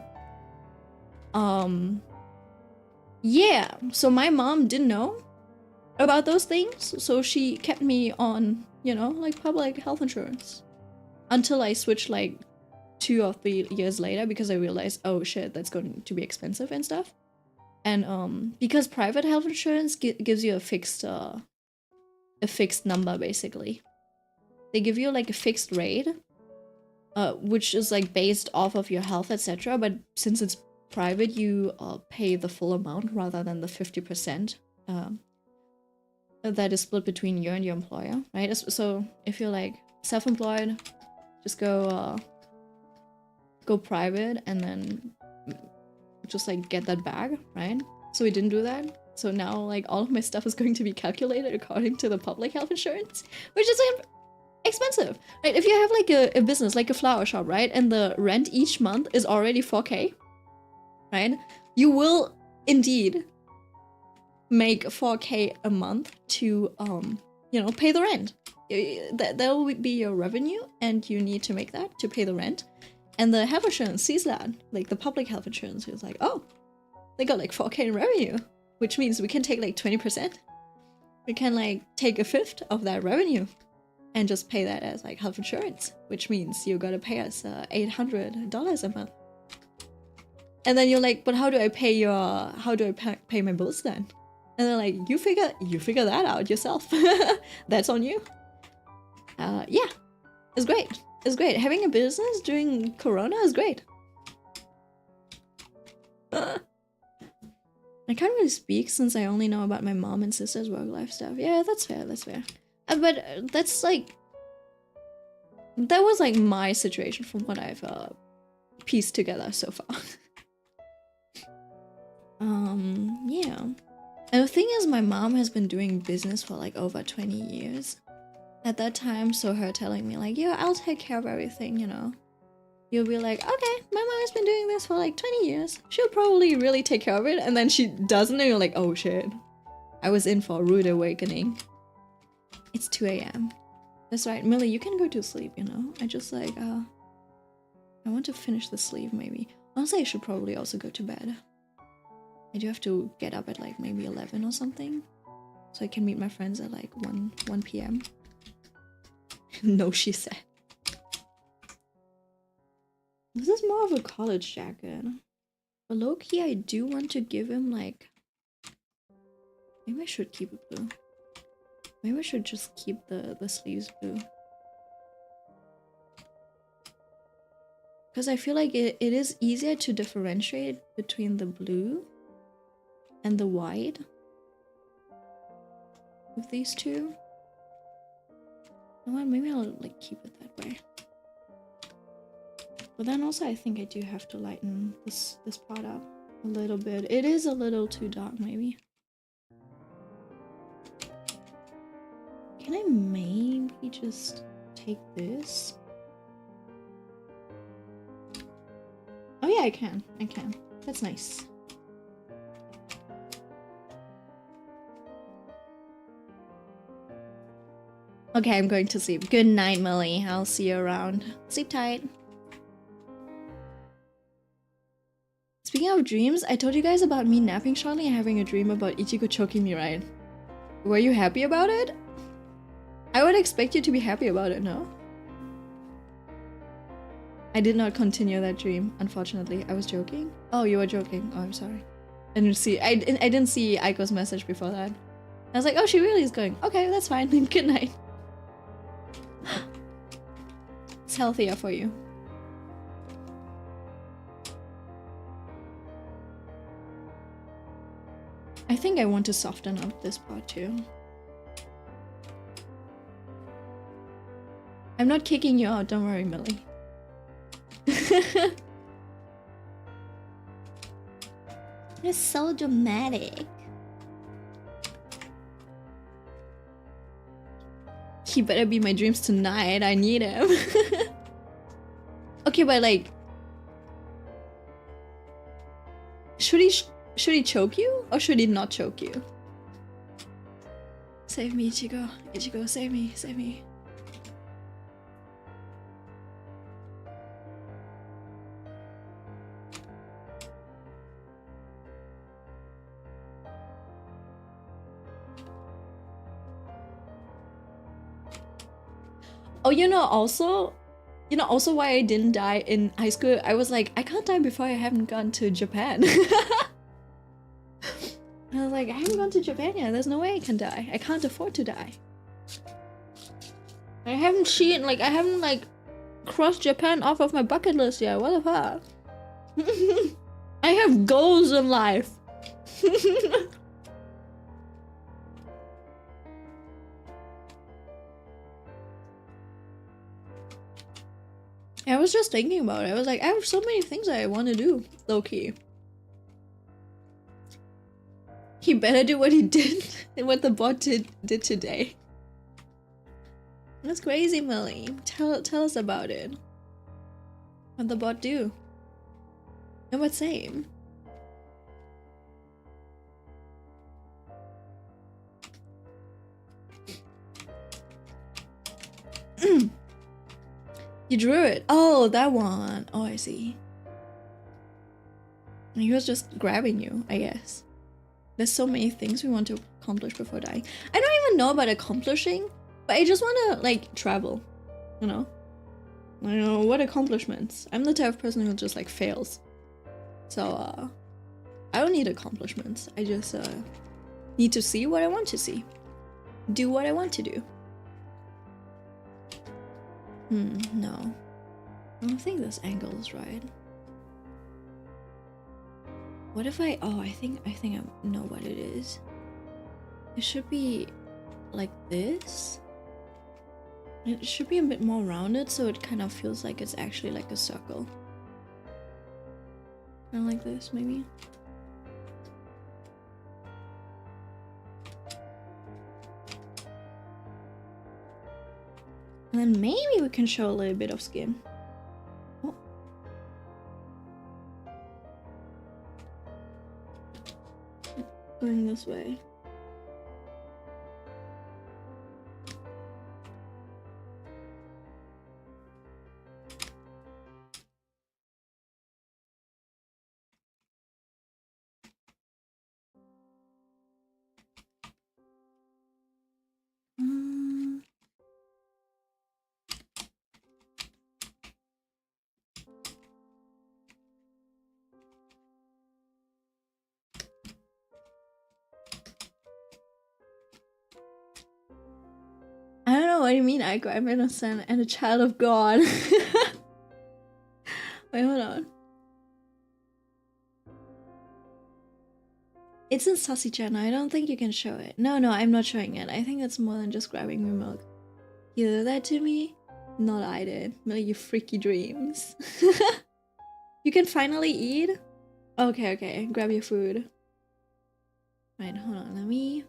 Yeah, so my mom didn't know about those things, so she kept me on, you know, like public health insurance until I switched like 2 or 3 years later, because I realized, oh shit, that's going to be expensive and stuff. And because private health insurance gives you a fixed number, basically. They give you like a fixed rate, which is like based off of your health, etc. But since it's private, you pay the full amount rather than the 50% that is split between you and your employer, right? So if you're like self-employed, just go private and then just like get that bag, right? So we didn't do that. So now like all of my stuff is going to be calculated according to the public health insurance, which is like expensive, right? If you have like a business, like a flower shop, right? And the rent each month is already 4k, right? You will indeed make 4k a month to you know, pay the rent. That will be your revenue, and you need to make that to pay the rent. And the health insurance sees that, like the public health insurance is like, oh, they got like 4K in revenue, which means we can take like 20%. We can like take a fifth of that revenue and just pay that as like health insurance, which means you gotta pay us $800 a month. And then you're like, but how do I pay pay my bills then? And they're like, you figure that out yourself. That's on you. Yeah, it's great. It's great. Having a business during Corona is great. I can't really speak since I only know about my mom and sister's work life stuff. Yeah, that's fair. That's fair. But that's like, that was like my situation from what I've pieced together so far. Yeah. And the thing is, my mom has been doing business for like over 20 years at that time, so her telling me like, yeah, I'll take care of everything, you know. You'll be like, okay, my mom has been doing this for like 20 years. She'll probably really take care of it, and then she doesn't, and you're like, oh shit. I was in for a rude awakening. It's 2 a.m. That's right, Millie, you can go to sleep, you know? I just like, I want to finish the sleeve maybe. Honestly, I should probably also go to bed. I do have to get up at like maybe 11 or something, so I can meet my friends at like 1 p.m. No, she said. This is more of a college jacket. But low-key, I do want to give him like... Maybe I should keep it blue. Maybe I should just keep the sleeves blue. Because I feel like it is easier to differentiate between the blue and the white with these two. You know what, maybe I'll like keep it that way. But then also I think I do have to lighten this part up a little bit. It is a little too dark maybe. Can I maybe just take this? Oh yeah, I can. That's nice. Okay, I'm going to sleep. Good night, Millie. I'll see you around. Sleep tight. Speaking of dreams, I told you guys about me napping shortly and having a dream about Ichigo choking me, right? Were you happy about it? I would expect you to be happy about it, no? I did not continue that dream, unfortunately. I was joking. Oh, you were joking. Oh, I'm sorry. I didn't see Aiko's message before that. I was like, oh, she really is going. Okay, that's fine. Good night. It's healthier for you. I think I want to soften up this part too. I'm not kicking you out, don't worry, Millie. It's so dramatic. He better be my dreams tonight. I need him. Okay, but like, should he choke you or should he not choke you? Save me, Ichigo. Ichigo, save me, save me. Oh, you know also why I didn't die in high school? I was like, I can't die before I haven't gone to Japan. I was like, I haven't gone to Japan yet. There's no way I can die. I can't afford to die. I haven't crossed Japan off of my bucket list yet. What the fuck? I have goals in life. I was just thinking about it. I was like, I have so many things I want to do, low-key. He better do what he did and what the bot did today. That's crazy, Millie. Tell us about it. What'd the bot do? And what same? You drew it. Oh, that one. Oh, I see. He was just grabbing you, I guess. There's so many things we want to accomplish before dying. I don't even know about accomplishing, but I just want to, like, travel. You know? I don't know what accomplishments. I'm the type of person who just, like, fails. So, I don't need accomplishments. I just, need to see what I want to see. Do what I want to do. No. I don't think this angle is right. What if I... Oh, I think I know what it is. It should be like this. It should be a bit more rounded, so it kind of feels like it's actually like a circle. Kind of like this, maybe. And then maybe we can show a little bit of skin. Oh. Going this way. I don't know what you mean, Aiko. I'm innocent and a child of God. Wait, hold on. It's in Sassy Channel. I don't think you can show it. No, I'm not showing it. I think it's more than just grabbing me milk. You did that to me? Not I did. Milk, you freaky dreams. You can finally eat? Okay. Grab your food. Right, hold on. Let me...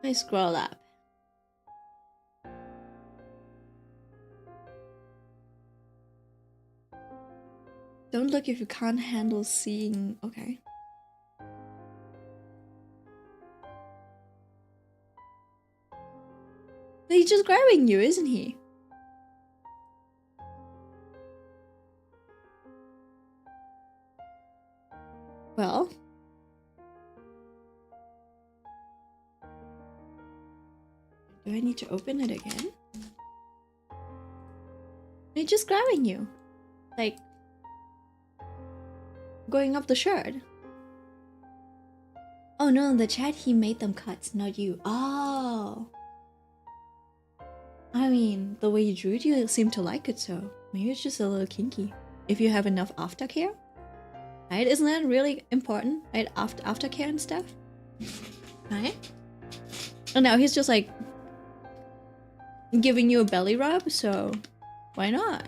I scroll up. Don't look if you can't handle seeing. Okay. He's just grabbing you, isn't he? Well. Do I need to open it again? He's just grabbing you. Like, going up the shirt. Oh no, in the chat he made them cuts, not you. Oh. I mean, the way you drew it, you seem to like it, so maybe it's just a little kinky. If you have enough aftercare. Right? Isn't that really important? Right? Aftercare and stuff? Right? And now he's just like giving you a belly rub, so why not?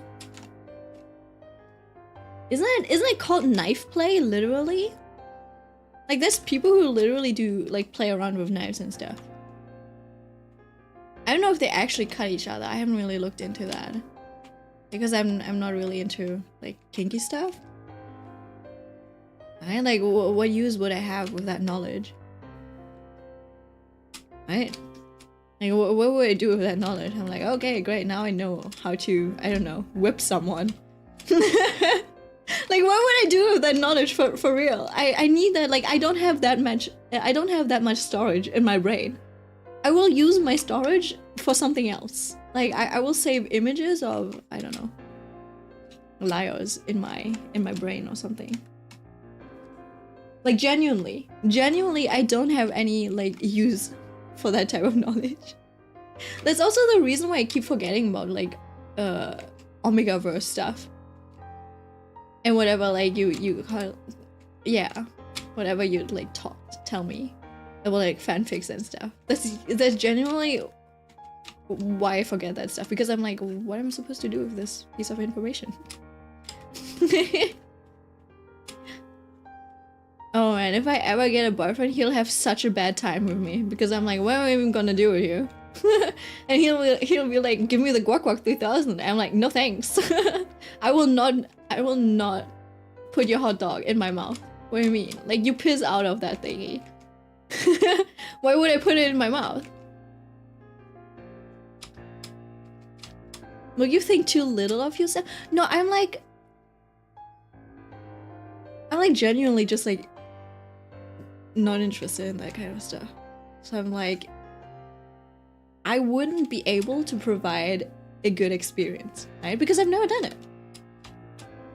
Isn't it called knife play, literally? Like, there's people who literally do, like, play around with knives and stuff. I don't know if they actually cut each other. I haven't really looked into that. Because I'm not really into, like, kinky stuff. Right? Like, what use would I have with that knowledge? Right? Like, what would I do with that knowledge? I'm like, okay, great, now I know how to, I don't know, whip someone. Like, what would I do with that knowledge for real? I need that, like, I don't have that much storage in my brain. I will use my storage for something else. Like, I will save images of, I don't know, liars in my brain or something. Like, genuinely, I don't have any, like, use for that type of knowledge. That's also the reason why I keep forgetting about, like, Omega-verse stuff. And whatever, like, you call, yeah, whatever you, like, tell me about, like, fanfics and stuff. That's genuinely why I forget that stuff, because I'm like, what am I supposed to do with this piece of information? Oh man, if I ever get a boyfriend, he'll have such a bad time with me, because I'm like, what am I even gonna do with you? And he'll be like, give me the Guac Guac 3000. I'm like, no thanks. I will not put your hot dog in my mouth What do you mean? Like, you piss out of that thingy. Why would I put it in my mouth? Will you think too little of yourself? No, I'm like genuinely just like not interested in that kind of stuff. So I'm like, I wouldn't be able to provide a good experience, right? Because I've never done it.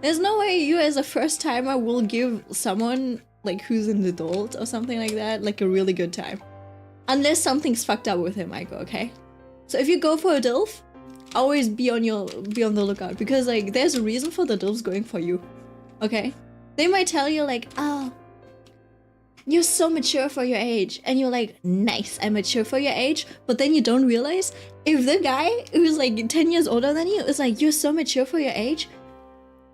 There's no way you as a first timer will give someone like who's an adult or something like that like a really good time. Unless something's fucked up with him, I go, okay? So if you go for a DILF, always be on the lookout, because like there's a reason for the DILFs going for you. Okay? They might tell you like, oh, you're so mature for your age, and you're like, nice, I'm mature for your age, but then you don't realize if the guy who's like 10 years older than you is like, you're so mature for your age,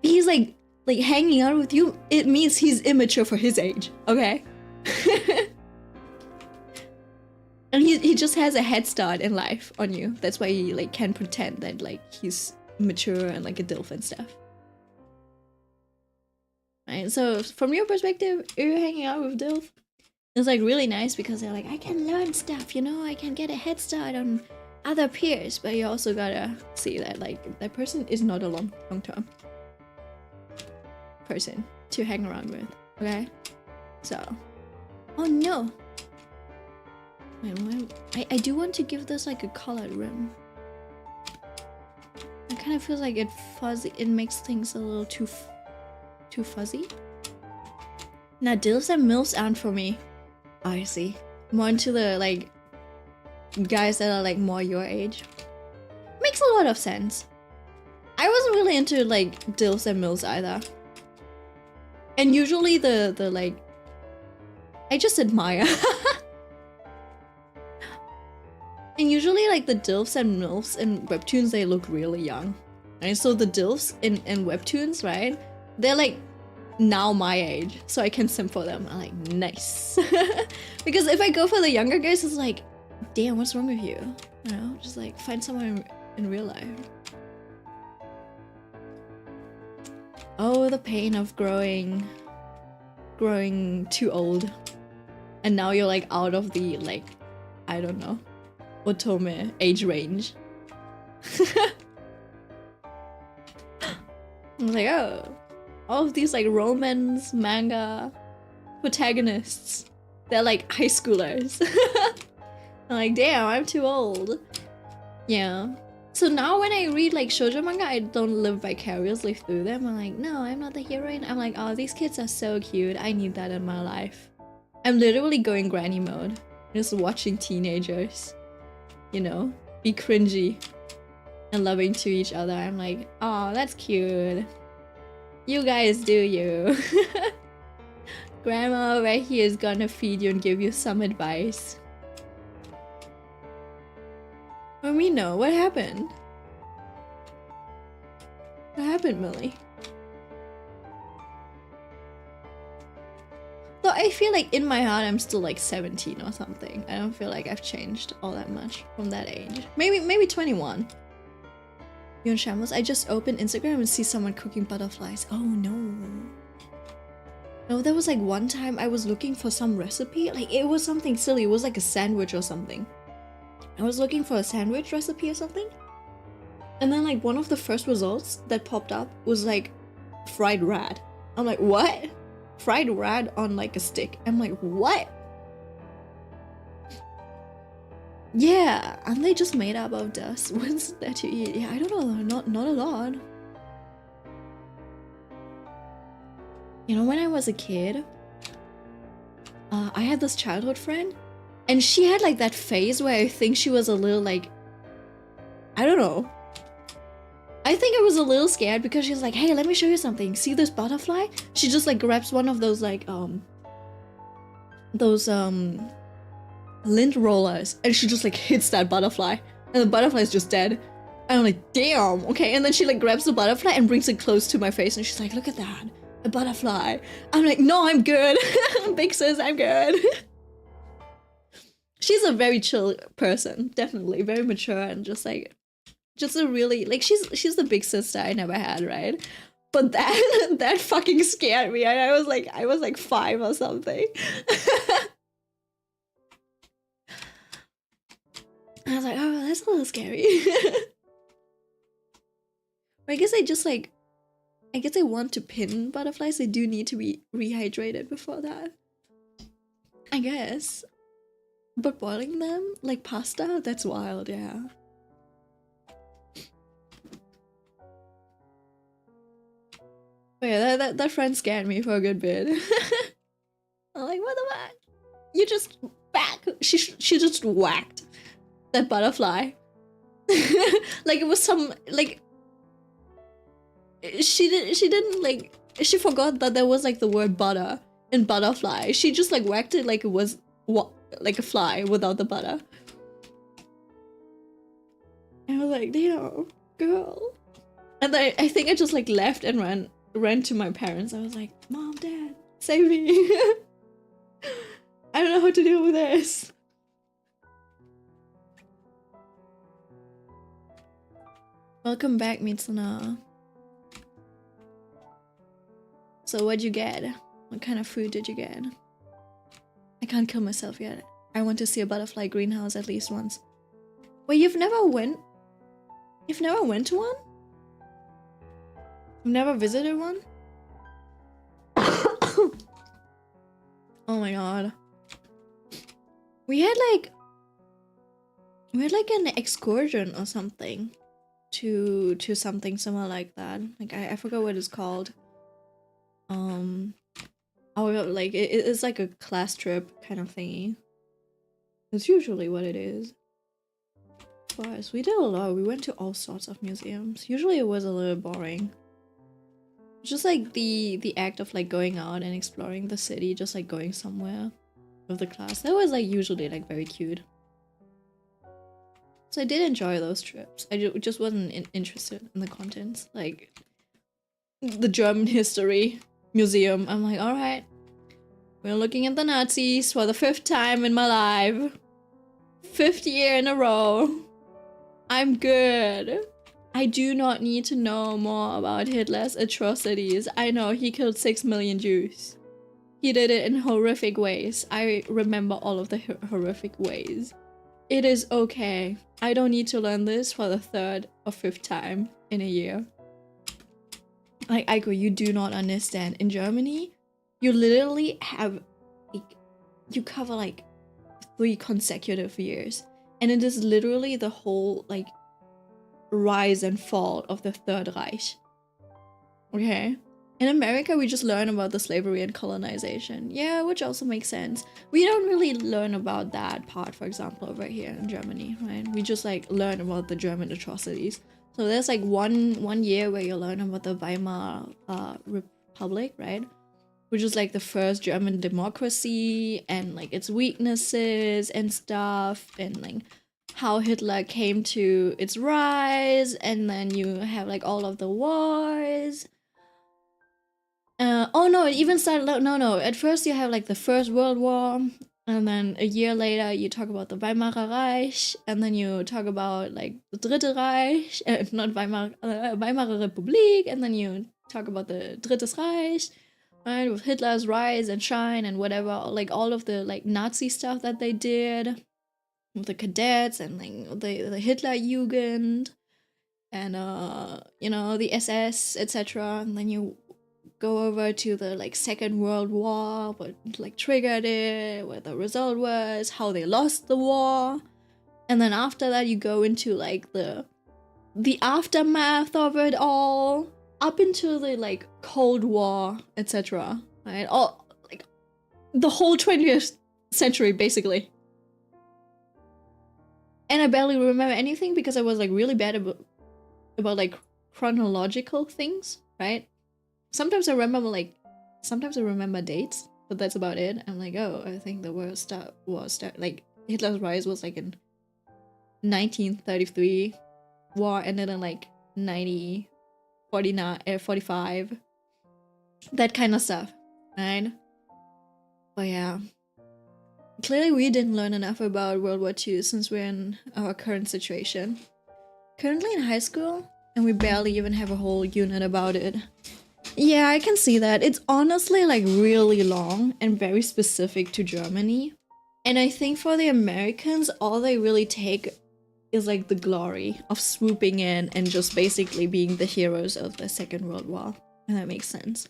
he's like hanging out with you, it means he's immature for his age, okay? And he just has a head start in life on you. That's why he like can pretend that like he's mature and like a DILF and stuff. Right, so from your perspective, if you're hanging out with DILF, it's like really nice because they're like, I can learn stuff, you know, I can get a head start on other peers, but you also gotta see that like that person is not a long-term person to hang around with, okay? So, oh no. Wait, I do want to give this like a colored rim. It kind of feels like it fuzzy. It makes things a little too fuzzy. Now, DILFs and MILFs aren't for me. Oh, I see. More into the like guys that are like more your age. Makes a lot of sense. I wasn't really into like DILFs and MILFs either. And usually the like, I just admire. And usually like the DILFs and MILFs in webtoons, they look really young. And so the DILFs in webtoons, right? They're like now my age, so I can simp for them. I'm like, nice. Because if I go for the younger guys, it's like, damn, what's wrong with you? You know, just like find someone in real life. Oh, the pain of growing too old. And now you're like out of the like, I don't know, otome age range. I'm like, oh, all of these like romance manga protagonists, they're like high schoolers. I'm like, damn, I'm too old. Yeah. So now when I read like shoujo manga, I don't live vicariously through them. I'm like, no, I'm not the heroine. I'm like, oh, these kids are so cute. I need that in my life. I'm literally going granny mode. Just watching teenagers, you know, be cringy and loving to each other. I'm like, oh, that's cute. You guys do you. Grandma right here is gonna feed you and give you some advice. Let me know what happened. What happened, Millie? So I feel like in my heart I'm still like 17 or something. I don't feel like I've changed all that much from that age. Maybe 21. You in shambles? I just opened Instagram and see someone cooking butterflies. Oh no. No, there was like one time I was looking for some recipe. Like it was something silly. It was like a sandwich or something. I was looking for a sandwich recipe or something. And then like one of the first results that popped up was like fried rat. I'm like, what? Fried rat on like a stick. I'm like, what? Yeah, aren't they just made up of dust? What's that you eat? Yeah, I don't know, not a lot. You know, when I was a kid, I had this childhood friend, and she had like that phase where I think she was a little like, I don't know. I think I was a little scared because she was like, hey, let me show you something. See this butterfly? She just like grabs one of those like, lint rollers, and she just like hits that butterfly, and the butterfly is just dead. And I'm like, damn, okay. And then she like grabs the butterfly and brings it close to my face, and she's like, look at that, a butterfly. I'm like, no, I'm good. Big sis, I'm good. She's a very chill person, definitely very mature, and just a really like she's the big sister I never had, right? But that that fucking scared me. And I was like 5 or something. I was like, oh, that's a little scary. I guess I guess I want to pin butterflies. They do need to be rehydrated before that. I guess. But boiling them like pasta, that's wild, yeah. But yeah, that friend scared me for a good bit. I'm like, what the fuck? You just she just whacked that butterfly. Like it was some like she didn't like she forgot that there was like the word butter in butterfly. She just like whacked it like it was like a fly without the butter. And I was like, damn, girl. And then I think I just like left and ran to my parents. I was like, Mom, Dad, save me. I don't know how to deal with this. Welcome back, Mitsuna. So what'd you get? What kind of food did you get? I can't kill myself yet. I want to see a butterfly greenhouse at least once. Wait, you've never went to one? You've never visited one? Oh my god. We had like an excursion or something to something similar like that. Like I forgot what it's called. Like it's like a class trip kind of thingy. That's usually what it is. For us, we did a lot. We went to all sorts of museums. Usually it was a little boring. Just like the act of like going out and exploring the city, just like going somewhere with the class. That was like usually like very cute. So I did enjoy those trips. I just wasn't interested in the contents. Like the German history museum. I'm like, alright. We're looking at the Nazis for the 5th time in my life. 5th year in a row. I'm good. I do not need to know more about Hitler's atrocities. I know he killed 6 million Jews. He did it in horrific ways. I remember all of the horrific ways. It is okay. I don't need to learn this for the 3rd or 5th time in a year. Like, Aiko, you do not understand. In Germany, you literally have, like, you cover like 3 consecutive years. And it is literally the whole, like, rise and fall of the Third Reich. Okay? In America, we just learn about the slavery and colonization. Yeah, which also makes sense. We don't really learn about that part, for example, over here in Germany, right? We just, like, learn about the German atrocities. So there's, like, one year where you learn about the Weimar Republic, right? Which is, like, the first German democracy and, like, its weaknesses and stuff and, like, how Hitler came to its rise, and then you have like all of the wars. Oh no, it even started out, no, at first you have like the First World War, and then a year later you talk about the Weimarer Reich, and then you talk about like the Dritte Reich, not Weimarer Republik, and then you talk about the Drittes Reich, right, with Hitler's rise and shine and whatever, like all of the like Nazi stuff that they did. With the cadets and like the Hitler Jugend and you know, the SS, etc. And then you go over to the like Second World War, what like triggered it, what the result was, how they lost the war. And then after that you go into like the aftermath of it all, up into the like Cold War, etc. Right? All like the whole 20th century basically. And I barely remember anything because I was like really bad about like chronological things, right? Sometimes I remember dates, but that's about it. I'm like, oh, I think the war start like Hitler's rise was like in 1933, war ended in like 45, that kind of stuff, right? But yeah. Clearly we didn't learn enough about World War II since we're in our current situation. Currently in high school, and we barely even have a whole unit about it. Yeah, I can see that. It's honestly like really long and very specific to Germany. And I think for the Americans, all they really take is like the glory of swooping in and just basically being the heroes of the Second World War. And that makes sense.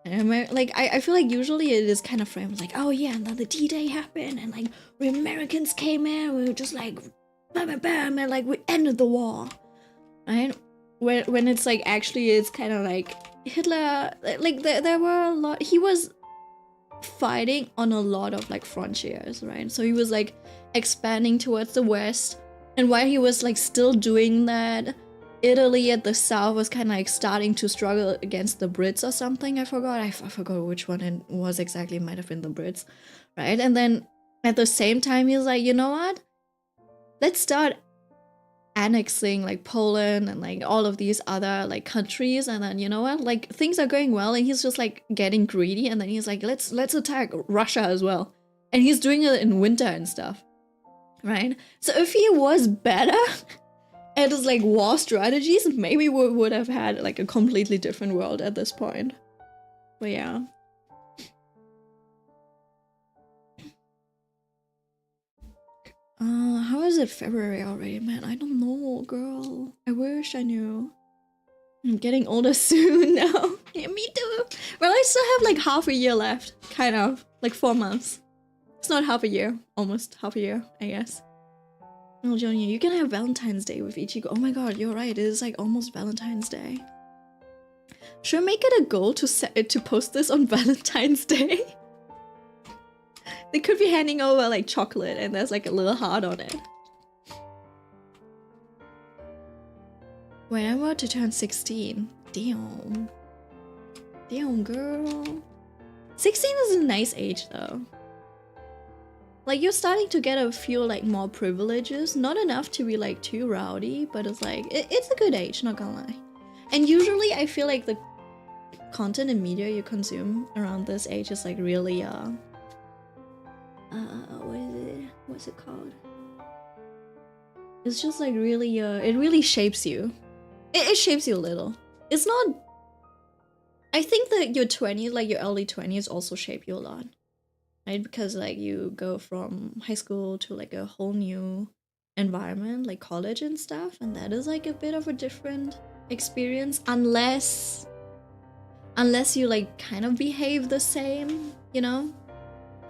And I feel like usually it is kind of framed like, oh yeah, and then the D-Day happened and like we Americans came in, we were just like bam bam bam and like we ended the war. Right? When it's like actually it's kind of like Hitler, like there were a lot, he was fighting on a lot of like frontiers, right? So he was like expanding towards the west, and while he was like still doing that, Italy at the south was kind of like starting to struggle against the Brits or something. I forgot which one it was exactly. It might have been the Brits, right? And then at the same time he was like, you know what, let's start annexing like Poland and like all of these other like countries, and then you know what, like things are going well and he's just like getting greedy, and then he's like, let's attack Russia as well, and he's doing it in winter and stuff, right? So if he was better at his like war strategies, maybe we would have had like a completely different world at this point. But yeah. How is it February already, man? I don't know, girl. I wish I knew. I'm getting older soon now. Yeah, me too. Well, I still have like half a year left, kind of. Like 4 months. It's not half a year, almost half a year, I guess. Oh, Junior, you can have Valentine's Day with Ichigo. Oh my god, you're right. It is like almost Valentine's Day. Should I make it a goal to post this on Valentine's Day? They could be handing over like chocolate and there's like a little heart on it. When I'm about to turn 16. Damn. Damn, girl. 16 is a nice age though. Like you're starting to get a few like more privileges. Not enough to be like too rowdy, but it's like, it's a good age, not gonna lie. And usually I feel like the content and media you consume around this age is like really what's it called? It's just like really it really shapes you. It shapes you a little. It's not, I think that your 20s, like your early 20s also shape you a lot, right? Because like you go from high school to like a whole new environment, like college and stuff, and that is like a bit of a different experience, unless you like kind of behave the same, you know?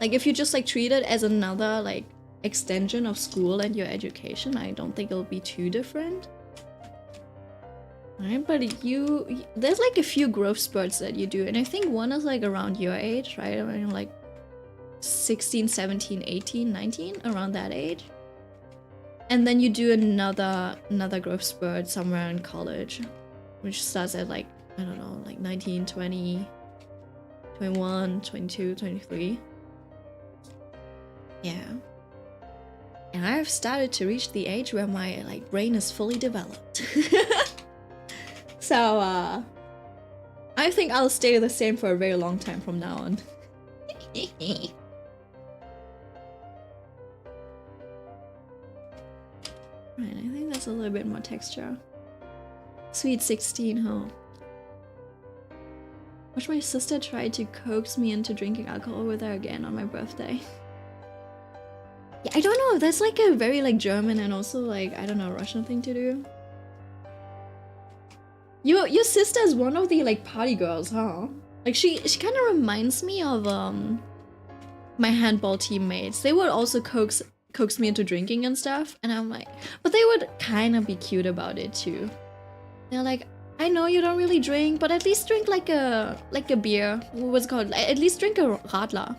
Like if you just like treat it as another like extension of school and your education, I don't think it'll be too different. Right, but there's like a few growth spurts that you do, and I think one is like around your age, right? Around like 16, 17, 18, 19, around that age. And then you do another growth spurt somewhere in college, which starts at like, I don't know, like 19, 20, 21, 22, 23. Yeah. And I've started to reach the age where my like brain is fully developed. So I think I'll stay the same for a very long time from now on. Right, I think that's a little bit more texture. Sweet 16, huh? Watch my sister try to coax me into drinking alcohol with her again on my birthday. Yeah, I don't know, that's like a very like German and also like, I don't know, Russian thing to do. Your sister is one of the like party girls, huh? Like she kind of reminds me of my handball teammates. They would also coax me into drinking and stuff, and I'm like, but they would kind of be cute about it too. They're like, I know you don't really drink, but at least drink like a beer. What's it called? At least drink a Radler.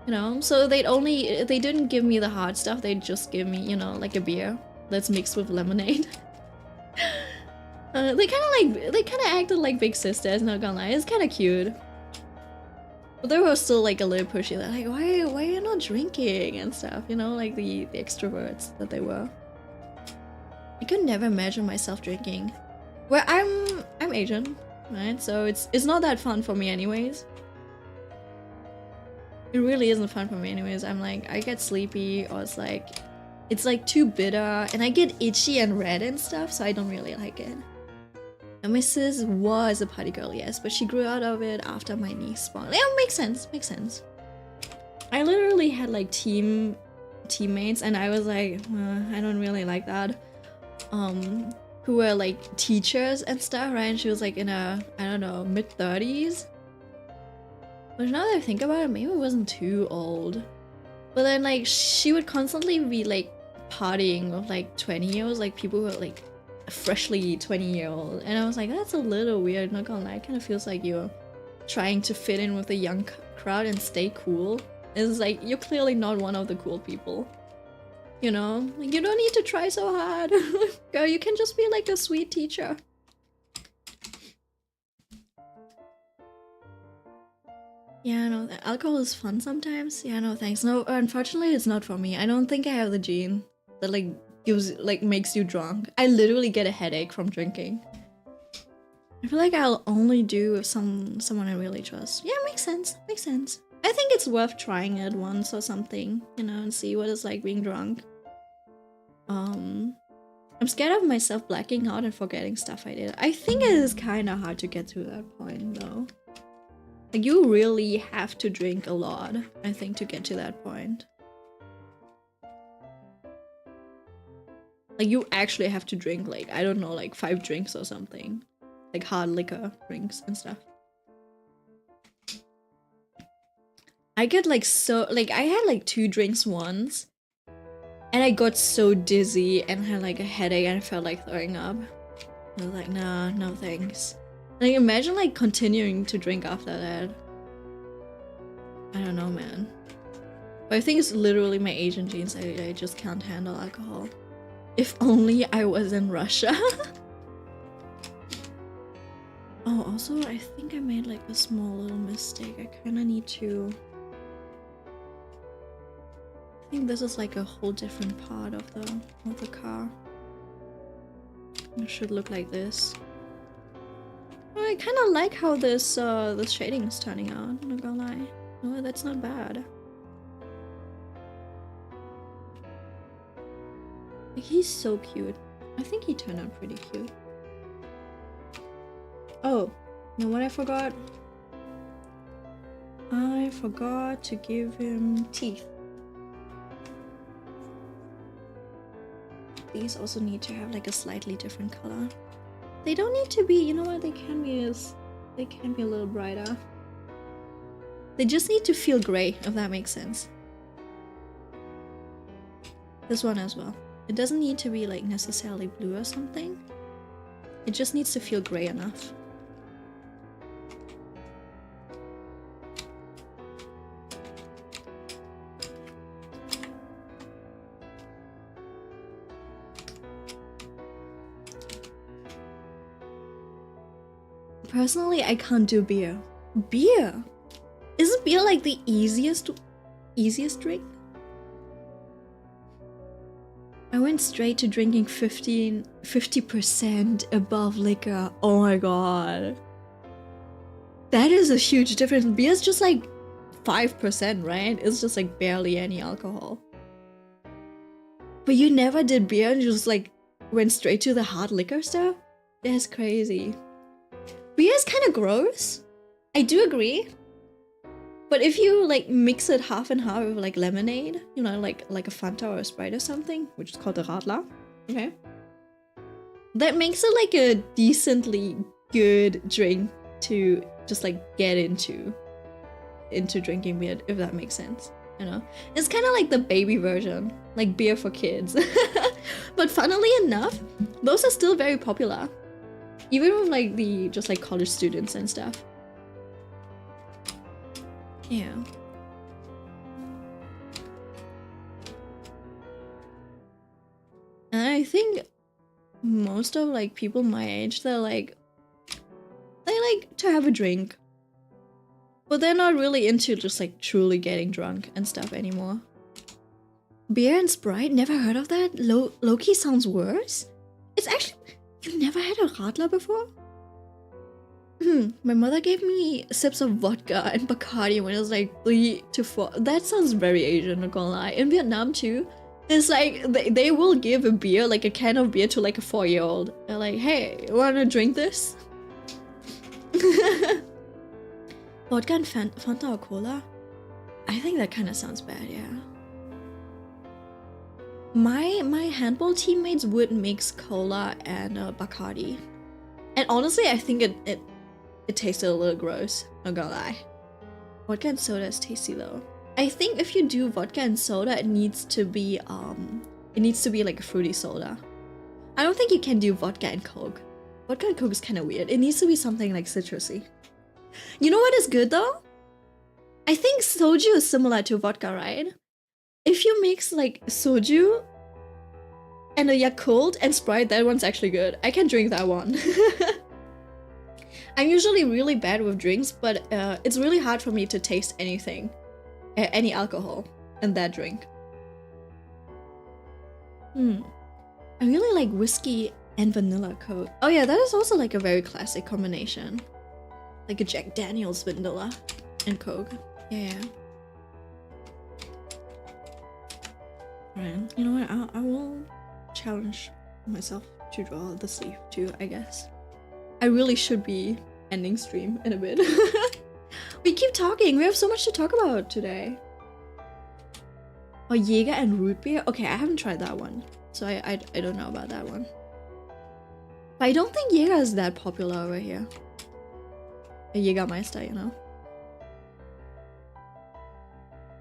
You know? So they didn't give me the hard stuff. They'd just give me, you know, like a beer that's mixed with lemonade. They kind of acted like big sisters, not gonna lie. It's kind of cute. But they were still like a little pushy. They're like, why are you not drinking and stuff? You know, like the extroverts that they were. I could never imagine myself drinking. Well, I'm Asian, right? So it's not that fun for me anyways. It really isn't fun for me anyways. I'm like, I get sleepy, or it's like too bitter, and I get itchy and red and stuff, so I don't really like it. And my sis was a party girl, yes, but she grew out of it after my niece spawned. Yeah, makes sense, makes sense. I literally had like teammates, and I was like, I don't really like that. Who were like teachers and stuff, right? And she was like in a, I don't know, mid-30s. But now that I think about it, maybe it wasn't too old. But then like she would constantly be like partying with like 20-year-olds, like people who were like freshly 20-year-old. And I was like, that's a little weird, not gonna lie. It kind of feels like you're trying to fit in with the young crowd and stay cool. It's like, you're clearly not one of the cool people. You know? Like, you don't need to try so hard. Girl, you can just be like a sweet teacher. Yeah, no, alcohol is fun sometimes. Yeah, no, thanks. No, unfortunately, it's not for me. I don't think I have the gene that like makes you drunk. I literally get a headache from drinking. I feel like I'll only do with someone I really trust. Yeah, makes sense. Makes sense. I think it's worth trying it once or something, you know, and see what it's like being drunk. I'm scared of myself blacking out and forgetting stuff I did. I think it is kind of hard to get to that point, though. Like, you really have to drink a lot, I think, to get to that point. Like, you actually have to drink, like, I don't know, like 5 drinks or something. Like, hard liquor drinks and stuff. I get, like, so... Like, I had, like, 2 drinks once. And I got so dizzy and had, like, a headache and I felt like throwing up. I was like, nah, no thanks. Like, imagine, like, continuing to drink after that. I don't know, man. But I think it's literally my Asian genes. I just can't handle alcohol. If only I was in Russia. Oh, also, I think I made, like, a small little mistake. I kind of need to... I think this is, like, a whole different part of the car. It should look like this. I kind of like how this shading is turning out, I'm not gonna lie. No, that's not bad. Like, he's so cute. I think he turned out pretty cute. Oh, you know what I forgot? I forgot to give him teeth. These also need to have like a slightly different color. They don't need to be, you know what, they can be a little brighter. They just need to feel gray, if that makes sense. This one as well. It doesn't need to be like necessarily blue or something. It just needs to feel gray enough. Personally, I can't do beer. Beer? Isn't beer like the easiest drink? I went straight to drinking 50% above liquor. Oh my god. That is a huge difference. Beer's just like 5%, right? It's just like barely any alcohol. But you never did beer and you just like went straight to the hard liquor stuff? That's crazy. Beer is kind of gross. I do agree. But if you like mix it half and half with like lemonade, you know, like a Fanta or a Sprite or something, which is called a Radler, okay? That makes it like a decently good drink to just like get into drinking beer, if that makes sense, you know? It's kind of like the baby version, like beer for kids. But funnily enough, those are still very popular. Even with like the just like college students and stuff. Yeah. And I think most of like people my age, they like to have a drink. But they're not really into just like truly getting drunk and stuff anymore. Beer and Sprite? Never heard of that? Low-key sounds worse? It's actually... You've never had a Radler before? My mother gave me sips of vodka and Bacardi when it was like 3 to 4. That sounds very Asian, not gonna lie. In Vietnam too, It's like they will give a beer, like a can of beer, to like a 4-year-old. They're like, hey, wanna drink this? Vodka and Fanta or cola? I think that kind of sounds bad, yeah. My handball teammates would mix cola and Bacardi. And honestly, I think it tasted a little gross, not gonna lie. Vodka and soda is tasty though. I think if you do vodka and soda, it needs to be like a fruity soda. I don't think you can do vodka and Coke. Vodka and Coke is kind of weird. It needs to be something like citrusy. You know what is good though? I think soju is similar to vodka, right? If you mix like soju and a Yakult and Sprite, that one's actually good. I can drink that one. I'm usually really bad with drinks, but it's really hard for me to taste anything, any alcohol in that drink. I really like whiskey and vanilla Coke. Oh yeah, that is also like a very classic combination. Like a Jack Daniel's vanilla and Coke. Yeah. Right. You know what? I will challenge myself to draw the sleeve too, I guess. I really should be ending stream in a bit. We keep talking. We have so much to talk about today. Oh, Jaeger and root beer? Okay, I haven't tried that one. So I don't know about that one. But I don't think Jaeger is that popular over here. A Jägermeister, you know?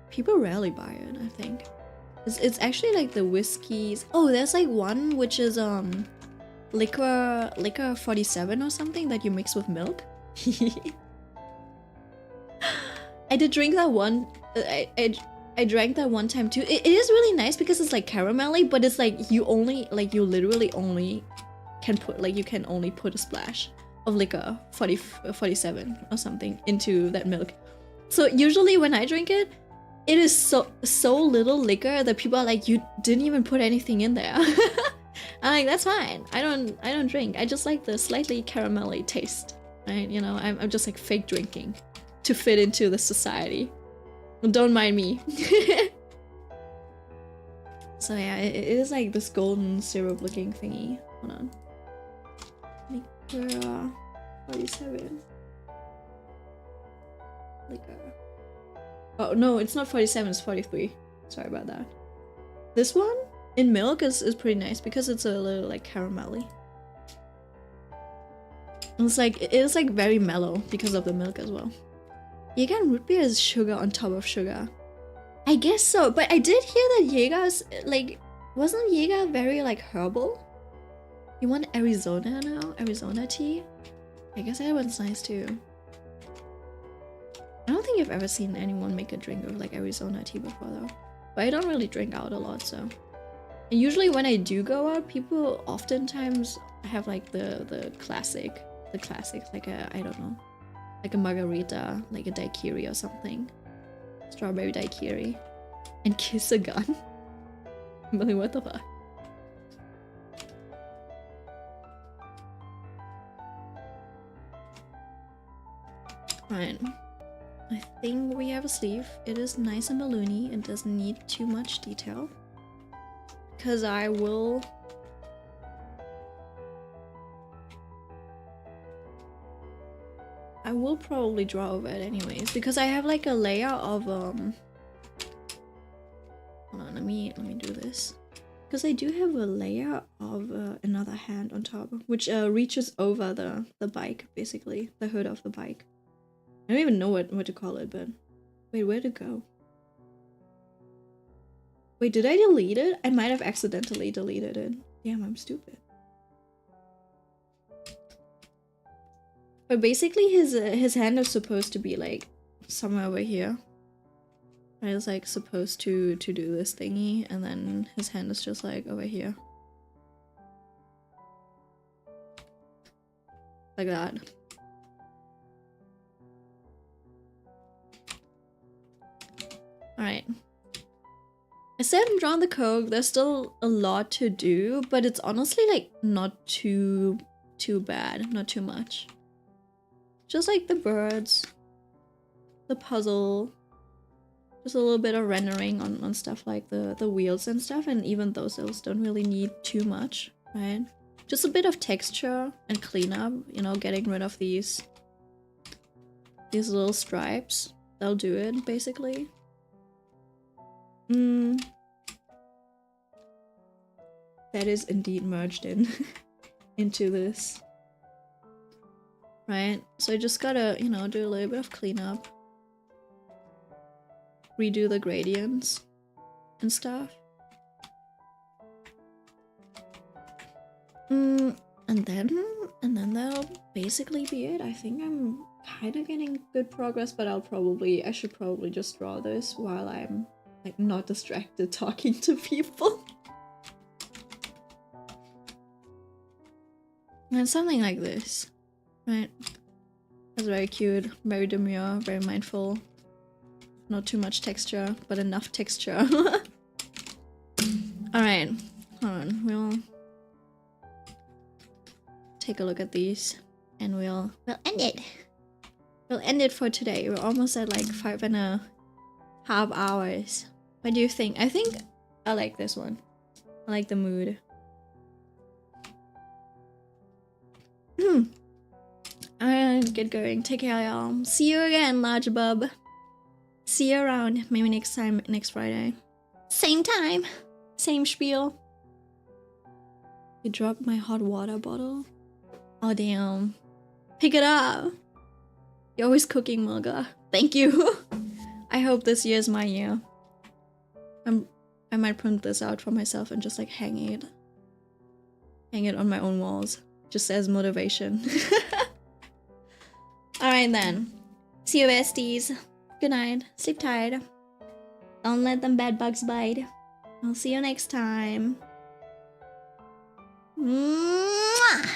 People rarely buy it, I think. It's actually like the whiskeys. Oh, there's like one which is liquor 47 or something that you mix with milk. I did drink that one. I drank that one time too. It is really nice because it's like caramelly, but it's like you literally only can put you can only put a splash of liquor 47 or something into that milk. So usually when I drink it, it is so little liquor that people are like, you didn't even put anything in there. I'm like, that's fine. I don't drink. I just like the slightly caramelly taste. Right? You know, I'm just like fake drinking to fit into the society. Don't mind me. So yeah, it is like this golden syrup looking thingy. Hold on. Liquor 47. Liquor. Oh no, it's not 47, it's 43. Sorry about that. This one in milk is pretty nice because it's a little like caramelly. It is like very mellow because of the milk as well. Jaeger and root beer is sugar on top of sugar. I guess so, but I did hear that Jaeger's like, wasn't Jaeger very like herbal? You want Arizona now? Arizona tea? I guess that one's nice too. I don't think I've ever seen anyone make a drink of like Arizona tea before though. But I don't really drink out a lot, so. And usually when I do go out, people oftentimes have like the classics, like I don't know, like a margarita, like a daiquiri or something. Strawberry daiquiri. And kiss a gun? Really, what the fuck? Right. I think we have a sleeve. It is nice and balloony. It doesn't need too much detail. Because I will probably draw over it anyways. Because I have like a layer of hold on, let me do this. Because I do have a layer of another hand on top, which reaches over the bike, basically. The hood of the bike. I don't even know what to call it, but... Wait, where'd it go? Wait, did I delete it? I might have accidentally deleted it. Damn, I'm stupid. But basically his hand is supposed to be like somewhere over here. Right, it's like supposed to do this thingy, and then his hand is just like over here. Like that. Alright. I said I'm drawing the Coke. There's still a lot to do, but it's honestly like not too bad, not too much. Just like the birds, the puzzle, Just a little bit of rendering on stuff like the wheels and stuff, and even those don't really need too much, right? Just a bit of texture and cleanup, you know, getting rid of these little stripes. They'll do it, basically. That is indeed merged in into this. Right? So I just gotta, you know, do a little bit of cleanup. Redo the gradients and stuff. And then that'll basically be it. I think I'm kind of getting good progress, but I should probably just draw this while I'm like not distracted talking to people. And something like this, right? That's very cute, very demure, very mindful. Not too much texture, but enough texture. Alright, hold on, we'll take a look at these and we'll end it. We'll end it for today. We're almost at like 5.5 hours. What do you think? I think I like this one. I like the mood. Alright, get going. Take care, y'all. See you again, large bub. See you around. Maybe next time, next Friday. Same time. Same spiel. You dropped my hot water bottle? Oh, damn. Pick it up. You're always cooking, Mulga. Thank you. I hope this year is my year. I might print this out for myself and just like hang it on my own walls. Just as motivation. Alright then. See you besties. Good night. Sleep tight. Don't let them bed bugs bite. I'll see you next time. Mwah!